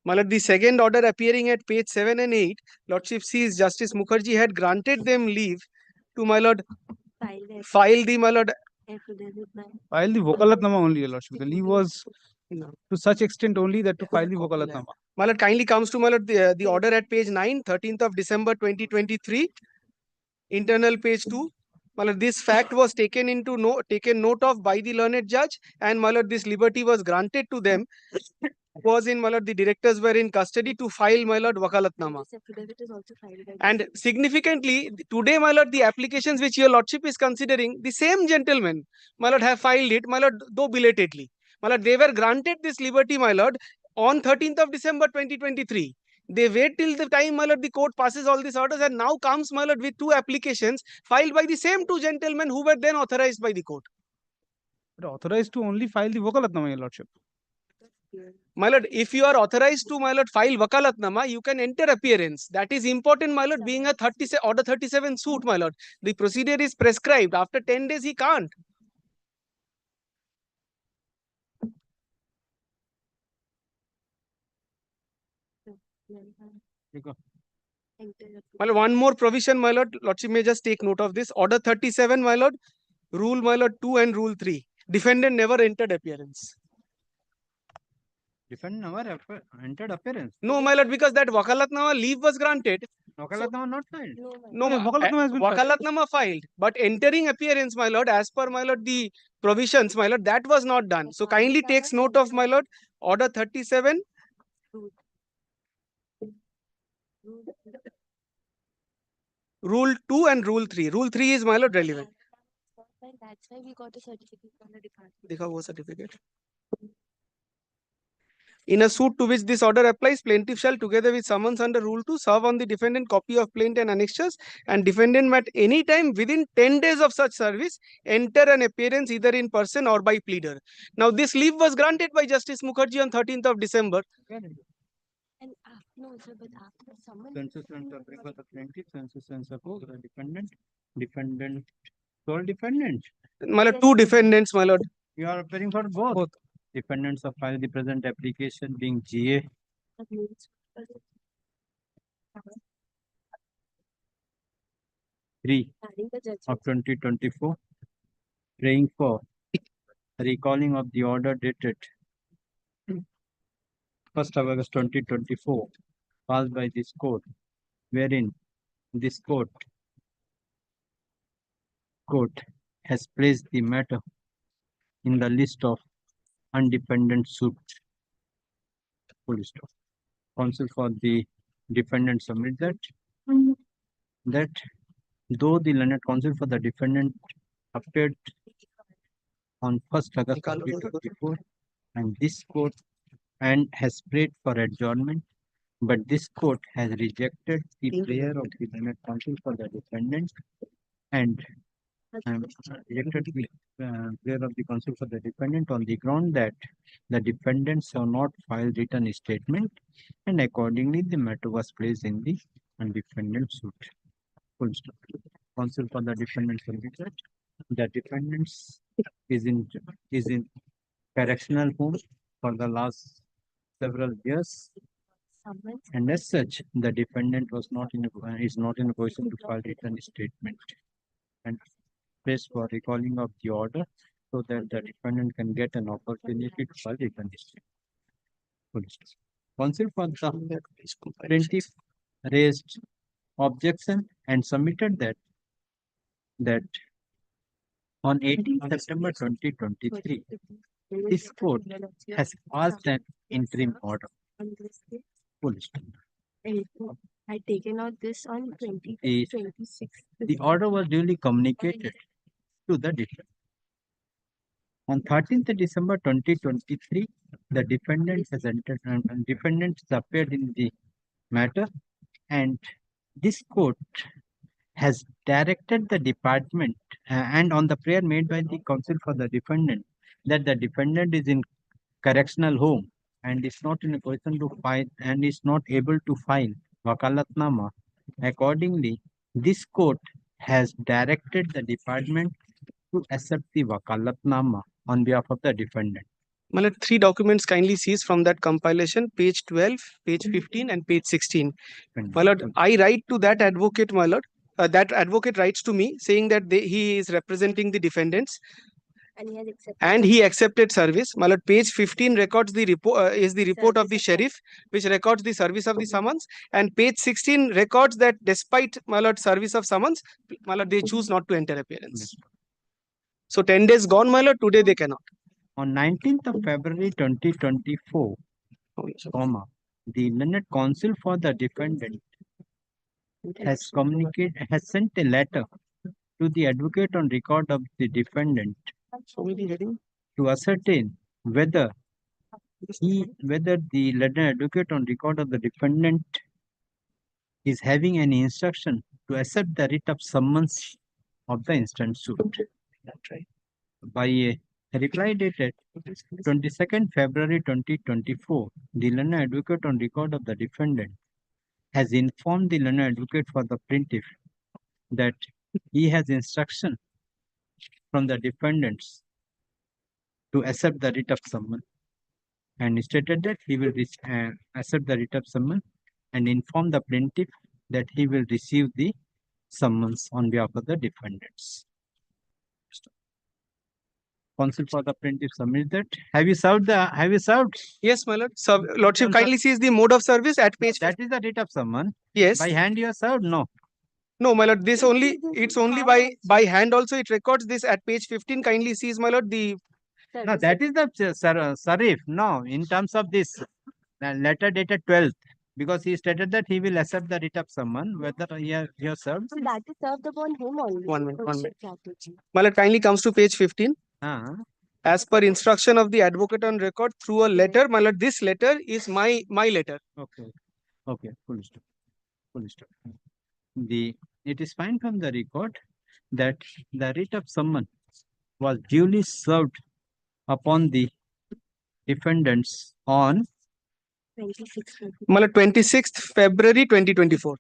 My lord, the second order appearing at page 7 and 8, lordship sees Justice Mukherjee had granted them leave to, my lord, file the, my lord, File the vokalatnama only, your lordship. The leave was to such extent only that to file the vokalatnama. my lord, kindly comes to, my lord, the order at page 9, 13th of December 2023, internal page 2. My lord, this fact was taken note of by the learned judge, and, my lord, this liberty was granted to them. Was in, my lord, the directors were in custody to file, my lord, vakalatnama. And significantly, today, my lord, the applications which your lordship is considering, the same gentlemen, my lord, have filed it, my lord, though belatedly. My lord, they were granted this liberty, my lord, on 13th of December 2023. They wait till the time, my lord, the court passes all these orders, and now comes, my lord, with two applications filed by the same two gentlemen who were then authorized by the court. But authorized to only file the vokalatnama, your lordship. My lord, if you are authorized to, my lord, file vakalatnama, you can enter appearance. That is important, my lord, being a order 37 suit, my lord. The procedure is prescribed. After 10 days, he can't. My lord, one more provision, my lord. Lordship may just take note of this. Order 37, my lord. Rule, my lord, 2 and rule 3. Defendant never entered appearance. Defendant never entered appearance. No, my lord, because that vakalatnama leave was granted. Vakalatnama not filed. No, vakalatnama filed. But entering appearance, my lord, as per, my lord, the provisions, my lord, that was not done. So kindly takes note of, my lord, order 37. Rule 2 and rule 3. Rule 3 is, my lord, relevant. That's why we got a certificate from the department. Dekha wo certificate. In a suit to which this order applies, plaintiff shall, together with summons under Rule 2, serve on the defendant copy of plaint and annexures, and defendant at any time within 10 days of such service enter an appearance either in person or by pleader. Now, this leave was granted by Justice Mukherjee on 13th of December. And no, sir, but after summons. Defendant, sole defendant. My lord, two defendants, my lord. You are appearing for both. Defendants of file the present application being GA. 3 of 2024. Praying for recalling of the order dated 1st of August 2024 passed by this court, wherein this court has placed the matter in the list of undefended suit. Full stop. Counsel for the defendant submit that though the learned counsel for the defendant appeared on 1st August 2024 and this court and has prayed for adjournment, but this court has rejected the prayer of the learned counsel for the defendant and rejected the prayer of the counsel for the defendant on the ground that the defendants have not filed written statement, and accordingly the matter was placed in the undefended suit. Full stop. Counsel for the defendant submitted. The defendants is in correctional home for the last several years, and as such, the defendant is not in a position to file written statement, and press for recalling of the order so that the defendant can get an opportunity to file written statement. Counsel for the plaintiff raised objection and submitted that on 18th September 2023, this court has passed an interim order. Full stop. I taken out this on 26th. The order was duly communicated to the defendant. On 13th December 2023, the defendant has entered and defendants appeared in the matter, and this court has directed the department and on the prayer made by the counsel for the defendant that the defendant is in correctional home and is not in a position to file and is not able to file wakalatnama. Accordingly, this court has directed the department to accept the wakalatnama on behalf of the defendant. My lord, 3 documents kindly seized from that compilation, page 12, page 15 and page 16. My lord, I write to that advocate, my lord. That advocate writes to me saying that he is representing the defendants and he accepted service. My lord, page 15 records the report is the report of the sheriff which records the service of the summons, and page 16 records that despite, my lord, service of summons, my lord, they choose not to enter appearance. So 10 days gone, my lord, today they cannot. On 19th of February 2024, the learned counsel for the defendant has sent a letter to the advocate on record of the defendant to ascertain whether the learned advocate on record of the defendant is having any instruction to accept the writ of summons of the instant suit. That's right. By a reply dated 22nd February 2024, the learned advocate on record of the defendant has informed the learned advocate for the plaintiff that he has instruction from the defendants to accept the writ of summons, and stated that he will accept the writ of summons and inform the plaintiff that he will receive the summons on behalf of the defendants. Counsel for the plaintiff submit that. Have you served? Yes, my lord. Lordship kindly sees the mode of service at page. That is the writ of summons. Yes. By hand you have served? No. No, my lord. It's only by hand also. It records this at page 15. Kindly sees, my lord, the. No, that is the Sarif. No, in terms of this letter dated 12th, because he stated that he will accept the writ of summons whether he has served. So that is served upon whom only? 1 minute. My lord, kindly comes to page 15. As per instruction of the advocate on record through a letter, my lord, this letter is my letter. Okay. Okay. Full stop. Full stop. It is fine from the record that the writ of summons was duly served upon the defendants on 26th February 2024.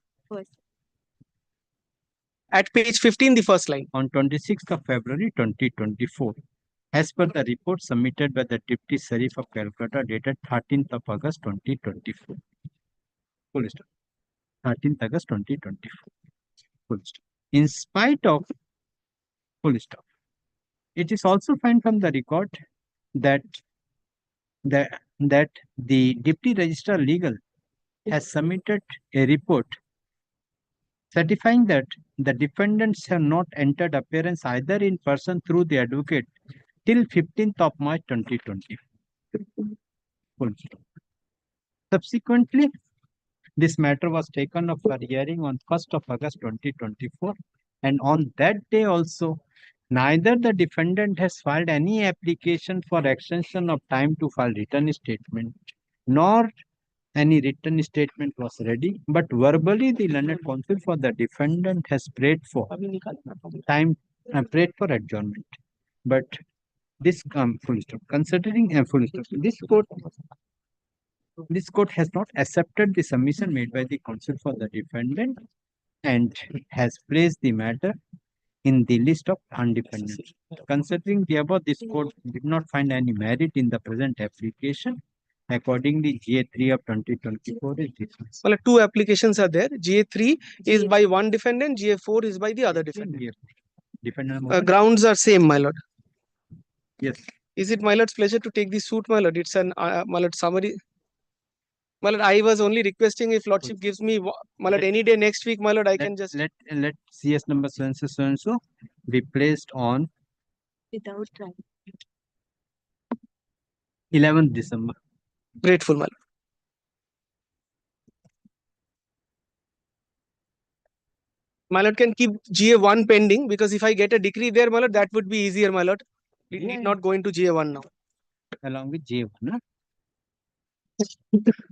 At page 15, the first line. On 26th of February 2024. As per the report submitted by the Deputy Sheriff of Calcutta dated 13th of August 2024. Full stop. 13th August 2024. Full stop. In spite of full stop. It is also fine from the record that the Deputy Registrar Legal has submitted a report certifying that the defendants have not entered appearance either in person through the advocate till 15th of March 2020. Full stop. Subsequently, this matter was taken up for hearing on 1st of August 2024, and on that day also, neither the defendant has filed any application for extension of time to file written statement, nor any written statement was ready, but verbally the learned counsel for the defendant has prayed for time, prayed for adjournment. But this full stop. Considering full stop, this court has not accepted the submission made by the counsel for the defendant and has placed the matter in the list of undefended. Considering the above, this court did not find any merit in the present application. Accordingly, GA3 of 2024 is dismissed. Well, two applications are there. GA3 is by one defendant, GA4 is by the other defendant. Grounds are same, my lord. Yes. Is it my lord's pleasure to take the suit, my lord? It's an my lord summary. My lord, I was only requesting if lordship gives me, my lord, any day next week, my lord, I can just let CS number so and so be placed on Without trial. 11th December. Grateful, my lord. My lord can keep GA1 pending, because if I get a decree there, my lord, that would be easier, my lord. We need not go into GA1 now. Along with GA1. Huh?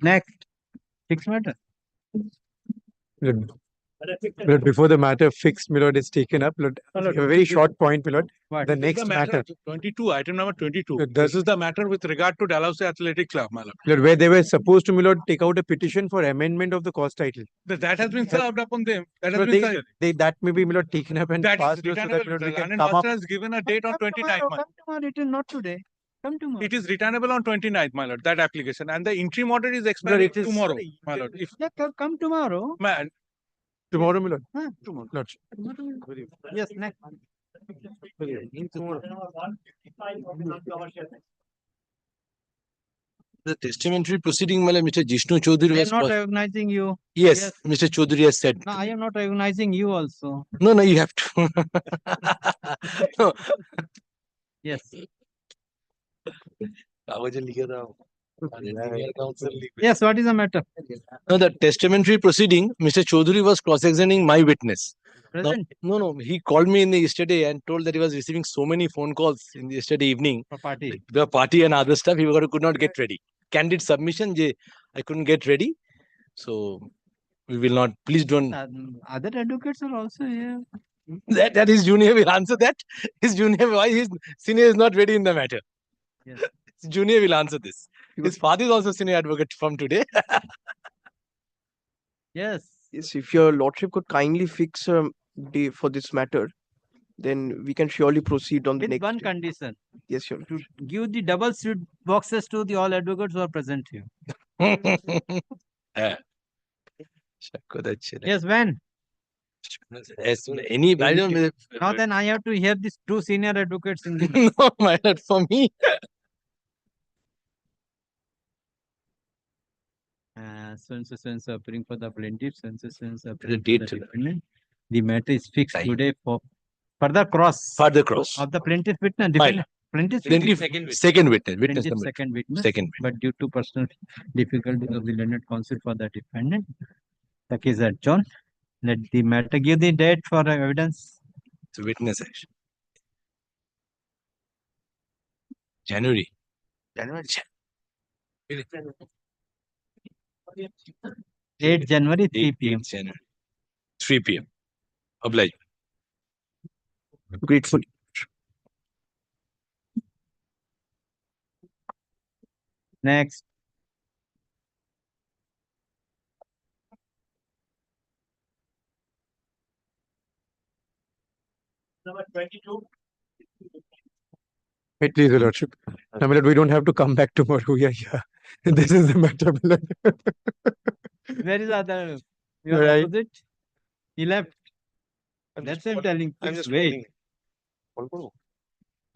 Next, fixed matter. Lord, before the matter fixed, my lord, is taken up, Lord, a very short point, my lord. What? The next matter. 22, item number 22. Lord, This is the matter with regard to Dalhousie Athletic Club, my lord. Lord, where they were supposed to, my lord, take out a petition for amendment of the cause title. That has been served upon them. That has Lord, been served. that may be, my lord, taken up and That is passed, so that, returnable. my lord, The we can London come up. Master has given a date on 29th. Come tomorrow, it is not today. Come tomorrow. It is returnable on 29th, my lord, that application. And the interim order is expiring it is- tomorrow, my lord. If Come tomorrow. Tomorrow, my lord. Tomorrow. Lord. Yes, next. The testamentary proceeding, Mr. Jishnu Chaudhary I am was. not recognizing you. Yes, Mr. Chaudhary has said. No, I am not recognizing you also. No, you have to. No. Yes. Yes, what is the matter? No, the testamentary proceeding, Mr. Chaudhary was cross-examining my witness. Now, Present. no, he called me in the yesterday and told that he was receiving so many phone calls in the yesterday evening. For party. The party and other stuff, he could not get ready. Candid submission, I couldn't get ready. So, we will not, please don't. Other advocates are also here. That his junior will answer that. His junior, why his senior is not ready in the matter. Yes. His junior will answer this. His father is also senior advocate from today. Yes. Yes, if your lordship could kindly fix a day for this matter, then we can surely proceed on the With next one day. condition. Yes, sure. To give the double suit boxes to the all advocates who are present here. Yes, when? Yes, any, I don't know. Now then I have to hear these two senior advocates in the No, my lord, for me. So and so appearing for the plaintiff, so and so appearing for date the to that. defendant. The matter is fixed today for further cross. Further cross. Of the plaintiff witness. My Defendant. Plaintiff Plaintiff, second witness. Witness Plaintiff number second witness. Second But due to personal difficulties of the learned counsel for the defendant, the case is adjourned. Let the matter give the date for evidence. It's a witness action. January. 8 January, 3 p.m. January. 3 p.m. Oblige. Grateful. Next. Number 22. Wait, please, your lordship. Now, my lord, we don't have to come back tomorrow. We are here. This is the matter, my lord. Where is other? Your Right. opposite? He left. That's what I'm telling. Please wait.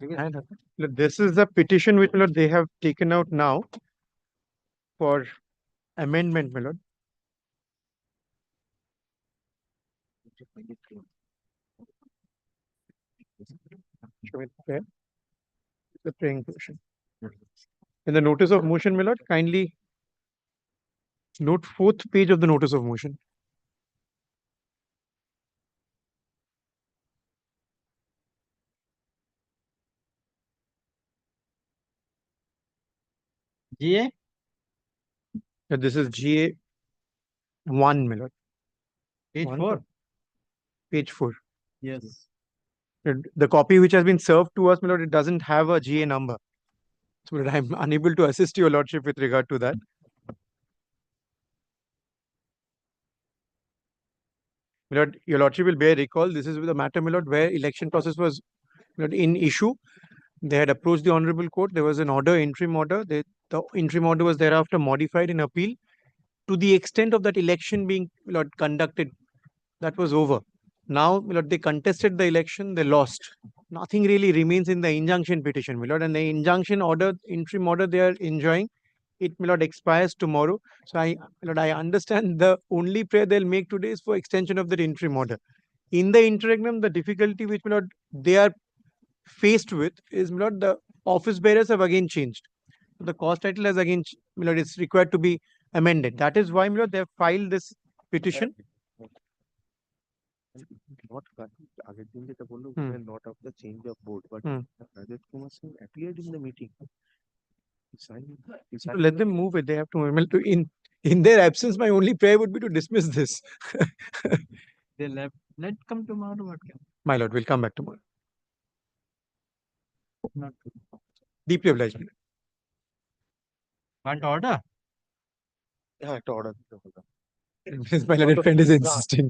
Look, this is the petition which, my lord, they have taken out now for amendment, my lord. The praying portion. In the notice of motion, my lord, kindly note 4th page of the notice of motion. GA? This is GA 1, my lord. Page One 4. Page 4. Yes. The copy which has been served to us, my lord, it doesn't have a GA number. So I'm unable to assist your lordship with regard to that. My lord, your lordship will bear recall, this is the matter, my lord, where election process was, my lord, in issue. They had approached the honorable court. There was an order, interim order. The interim order was thereafter modified in appeal to the extent of that election being, my lord, conducted. That was over. Now, my lord, they contested the election, they lost. Nothing really remains in the injunction petition, my lord, and the injunction order, interim order they are enjoying, it, my lord, expires tomorrow. So my lord, I understand the only prayer they'll make today is for extension of that interim order. In the interregnum, the difficulty which, my lord, they are faced with is, my lord, the office bearers have again changed. The cause title has again, my lord, it's required to be amended. That is why, my lord, they have filed this petition. Not আগের দিন যেটা বললো, Hmm. not of the change of board, but Rajat Kumar Singh appeared in the meeting. So let them move it. They have to in their absence. My only prayer would be to dismiss this. They left. Let's come tomorrow. What can? My lord, we'll come back tomorrow. Not Deeply obliged. want order? Yeah, to order. My lord, friend is insisting.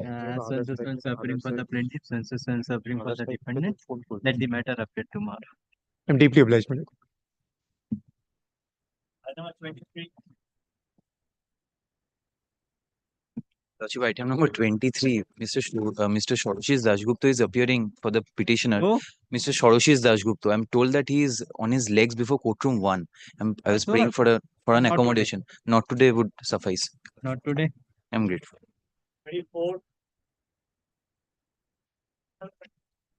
Sense suffering for the plaintiff, sense suffering for the defendant. Let the matter appear tomorrow. I'm deeply obliged, my lord. Item number 23. Lordship, item number 23, Mr. Shoroshi's Dashgupta is appearing for the petitioner. Oh? Mr. Shoroshi's Dashgupta. I'm told that he is on his legs before courtroom 1. I was praying for an Not accommodation. Not today would suffice. Not today. I'm grateful. 24.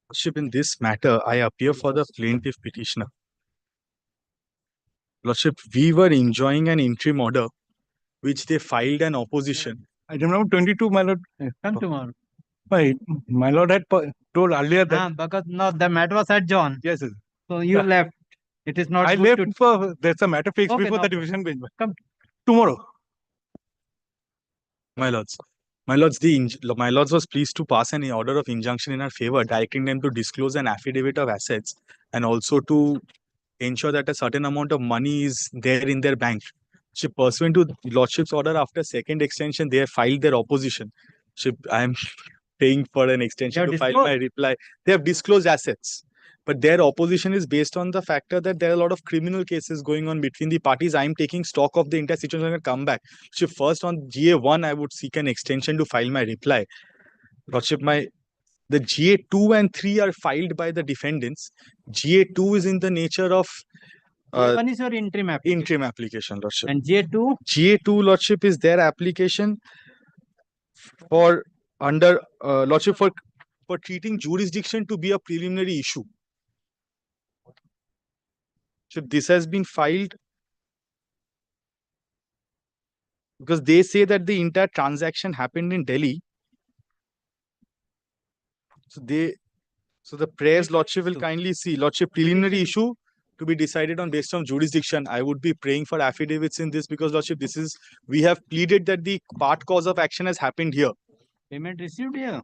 Lordship, in this matter, I appear for the plaintiff petitioner. Lordship, we were enjoying an interim order which they filed an opposition. Item number 22, my lord. Come tomorrow. My lord had told earlier that. Because no, the matter was adjourned. Yes, sir. So you left. It is not. I good left to... for there's a matter fixed Okay, before no the division bench. Come Tomorrow. My lords. My lords was pleased to pass an order of injunction in our favor, directing them to disclose an affidavit of assets and also to ensure that a certain amount of money is there in their bank. So pursuant to Lordship's order, after second extension, they have filed their opposition. So I am paying for an extension to file my reply. They have disclosed assets. But their opposition is based on the factor that there are a lot of criminal cases going on between the parties. I am taking stock of the entire situation and come back. So first on GA1, I would seek an extension to file my reply. Lordship, the GA2 and 3 are filed by the defendants. GA2 is in the nature of one is your interim application. Interim application, Lordship. And GA2? GA2, Lordship, is their application for under Lordship for treating jurisdiction to be a preliminary issue. So this has been filed because they say that the entire transaction happened in Delhi. So the prayers, Lordship, will kindly see. Lordship, preliminary issue to be decided on based on jurisdiction. I would be praying for affidavits in this because, Lordship, we have pleaded that the part cause of action has happened here. Payment received here.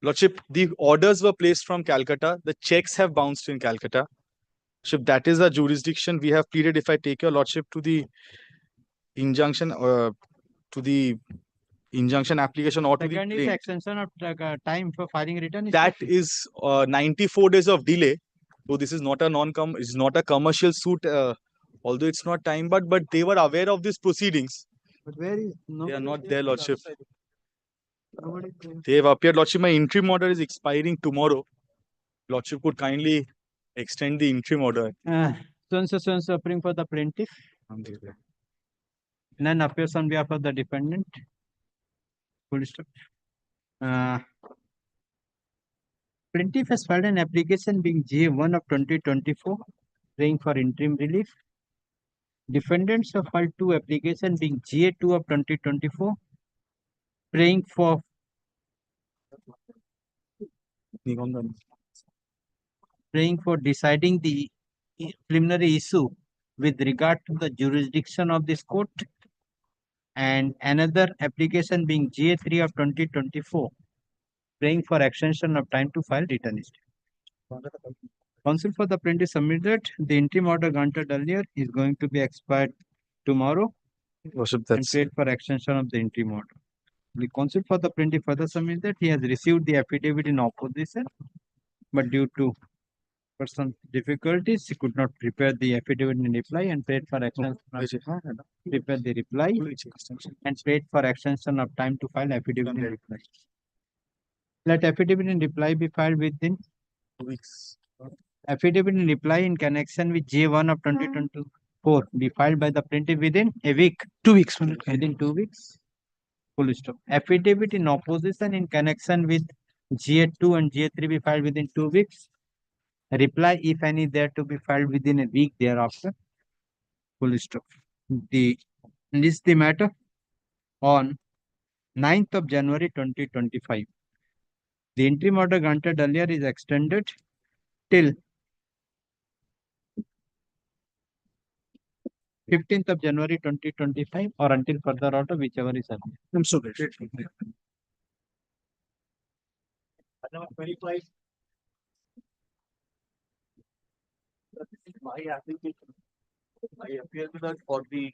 Lordship, the orders were placed from Calcutta. The checks have bounced in Calcutta. Lordship, that is a jurisdiction we have pleaded. If I take your Lordship to the injunction application or to the Second is plaint. extension of time for filing return. That is 94 days of delay. So this is not a commercial suit, although it's not time, but they were aware of these proceedings. But where is They are not there, Lordship. They have appeared, Lordship. My interim order is expiring tomorrow. Lordship could kindly extend the interim order. So suffering for the plaintiff. None appears on behalf of the defendant. Full stop. Plaintiff has filed an application being GA1 of 2024, praying for interim relief. Defendants have filed two applications being GA2 of 2024, praying for deciding the preliminary issue with regard to the jurisdiction of this court, and another application being GA3 of 2024, praying for extension of time to file return statement. Counsel for the plaintiff submitted the interim order granted earlier is going to be expired tomorrow and prayed for extension of the interim order. The counsel for the plaintiff further submitted he has received the affidavit in opposition, but due to personal difficulties, he could not prepare the affidavit in reply and prayed for extension. Prepare the reply and prayed for extension of time to file affidavit in reply. Let affidavit in reply be filed within 2 weeks. Affidavit in reply in connection with J1 of 2024 be filed by the plaintiff within a week. 2 weeks. Within 2 weeks. Full stop. Affidavit in opposition in connection with GA2 and GA3 be filed within 2 weeks. Reply, if any, there to be filed within a week thereafter. Full stop. This the matter on 9th of January 2025. The interim order granted earlier is extended till 15th of January 2025 or until further order, whichever is earlier. I'm so great. Number 25. My application, I appear with that for the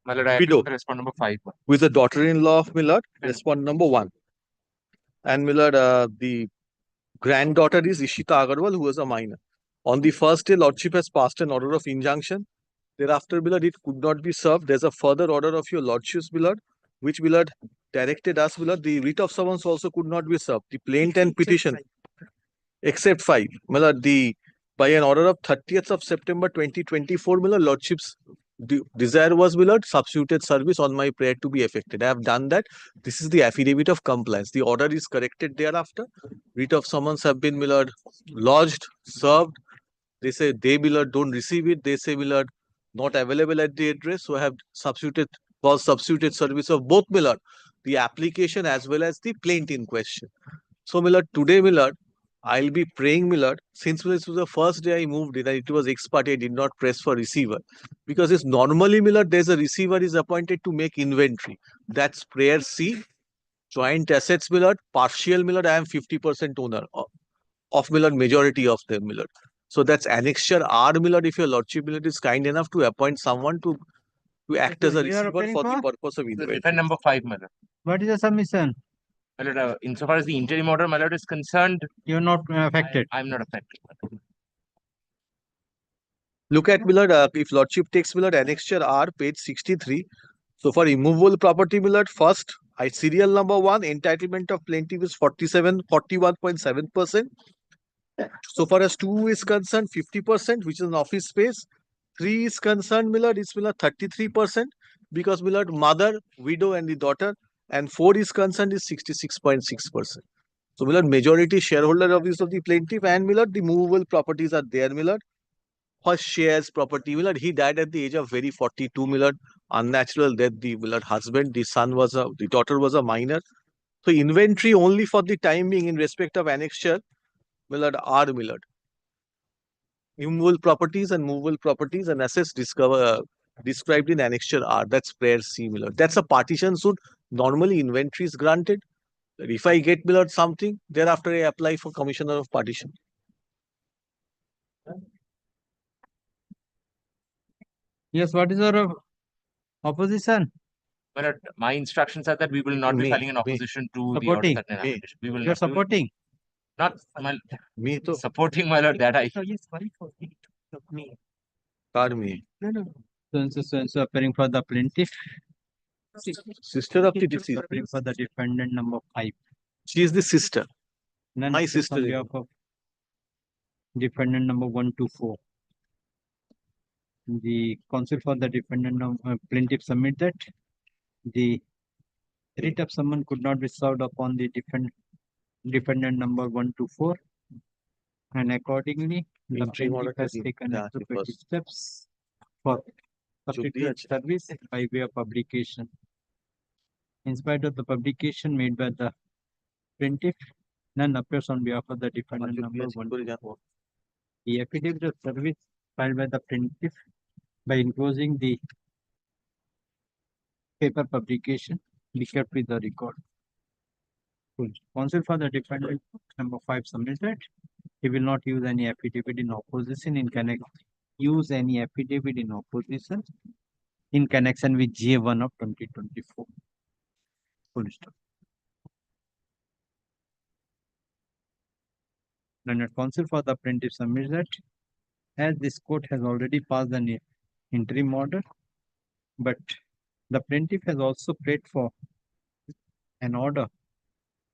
Widow. Respond number 5. With the daughter-in-law of Millard, respond number 1. And Millard, the granddaughter is Ishita Agarwal, who was a minor. On the first day, Lordship has passed an order of injunction. Thereafter, Millard, it could not be served. There's a further order of your Lordship's, Millard, which Millard directed us, Millard. The writ of summons also could not be served. The plaint and petition, except 5. Millard, by an order of 30th of September 2024, Millard, Lordship's desire was, Millard, substituted service on my prayer to be effected. I have done that. This is the affidavit of compliance. The order is corrected thereafter. Writ of summons have been, Millard, lodged, served. They say they, Millard, don't receive it. They say, Millard, not available at the address. So I have substituted service of both, Millard, the application as well as the plaint in question. So, Millard, today, Millard, I'll be praying, Millard, since this was the first day I moved it and it was ex parte, I did not press for receiver. Because it's normally, Millard, there's a receiver is appointed to make inventory. That's prayer C. Joint assets, Millard, partial, Millard, I am 50% owner of Millard, majority of them, Millard. So that's annexure R, Millard, if your Lordship, Millard, is kind enough to appoint someone to act as a receiver for the purpose of inventory. Defend number 5, my lord. What is the submission? My lord, insofar as the interim order, my lord, is concerned, you're not affected. I'm not affected. Look at, Millard, if Lordship takes, Millard, annexure R, page 63. So for immovable property, Millard, first, serial number 1, entitlement of plaintiff is 41.7%. So far as 2 is concerned, 50%, which is an office space. 3 is concerned, Millard, it's Millard 33%, because Millard, mother, widow, and the daughter. And 4 is concerned is 66.6%. So Millard, majority shareholder of this of the plaintiff, and Millard, the movable properties are there, Millard. First shares property, Millard, he died at the age of very 42, Millard. Unnatural death, the Millard husband, the daughter was a minor. So inventory only for the time being in respect of annexure, Millard, R, Millard. Immovable properties and movable properties and assets described in annexure R. That's prayer C, Millard. That's a partition suit. Normally inventory is granted. If I get, Millard, something, thereafter I apply for commissioner of partition. Yes, what is your opposition? My lord, my instructions are that we will not be filing an opposition to the order that we will You're not supporting? Not my supporting, my lord, that I. Pardon me. So appearing for the plaintiff. Sister of the deceased. Appearing for the defendant number 5. She is the sister. None My on sister. behalf of defendant number 1 to 4. The counsel for the defendant plaintiff submit that the writ of summons could not be served upon the defendant number 1 to 4, and accordingly the plaintiff has taken appropriate steps for subsequent service by way of publication. In spite of the publication made by the plaintiff, none appears on behalf of the defendant number 1 to 4. The affidavit of service filed by the plaintiff by enclosing the paper publication be kept with the record. Counsel for the defendant number 5 submitted. He will not use any affidavit in opposition in connection with GA1 of 2024. Full stop. Learned counsel for the plaintiff submits that as this court has already passed an interim order, but the plaintiff has also prayed for an order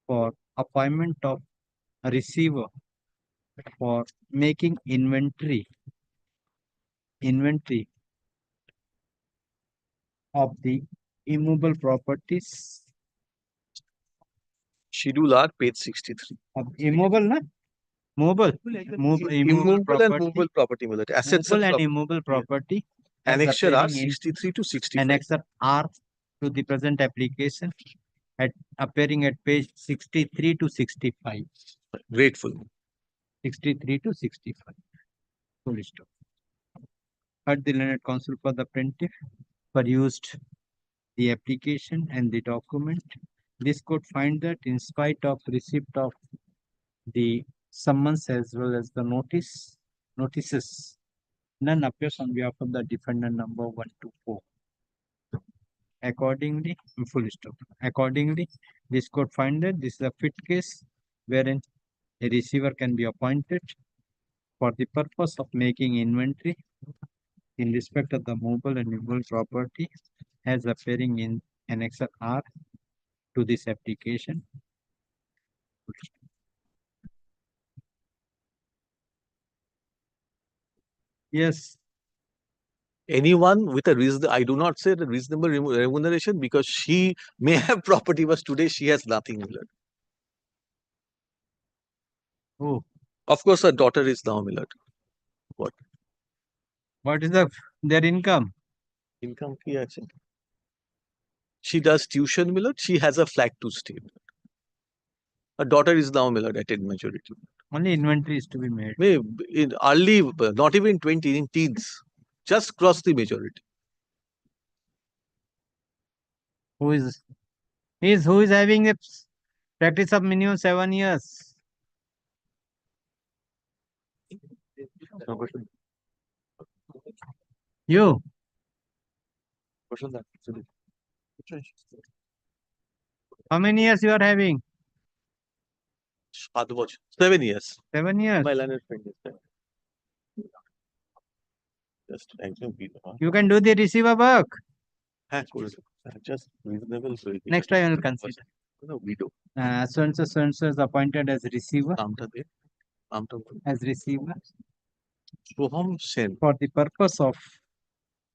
for appointment of a receiver for making inventory of the immovable properties. Schedule R, page 63. Of immovable, na? Immovable Immovable and movable property, assets movable and immovable property. as Annexure R, appearing in 63 to 65. Annexure R to the present application appearing at page 63 to 65. Grateful. 63 to 65. Full stop. Heard the learned counsel for the plaintiff perused the application and the document. This court find that in spite of receipt of the summons as well as the notices, none appears on behalf of the defendant number 1 to 4. Accordingly, full stop. Accordingly, this court find that this is a fit case wherein a receiver can be appointed for the purpose of making inventory in respect of the movable and immovable property as appearing in Annexure R to this application. Yes. Anyone with a reason, I do not say the reasonable remuneration because she may have property, but today she has nothing. Millard. Oh. Of course, her daughter is now Millard. What? What is their income? Income ki hai? She does tuition, Millard. She has a flat to stay. Her daughter is now Millard at majority. Only inventory is to be made. In early, not even 20, in teens. Just cross the majority. Who is having a practice of minimum 7 years? You. How many years you are having? 7 years. 7 years. My learned friend is there. Just you can do the receiver work. Just reasonable. Next time I will consider. No, we do. So and so is appointed as receiver. As receiver. For the purpose of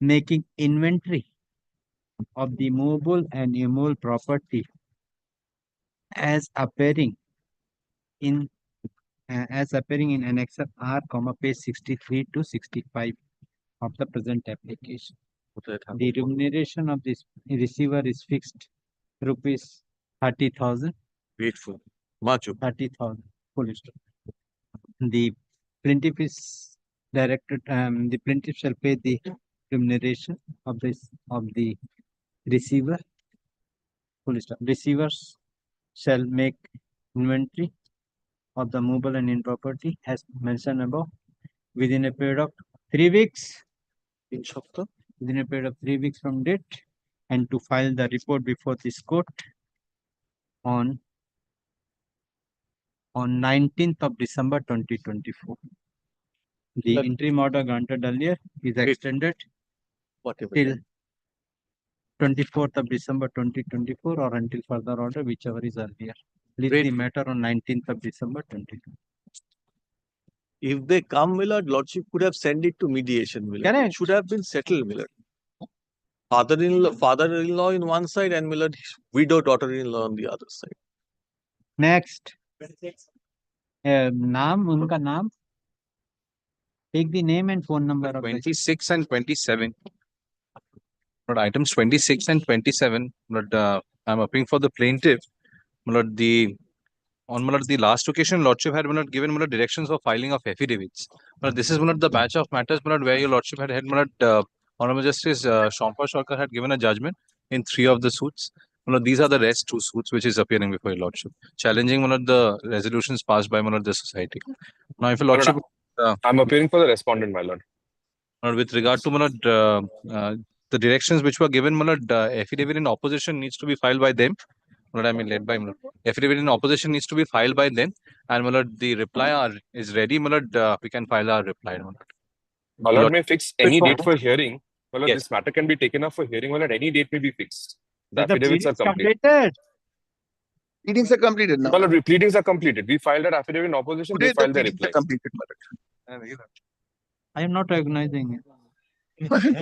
making inventory of the movable and immovable property as appearing in Annexure R, page 63 to 65 of the present application. The remuneration of this receiver is fixed rupees 30,000. Grateful. Much. 30,000. Full stop. The plaintiff is directed. The plaintiff shall pay the remuneration of the receiver. Full stop. Receivers shall make inventory of the movable and in property as mentioned above within a period of 3 weeks. Within a period of 3 weeks from date, and to file the report before this court on 19th of December 2024. The interim order granted earlier is extended till 24th of December 2024 or until further order, whichever is earlier. Leave the matter on 19th of December 2024. If they come, Millard, Lordship could have sent it to mediation, Millard. It should have been settled, Millard. father-in-law in one side and Millard widow daughter-in-law on the other side. Next. Naam, unka naam. Take the name and phone number of the 26 and 27. But items 26 and 27. But I'm appealing for the plaintiff. But the last occasion, Lordship had given directions for filing of affidavits. But this is the batch of matters where your Lordship had Honorable Justice Shampar Sharkar had given a judgment in 3 of the suits. These are the rest 2 suits which is appearing before your Lordship, challenging the resolutions passed by the society. Now, if your Lordship, I'm appearing for the respondent, my lord. With regard to the directions which were given, affidavit in opposition needs to be filed by them. Led by affidavit in opposition needs to be filed by them, and the reply is ready. We can file our reply. My lord may fix any date for hearing. My lord, Yes. this matter can be taken up for hearing. My lord, any date may be fixed. The The affidavits are pleadings complete. Pleadings are completed now. My lord, pleadings are completed. We filed our affidavit in opposition. Today They filed their pleadings are reply. completed, my lord. I am not recognizing it.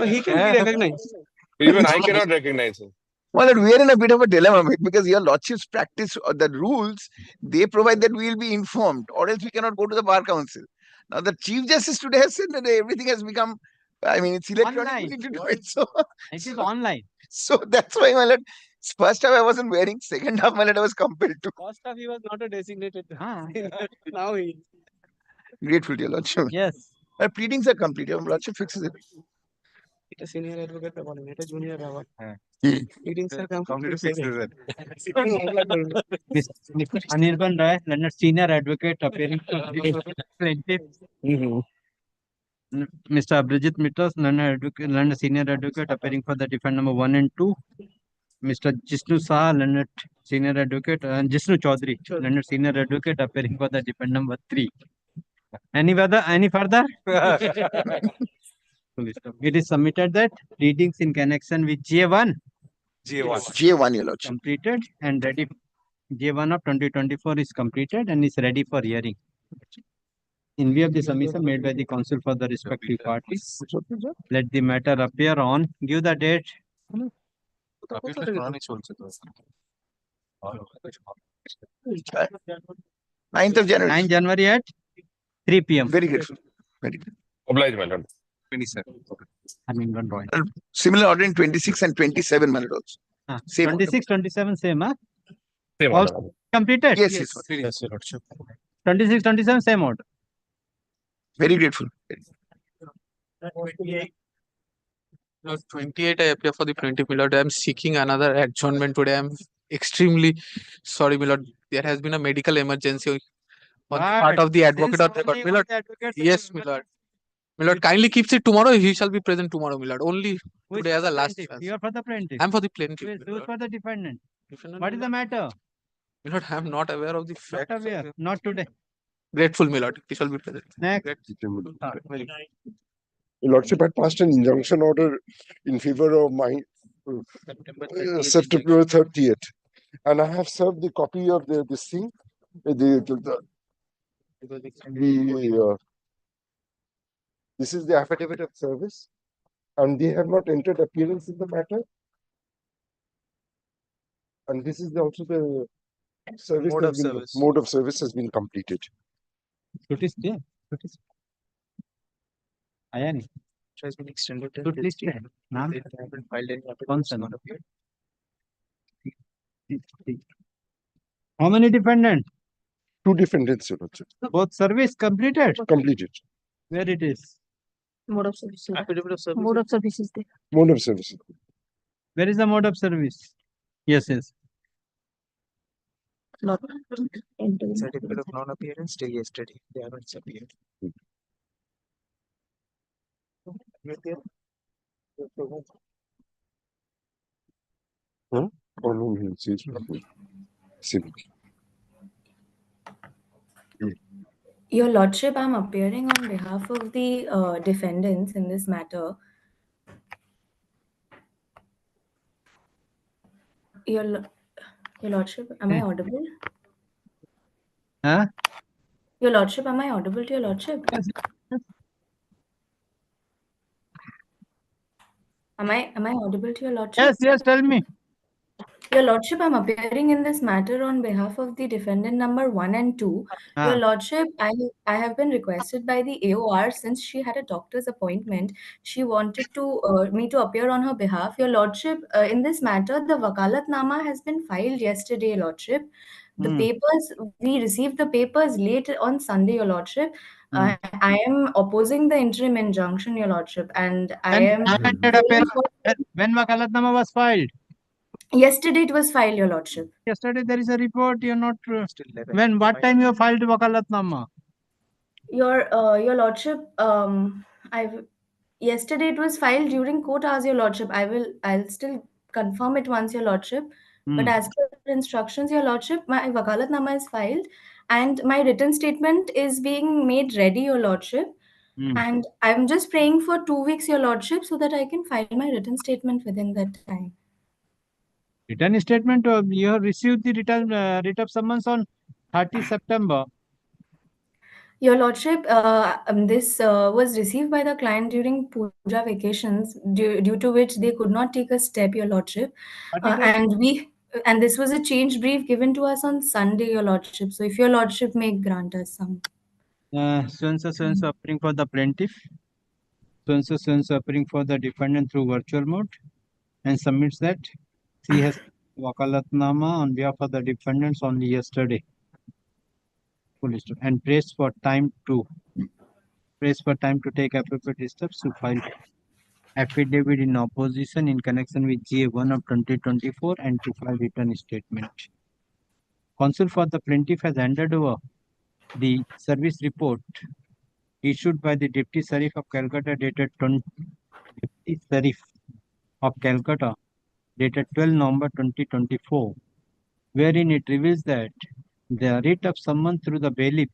He can be recognized. Even I cannot recognize him. Well, we are in a bit of a dilemma, mate, because your lordship's practice the rules, they provide that we will be informed, or else we cannot go to the bar council. Now, the Chief Justice today has said that everything has become, I mean, it's electronic. We need to do it. So, It is online. so that's why, my lord, first half I wasn't wearing, second half, my lord, I was compelled to. First half he was not a designated. Now he is. Grateful to your lordship. Yes. Our pleadings are complete. Your lordship fixes it. It is senior advocate, it is junior advocate. Hmm. Pleadings are complete. Mr. Anirban Rai, learned senior advocate appearing for the plaintiff. Mr. Abhijit Mittas, learned senior advocate appearing for the defendant number 1 and 2. Mr. Jishnu Saha, learned senior advocate, and Jishnu Chaudhary, learned senior advocate appearing for the defendant number 3. Any further? It is submitted that pleadings in connection with J1. J1, your lordship. Completed and ready. J1 of 2024 is completed and is ready for hearing. In view of the submission made by the counsel for the respective parties, let the matter appear on, give the date. 9th of January. 9 January at 3 p.m. Very grateful. Very good. Obliged, my lord. 27. Similar order in 26 and 27, my lord, also. Same 26, 27, same, huh? Same All order. completed? Yes, Yes, yes. 26, 27, same order. Very grateful. 28, I appear for the plaintiff, my lord. I am seeking another adjournment today. I am extremely sorry, my lord. There has been a medical emergency on the part of the advocate of record. My lord, yes, my lord. My lord, kindly keeps it tomorrow. He shall be present tomorrow, my lord. Only Who is today as a the last plaintiff? chance. You are for the plaintiff. I am for the plaintiff. Who is for the defendant? Defendant, What is the matter? my lord, I am not aware of the Not facts. aware. Not today. Grateful, my lord. He shall be present. Next. Your Lordship had passed an injunction order in favor of my September 30th. And I have served the copy of this thing, this is the affidavit of service, and they have not entered appearance in the matter. And this is also the service mode of service has been completed. Suit is there. Suit is. Ayani. Has been extended. Suit list है. नाम. They haven't filed any कौन affidavits, सा not नाम? appeared. How many defendants? 2 defendants, Your Lordship. Both service completed? Completed. Where it is? Mode of service. Affidavit of service. Mode of service is there. Mode of service. Where is the mode of service? Yes, yes. Not Certificate of non-appearance till yesterday. They haven't appeared. Huh? Oh, no, no, it's civil. Your Lordship, I'm appearing on behalf of the defendants in this matter. Your Lordship, am I audible? Huh? Your Lordship, am I audible to your Lordship? Am I audible to your lordship? Yes, tell me. Your lordship, I'm appearing in this matter on behalf of the defendant number 1 and 2. Your lordship, I have been requested by the AOR since she had a doctor's appointment. She wanted to me to appear on her behalf. Your lordship, in this matter, the Wakalatnama has been filed yesterday, lordship. The papers, we received the papers late on Sunday, your lordship. I am opposing the interim injunction, your lordship, and I am When Wakalatnama was filed? Yesterday it was filed, your lordship. Yesterday there is a report. You're not. When? What time you filed Wakalatnama? Your lordship, yesterday it was filed during court hours, your lordship. I'll still confirm it once, your lordship. But as per instructions, your lordship, my Wakalatnama is filed and my written statement is being made ready, your lordship. And I'm just praying for 2 weeks, your lordship, so that I can file my written statement within that time. Written statement, you have received the writ of summons on 30 September. Your lordship, this was received by the client during puja vacations, due to which they could not take a step, your lordship. And this was a change brief given to us on Sunday, your lordship. So if your lordship may grant us some. So-and-so appearing for the plaintiff. So-and-so appearing for the defendant through virtual mode and submits that he has Wakalatnama on behalf of the defendants only yesterday. And prays for time to take appropriate steps to file affidavit in opposition in connection with GA1 of 2024 and to file written statement. Counsel for the plaintiff has handed over the service report issued by the Deputy Sheriff of Calcutta dated 12 November 2024, wherein it reveals that the writ of summons through the bailiff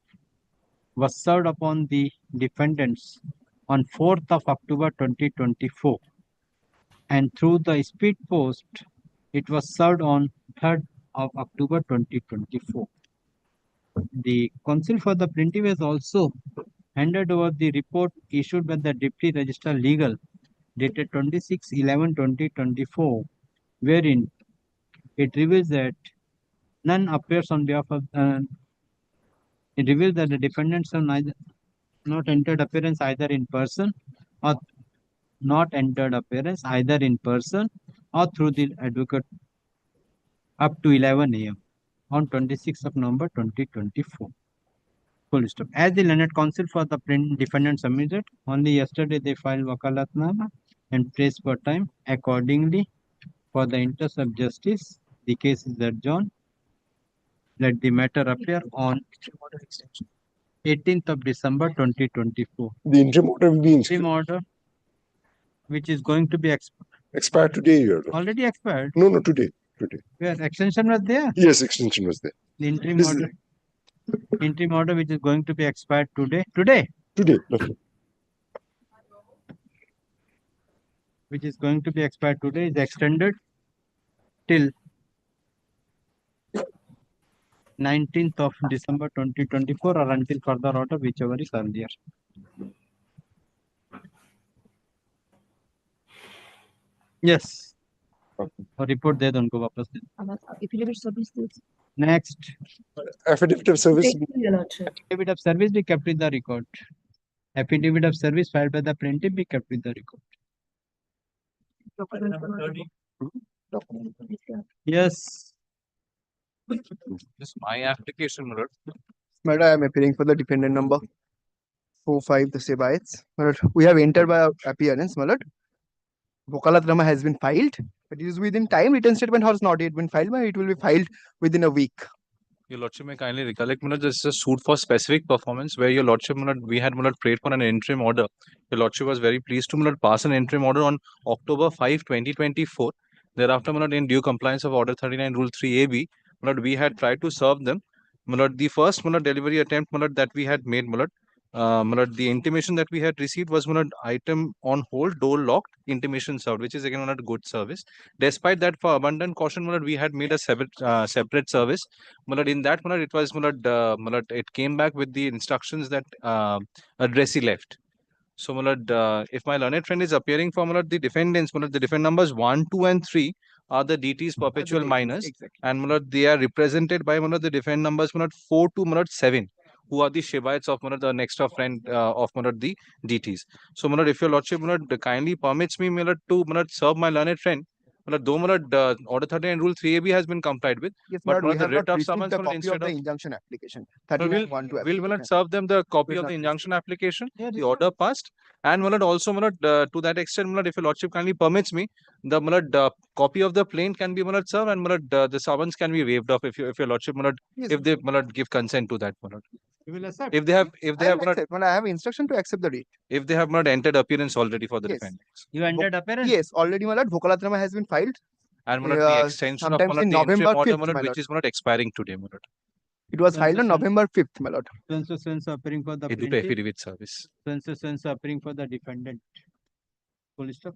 was served upon the defendants on 4th of October 2024, and through the speed post it was served on 3rd of October 2024. The counsel for the plaintiff has also handed over the report issued by the Deputy Registrar Legal dated 26/11/2024, wherein it reveals that none appears on behalf of it reveals that the defendants have not entered appearance either in person or through the advocate up to 11 a.m. on 26th of November 2024. Full stop. As the learned counsel for the defendant submitted, only yesterday they filed Wakalatnama and prays for time. Accordingly, for the interest of justice, the case is adjourned. Let the matter appear on 18th of December 2024. The interim order will be interim order, which is going to be expired today. Already expired? No, today. Where extension was there? Yes, extension was there. The interim order, which is going to be expired today. Which is going to be expired today is extended till 19th of December 2024 or until further order, whichever is earlier. Yes. और report दे दो उनको वापस दे दो. Next. Affidavit of service. Affidavit of service be kept with the record. Affidavit of service filed by the plaintiff be kept with the record. Yes. This is my application, my lord. Madam, I am appearing for the defendant number 45, the Sebaits. We have entered by appearance, my lord. Wakalatnama has been filed, but it is within time. Written statement has not yet been filed, but it will be filed within a week. Your lordship may kindly recollect, my lord, this is a suit for specific performance where your lordship, my lord, we had, my lord, prayed for an interim order. Your lordship was very pleased to, my lord, pass an interim order on October 5, 2024. Thereafter, my lord, in due compliance of Order 39, Rule 3AB, my lord, we had tried to serve them. My lord, the first, my lord, delivery attempt, my lord, that we had made, my lord, the intimation that we had received was, my lord, item on hold, door locked, intimation served, which is again, my lord, good service. Despite that, for abundant caution, my lord, we had made a separate service. My lord, in that, my lord, it was, my lord, it came back with the instructions that addressee left. So, my lord, if my learned friend is appearing for, my lord, the defendants, my lord, the defendant numbers 1, 2, and 3 are the DTs perpetual DTs, minors, exactly. and my lord, they are represented by, my lord, the defendant numbers, my lord, 4 to, my lord, 7, who are the Shivites of, my lord, the next of friend of, my lord, the DTs. So, my lord, if your lordship, my lord, kindly permits me, my lord, to, my lord, serve my learned friend, my lord, though, my lord, Order 39 Rule 3AB has been complied with, Yes, but, my my lord, lord, we the have writ not of received summons, the my lord, copy of instead the of injunction application. Will 39(1) to will application. serve them the copy We've of not the received. injunction application, the order passed, and also to that extent, if your lordship kindly permits me, the copy of the plaint can be served, and the summons can be waived off if your lordship Yes, if they give consent to that. You will accept. If they have I have instruction to accept the date. if they have not entered appearance already for the Yes. defendants, You entered appearance? Yes, already, my lord, Vokalatnama has been filed. and the extension of sometimes in the interim November order 5th, my which lord. is expiring today. It was filed on November 5th, my lord. Sense appearing for the Due to plaintiff. affidavit service. Sense appearing for the defendant. Full stop.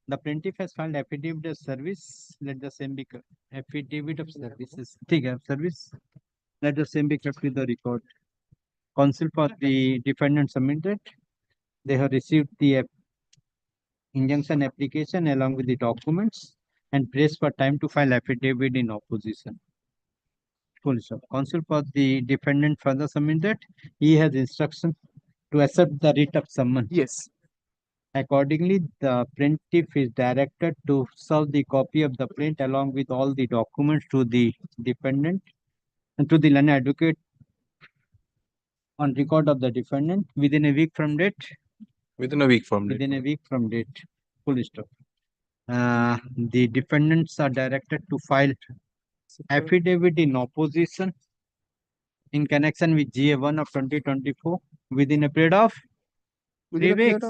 The plaintiff has filed affidavit of service. Let the same be affidavit of services. Service. Let the same be kept with the record. Counsel for the defendant submitted. They have received the injunction application along with the documents and pressed for time to file affidavit in opposition. Full stop. Counsel for the defendant further submitted. He has instruction to accept the writ of summons. Yes. Accordingly, the plaintiff is directed to serve the copy of the plaint along with all the documents to the defendant and to the learned advocate on record of the defendant within a week from date. Within a week from date. Within a week from date. Full stop. The defendants are directed to file affidavit in opposition in connection with GA1 of 2024 within a period of 3 weeks.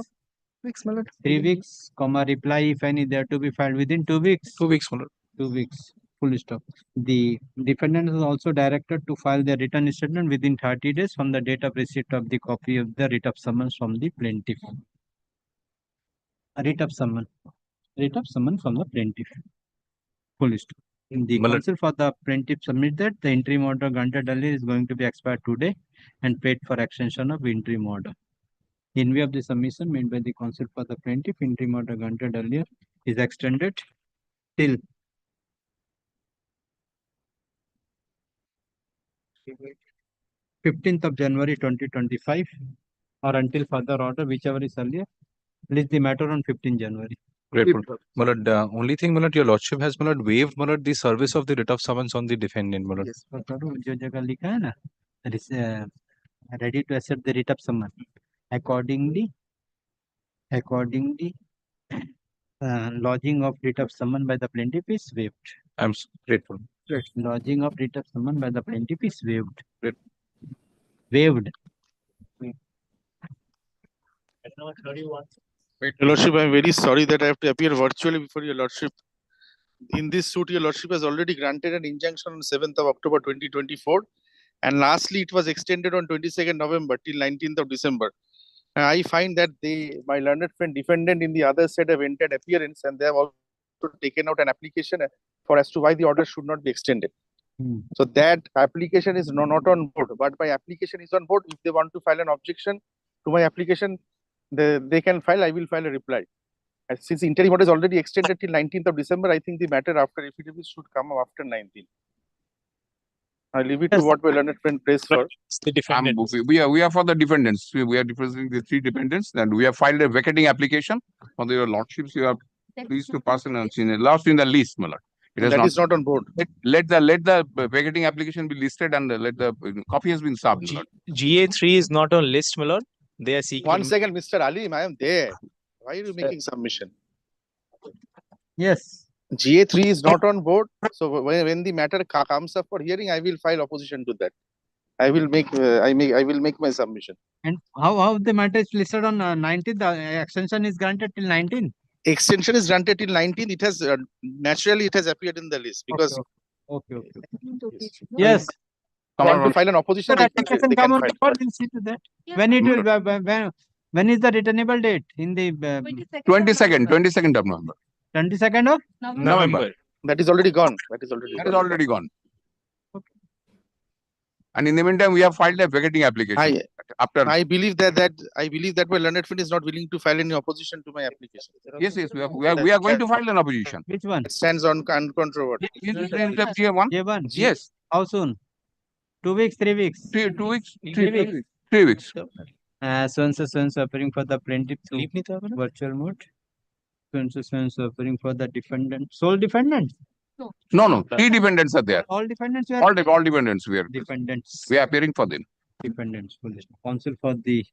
Weeks, my lord. 3 weeks, reply if any, they are to be filed within 2 weeks. 2 weeks, my lord. 2 weeks. Full stop. The defendant is also directed to file their written statement within 30 days from the date of receipt of the copy of the writ of summons from the plaintiff. A writ of summons. Writ of summons from the plaintiff. Full stop. In the counsel for the plaintiff submit that the interim order granted earlier is going to be expired today and paid for extension of interim order. In view of the submission made by the counsel for the plaintiff, interim order granted earlier is extended till 15th of January 2025 or until further order, whichever is earlier. Release the matter on 15th January. Grateful. My lord, only thing, my lord, your lordship has, my lord, waived, my lord, the service of the writ of summons on the defendant, my lord. Yes. जो जगह लिखा है ना, that is ready to accept the writ of summons. Accordingly, lodging of writ of summons by the plaintiff is waived. I'm grateful. Lodging of writ of summons by the plaintiff is waived. Waived. Your Lordship, I am very sorry that I have to appear virtually before Your Lordship. In this suit, Your Lordship has already granted an injunction on 7th of October 2024. And lastly, it was extended on 22nd November till 19th of December. I find that my learned friend defendant in the other side have entered appearance and they have also taken out an application for as to why the order should not be extended. So that application is not on board, but my application is on board. If they want to file an objection to my application, they can file. I will file a reply. Since interim order is already extended till 19th of December, I think the matter after affidavit should come up after 19th. I leave it to what my learned friend prays for. We are for the defendants. We are representing the 3 defendants, and we have filed a vacating application for your lordships. You are pleased to pass in last in the list, my lord. That is not on board. Let the vacating application be listed and let the copy has been served. GA3 is not on list, my lord. They are seeking. 1 second, Mr. Alim, I am there. Why are you making submission? Yes. GA3 is not on board. So when the matter comes up for hearing, I will file opposition to that. I will make my submission. And how the matter is listed on 19th? The extension is granted till 19th. Extension is granted till 19th. It has naturally it has appeared in the list because. Okay. Yes. Want to file an opposition? They can file. We'll see to that. When it will when is the returnable date in the 22nd of November. 22nd of November. That is already gone. That is already gone. And in the meantime, we have filed a vacating application. After I believe that my learned friend is not willing to file any opposition to my application. yes, we are going to file an opposition. Which one? It stands on uncontroverted. Is the plaintiff J1? J1. Yes. How soon? 2 weeks, 3 weeks? 2 weeks, 3 weeks. 3 weeks. So appearing for the plaintiff through virtual mode. So appearing for the defendant. Sole defendant? No, 3 defendants are there. All defendants are All defendants we are. defendants. We are appearing for them. Defendants. Counsel for the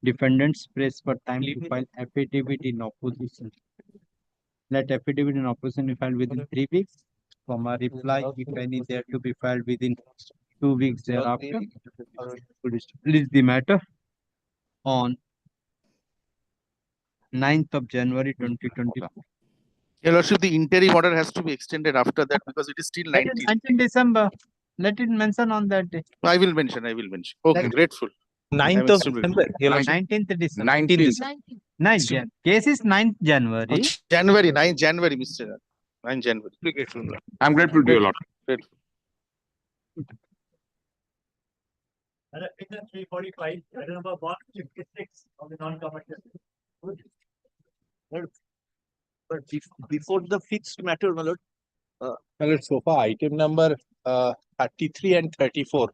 defendants press for time to file affidavit in opposition. Let affidavit in opposition be filed within 3 weeks. Comma reply if any there to be filed within 2 weeks thereafter. Please the matter on 9th of January 2024. Your Lordship, the interim order has to be extended after that because it is still 19th. 19 December. Let it mention on that day. I will mention. Okay, grateful. 9th of December. 19th December. 19th December. 9th Jan. Case is 9th January. January, 9th January, Mr. 9th January. I'm grateful to you, Lord. Grateful. 345, item number 156 of the non-commercial. But before the fixed matter, my lord. My lord, so far item number 33 and 34.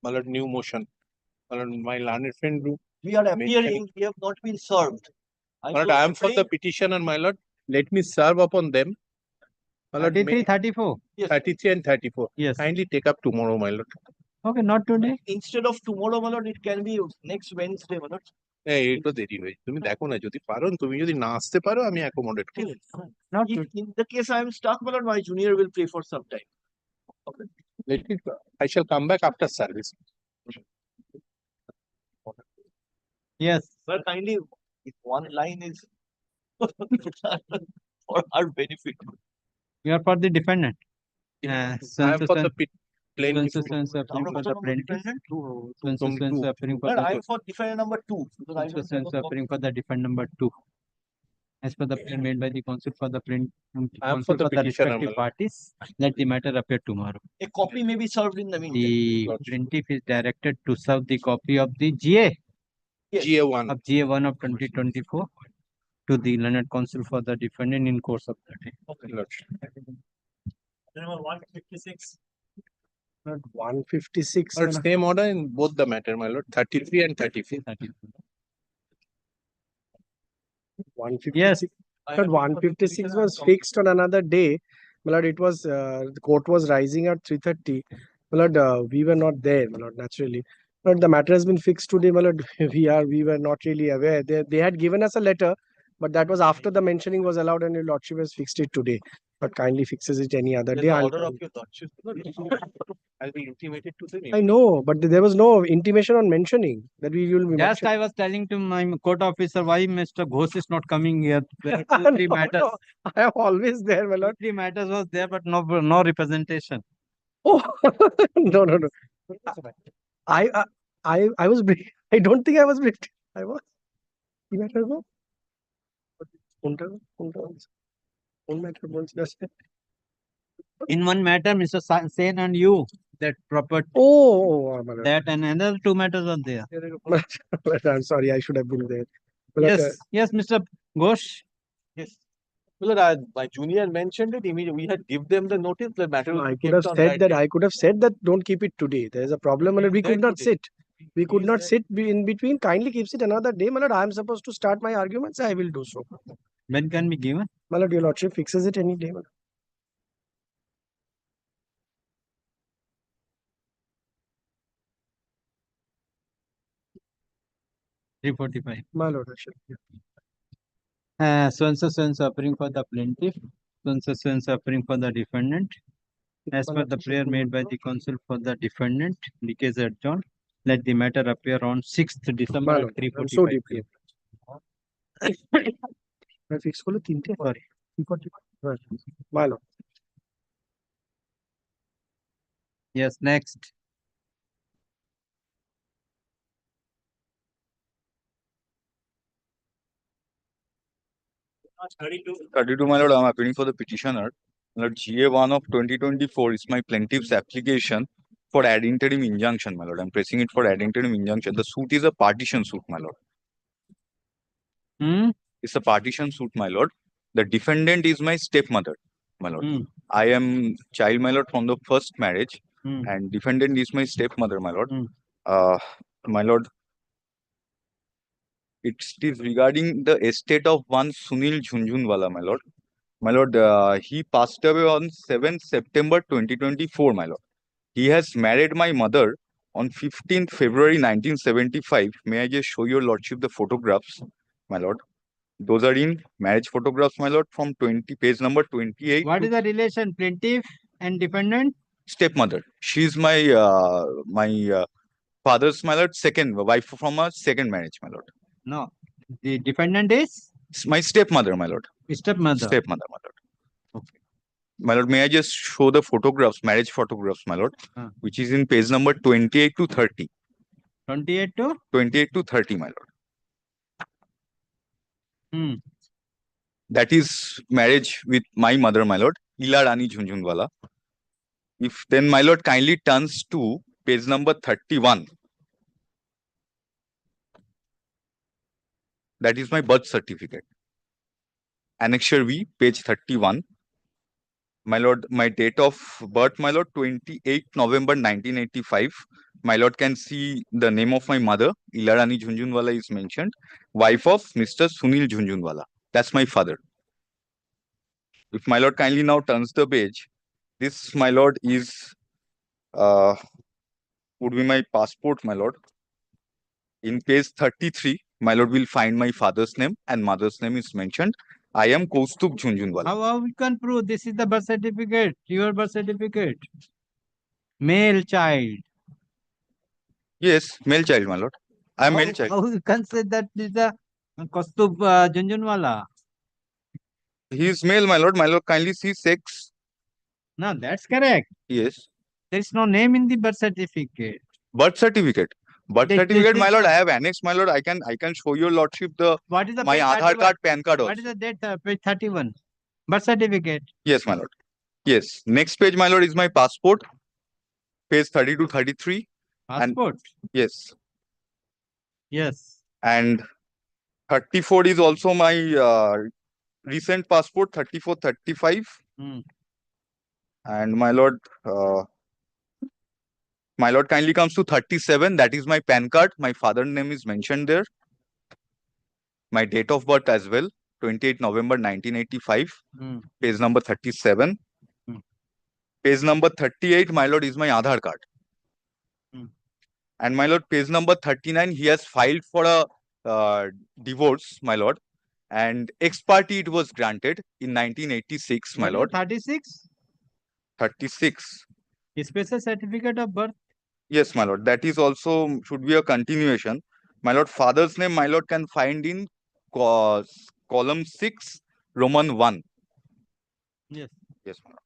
My lord, new motion. My lord, my learned friend. We are appearing, we have not been served. My lord, I am for the petitioner, my lord. Let me serve upon them. My lord, 33, 34. 33 and 34. Yes. Kindly take up tomorrow, my lord. Okay, not today. Instead of tomorrow, my lord, it can be next Wednesday, my lord. এইটা দেরি হয়েছে তুমি দেখো না যদি পারো তুমি যদি না আসতে পারো আমি অ্যাকোমোডেট করব Not in the case I am stuck, my lord, my junior will pay for some time. Okay. let it I shall come back after service. Yes. But kindly, if one line is for our benefit. You are for the defendant. I am for the plaintiff. Appearing for the plaintiff. Appearing for But I the am for defendant number 2. Because I don't have a appearing for the defendant number 2. As per the plan made by the counsel for the plaintiff. I am for the petitioner, respective parties. Let the matter appear tomorrow. A copy may be served in the meantime. The plaintiff is directed to serve the copy of the GA. Yes. GA1. Of GA1 of 2024 to the learned counsel for the defendant in course of that day. Okay. Number 156. Not 156. Or same order in both the matter, my lord. 33 and 34. 156. Yes. But 156 was fixed on another day. My lord, it was the court was rising at 3:30. My lord, we were not there, my lord, naturally. But the matter has been fixed today, my lord. We were not really aware. They had given us a letter, but that was after the mentioning was allowed, and your lordship has fixed it today. But kindly fixes it any other day. The I'll order come. of your lordship has been intimated to them. I know, but there was no intimation on mentioning that we will be. Just I was telling to my court officer why Mr. Ghosh is not coming here. There are 2, 3 matters. No, I am always there, my lord. 3 matters was there, but no representation. Oh, no. I was briefed. I don't think I was briefed. I was. কি matter গো? কোনটা matter বলছি না? In one matter, Mr. Sen and you, that property. Oh, my lord. That and another 2 matters are there. I'm sorry, I should have been there. But, Yes, Mr. Ghosh. Yes. Well, my junior mentioned it immediately. We had give them the notice. The matter was I could kept have on said that that. day. I could have said that. Don't keep it today. There is a problem, my lord. We could not sit. We could not sit in between. Kindly keeps it another day, my lord. I am supposed to start my arguments. I will do so. When can be given? My lord, your lordship fixes it any day, my lord. $345. My lord, I shall. So appearing for the plaintiff. So appearing for the defendant. As per the prayer made by the counsel for the defendant, the case adjourned. Let the matter appear on 6th December My at lord, I'm so 3:45 deeply. I fix করলো 3টে Sorry. 3:45. My lord. Yes, next. My lord, I'm appealing for the petitioner. Lord, GA1 of 2024 is my plaintiff's application for ad interim injunction, my lord. I'm pressing it for ad interim injunction. The suit is a partition suit, my lord. It's a partition suit, my lord. The defendant is my stepmother, my lord. I am child, my lord, from the first marriage, and defendant is my stepmother, my lord. My lord, it is regarding the estate of one Sunil Jhunjhunwala, my lord. My lord, he passed away on 7th September 2024, my lord. He has married my mother on 15th February 1975. May I just show your lordship the photographs, my lord? Those are in marriage photographs, my lord, from page number 28. What is the relation, plaintiff and defendant? Stepmother. She is my father's, my lord, second wife from a second marriage, my lord. No, the defendant is my stepmother, my lord. Stepmother. Stepmother, my lord. Okay. My lord, may I just show the photographs, marriage photographs, my lord, which is in page number 28 to 30. 28 to? 28 to 30, my lord. That is marriage with my mother, my lord, Ila Rani Jhunjhunwala. If then, my lord, kindly turns to page number 31. That is my birth certificate. Annexure V, page 31. My lord, my date of birth, my lord, 28 November 1985. My lord can see the name of my mother, Ila Rani Jhunjhunwala is mentioned. Wife of Mr. Sunil Jhunjhunwala. That's my father. If my lord kindly now turns the page, this, my lord, is would be my passport, my lord. In page 33, my lord will find my father's name and mother's name is mentioned. I am Kaustubh Jhunjhunwala. How we can prove this is the birth certificate, your birth certificate? Male child. Yes, male child, my lord. I am male child. How you can say that is the Kaustubh Jhunjhunwala? He is male, my lord. My lord, kindly see sex. No, that's correct. Yes. There is no name in the birth certificate. Birth certificate. Birth certificate, my lord. I have annexed, my lord. I can show your lordship the What is the my Aadhaar 31? card, PAN card also. What is the date? Page 31. Birth certificate. Yes, my lord. Yes. Next page, my lord, is my passport. Page 30 to 33. Passport. And, yes. Yes. And 34 is also my recent passport, 34, 35. And my lord, kindly comes to 37. That is my PAN card. My father's name is mentioned there. My date of birth as well, 28 November 1985. Page number 37. Page number 38, my lord, is my Aadhaar card. And my lord, page number 39, he has filed for a divorce, my lord. And ex parte it was granted in 1986, my lord. 36? 36. Special certificate of birth. Yes, my lord. That is also should be a continuation. My lord, father's name, my lord, can find in column 6, Roman 1. Yes. Yes, my lord.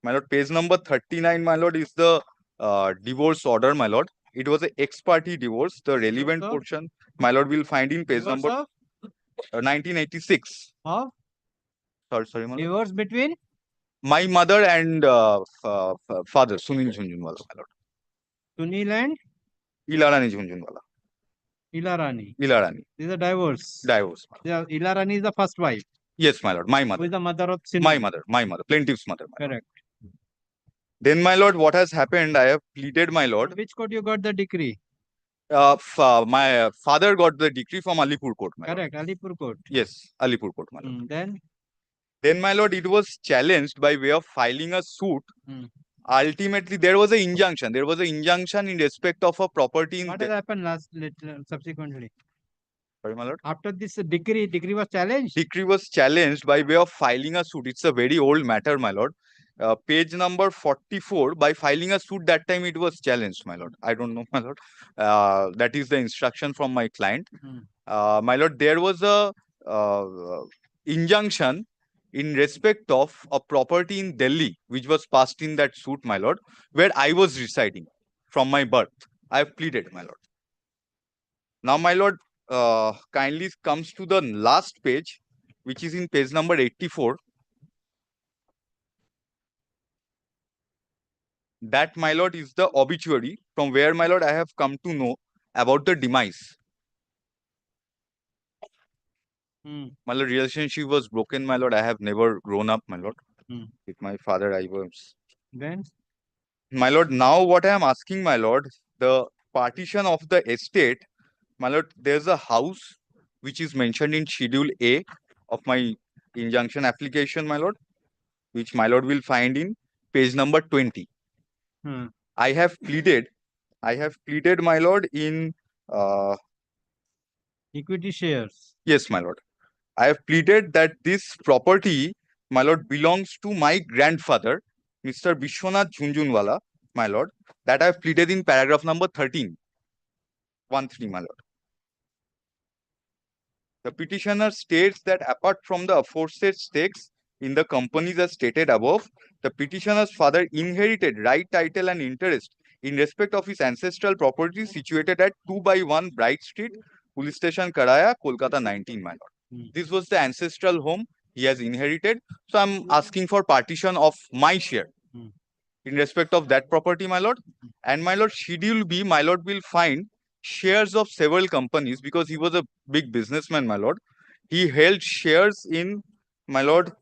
My lord, page number 39, my lord, is the divorce order, my lord. It was an ex parte divorce. The relevant portion, my lord, will find in page Divorce number 1986. Of? Sorry, my lord. Divorce between? My mother and father, Sunil Jhunjhunwala, my lord. Sunil and? Ila Rani Jhunjhunwala. Ila Rani. Ila Rani. This is a divorce. Divorce. Ila Rani is the first wife. Yes, my lord. My mother. Who is the mother of Sunil? My mother. Plaintiff's mother. Correct. Then, my lord, what has happened? I have pleaded, my lord. Which court you got the decree? My father got the decree from Alipur court, my Correct, Alipur court. Yes, Alipur court, my lord. Then, my lord, it was challenged by way of filing a suit. Ultimately, there was an injunction. There was an injunction in respect of a property in. What has happened subsequently? Sorry, my lord. After this decree was challenged? Decree was challenged by way of filing a suit. It's a very old matter, my lord. Page number 44, by filing a suit, that time it was challenged, my lord. I don't know, my lord. That is the instruction from my client. My lord, there was a injunction in respect of a property in Delhi, which was passed in that suit, my lord, where I was residing from my birth. I have pleaded, my lord. Now, my lord, kindly comes to the last page, which is in page number 84. That, my lord, is the obituary from where, my lord, I have come to know about the demise. My lord, relationship was broken, my lord. I have never grown up, my lord. With my father, I was. Then, my lord, now what I am asking, my lord, the partition of the estate, my lord, there's a house which is mentioned in Schedule A of my injunction application, my lord, which my lord will find in page number 20. I have pleaded, my lord, in equity shares. yes, my lord. I have pleaded that this property, my lord, belongs to my grandfather, Mr. Vishwanath Jhunjhunwala, my lord. That I have pleaded in paragraph number 13. 1-3, my lord. The petitioner states that apart from the aforesaid stakes in the companies as stated above, the petitioner's father inherited right, title and interest in respect of his ancestral property situated at 2/1 Bright Street, Police Station, Karaya, Kolkata 19, my lord. This was the ancestral home he has inherited. So I'm asking for partition of my share in respect of that property, my lord. And my lord, Schedule B, my lord, will find shares of several companies because he was a big businessman, my lord. He held shares in, my lord,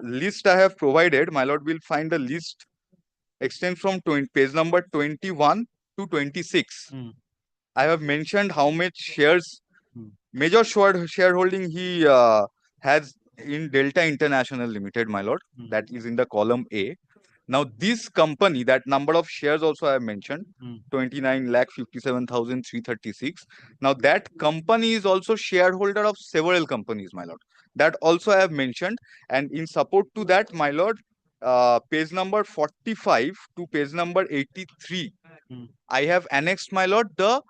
list I have provided, my lord, will find the list extends from page number 21 to 26. I have mentioned how much shares, major shareholding he has in Delta International Limited, my lord. That is in the column A. Now, this company, that number of shares also I have mentioned, 29,57,336. Now, that company is also shareholder of several companies, my lord. That also I have mentioned. And in support to that, my lord, page number 45 to page number 83, I have annexed, my lord, the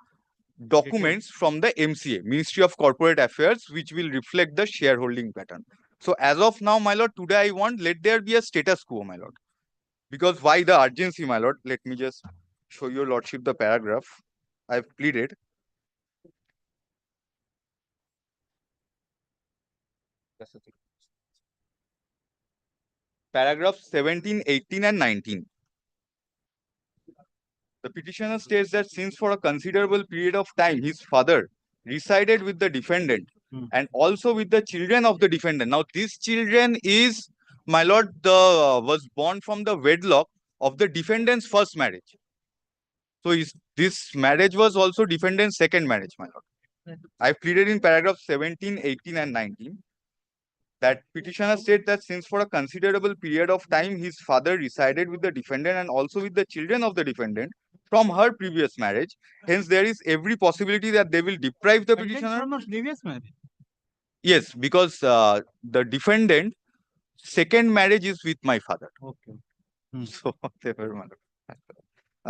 documents from the MCA, Ministry of Corporate Affairs, which will reflect the shareholding pattern. So as of now, my lord, today I want, let there be a status quo, my lord. Because why the urgency, my lord? Let me just show your lordship the paragraph I've pleaded. Paragraph 17, 18 and 19. The petitioner states that since for a considerable period of time, his father resided with the defendant and also with the children of the defendant. Now, this children is, my lord, was born from the wedlock of the defendant's first marriage. So, this marriage was also defendant's second marriage, my lord. I pleaded in paragraph 17, 18 and 19 that petitioner states that since for a considerable period of time, his father resided with the defendant and also with the children of the defendant from her previous marriage. Hence, there is every possibility that they will deprive the petitioner From a previous marriage. Yes, because the defendant second marriage is with my father. Okay. So they were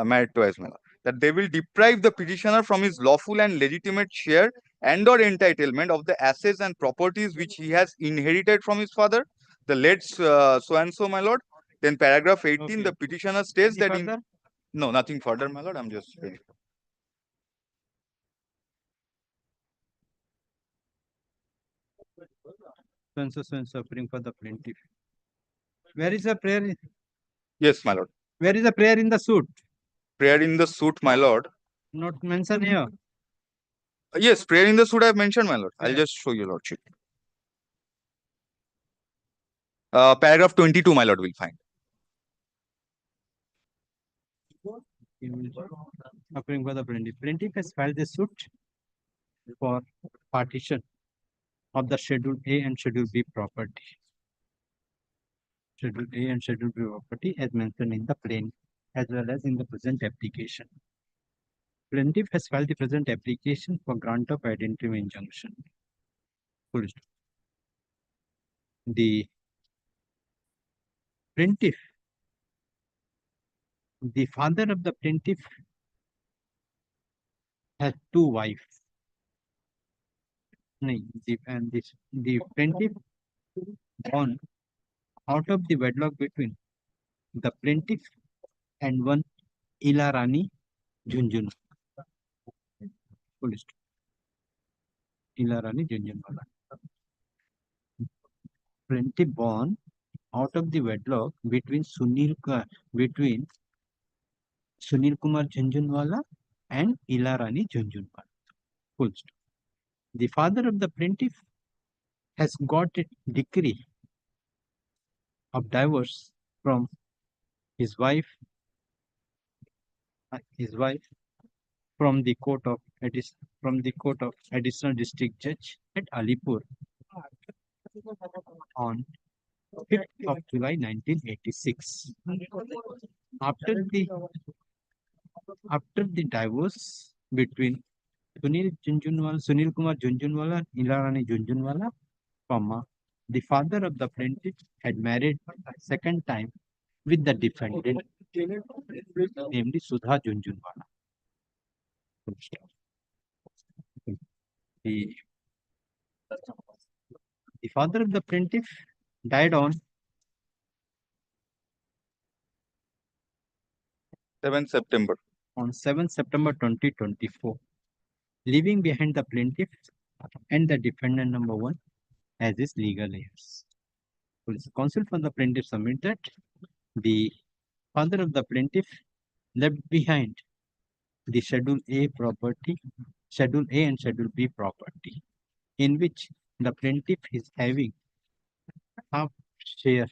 married twice, my lord. That they will deprive the petitioner from his lawful and legitimate share and or entitlement of the assets and properties which he has inherited from his father, the late so and so, my lord. Then paragraph 18, the petitioner states that in no, nothing further, my lord. I'm just saying. So suffering for the plaintiff. Where is the prayer? Yes, my lord. Where is the prayer in the suit? Prayer in the suit, my lord. Not mentioned here. Yes, prayer in the suit I have mentioned, my lord. I'll just show you, lordship. Paragraph 22, my lord, will find. Suffering for the plaintiff. Plaintiff has filed a suit for partition of the Schedule A and Schedule B property. Schedule A and Schedule B property as mentioned in the plaint as well as in the present application. Plaintiff has filed the present application for grant of identity injunction. Full stop. The plaintiff, the father of the plaintiff has two wives. The plaintiff born out of the wedlock between the plaintiff and one Ilarani Jhunjhun. Full stop. Ilarani Jhunjhunwala. Plaintiff born out of the wedlock between Sunil Kumar Jhunjhunwala and Ilarani Jhunjhunwala. Full stop. The father of the plaintiff has got a decree of divorce from his wife from the court of additional district judge at Alipur on 5th of July 1986. After the divorce between Sunil Kumar Jhunjhunwala and Ilarani Jhunjhunwala, the father of the plaintiff had married a second time with the defendant, namely Sudha Jhunjhunwala. The father of the plaintiff died on 7th September. On 7th September 2024, leaving behind the plaintiff and the defendant number 1 as his legal heirs. Counsel for the plaintiff submit that the father of the plaintiff left behind the Schedule A property, Schedule A and Schedule B property, in which the plaintiff is having half share.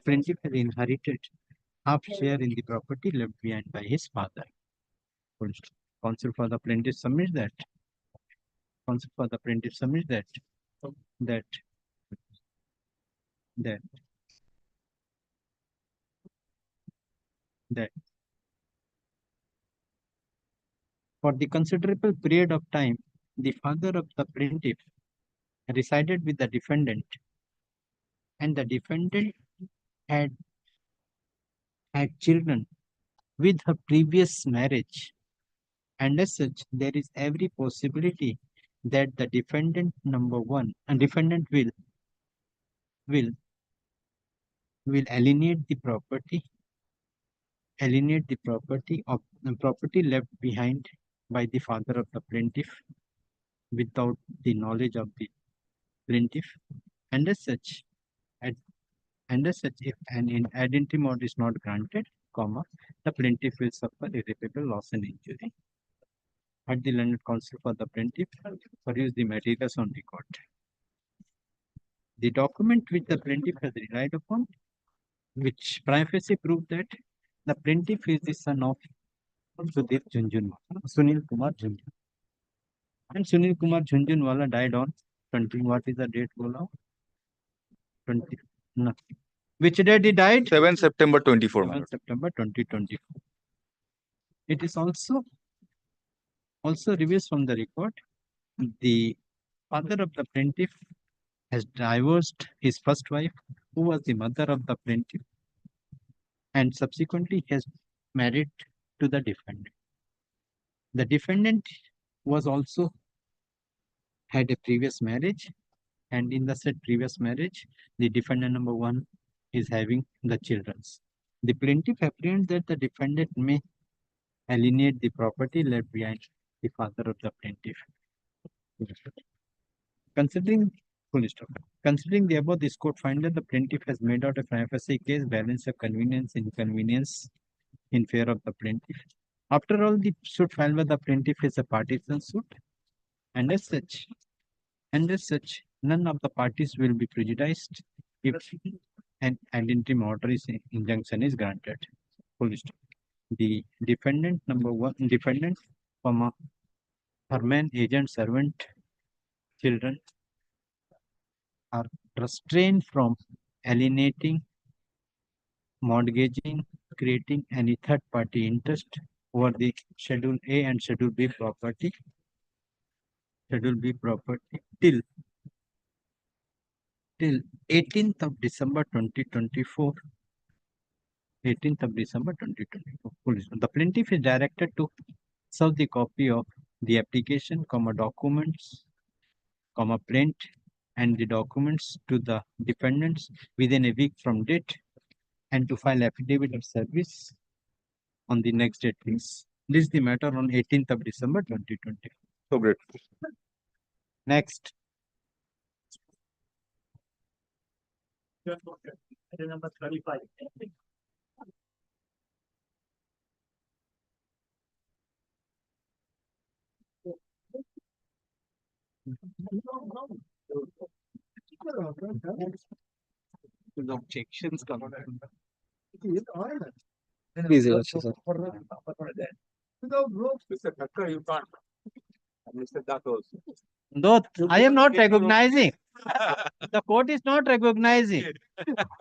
Plaintiff has inherited half share in the property left behind by his father. Counsel for the plaintiff submits that. Counsel for the plaintiff submits that for the considerable period of time, the father of the plaintiff resided with the defendant, and the defendant had children with her previous marriage, and as such, there is every possibility that the defendant number 1 and defendant will alienate the property left behind by the father of the plaintiff without the knowledge of the plaintiff, and as such, if an ad interim order is not granted, the plaintiff will suffer irreparable loss and injury. Had the learned counsel for the plaintiff produce the materials on record. The document which the plaintiff has relied upon, which prima facie proved that the plaintiff is the son of Sunil Kumar Jhunjhunwala. And Sunil Kumar Jhunjhunwala died on 20. What is the date, Bola? 20. No. Which date he died? 7 September 24. 7 September 2024. It is also reveals from the record the father of the plaintiff has divorced his first wife, who was the mother of the plaintiff, and subsequently has married to the defendant. The defendant was also had a previous marriage, and in the said previous marriage, the defendant number 1 is having the children. The plaintiff apprehends that the defendant may alienate the property left behind the father of the plaintiff. Considering the above, this court finds that the plaintiff has made out a prima facie case balance of convenience inconvenience in favor of the plaintiff. After all, the suit filed by the plaintiff is a partisan suit, and as such, none of the parties will be prejudiced if an interim order injunction is granted. The defendant number 1, her man, agent, servant, children are restrained from alienating, mortgaging, creating any third-party interest over the Schedule A and Schedule B property. Till 18th of December 2024. 18th of December 2024. The plaintiff is directed to serve the copy of the application, documents, plaint, and the documents to the defendants within a week from date, and to file affidavit of service on the next date, please. This is the matter on 18th of December 2020. So great. Next. Number 35. Objections come. Please, Your Lordship, sir. Though I am not recognizing. The court is not recognizing.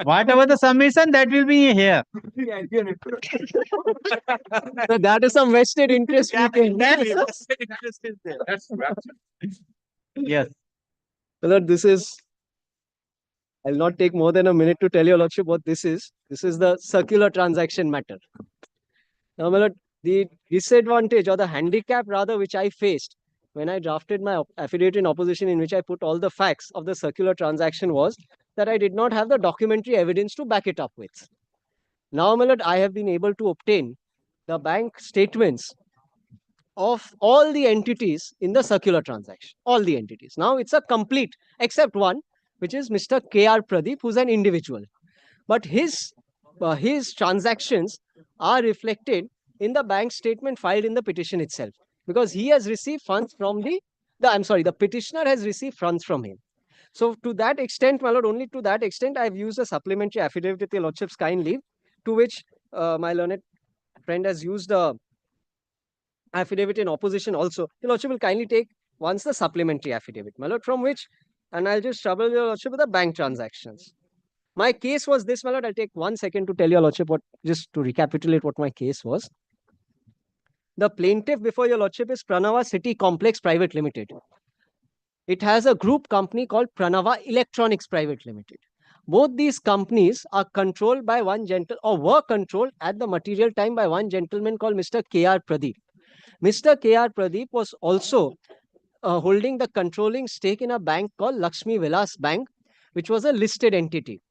Whatever the submission, that will be here. So that is some vested interest we can. Yes. Lord, this is. I'll not take more than a minute to tell Your Lordship what this is. This is the circular transaction matter. Now, my lord, the disadvantage or the handicap rather which I faced when I drafted my affidavit in opposition, in which I put all the facts of the circular transaction, was that I did not have the documentary evidence to back it up with. Now, my lord, I have been able to obtain the bank statements of all the entities in the circular transaction, all the entities. Now it's a complete, except one, which is Mr. K.R. Pradeep, who's an individual. But his transactions are reflected in the bank statement filed in the petition itself, because he has received funds from the petitioner has received funds from him. So to that extent, my lord, only to that extent, I have used a supplementary affidavit with your lordship's kind leave, to which my learned friend has used a affidavit in opposition also. Your lordship will kindly take once the supplementary affidavit, my lord, from which, and I'll just trouble your lordship with the bank transactions. My case was this, my lord. I'll take 1 second to tell your lordship just to recapitulate what my case was. The plaintiff before your lordship is Pranava City Complex Private Limited. It has a group company called Pranava Electronics Private Limited. Both these companies are controlled by one were controlled at the material time by one gentleman called Mr. K.R. Pradeep. Mr. K.R. Pradeep was also holding the controlling stake in a bank called Lakshmi Vilas Bank, which was a listed entity.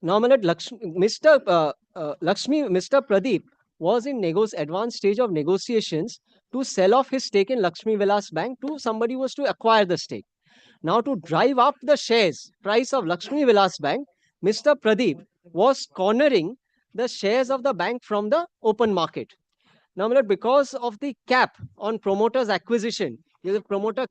Now, Mr. Pradeep was in advanced stage of negotiations to sell off his stake in Lakshmi Vilas Bank to somebody who was to acquire the stake. Now, to drive up the shares price of Lakshmi Vilas Bank, Mr. Pradeep was cornering the shares of the bank from the open market. Now, because of the cap on promoters' acquisition, if the promoter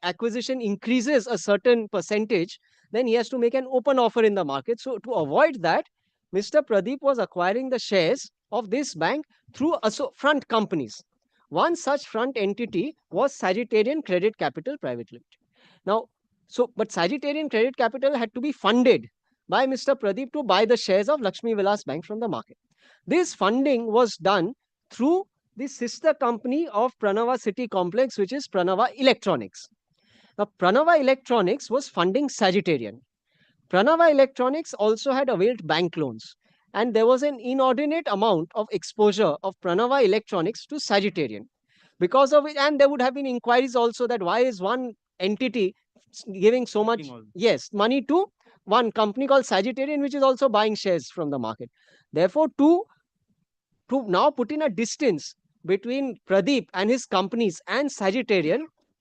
acquisition increases a certain percentage, then he has to make an open offer in the market. So, to avoid that, Mr. Pradeep was acquiring the shares of this bank through front companies. One such front entity was Sagittarian Credit Capital Private Limited. Now, but Sagittarian Credit Capital had to be funded by Mr. Pradeep to buy the shares of Lakshmi Vilas Bank from the market. This funding was done through the sister company of Pranava City Complex, which is Pranava Electronics. Now, Pranava Electronics was funding Sagittarian. Pranava Electronics also had availed bank loans, and there was an inordinate amount of exposure of Pranava Electronics to Sagittarian. Because of it, and there would have been inquiries also that why is one entity giving so much money to one company called Sagittarian, which is also buying shares from the market. Therefore, to now put in a distance between Pradeep and his companies and Sagittarian,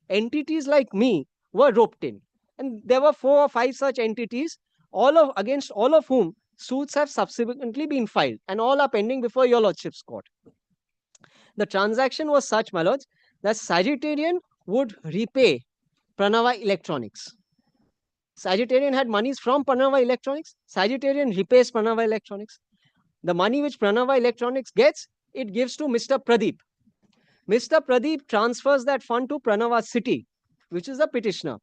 entities like me were roped in. And there were 4 or 5 such entities, against all of whom suits have subsequently been filed, and all are pending before your lordship's court. The transaction was such, my lords, that Sagittarian would repay Pranava Electronics. Sagittarian had monies from Pranava Electronics. Sagittarian repays Pranava Electronics. The money which Pranava Electronics gets, it gives to Mr. Pradeep. Mr. Pradeep transfers that fund to Pranava City, which is the petitioner.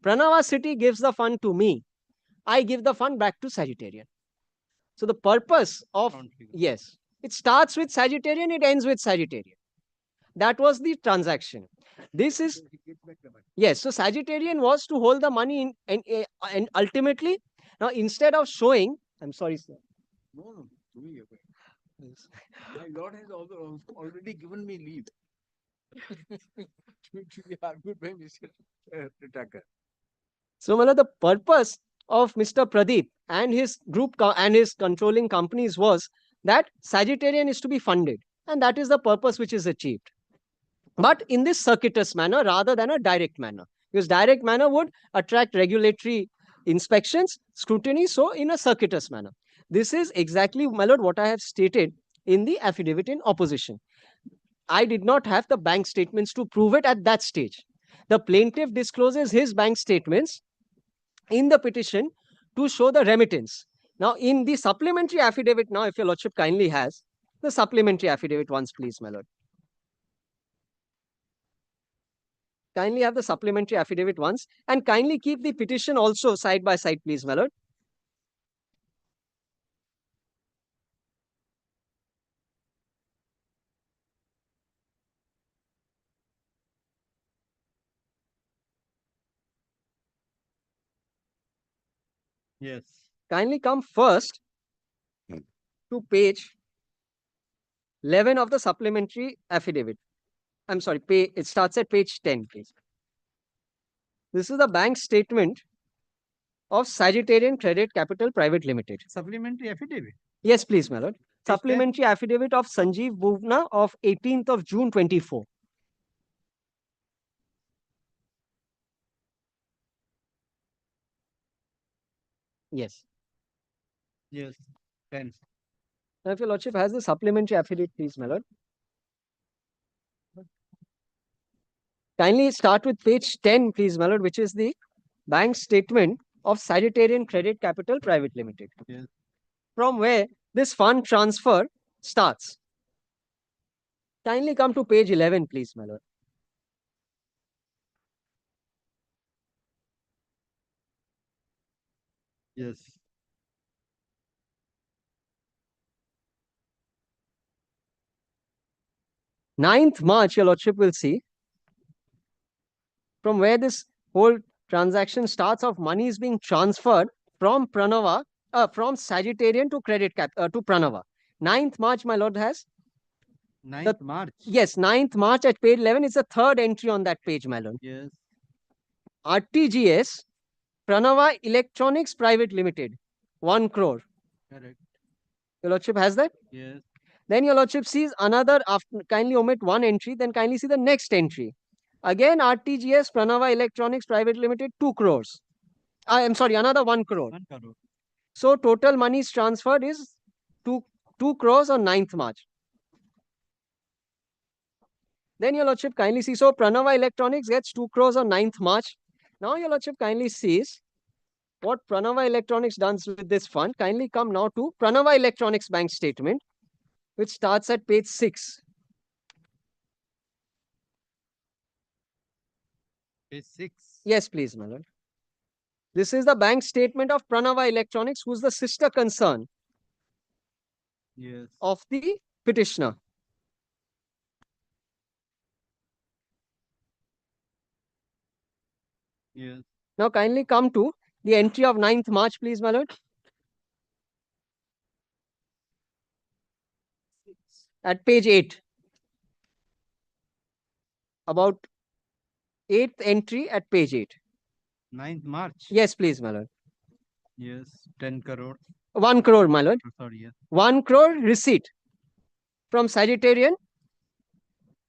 Pranava City gives the fund to me. I give the fund back to Sagittarian. So the purpose of, it starts with Sagittarian, it ends with Sagittarian. That was the transaction. This is, so Sagittarian was to hold the money and ultimately, now instead of showing, I'm sorry, sir. No. My lord has already given me leave to be argued by Mr. Tucker. So, the purpose of Mr. Pradeep and his group and his controlling companies was that Sagittarian is to be funded, and that is the purpose which is achieved. But in this circuitous manner rather than a direct manner, because direct manner would attract regulatory inspections, scrutiny, so in a circuitous manner. This is exactly, my lord, what I have stated in the affidavit in opposition. I did not have the bank statements to prove it at that stage. the plaintiff discloses his bank statements in the petition to show the remittance. Now, in the supplementary affidavit, now, if your lordship kindly has the supplementary affidavit once, please, my lord. Kindly have the supplementary affidavit once, and kindly keep the petition also side by side, please, my lord. Yes. Kindly come first to page 11 of the supplementary affidavit. I'm sorry, it starts at page 10, please. This is the bank statement of Sagittarian Credit Capital Private Limited. Supplementary affidavit. Yes, please, my lord. Supplementary affidavit of Sanjeev Bhuvna of 18th of June 24. Yes. Yes. 10. Now, if your lordship has the supplementary affidavit, please, my lord. Kindly start with page 10, please, my lord, which is the bank statement of Sagittarian Credit Capital Private Limited. Yes. From where this fund transfer starts. Kindly come to page 11, please, my lord. Yes. Ninth March, your lordship will see from where this whole transaction starts of money is being transferred from Pranava, from Sagittarian to to Pranava. 9th March, my lord has. 9th March. Yes, 9th March at page 11 is the third entry on that page, my lord. Yes. RTGS, Pranava Electronics Private Limited, 1 crore. Correct. Your lordship has that? Yes. Then your lordship sees another, after kindly omit one entry, then kindly see the next entry. Again, RTGS, Pranava Electronics Private Limited, 2 crores. I am sorry, another 1 crore. 1 crore. So total monies transferred is 2 crores on 9th March. Then your lordship kindly see, so Pranava Electronics gets 2 crores on 9th March. Now your lordship kindly sees what Pranava Electronics does with this fund. Kindly come now to Pranava Electronics bank statement, which starts at page 6. Page 6. Yes, please, my lord. This is the bank statement of Pranava Electronics, who's the sister concern Yes. of the petitioner. Yes. Now kindly come to the entry of 9th March, please, my lord. At page 8. About 8th entry at page 8. 9th March. Yes, please, my lord. Yes. 10 crore. 1 crore, my lord. Oh, sorry. Yes. 1 crore receipt from Sagittarian.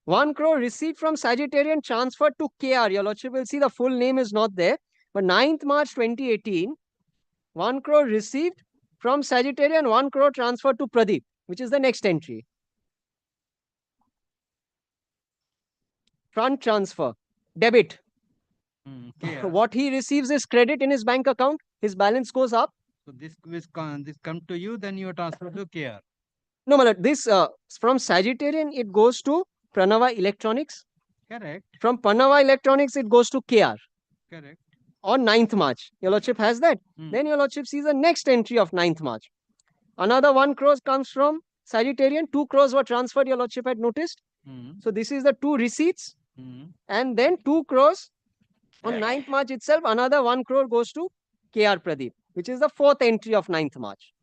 1 crore receipt from Sagittarian transferred to KR. Your lordship will see the full name is not there. But 9th March 2018, 1 crore received from Sagittarian, 1 crore transferred to Pradeep, which is the next entry. Front transfer, debit. What he receives is credit in his bank account. His balance goes up. So this come to you, then you transfer to KR. No, my lord, this from Sagittarian, it goes to Pranava Electronics. Correct. From Pranava Electronics, it goes to KR. Correct. On 9th March. Your lordship has that. Then your lordship sees the next entry of 9th March. Another 1 crore comes from Sagittarian. 2 crores were transferred, your lordship had noticed. So this is the 2 receipts. And then 2 crores on 9th March itself. Another 1 crore goes to KR Pradeep, which is the 4th entry of 9th March.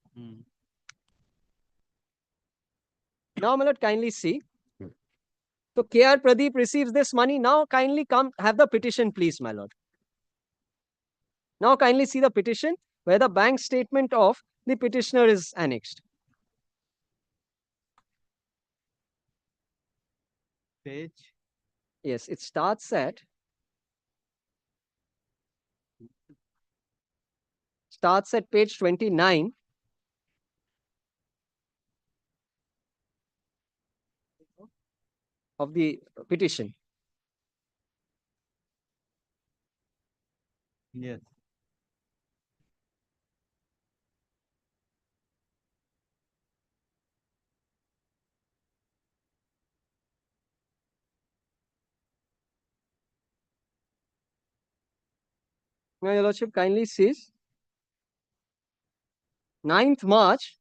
Now, my lord, kindly see. So KR Pradeep receives this money. Now kindly come have the petition, please, my lord. Now kindly see the petition where the bank statement of the petitioner is annexed. Page. Yes, it starts at page 29. Of the petition. Yes. Now, Your Lordship kindly sees 9th March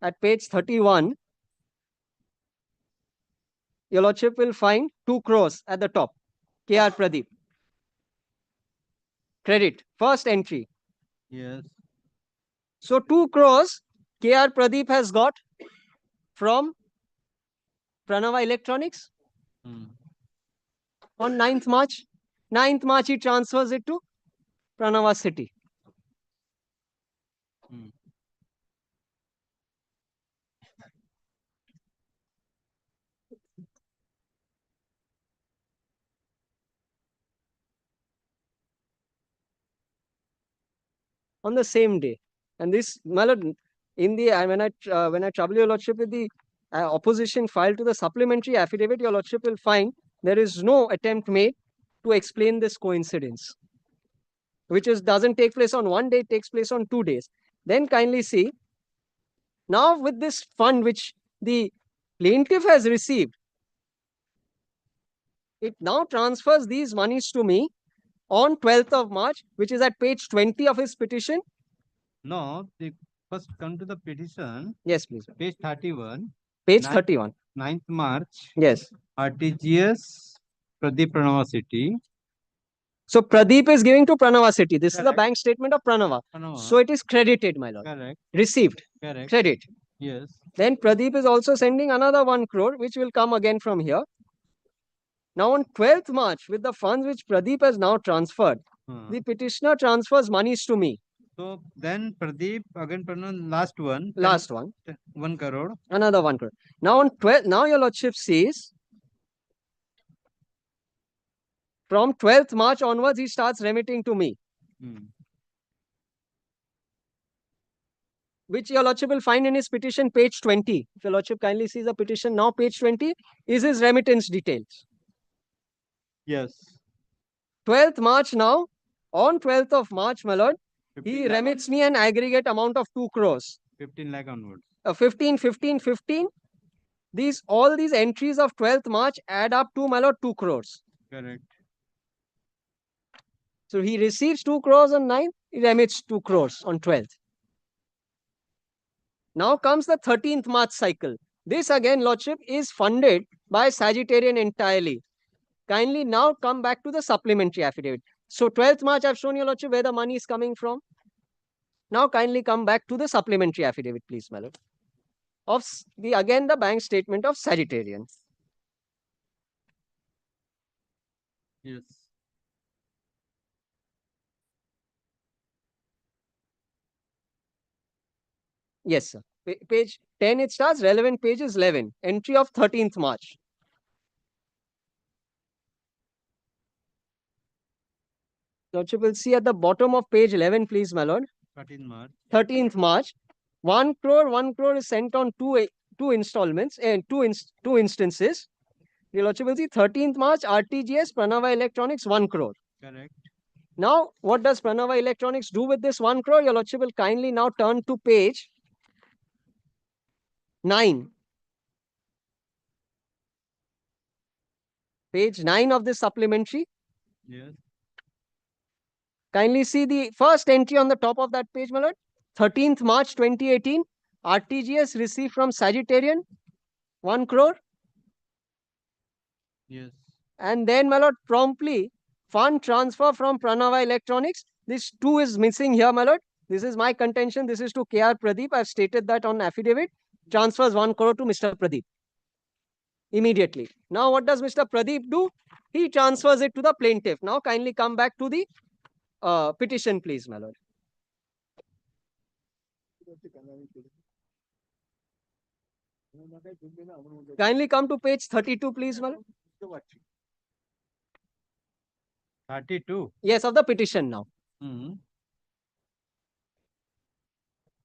at page 31. Your Lordship will find 2 crores at the top. KR Pradeep. Credit. First entry. Yes. So 2 crores KR Pradeep has got from Pranava Electronics on 9th March. 9th March he transfers it to Pranava City. On the same day. And this, my lord, in the when I trouble your lordship with the opposition file to the supplementary affidavit, your lordship will find there is no attempt made to explain this coincidence, which doesn't take place on one day, it takes place on 2 days. Then kindly see, now with this fund which the plaintiff has received, it now transfers these monies to me on 12th of March, which is at page 20 of his petition. No, the first come to the petition. Yes, please. Page 31. Page 31. 9th March. Yes. RTGS Pradeep Pranava City. So Pradeep is giving to Pranava City. This is the bank statement of Pranava. So it is credited, my lord. Correct. Received. Correct. Credit. Yes. Then Pradeep is also sending another 1 crore, which will come again from here. Now on 12th March, with the funds which Pradeep has now transferred, the petitioner transfers monies to me. So then Pradeep again last one. Last one. 1 crore. Another 1 crore. Now on 12th, now your lordship sees from 12th March onwards, he starts remitting to me. Which your lordship will find in his petition, page 20. If your lordship kindly sees the petition now, page 20 is his remittance details. Yes. 12th March now, on 12th of March, my lord, he remits me an aggregate amount of 2 crores. 15 lakh onwards. 15, 15, 15. All these entries of 12th March add up to, my lord, 2 crores. Correct. So he receives 2 crores on 9th, he remits 2 crores on 12th. Now comes the 13th March cycle. This again, lordship, is funded by Sagittarian entirely. Kindly now come back to the supplementary affidavit. So 12th March, I've shown you, lordship, where the money is coming from. Now kindly come back to the supplementary affidavit, please, my lord. Of the bank statement of Sagittarian. Yes. Yes, sir. Page 10 it starts, relevant page is 11. Entry of 13th March. Lordship will see at the bottom of page 11, please, my lord. 13th March. 13th March. 1 crore is sent on two installments and two instances. The Lordship will see 13th March, RTGS, Pranava Electronics, 1 crore. Correct. Now, what does Pranava Electronics do with this 1 crore? Your Lordship will kindly now turn to page 9. Page 9 of this supplementary. Yes. Kindly see the first entry on the top of that page, my lord. 13th March 2018, RTGS received from Sagittarian, 1 crore. Yes. And then, my lord, promptly, fund transfer from Pranava Electronics. This 2 is missing here, my lord. This is my contention. This is to KR Pradeep. I've stated that on affidavit. Transfers 1 crore to Mr. Pradeep. Immediately. Now, what does Mr. Pradeep do? He transfers it to the plaintiff. Now, kindly come back to the petition, please, my lord. Kindly come to page 32, please, my lord. 32. Yes, of the petition now.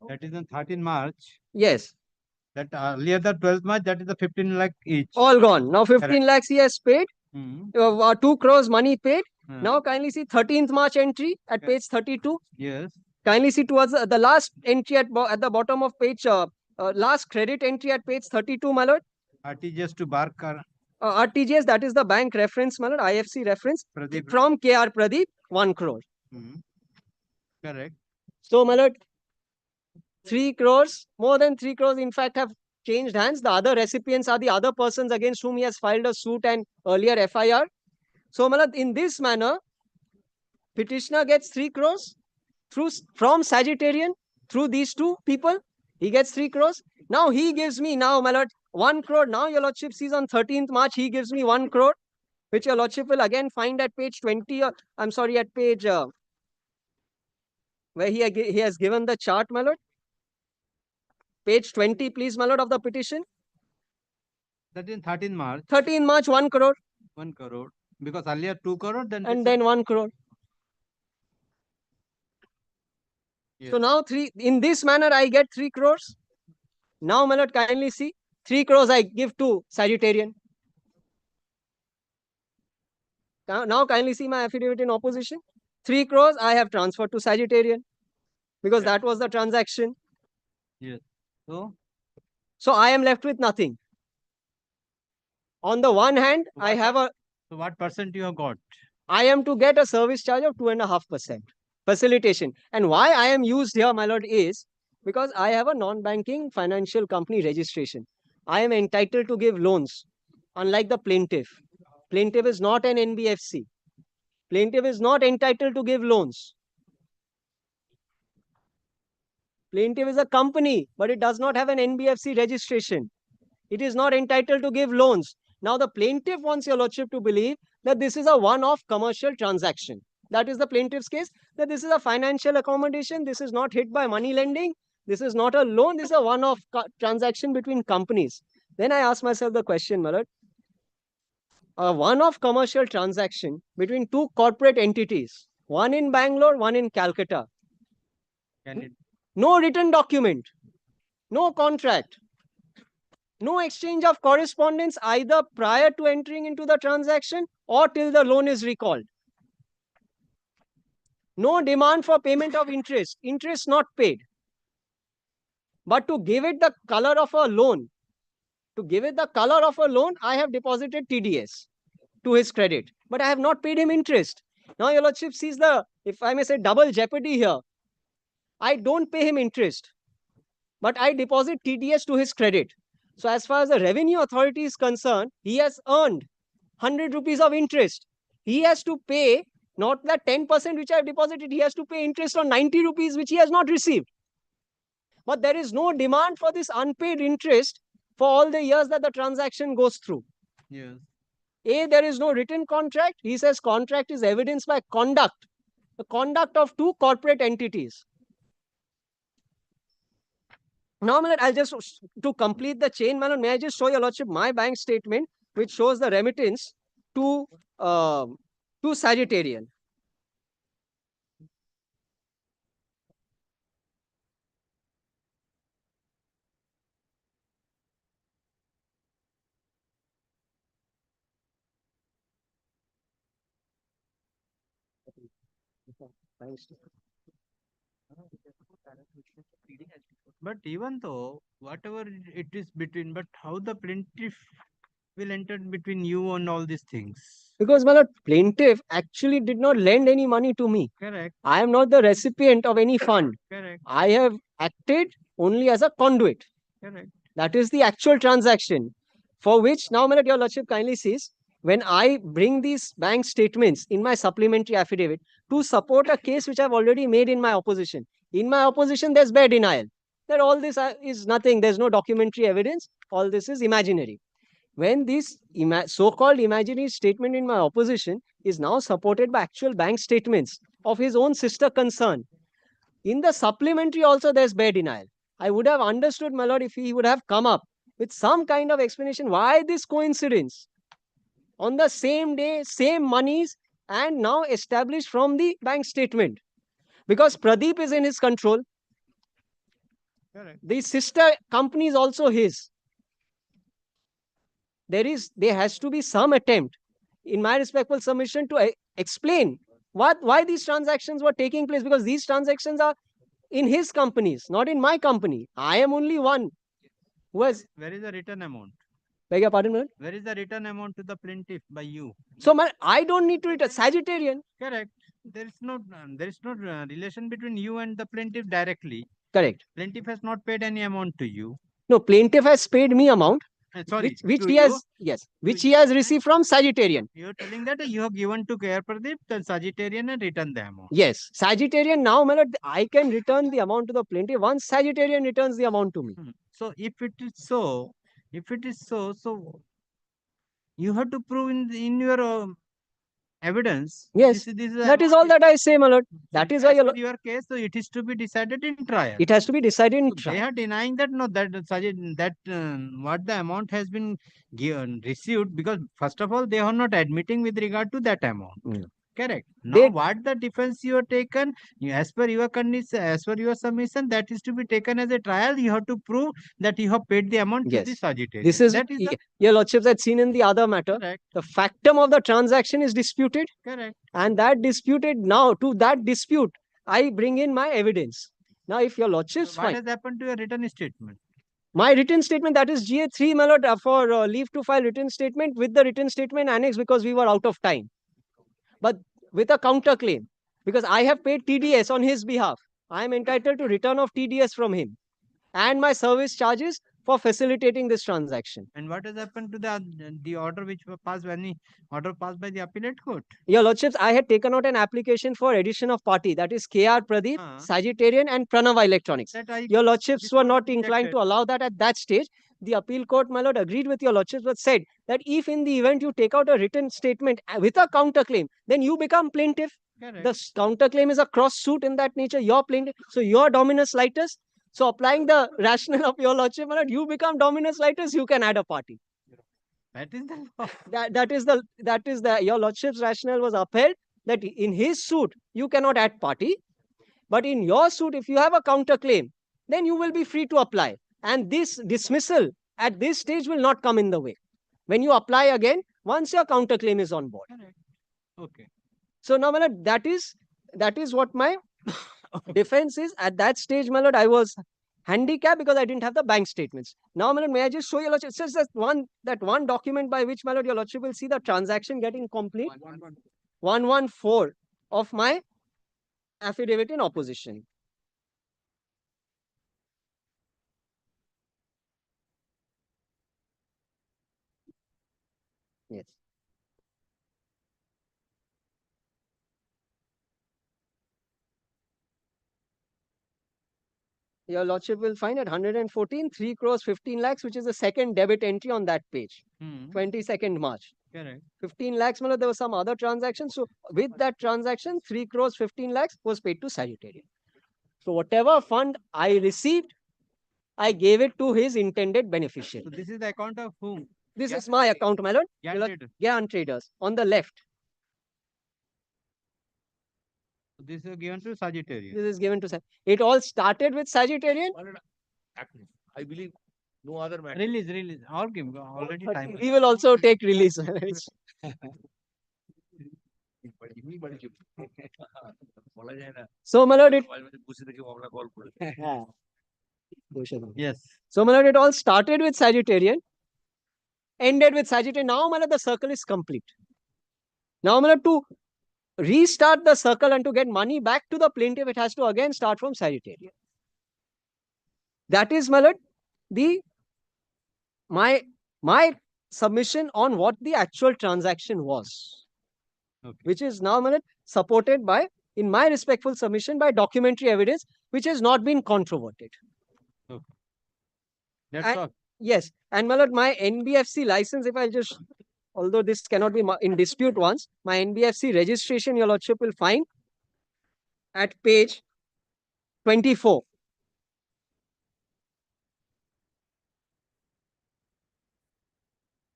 That is on 13 March. Yes. That earlier the 12th March, that is the 15 lakh each. All gone. Now 15 Correct. lakhs he has paid. 2 crores money paid. Now kindly see 13th March entry at page 32. Yes. Kindly see towards the last entry at the bottom of page, last credit entry at page 32, my lord. RTGS to Barkar. RTGS, that is the bank reference, my lord, IFC reference Pradeep. from KR Pradeep, 1 crore. Correct. So, my lord, 3 crores, more than 3 crores, in fact, have changed hands. The other recipients are the other persons against whom he has filed a suit and earlier FIR. So, my lord, in this manner, petitioner gets 3 crores from Sagittarian through these two people. He gets 3 crores. Now he gives me, now, my lord, 1 crore. Now your lordship sees on 13th March, he gives me 1 crore, which your lordship will again find at page 20. I'm sorry, at page where he has given the chart, my lord. Page 20, please, my lord, of the petition. That is 13 March. 13 March, 1 crore. 1 crore. Because earlier 2 crore, then. And then 1 crore. Yes. So now in this manner, I get 3 crores. Now, my lord, kindly see, 3 crores I give to Sagittarian. Now kindly see my affidavit in opposition. 3 crores I have transferred to Sagittarian because that was the transaction. Yes. So I am left with nothing. On the one hand, I have a. So what percent you have got? I am to get a service charge of 2.5% facilitation. And why I am used here, my lord, is because I have a non-banking financial company registration. I am entitled to give loans, unlike the plaintiff. Plaintiff is not an NBFC. Plaintiff is not entitled to give loans. Plaintiff is a company, but it does not have an NBFC registration. It is not entitled to give loans. Now, the plaintiff wants your lordship to believe that this is a one-off commercial transaction. That is the plaintiff's case, that this is a financial accommodation. This is not hit by money lending. This is not a loan. This is a one-off transaction between companies. Then I ask myself the question, my lord, a one-off commercial transaction between two corporate entities, one in Bangalore, one in Calcutta. No written document, no contract, no exchange of correspondence either prior to entering into the transaction or till the loan is recalled. No demand for payment of interest, interest not paid. But to give it the color of a loan, I have deposited TDS to his credit, but I have not paid him interest. Now your lordship sees the, if I may say, double jeopardy here. I don't pay him interest, but I deposit TDS to his credit. So as far as the revenue authority is concerned, he has earned 100 rupees of interest. He has to pay not that 10% which I have deposited, he has to pay interest on 90 rupees which he has not received. But there is no demand for this unpaid interest for all the years that the transaction goes through. Yes. There is no written contract. He says contract is evidenced by conduct. The conduct of two corporate entities. Now, I'll just, to complete the chain, may I just show your lordship my bank statement, which shows the remittance to Sagittarian. But even though whatever it is between, but how the plaintiff will enter between you and all these things? Because my lord, plaintiff actually did not lend any money to me. Correct. I am not the recipient of any fund. Correct. I have acted only as a conduit. Correct. That is the actual transaction, for which now, my lord, your lordship kindly sees, when I bring these bank statements in my supplementary affidavit to support a case which I've already made in my opposition. In my opposition, there's bare denial that all this is nothing. There's no documentary evidence. All this is imaginary. When this so-called imaginary statement in my opposition is now supported by actual bank statements of his own sister concern, in the supplementary also there's bare denial. I would have understood, my lord, if he would have come up with some kind of explanation. Why this coincidence? On the same day, same monies, and now established from the bank statement. Because Pradeep is in his control. Correct. The sister company is also his. There has to be some attempt in my respectful submission, to explain why these transactions were taking place, because these transactions are in his companies, not in my company. I am only one who has. Where is the return amount? Beg your pardon, Milord? Where is the return amount to the plaintiff by you? So I don't need to return. Sagittarian. Correct. There is no relation between you and the plaintiff directly. Correct. Plaintiff has not paid any amount to you. No, plaintiff has paid me amount, Sorry, which to he you? has, yes, which he has received from Sagittarian. You are telling that you have given to Care Pradeep the Sagittarian and returned the amount. Yes, Sagittarian. Now, my lord, I can return the amount to the plaintiff once Sagittarian returns the amount to me. So if it is so, so you have to prove in your evidence. Yes, that is all that I say, my lord. That is why your case, so it is to be decided in trial. it has to be decided in They trial. are denying that what the amount has been given received, because first of all they are not admitting with regard to that amount. Correct. Now what the defense you have taken, as per your condition, as per your submission, that is to be taken as a trial. You have to prove that you have paid the amount to the Sagittarian. This is, that is the your lordships had seen in the other matter. Correct. The factum of the transaction is disputed. Correct. And that disputed, now to that dispute, I bring in my evidence. Now, if your lordships What find has happened to your written statement? my written statement, that is GA3, my lord, for leave to file written statement with the written statement annex, because we were out of time. But with a counterclaim, because I have paid TDS on his behalf, I am entitled to return of TDS from him and my service charges for facilitating this transaction. And what has happened to the order which was passed by the appellate court? Your lordships, I had taken out an application for addition of party, that is KR Pradeep, Sagittarian and Pranava Electronics. Your lordships were not inclined to allow that at that stage. The appeal court, my lord, agreed with your lordships, but said that if in the event you take out a written statement with a counterclaim, then you become plaintiff. Correct. The counterclaim is a cross suit in that nature. You're plaintiff, so you're dominus litis. So applying the rationale of your lordship, my lord, you become dominus litis, you can add a party. That is the law. That is the your lordship's rationale was upheld, that in his suit you cannot add party, but in your suit, if you have a counterclaim, then you will be free to apply. And this dismissal at this stage will not come in the way. When you apply again, once your counterclaim is on board. Okay. So now, my lord, that is what my defense is. At that stage, my lord, I was handicapped because I didn't have the bank statements. Now, my lord, may I just show you, lordship? It's just that one document by which, my lord, your lordship will see the transaction getting complete. 114 of my affidavit in opposition. Yes. Your lordship will find at 114, 3 crores 15 lakhs, which is the second debit entry on that page. 22nd March. Correct. 15 lakhs, there was some other transaction. So with that transaction, 3 crores 15 lakhs was paid to Sagittarian. So whatever fund I received, I gave it to his intended beneficiary. So this is the account of whom? This is my account, my lord. Gyan Traders on the left. This is given to Sagittarian. This is given to Sagittarian. It all started with Sagittarian. I believe no other matter. Release. All give already time. We will also take release. So, my lord, yes. So, my lord, it all started with Sagittarian, ended with Sagittarian. Now, my lord, the circle is complete. Now, my lord, to restart the circle and to get money back to the plaintiff, it has to again start from Sagittarian. That is, my lord, my submission on what the actual transaction was, which is now, my lord, supported by, in my respectful submission, by documentary evidence, which has not been controverted. Okay. That's all. Yes, and my lord, my NBFC license, if I just, although this cannot be in dispute once, my NBFC registration, your lordship will find at page 24.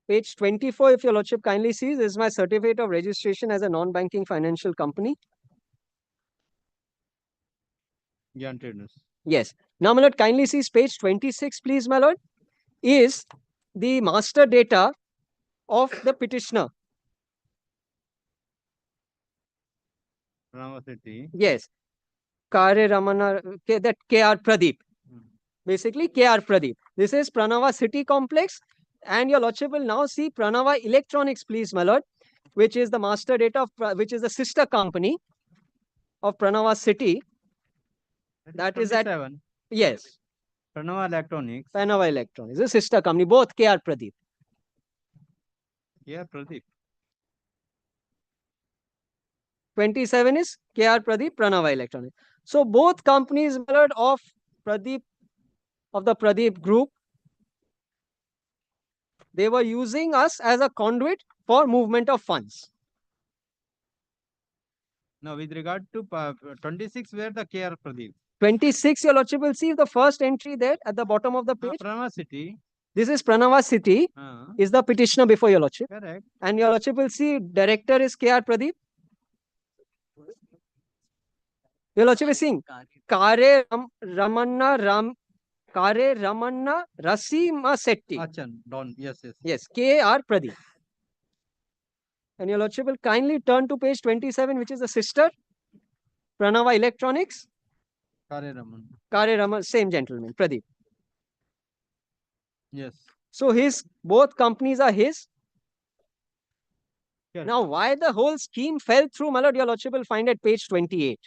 Page 24, if your lordship kindly sees, is my certificate of registration as a non-banking financial company. Gyan Traders. Yes. Now, my lord, kindly sees page 26, please, my lord, is the master data of the petitioner. Pranava City. Yes. Kare Ramana, that KR Pradeep. Basically, KR Pradeep. This is Pranava City Complex. And your Lordship will now see Pranava Electronics, please, my Lord, which is the master data, which is the sister company of Pranava City. That is at, yes. Pranava Electronics. Pranava Electronics, the sister company, both KR Pradeep. Yeah, Pradeep. 27 is KR Pradeep, Pranava Electronics. So both companies, my Lord, of Pradeep, of the Pradeep group, they were using us as a conduit for movement of funds. Now, with regard to 26, where the KR Pradeep? 26, your Lordship will see the first entry there at the bottom of the page. Pranava City. This is Pranava City, is the petitioner before your Lordship. Correct. And your Lordship will see director is KR Pradeep. Your Lordship is seeing Kare Ramanna Rasima Setti. Achan, Don, yes. Yes, KR Pradeep. And your Lordship will kindly turn to page 27, which is the sister, Pranava Electronics. Kare Raman. Kare Raman, same gentleman, Pradeep. Yes. So both companies are his. Yes. Now, why the whole scheme fell through, my Lord, your Lordship will find at page 28.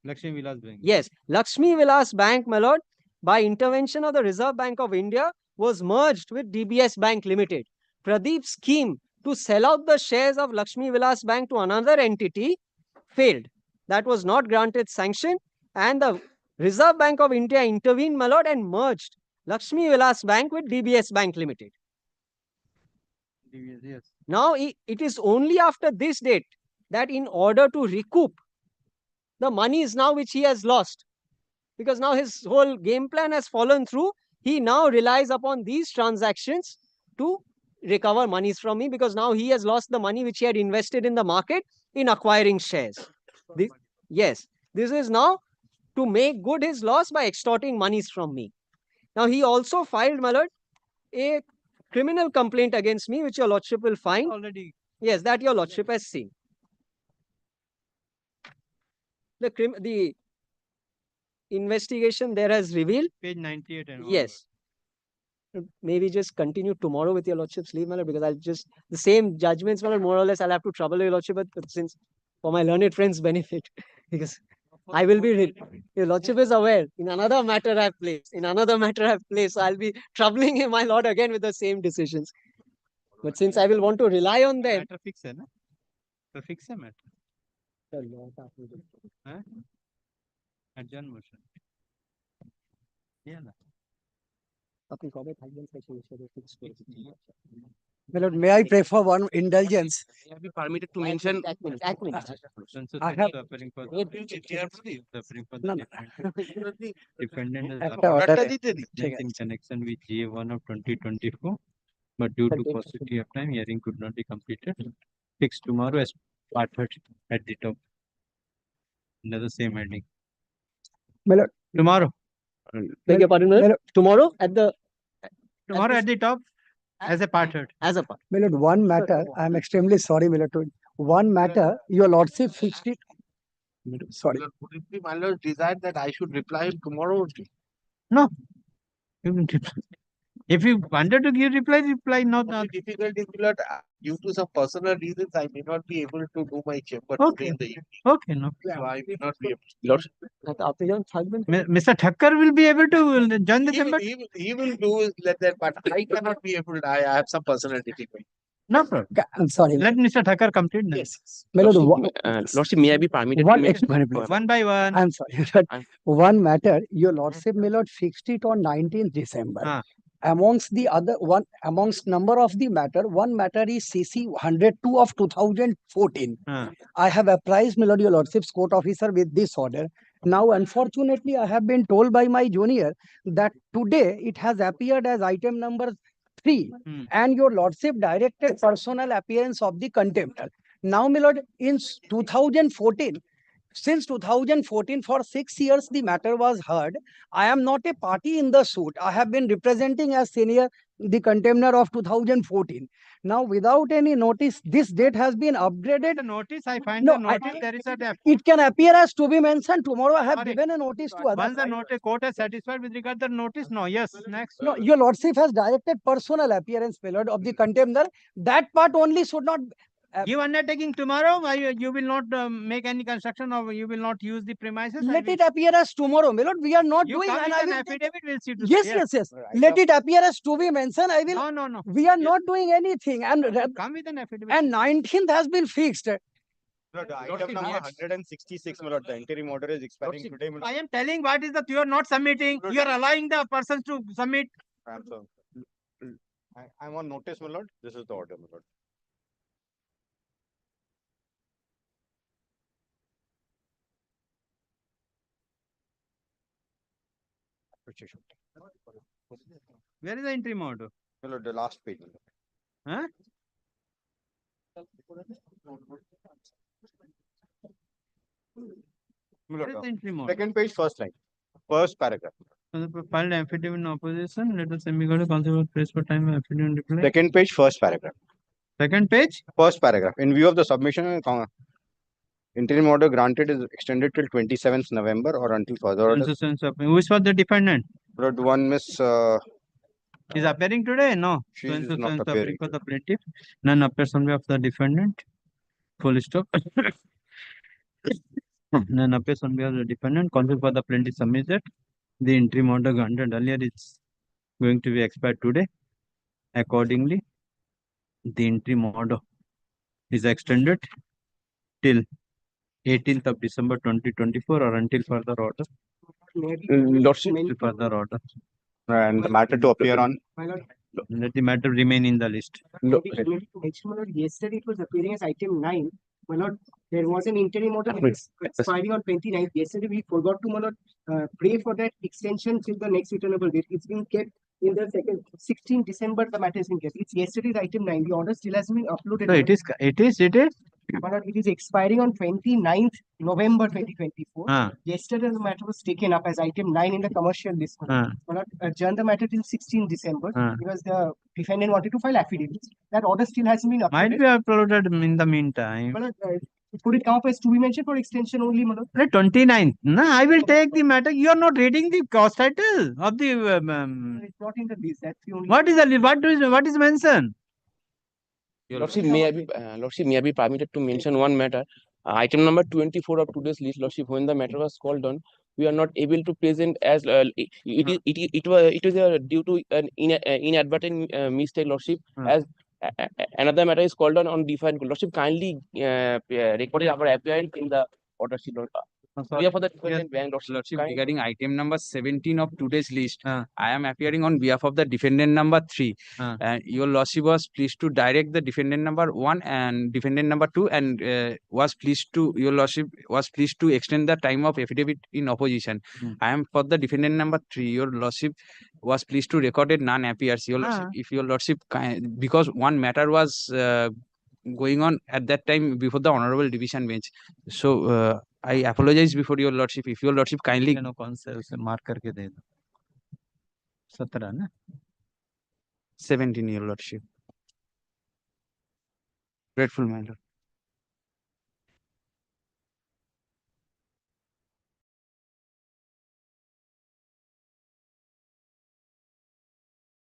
Lakshmi Vilas Bank. Yes, Lakshmi Vilas Bank, my Lord, by intervention of the Reserve Bank of India, was merged with DBS Bank Limited. Pradeep's scheme to sell out the shares of Lakshmi Vilas Bank to another entity failed. That was not granted sanction, and the Reserve Bank of India intervened, my Lord, and merged Lakshmi Vilas Bank with DBS Bank Limited. Yes. Now, it is only after this date that in order to recoup the money is now which he has lost, because now his whole game plan has fallen through, he now relies upon these transactions to recover monies from me, because now he has lost the money which he had invested in the market in acquiring shares. Yes, this is now to make good his loss by extorting monies from me. Now, he also filed, my Lord, a criminal complaint against me, which your Lordship will find. Already. Yes, that your Lordship has seen. The investigation there has revealed. Page 98 and all. Yes. Maybe just continue tomorrow with your Lordship's leave, my Lord, because I'll just, the same judgments, my Lord, more or less, I'll have to trouble your Lordship, but since for my learned friends' benefit, because I will be, your Lordship is aware, in another matter I've placed, so I'll be troubling him, my Lord, again with the same decisions. But since I will want to rely on them. Matter fix hai na? To fix a matter. Adjourn motion. Yeah. My Lord, may I pray for one indulgence? May I be permitted to mention? I have. Defendant is After order. in connection with GA1 of 2024, but due to paucity of time, hearing could not be completed. Fixed tomorrow as part 30 at the top. Another same heading. My Lord. Tomorrow. Beg your pardon, my Lord. Tomorrow at the. Tomorrow at the top as a part 30. As a part. My Lord, one matter, I am extremely sorry, my Lord. One matter, your Lordship fixed it. Sorry. Would it be my Lord's desire that I should reply him tomorrow? No. If you wanted to give reply, not. The difficulty is, my Lord, due to some personal reasons, I may not be able to do my chamber today in the evening. Okay, no. So I may not be able. Mr. Thakkar will be able to join the chamber. He will do that, but I cannot be able to. I have some personal difficulty. No problem. I'm sorry. Let Mr. Thakkar complete. Yes. My Lord, Lordship, may I be permitted one to mention? One by one. I'm sorry. One matter, your Lordship, my Lord, fixed it on 19th December. Amongst the other one, amongst number of the matter, one matter is CC 102 of 2014. I have apprised, my Lord, your Lordship's court officer with this order. Now, unfortunately, I have been told by my junior that today it has appeared as item number 3, and your Lordship directed personal appearance of the contemptor. Now, my Lord, in 2014, since 2014, for 6 years, the matter was heard. I am not a party in the suit. I have been representing as senior the contemner of 2014. Now, without any notice, this date has been upgraded. The notice, I find No, the notice, there is a it can appear as to be mentioned. Tomorrow I have given a notice to others. Once the notice, court is satisfied with regard to the notice, no, yes, next. No, your lordship has directed personal appearance, my lord, of the contemner. That part only should not. Give undertaking tomorrow, you will not make any construction or you will not use the premises. Let it appear as tomorrow, my lord. We are not doing, come and with I an will. affidavit, we'll see to Yes, say, yes. Let it appear as to be mentioned. I will. No, no, no. We are not doing anything, and Come with an affidavit. and 19th has been fixed. Item number 166, my lord, the interim order is expiring today. I am telling what is that you are not submitting. You are allowing the persons to submit. I'm on notice, my lord. This is the order, my lord. Where is the interim order? My lord, the last page. Huh? My Where is lord, the interim order? second page, first line, first paragraph. Filed affidavit in opposition. Let us semi-go consider place for time affidavit in reply. Second page, first paragraph. Second page? First paragraph. In view of the submission, interim order granted is extended till 27th November or until further order. Who is for the defendant? Lord, one miss. Is appearing today? No. She is not appearing. For the plaintiff. None appears on behalf of the defendant. Full stop. None appears on behalf of the defendant. Counsel for the plaintiff submitted. The interim order granted earlier is going to be expired today. Accordingly, the interim order is extended till 18th of December 2024 or until further order. Lordship. Further order. And the matter to appear on. Let the matter remain in the list. Yesterday it was appearing as item 9. My lord, there was an interim order expiring on 29th. Yesterday we forgot to, my lord, pray for that extension till the next returnable date. It's been kept in the 16th December. The matter has been kept. It's yesterday's item 9. The order still hasn't been uploaded. So it is. My lord, it is expiring on 29th November 2024. Yesterday the matter was taken up as item 9 in the commercial list. My lord, adjourn the matter till 16th December because the defendant wanted to file affidavits. That order still hasn't been uploaded. Might be uploaded in the meantime. My lord, could it come up as to be mentioned for extension only, my lord? 29th. No, I will take the matter. You are not reading the cause title of the. It's not in the list. That's the only. What is the list? What is mentioned? Lordship, may I be permitted to mention one matter? Item number 24 of today's list, Lordship, when the matter was called on, we are not able to present as it was due to an inadvertent mistake, Lordship, as another matter is called on defined. Lordship, kindly recorded our appearance in the order sheet. We are for the defendant bank, Lordship, regarding item number 17 of today's list, I am appearing on behalf of the defendant number 3. Your Lordship was pleased to direct the defendant number 1 and defendant number 2 and your Lordship was pleased to extend the time of affidavit in opposition. I am for the defendant number 3. Your Lordship was pleased to record it none appears. Your Lordship, if your Lordship, because one matter was going on at that time before the Honorable Division Bench. So, I apologize before your Lordship. If your Lordship kindly mark करके दे दो 17 ना 17 your Lordship. Grateful, my lord.